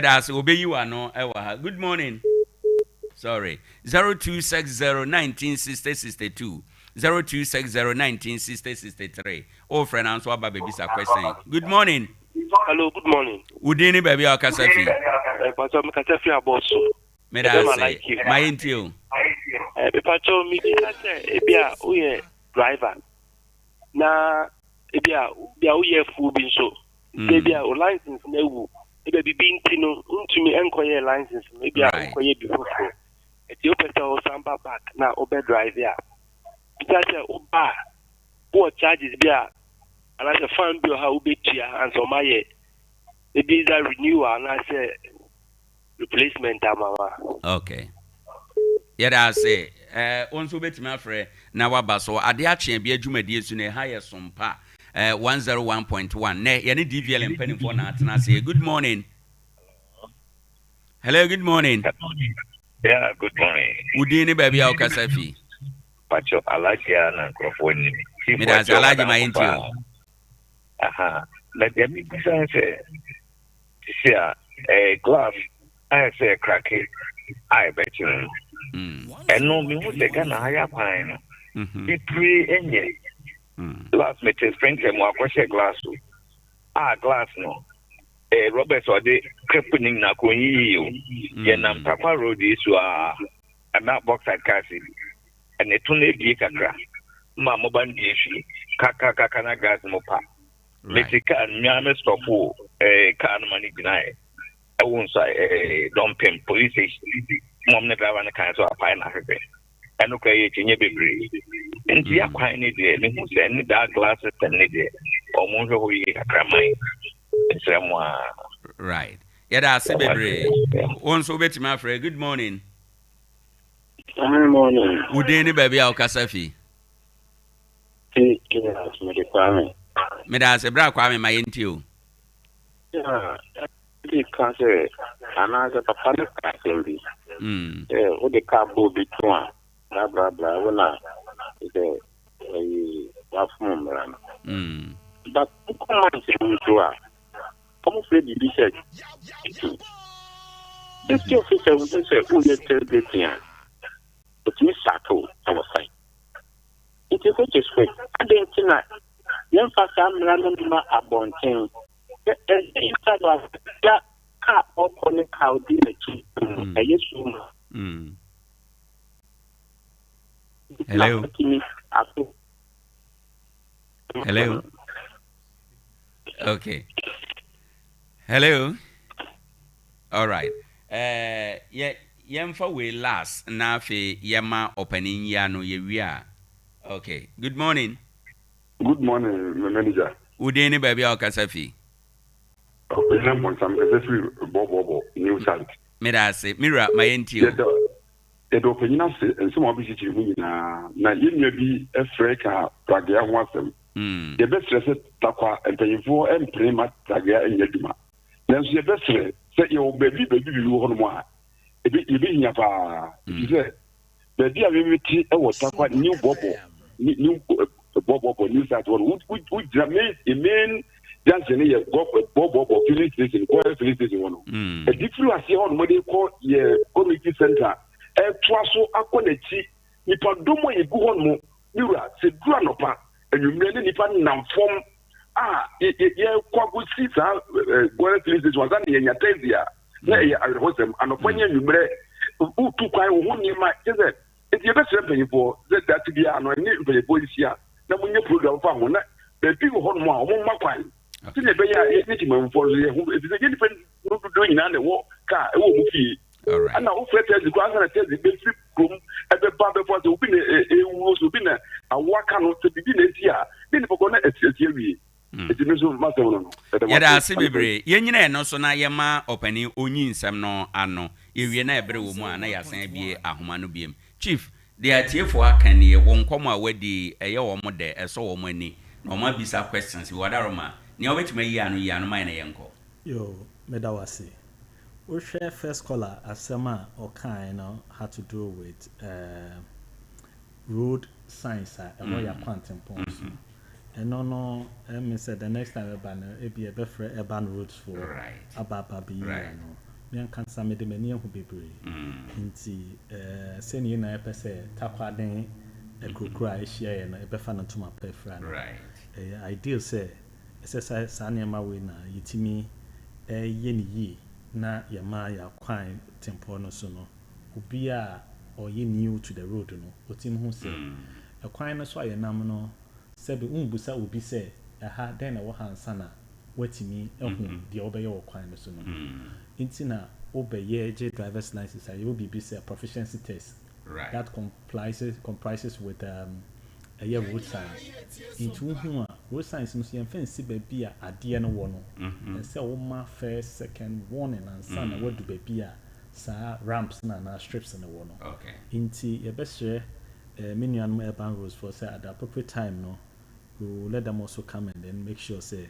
That's obey you are no. Good morning. Sorry. 0260-1960-62. 0260-1960-63. Oh, friend, answer baby a question. Good morning. Hello, good morning. Udini baby or Kasafi? Pacho Kasafi aboso. Me da say. My intio. Pacho me say ebia uye driver. Na ebia uye fu bin so. Ebia o license na wu. Ebia bibi ntino ntumi enkoye license. Ebia enkoye before. Eti o pesa o Sompa back na obe drive ya. Because oba what charges bia and I say find bill how be and so my maybe is a renewal and I say replacement mama. Okay. Yeah, I say onso beti my friend na waba so Ade Akye Abia dwumadi su na higher Sompa 101.1 ne ye ne DVL mpanimfo na atena say good morning. Hello, good morning. Yeah, good morning. Udini baby o Kasafi. Pacho Alakia na Crofoni. Me da Alaji my intio. Aha. Let me say a glass I say crack it. I bet you. And no me would take an higher pine. It pre enye. Glass metal strength and more glass. Glass no. Robert or the creeping na kunyi yenam Tarkwa road isu na box at kasi and a tune di kakra ma moban di shi kaka na gas mopa metika nyame stopu car money deny I won't say dumping police mom ne driver na kan so apai na hebe eno kai tinye bebre enti akwan ni de ne hu se ne da glasses ne de omo hwe ho yi kakra mai. Right. Yeah, that's a baby. One so beti my friend. Good morning. Good morning. Udeni baby au Kasafi. Me da se bra Kwame my intio. Yeah. Because another papa na kasembi. O de cabo bitwa. Blah blah blah. Wala. Ide wafum ran. But come on to como foi de bicho esse ofício você pode ter de tinha o que saco a você e que foi que foi a dentro na não faça mrano numa abonten é já a opone caudi aqui é isso. Hello. Hello. Okay. Hello. All right. Yemfa we last na fe yema opening ya no yewia. Okay. Good morning. Good morning, manager. Udeni baby o Kasafi. Opening on some Kasafi bobo new site. Me da say mira my entio. E do opening na se enso mo bi chi hu na yemia bi Africa pragia ho asem. The best reset Tarkwa empanyifo emprema pragia enyaduma. Nanso ye besre se ye baby bi ho no mo a ebi nya pa se baby a bebeti e wo Tarkwa new bobo new site one would main dance ne ye bobo filling station one e different as ye on mo dey call ye community center e twaso akonachi nipa domo ye gu ho no niwa se dura no pa enwumre ne nipa nam fom ye kwaku sisa gwere filisi wazani ye nyatezia na ye ayhosem anoponye numre utu kwai wo hunima jeze enti be sere mpanyifo that bia no ni mpanyifo isia na munye program fa ho na be bi ho no a mo makwan ti ne be ya ni timamfo ye hu enti je depend no do nyina ne wo ka e wo mu fi ana wo fete ezi kwa ana tezi be fi krom ebe ba be fo so bi ne ewu so bi na awaka no te bi na eti a ni poko na eti wi eti meso maso no yada ase bebre yenyina eno so na yema opani onyi nsem no ano yewie na ebre wo mu a na yasan bie ahoma no biem chief de atiefo aka ne wo nkomo a wadi eye wo mo de eso wo mo ani na ma bisa questions wadaroma ne obetima yi ano mai na yenko yo medawase we share first caller asema or kind had to do with road science and what your quantum points and no me said the next time it be a better urban roads for ababi no me can some de many who be brave nti senior na pese takwa den ekukura share na e be fa na to my prefer ideal say exercise sanema we na yitimi ye ni yi na yama ya kwan tempo no so no obi a oye new to the road no otim hu se e kwan no so ayenam no se be umbusa obi se aha den na wo hansa na watimi ehun de obeye wo kwan no so no intina obeye je driver's license ayo bi se proficiency test that comprises with a year road science into who road science must be fancy baby a ade no wo no and say wo first second warning and son what do baby a sa ramps na strips na wo no okay inti ye be share minian urban roads for say at the appropriate time no we will let them also come and then make sure say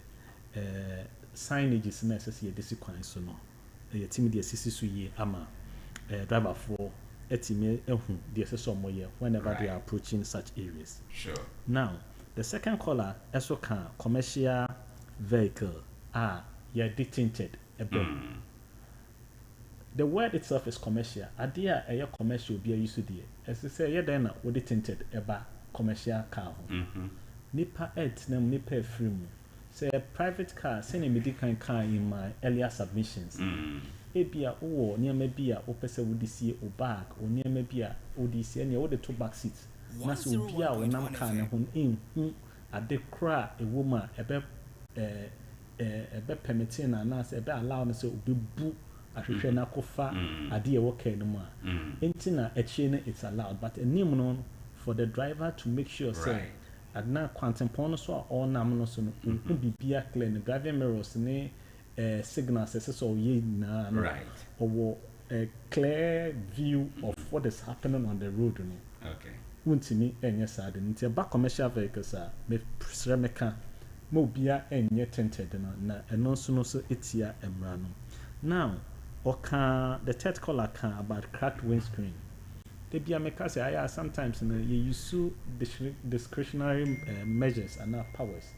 signage is necessary this kwan so no ye team the assist so ye ama driver for etime ehun the assessor moye whenever they are approaching such areas. Sure. Now, the second caller also can commercial vehicle you're detinted the word itself is commercial. Idea a commercial be used to there. As I say, then we detinted about commercial car. Nipa nipa free. Say a private car, send a medical car in my earlier submissions. Ebia o near maybe a opesa would see o bag or near maybe a ODC and all the two back seats. Masu bia or nam can in a de cry a woman a be permitting and as a be allowed so be boo a shena kofa a dear worker no more. Intina a chain it's allowed, but a name for the driver to make sure say at now quantum ponos or namonos be beer clear the driving mirrors ne signals so ye na or a clear view of what is happening on the road no okay untimi enye sade nti ba commercial vehicles me presremeka mo bia enye tented na eno so etia emra no now the third caller can about cracked windscreen they be make say sometimes you use discretionary measures and not powers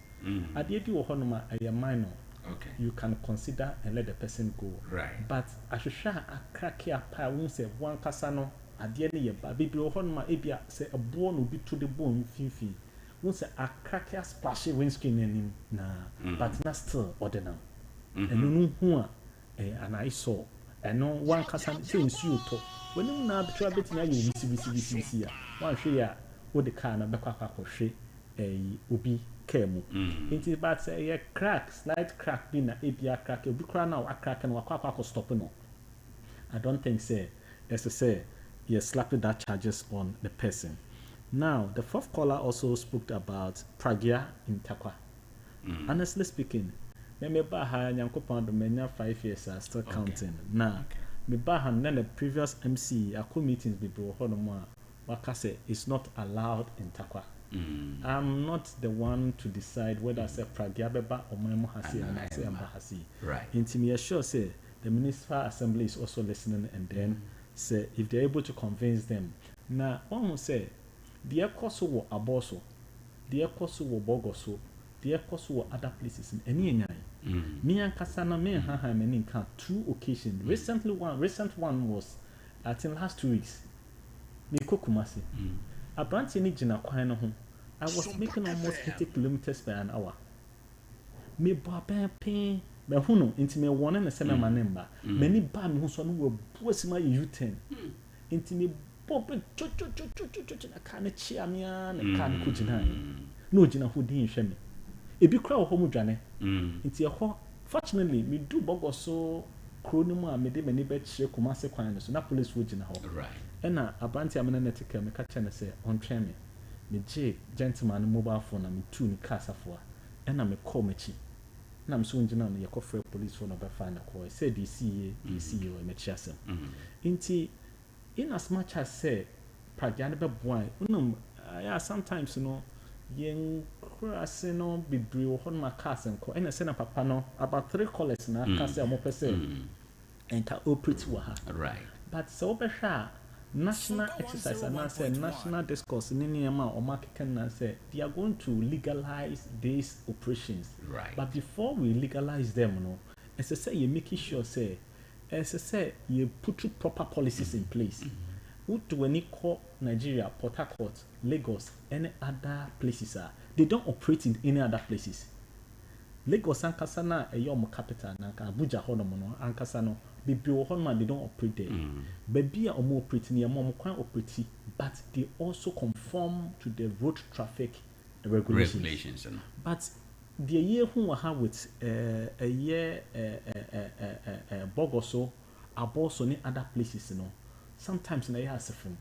at the bi wo honoma minor. Okay. You can consider and let the person go. Right. But I should share a crack here. I won't say one casano at the end of your baby or honma ebia say a bone will be to the bone fifi. Won't say a crack here splashy windscreen in but not still ordinary. And no who and I saw and no one casan saying you talk. When you now be trying to you see one share what the car and back a ubi kemu into but say a crack slight crack being a ABR crack you be cry now a crack and wakwa stop no. I don't think say as I say you slapped that charges on the person. Now the fourth caller also spoke about Pragia in Tarkwa. Honestly speaking, me baha nyankopon do menya 5 years are still counting. Now me baha then the previous MC a meetings be bro ho no mo waka say it's not allowed in Tarkwa. I'm not the one to decide whether I say Pragia beba or Memo Hasi and I say Ambahasi. Right. Intimate sure say the municipal assembly is also listening and then say if they're able to convince them. Now one will say the Ekoso wo Aboso, the Ekoso wo Bogoso, the Ekoso wo other places in any nyai. Me and Kasana me and Haha meaning 2 occasions. Recent one was I think last 2 weeks. Niko Kumasi. A branch in Jina Kwano home. I was making almost 80 kilometers per an hour. me bo pen me hu no nti me won na se me manemba me ni ba me hu so no wo buasima U10 nti me bo pe cho na ka na chia me na ka na kujina no gina hu din hwe me ebi kra wo ho mu dwane nti ho fortunately me do bogo so kronimu a me de me ni be chire Kumasi kwan so na police wo gina ho na abranti amene netike me ka chene se on train me je gentleman mobile phone na me tu ni car safo na me call mechi na me so ngina no ye ko free police phone be find na call say DC o me chiasem nti in as much as say pragane be boy unum yeah sometimes you know yen krase no bibri wo hon ma cars enko na say na papa no about 3 colors na ka say mo pese enta operate wa ha right but so be sha national exercise and say national discourse in Niama or market say they are going to legalize these operations. Right. But before we legalize them, no, as I say, you're making sure say, as I say, you put proper policies in place. Who do any call Nigeria, Port Harcourt, Lagos, any other places are they don't operate in any other places. Lagos and Kasana a yom capital, Abuja Honomono, and Kasano. Baby Honman, they don't operate there. Baby are more operating near mom can operate, but they also conform to the road traffic regulations. But the year who have with a year Bogoso, Aboso, any other places, you know, sometimes in a year suffering.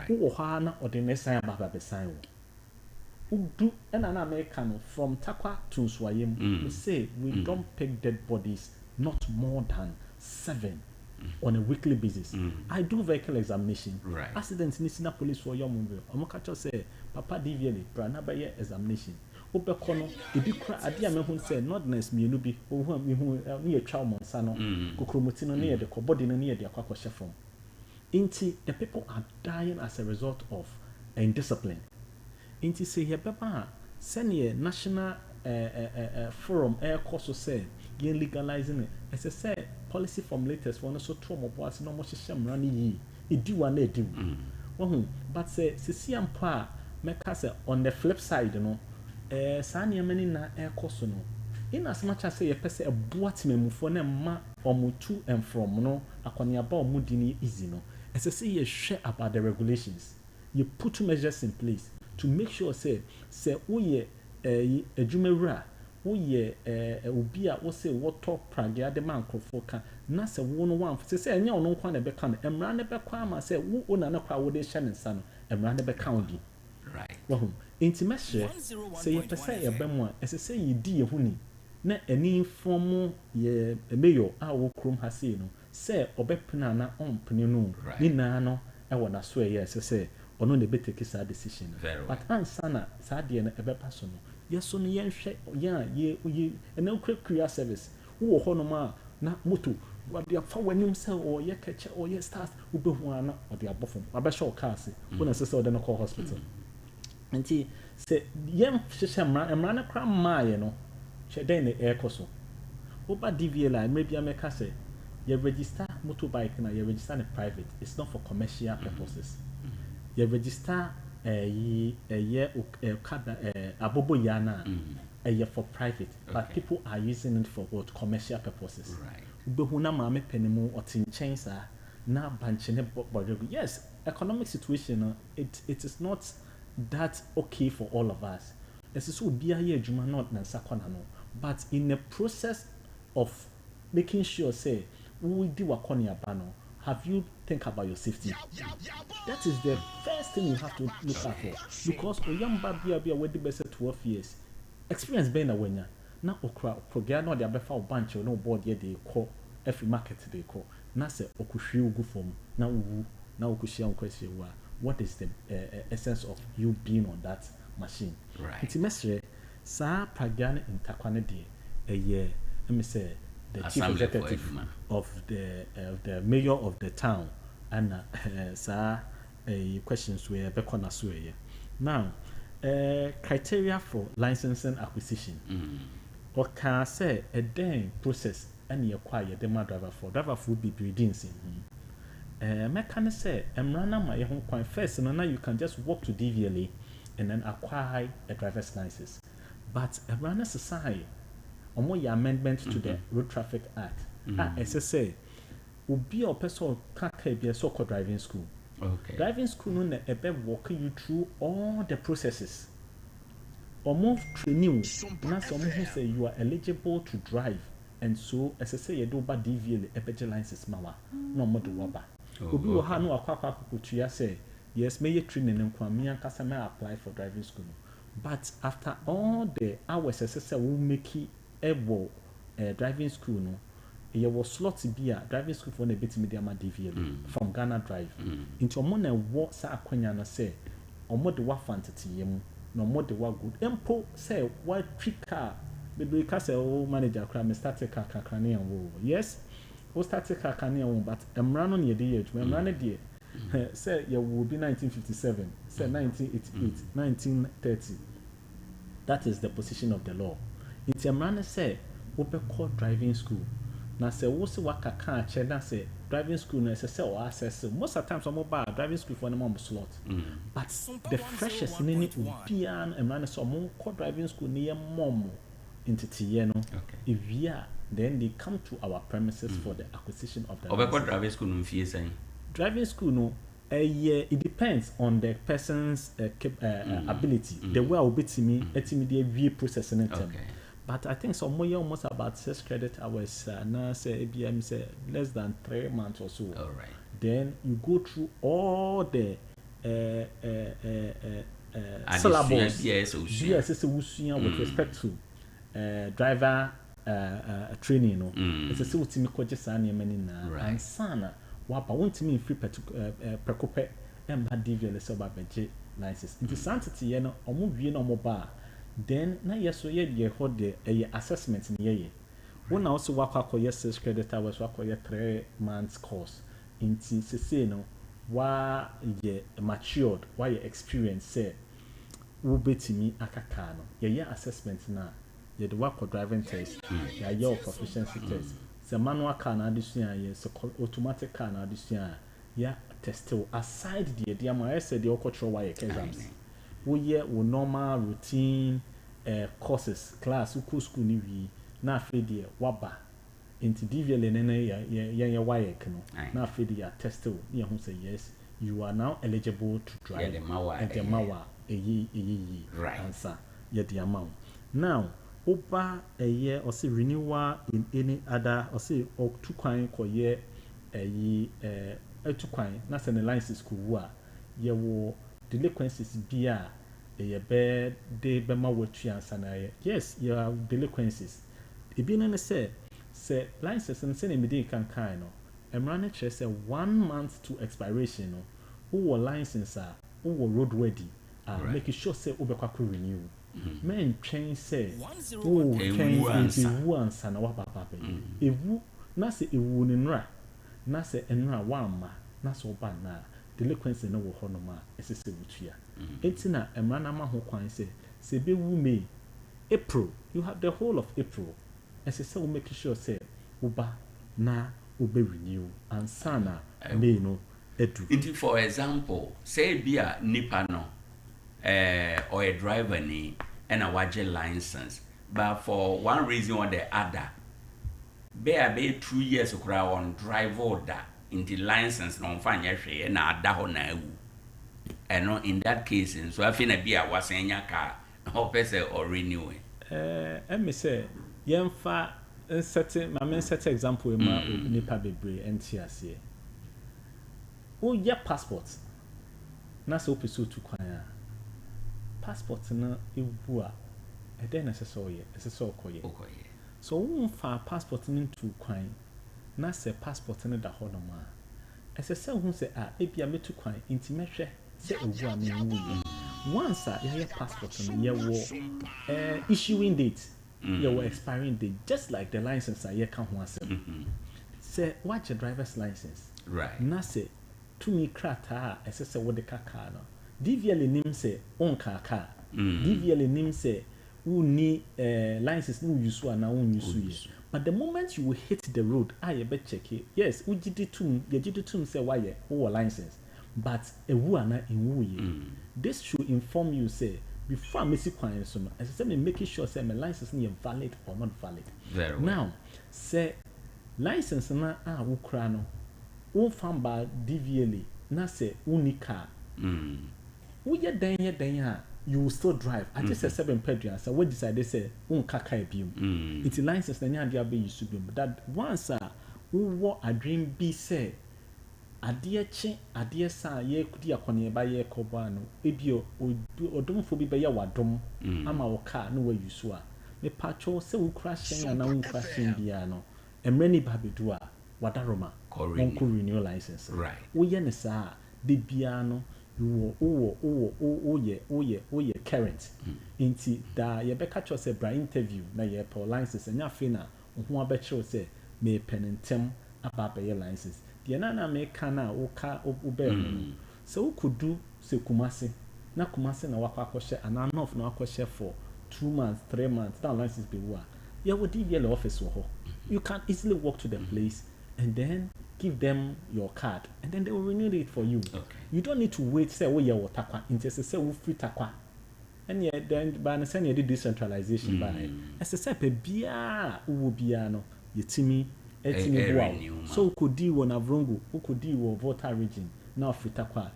Who Ohana or the next time Baba Besayo. Who do an American from Tarkwa to Swayim, we say we don't pick dead bodies not more than 7 on a weekly basis. I do vehicle examination. Right. Accidents in the police for your movie. Omokacho say, Papa DVL, Branabaye examination. Obekono, the big cry, Ade Akye say, not nice me, no be, who near Chow Monsano, Kukromutino near the Kobodi near the Aqua Chefon. Inti, the people are dying as a result of indiscipline. Inti say, here, Papa, send ye national forum air course say, yen legalizing it. As I said, policy formulators for no so trauma was no much sham running ye. Do one they do. But say Sisiampa make us on the flip side, you know. Sanya many na air course no. In as much as say a person a boat me for ma or mu to and from no akwani about mudini easy no. As I say you share about the regulations. You put measures in place to make sure say uye a jumera woye obi a wo say water pragia de man krofoka na se wo no wan say enya ono nkwa na be kan emra ne be kwa ma say wo ona na kwa wo de hye ne nsa no emra ne be kan odi right wo intimate say ye pese ye be mo a say ye di ye huni na eni inform ye mayor a wo krom ha say no say obepena na ompene no ni na no e wo na so ye say ono ne be take sa decision but answer na sa de na e be paso no yes so no yen hwe ye and no career service wo ho no ma na moto wa dia fa wanim se o ye keche o ye stars wo be hu ana o dia bofom wa be show car se wo na se o de no call hospital nti se yen hye mra na kra ma ye no hye den na air koso wo ba DVL maybe ameka se ye register motorbike na ye register in private it's not for commercial purposes you register abobo yana for private but people are using it for what commercial purposes ubehuna maame penimu otinchensa na banchene yes economic situation it is not that okay for all of us as so bia ye adwuma not na sakona no but in the process of making sure say we do wakoni abano have you think about your safety? That is the first thing you have to look out for. Because a young baby are the best 12 years. Experience being a winner. Now, Progia no the befa bunch or no board yet they call every market they call. Nasa Okushi go from now Okushi question what is the essence of you being on that machine? Right. It's a message. Sa Pragan in Takwane a year. Let me say. The chief executive of the mayor of the town and questions were Bekona Suye. Now, criteria for licensing acquisition. What can I say? A day process and you acquire the driver will be breeding. Mechanic say, Emrana my home point first, and now you can just walk to DVLA and then acquire a driver's license. But Emrana society. omo ya amendment to the Road Traffic Act. SSA obi a person kaka bi so called driving school. Okay. Driving school no na ebe walk you through all the processes. Omo training na so omo who say you are eligible to drive, and so SSA you do ba DVL ebe license mawa na omo do waba. Obi wo ha no akwa kutuya say yes me training nkwa me ankasa me apply for driving school. But after all the hours SSA will make it able driving school no you was slot be a driving school for a bit media DVL from Ghana Drive into omo na wo sa akwanya no say omo de wa fantasy yem no omo de wa good empo say wa car be ka say o manager kra me start car kakra ne wo yes o start car kan ne wo but emra no ne de ye adwuma emra ne de say you will be 1957 say 1988 1930 that is the position of the law. It's a man say open call driving school. Now say what's waka can't check that say driving school no say or access most of the times I'm about driving school for the mom slot. But the freshest in any pian and man so more call driving school near mom into Tieno. If we are then they come to our premises for the acquisition of the driving school no fear saying. Driving school no it depends on the person's ability. The way I'll be to me, the processing it. But I think some more almost about 6 credit hours. Now say ABM say less than 3 months or so. All right. Then you go through all the syllables. Yes, with respect to driver training. No, it's a sort of just and sana. Wapa won't mean free precope and bad DVL sober budget license. Into sanctity, you know, or move you no more bar. Then, na yes, so ye hold the assessment in ye. When I also work out your 6 credit hours, work your 3 months course. Into say no, why ye matured, why ye experience say, will be to me akakano. Ye assessment na, ye the work of driving test, ye your proficiency test. The manual car na addition yes automatic car na addition ya test aside the diama said the cultural wire exams we normal routine courses class school ni wi na afedi waba into DVL na wire no na afedi ya test we who say yes you are now eligible to drive the mawa right answer ya the amount now Opa a year or say renewal in any other or say or 2 coin for year a 2 coin that's an license school ye wo delinquencies be a bed de bema wethians and yes your delinquencies e be no say license and say me dey kan no emrane chere say 1 month to expiration no who license who road ready make sure say obekwa renew. Men train say, oh, train is once and a papa. Ewu, na se ewu nra, na se enra wama, na so bana, delinquency no wo honoma, esese wutua. Etina emrana ma ho kwan say be wu me April, you have the whole of April. Esese we make sure say uba na ube renew and sana me no edu. For example, say be a nipa no or a driver ni and a waje license, but for one reason or the other, be 2 years on drive order in the license non fanya na ada na ewu. And in that case, so I feel be a was in your car, hope or renew it. Me say, yemfa certain, my main set example in my nipa bebre NTS. Oh, yeah, passport. Na so pursue to kwanya. Passport na ebua e dey necessary okoye so won fa passport into kwan na se passport na da ho no ma esese hu se ebia metu kwan inti mehwe se ebua me wu once your passport no ye wo issuing date your expiring date just like the license ye kan ho asem say watch your driver's license right na se to me krata esese wo de kaka no DVL nim say on car DVL nim say who need license no use one na won use but the moment you will hit the road I be check it yes you did say why you license but a wu na in wu ye this should inform you say before I make it so as I said, me making sure say my license is valid or not valid. Very well. Now, say license na wo kra no, wo fan ba DVLA na say unica. Wo ye den ha, you will still drive. I just say 7 pedria. So we decided say kaka ebium. It's license na nya dia be use to but that once wo a dream be say Ade Akye sa ye kudi akone ba ye koba no ebio odomfo bi be ye wadom ama wo car no we use a me pacho se wo crash and na wo crash bia no emre ni ba bedu a wadaroma won ko renew license right wo ye ne sa de bia no ye current inti da ye be catch us a bra interview na ye per license nya fe na ho abekire say me penentem aba be ye license the na me kana oka obe so could do se kumase na wakwa akoshe and enough na akoshe for 2 months 3 months that license be wa you would DVL office wo you can easily walk to the place and then give them your card and then they will renew it for you. You don't need to wait say oh yeah Tarkwa into say we free Tarkwa and yeah then by the same decentralization by as I say bia wo bia no yetimi so could deal on Avrongo, who could deal with Volta region, now free Tarkwa.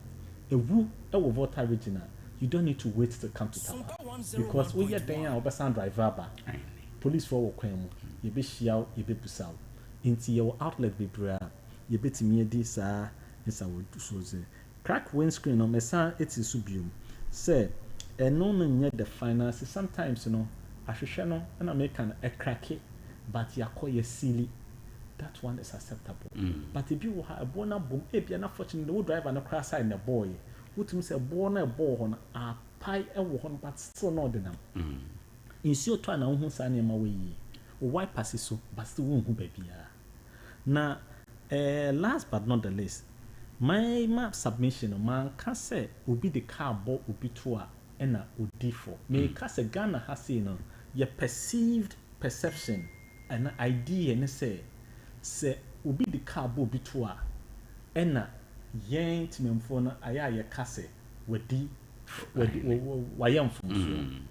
A woo, Volta region, you don't need to wait to come to Tarkwa. Because we are there, Obasan driver, police for Okwemu, you be shiao, you be busao. Into your outlet be bra, you bet me this, yes, I would do so. Crack windscreen on my son, it's a subium. Say, and no man yet the finances sometimes, you know, I should channel and I make a crack it, but you call you silly. That one is acceptable. But if you have a bona boom, if you're not fortunate, the drive and a crash side in the boy, what you say, born a ball on a pie a one, but still not the name. In so to an own son in my way, why passes so, but still won't baby. Now, last but not the least, my map submission, man can say, will be the car bought will be tour and a would differ. May cast a Ghana has seen your perceived perception and idea and say. Say obi the car bo bitua ena yen timemfo no aya ye kase wadi wayam fun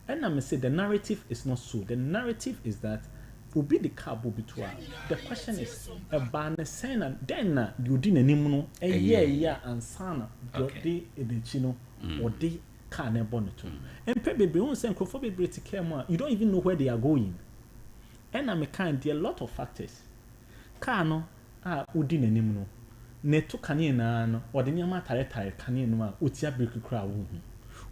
so ena me say the narrative is not so. The narrative is that obi the car bo bitua. The question is a ban sen and then na you di nanim no ya ansana de edechi no or de car na boneto empe bebe won say nkofo bebe take more you don't even know where they are going ena me kind there a lot of factors. Kano udi nanim no neto kane na no ode nyama tare kane no a otia break kra wo hu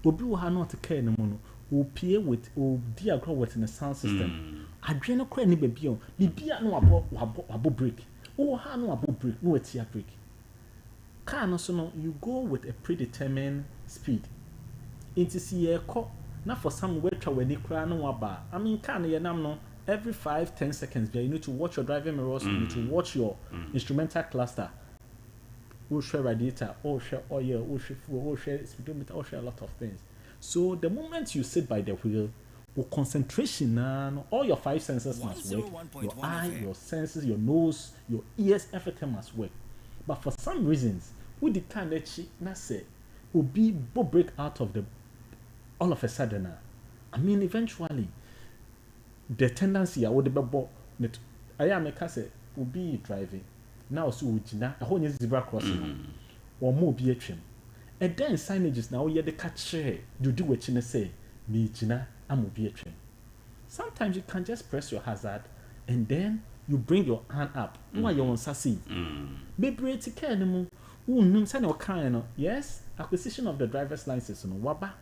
obi wo ha no te kane no no opie with odi agro with the sound system adwene kra ni babia bibia no wabo break wo ha no wabo break no otia break kano so no you go with a predetermined speed into see ko na for some way twa wani kra no waba I mean kano ye nam no every 5-10 seconds, you need to watch your driving mirrors, you need to watch your instrumental cluster. We'll share radiator, or share oil, or share fuel, or share speedometer, or share a lot of things. So the moment you sit by the wheel, your concentration and all your 5 senses must work. Your eye, your senses, your nose, your ears, everything must work. But for some reasons, with the time that she say will be break out of the all of a sudden. I mean eventually the tendency I would be net I am a case will be driving now so ujina a whole zebra crossing or more be a trim and then signages now you the catch you do what you say me jina am be a trim. Sometimes you can just press your hazard and then you bring your hand up why you want sassy maybe it's a care no send your car yes acquisition of the driver's license no waba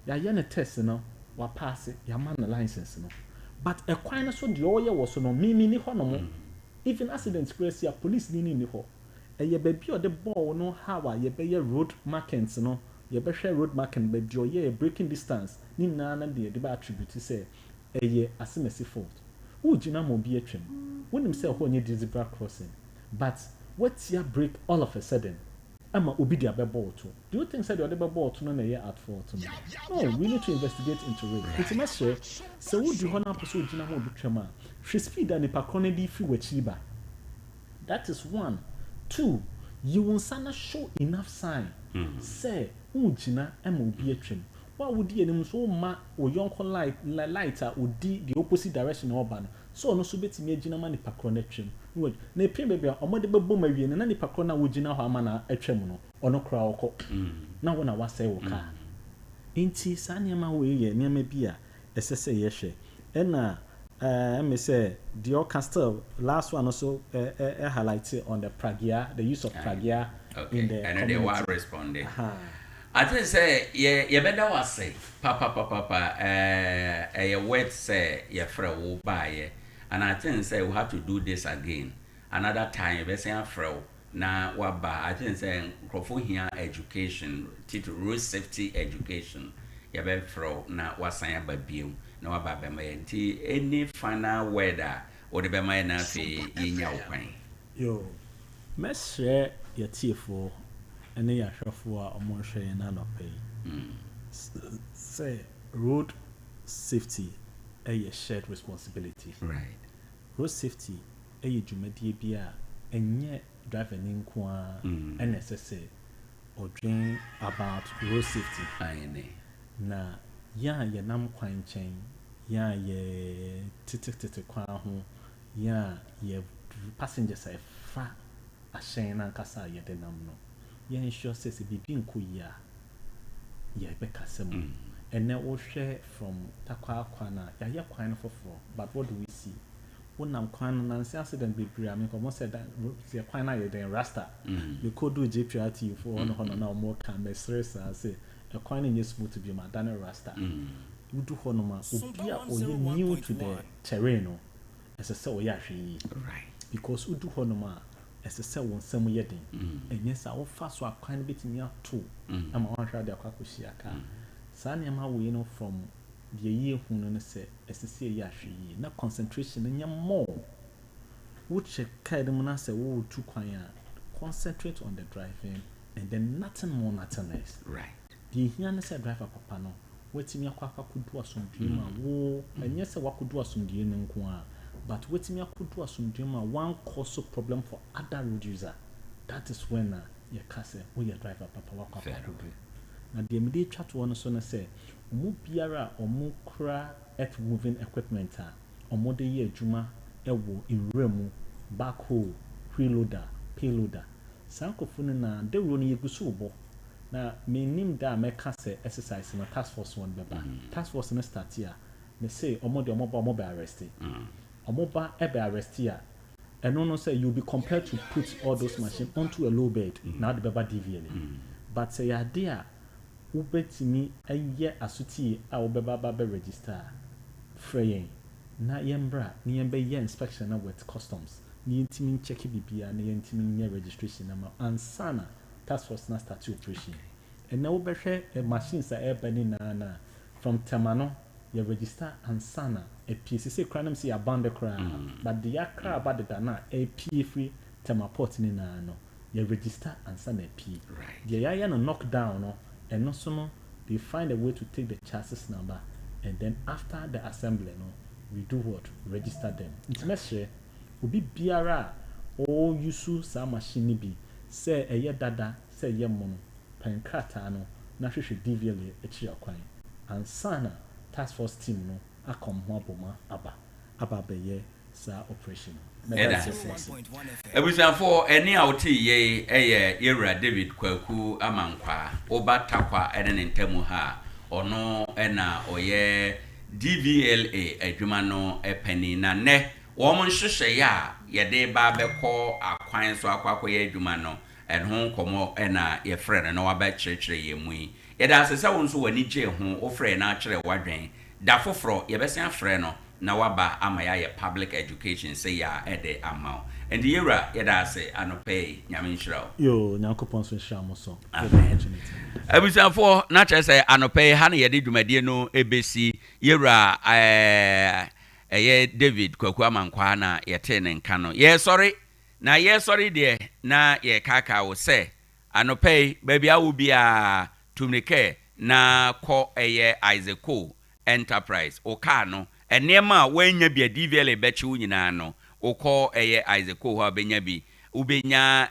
ya test no wa pass it ya man the license no. But a quite so the oil was no mini honomo. Even accidents crazy, police leaning in the hall. A ye baby or the ball no how ye be road markings no. Ye be share road marking baby or ye breaking distance. Ni nana the attribute to say a ye asimesi fault. Who jina mo be a trim? When himself when ye zebra crossing. But what's your break all of a sudden? Ama obidia bebo too. Do you think said your bebo to no year at fault? No, we need to investigate into it. It's a mess. So would you honor pursue Jina mo bitrema? She speed and the paconedy free with chiba. That is 1. 2. You will sana show enough sign. Say, Ujina mo be a trim. what would you name so ma or young lighter would the opposite direction or ban so no so beti me gina mani pakro trim would ne pay baby or mode bebo ma wie na ni pakro na wo gina ho ama na atwam no ono kra okọ na wo na wase wo ka inti sa niam we ye niam bia esese ye hwe na me say the Castle last one also highlighted on the pragia, the use of pragia in the and they were responding. I think say you better was say papa a word say your friend will buy and I think say we have to do this again another time we say afro na waba I think say crofo here education to road safety education you be fro na wasan babiem na waba be my any final weather or the be my na fi yinya ukwan yo mesre your tifo ene ya hwefo a omonhwe na no pay say road safety a shared responsibility right road safety a dwumadie bia enye driver ni nko a NSSA or dream about road safety aye na ya ye nam kwan chen ya ye tete kwan ho ya ye passengers a fa ahyen na nkasa ye de nam no ye ensure say bibi nko ya ye be kasem and now we share from Tarkwa kwana ya ye kwan no foforo but what do we see wonam kwan na nsi accident be bria me ko mo said that ye kwan na ye den rasta we could do JPRT for on hono na mo kan be stress say a kwan in smooth to be ma than a rasta we do hono ma obi a oye new to the terrain no as a say we are right because we do hono ma as a say won sam ye den enye sa wo fa so akwan betimi ato ama wan hwa de akwakoshi aka sa ne ma we no from the year who no say SCA ya hwe na concentration nya more which kind of na say wo tu kwan a concentrate on the driving and then nothing more nothing less right the here na say driver papa no wetimi akwa kudu asomdwe ma wo enye say wakudu asomdwe no nko a but wetimi akudu asomdwe ma one cause problem for other road user that is when you can say we driver papa wakwa kudu na the immediate chat one so na say omo biara omo kra earth moving equipment a omo de ye adwuma ewo inremu backhoe preloader payloader sankofo na de ro no yegusu bo na menim da meka say exercise na task force one beba task force na start here me say omo be arrest omo ba e be arrest here and no say you be compelled to put all those machines onto a low bed now the beba DVL but say ya there ubetimi aye asuti a obeba ba register fraying na yembra ni yembe ye inspection na with customs ni intimi check bibia na yentimi nye registration na ansana task force na start operation and na obehwe machines a ebani na from temano ye register ansana a PCC cranum see abandon cra but the yakra about the na a P free temaport ni na no ye register ansana P right the ya no knock down no and also no they find a way to take the chassis number and then after the assembly no we do what register them it's message obi biara o use sa machine bi say eye dada say ye mono pankrata no na hwehwe DVL echi akwan ansana task force team no akom ho aboma aba beye sa operation Ebusanfo eni awti ye Yewura David Kwaku Amankwa oba Tarkwa ene ntemu ha ono ena oye DVLA adwuma no epani na ne wo mo nhwehwe ya ye de ba beko akwan so akwakoye adwuma no enho komo ena ye frɛ no waba kyerɛkyerɛ ye mu ye da asesa won so wani gye ho o frɛ na kyerɛ wadwen da foforo ye bɛsen afrɛ no na waba ama ya public education say ya ede amount and the era yeda say anope nyame nhyira yo nyankopon so nhyira mo so abusanfo na kyerɛ say anope ha na yede dwumadie no ebesi yewura David Kwaku Amankwa na yete ne nka no ye sorry na ye sorry de na ye kaka wo say anope baby awu bia tumnike na kɔ Isaac Enterprise o ka no enema wanya bia DVL bechi nyina no okọ Isaac ho abenya bi ubenya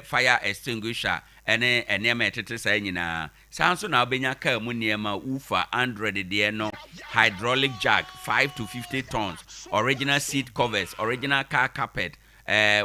fire extinguisher ene enema etete sa nyina sanso na obenya ka mu niema ufa 100 de no hydraulic jack 5 to 50 tons, original seat covers, original car carpet,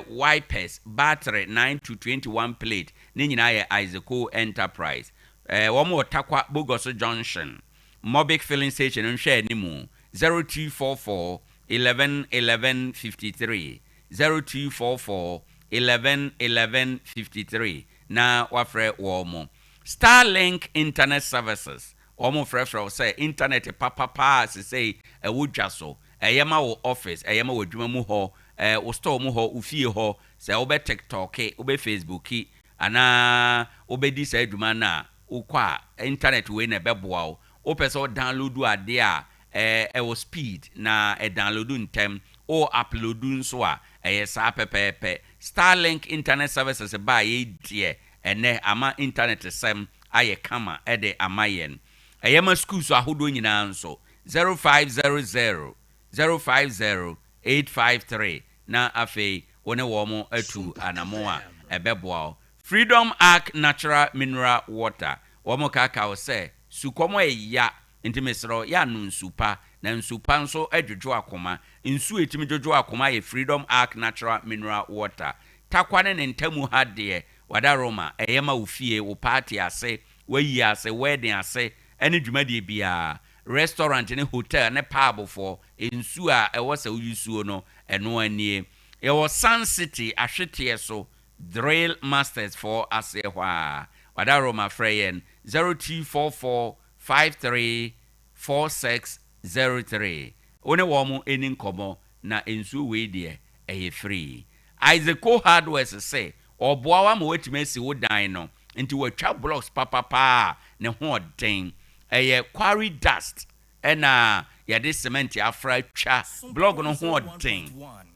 wipers, battery 9 to 21 plate. Ni nyina ye Isaac Enterprise. Womo Tarkwa Bogoso Junction. Mobic filling station nhwe animu 0244 11 11 53 0244 11 11 53 na wafre womo Starlink internet services womo frefre say internet papa say wodwa so eyema wo office eyema wo dwuma mu ho wo store mu ho ufie ho say wo be TikTok wo be Facebook ana wo be di say dwuma na ukwa internet we na beboa wo opeso download ade a wo speed na download ntem o upload nso a sa pepepe Starlink internet services ba ye die ene ama internet sem aye kama ede amayen eyema schools ahodo nyina nso 0500 050 853 na afi one wo mo atu anamo a ebeboa Freedom Arc Natural Mineral Water womo kaka wo se sukomo ya intimesro ya nu nsupa na nsupa nso adwodwo akoma nsu etimi dwodwo akoma ye Freedom Arc Natural Mineral Water Tarkwa ne ntamu ha de wada Roma eyema ufie wo party ase wayi ase wedding ase ene dwumade bia restaurant ne hotel ne pub for nsu a ewo se uyusuo no eno anie ye Sun City ahwete so drill masters for ase hwa wada Roma freyen 0244 534603 one womu eni nkomo na ensu we de eye free Isaac Hardware say oboawa ma wetime si wo dan no nti watwa blocks papa ne ho den eye quarry dust ena ya de cement afra twa block no ho den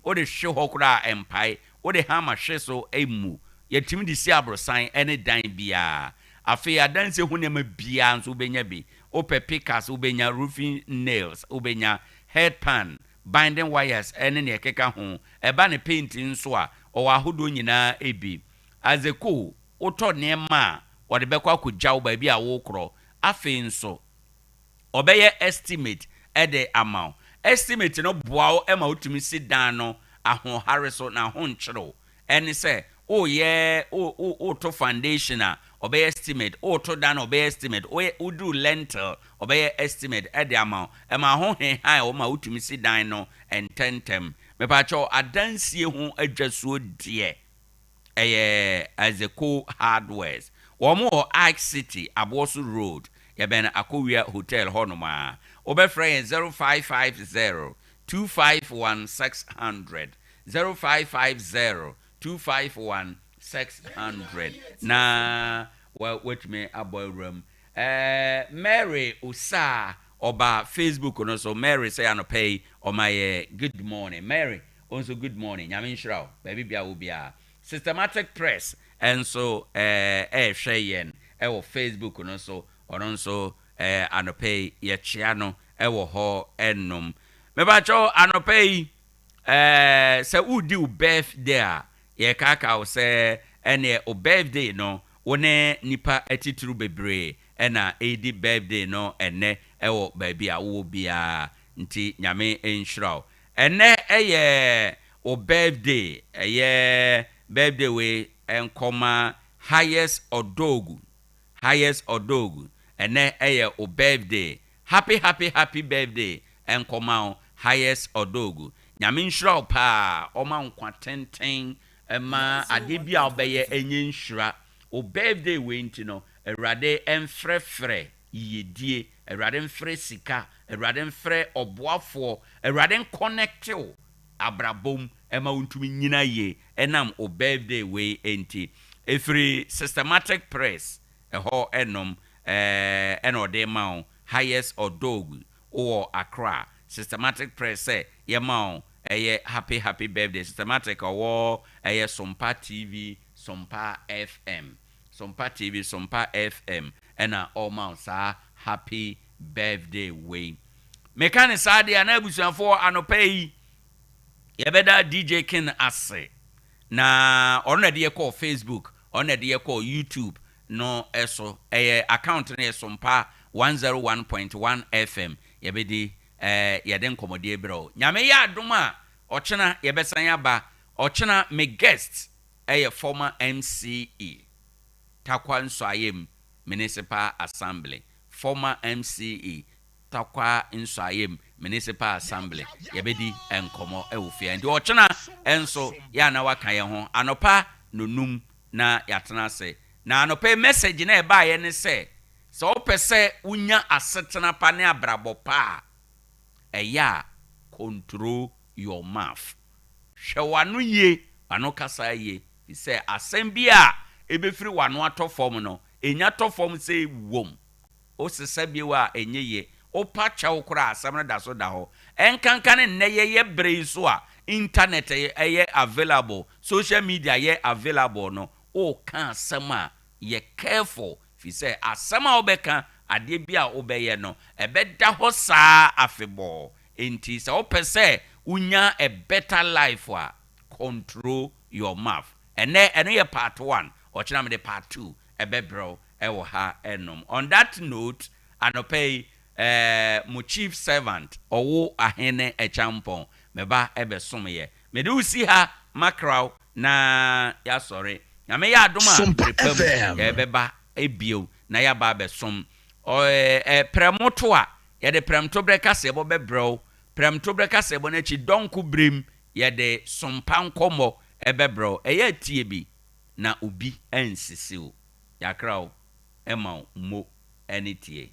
o de hwe hokura empai o de hammer hwe so emu yetimi de si abrosan ene dan bia afi adanse hu ne ma bia nso benya bi ope pickers ubenya roofing nails ubenya headpan binding wires ene ne keka ho eba ne paint nso a o ahodo nyina ebi azeko oto nema o de bekwa akogyaw ba bi a wo kro afi nso obeye estimate ede amount estimate no boawo ema otumi sidan no aho hareso na ho nkyero ene se o ye o to foundation a obey estimate o to dan obey estimate o do lentil obey estimate e de amount e ma ho he han o ma utumi si dan no ententem me pa cho adansie ho adwasuo de Azeko Hardwares wo mo Arc City Abosu Road ye ben Akowia Hotel honoma obefre 0550 251 600 0550 251 600 na wait me aboyram Mary Usa oba Facebook no so Mary say pay on my good morning Mary also good morning nyame nshraw baby bia wo bia systematic press and so hweyen wo Facebook no so onon so pay ye chia no wo ho ennom me ba cho pay say udi birthday ye kaka o se ene o birthday no wone nipa atituru bebre ena edi birthday no ene ewo baby a wo bia nti nyame enhraw ene eye o birthday birthday we enkoma highest odogu ene eye o birthday happy birthday enkoma highest odogu nyame enhraw pa o ma nkwa tenten ema ade bia obeye enye nhira o birthday we ntino erade enfrefre yedie erade mfre sika erade mfre oboafo erade connectio abrabom ema untumi nyina ye enam o birthday we enti efri systematic press eho enom enode ma highest odog or Accra systematic press say ye ma happy birthday systematic or Sompa TV Sompa FM and all months happy birthday way mekane sade anabusan for anopay ye beda DJ Ken ase na ono de call Facebook on the call YouTube no eso account ne Sompa 101.1 FM yebedi yeden komodie bro nyame ya adoma ochena yebesan ya ba ochena me guest former MCE Tarkwa Nsoayem Municipal Assembly former MCE Tarkwa Nsoayem Municipal Assembly yebedi enkomo ewufia ndi ochena enso ya na waka ye ho anopa nonum na yatena se na anopa message na eba ye ne se so opese unya asetena pa ne abrabo pa eya control your mouth hwewanu ye ano kasa ye say asembia ebefiri wano atofom no enya tofom say wom o sesebie wa enye ye o pacha okura asem da so da ho enkankan ne ye brei so a internet ye available social media ye available no o kan asem a ye careful fi say asem a obeka ade bia obeye no ebeda ho saa afebo enti say opese unya a better life wa control your mouth ene ye part 1 or china me part 2 ebebro ewo ha enom on that note anopay mu chief servant Owoahene Acheampong meba ebesom ye me do see ha macro na ya sorry na me ya adoma ebeba ebio na ya ba besom premoto a ye de premto breka sebo bebro premto breka sebo na chi donku brim ye de Sompa nkomo ebebro eye tie bi na obi ensisiu yakra o ema mo enitie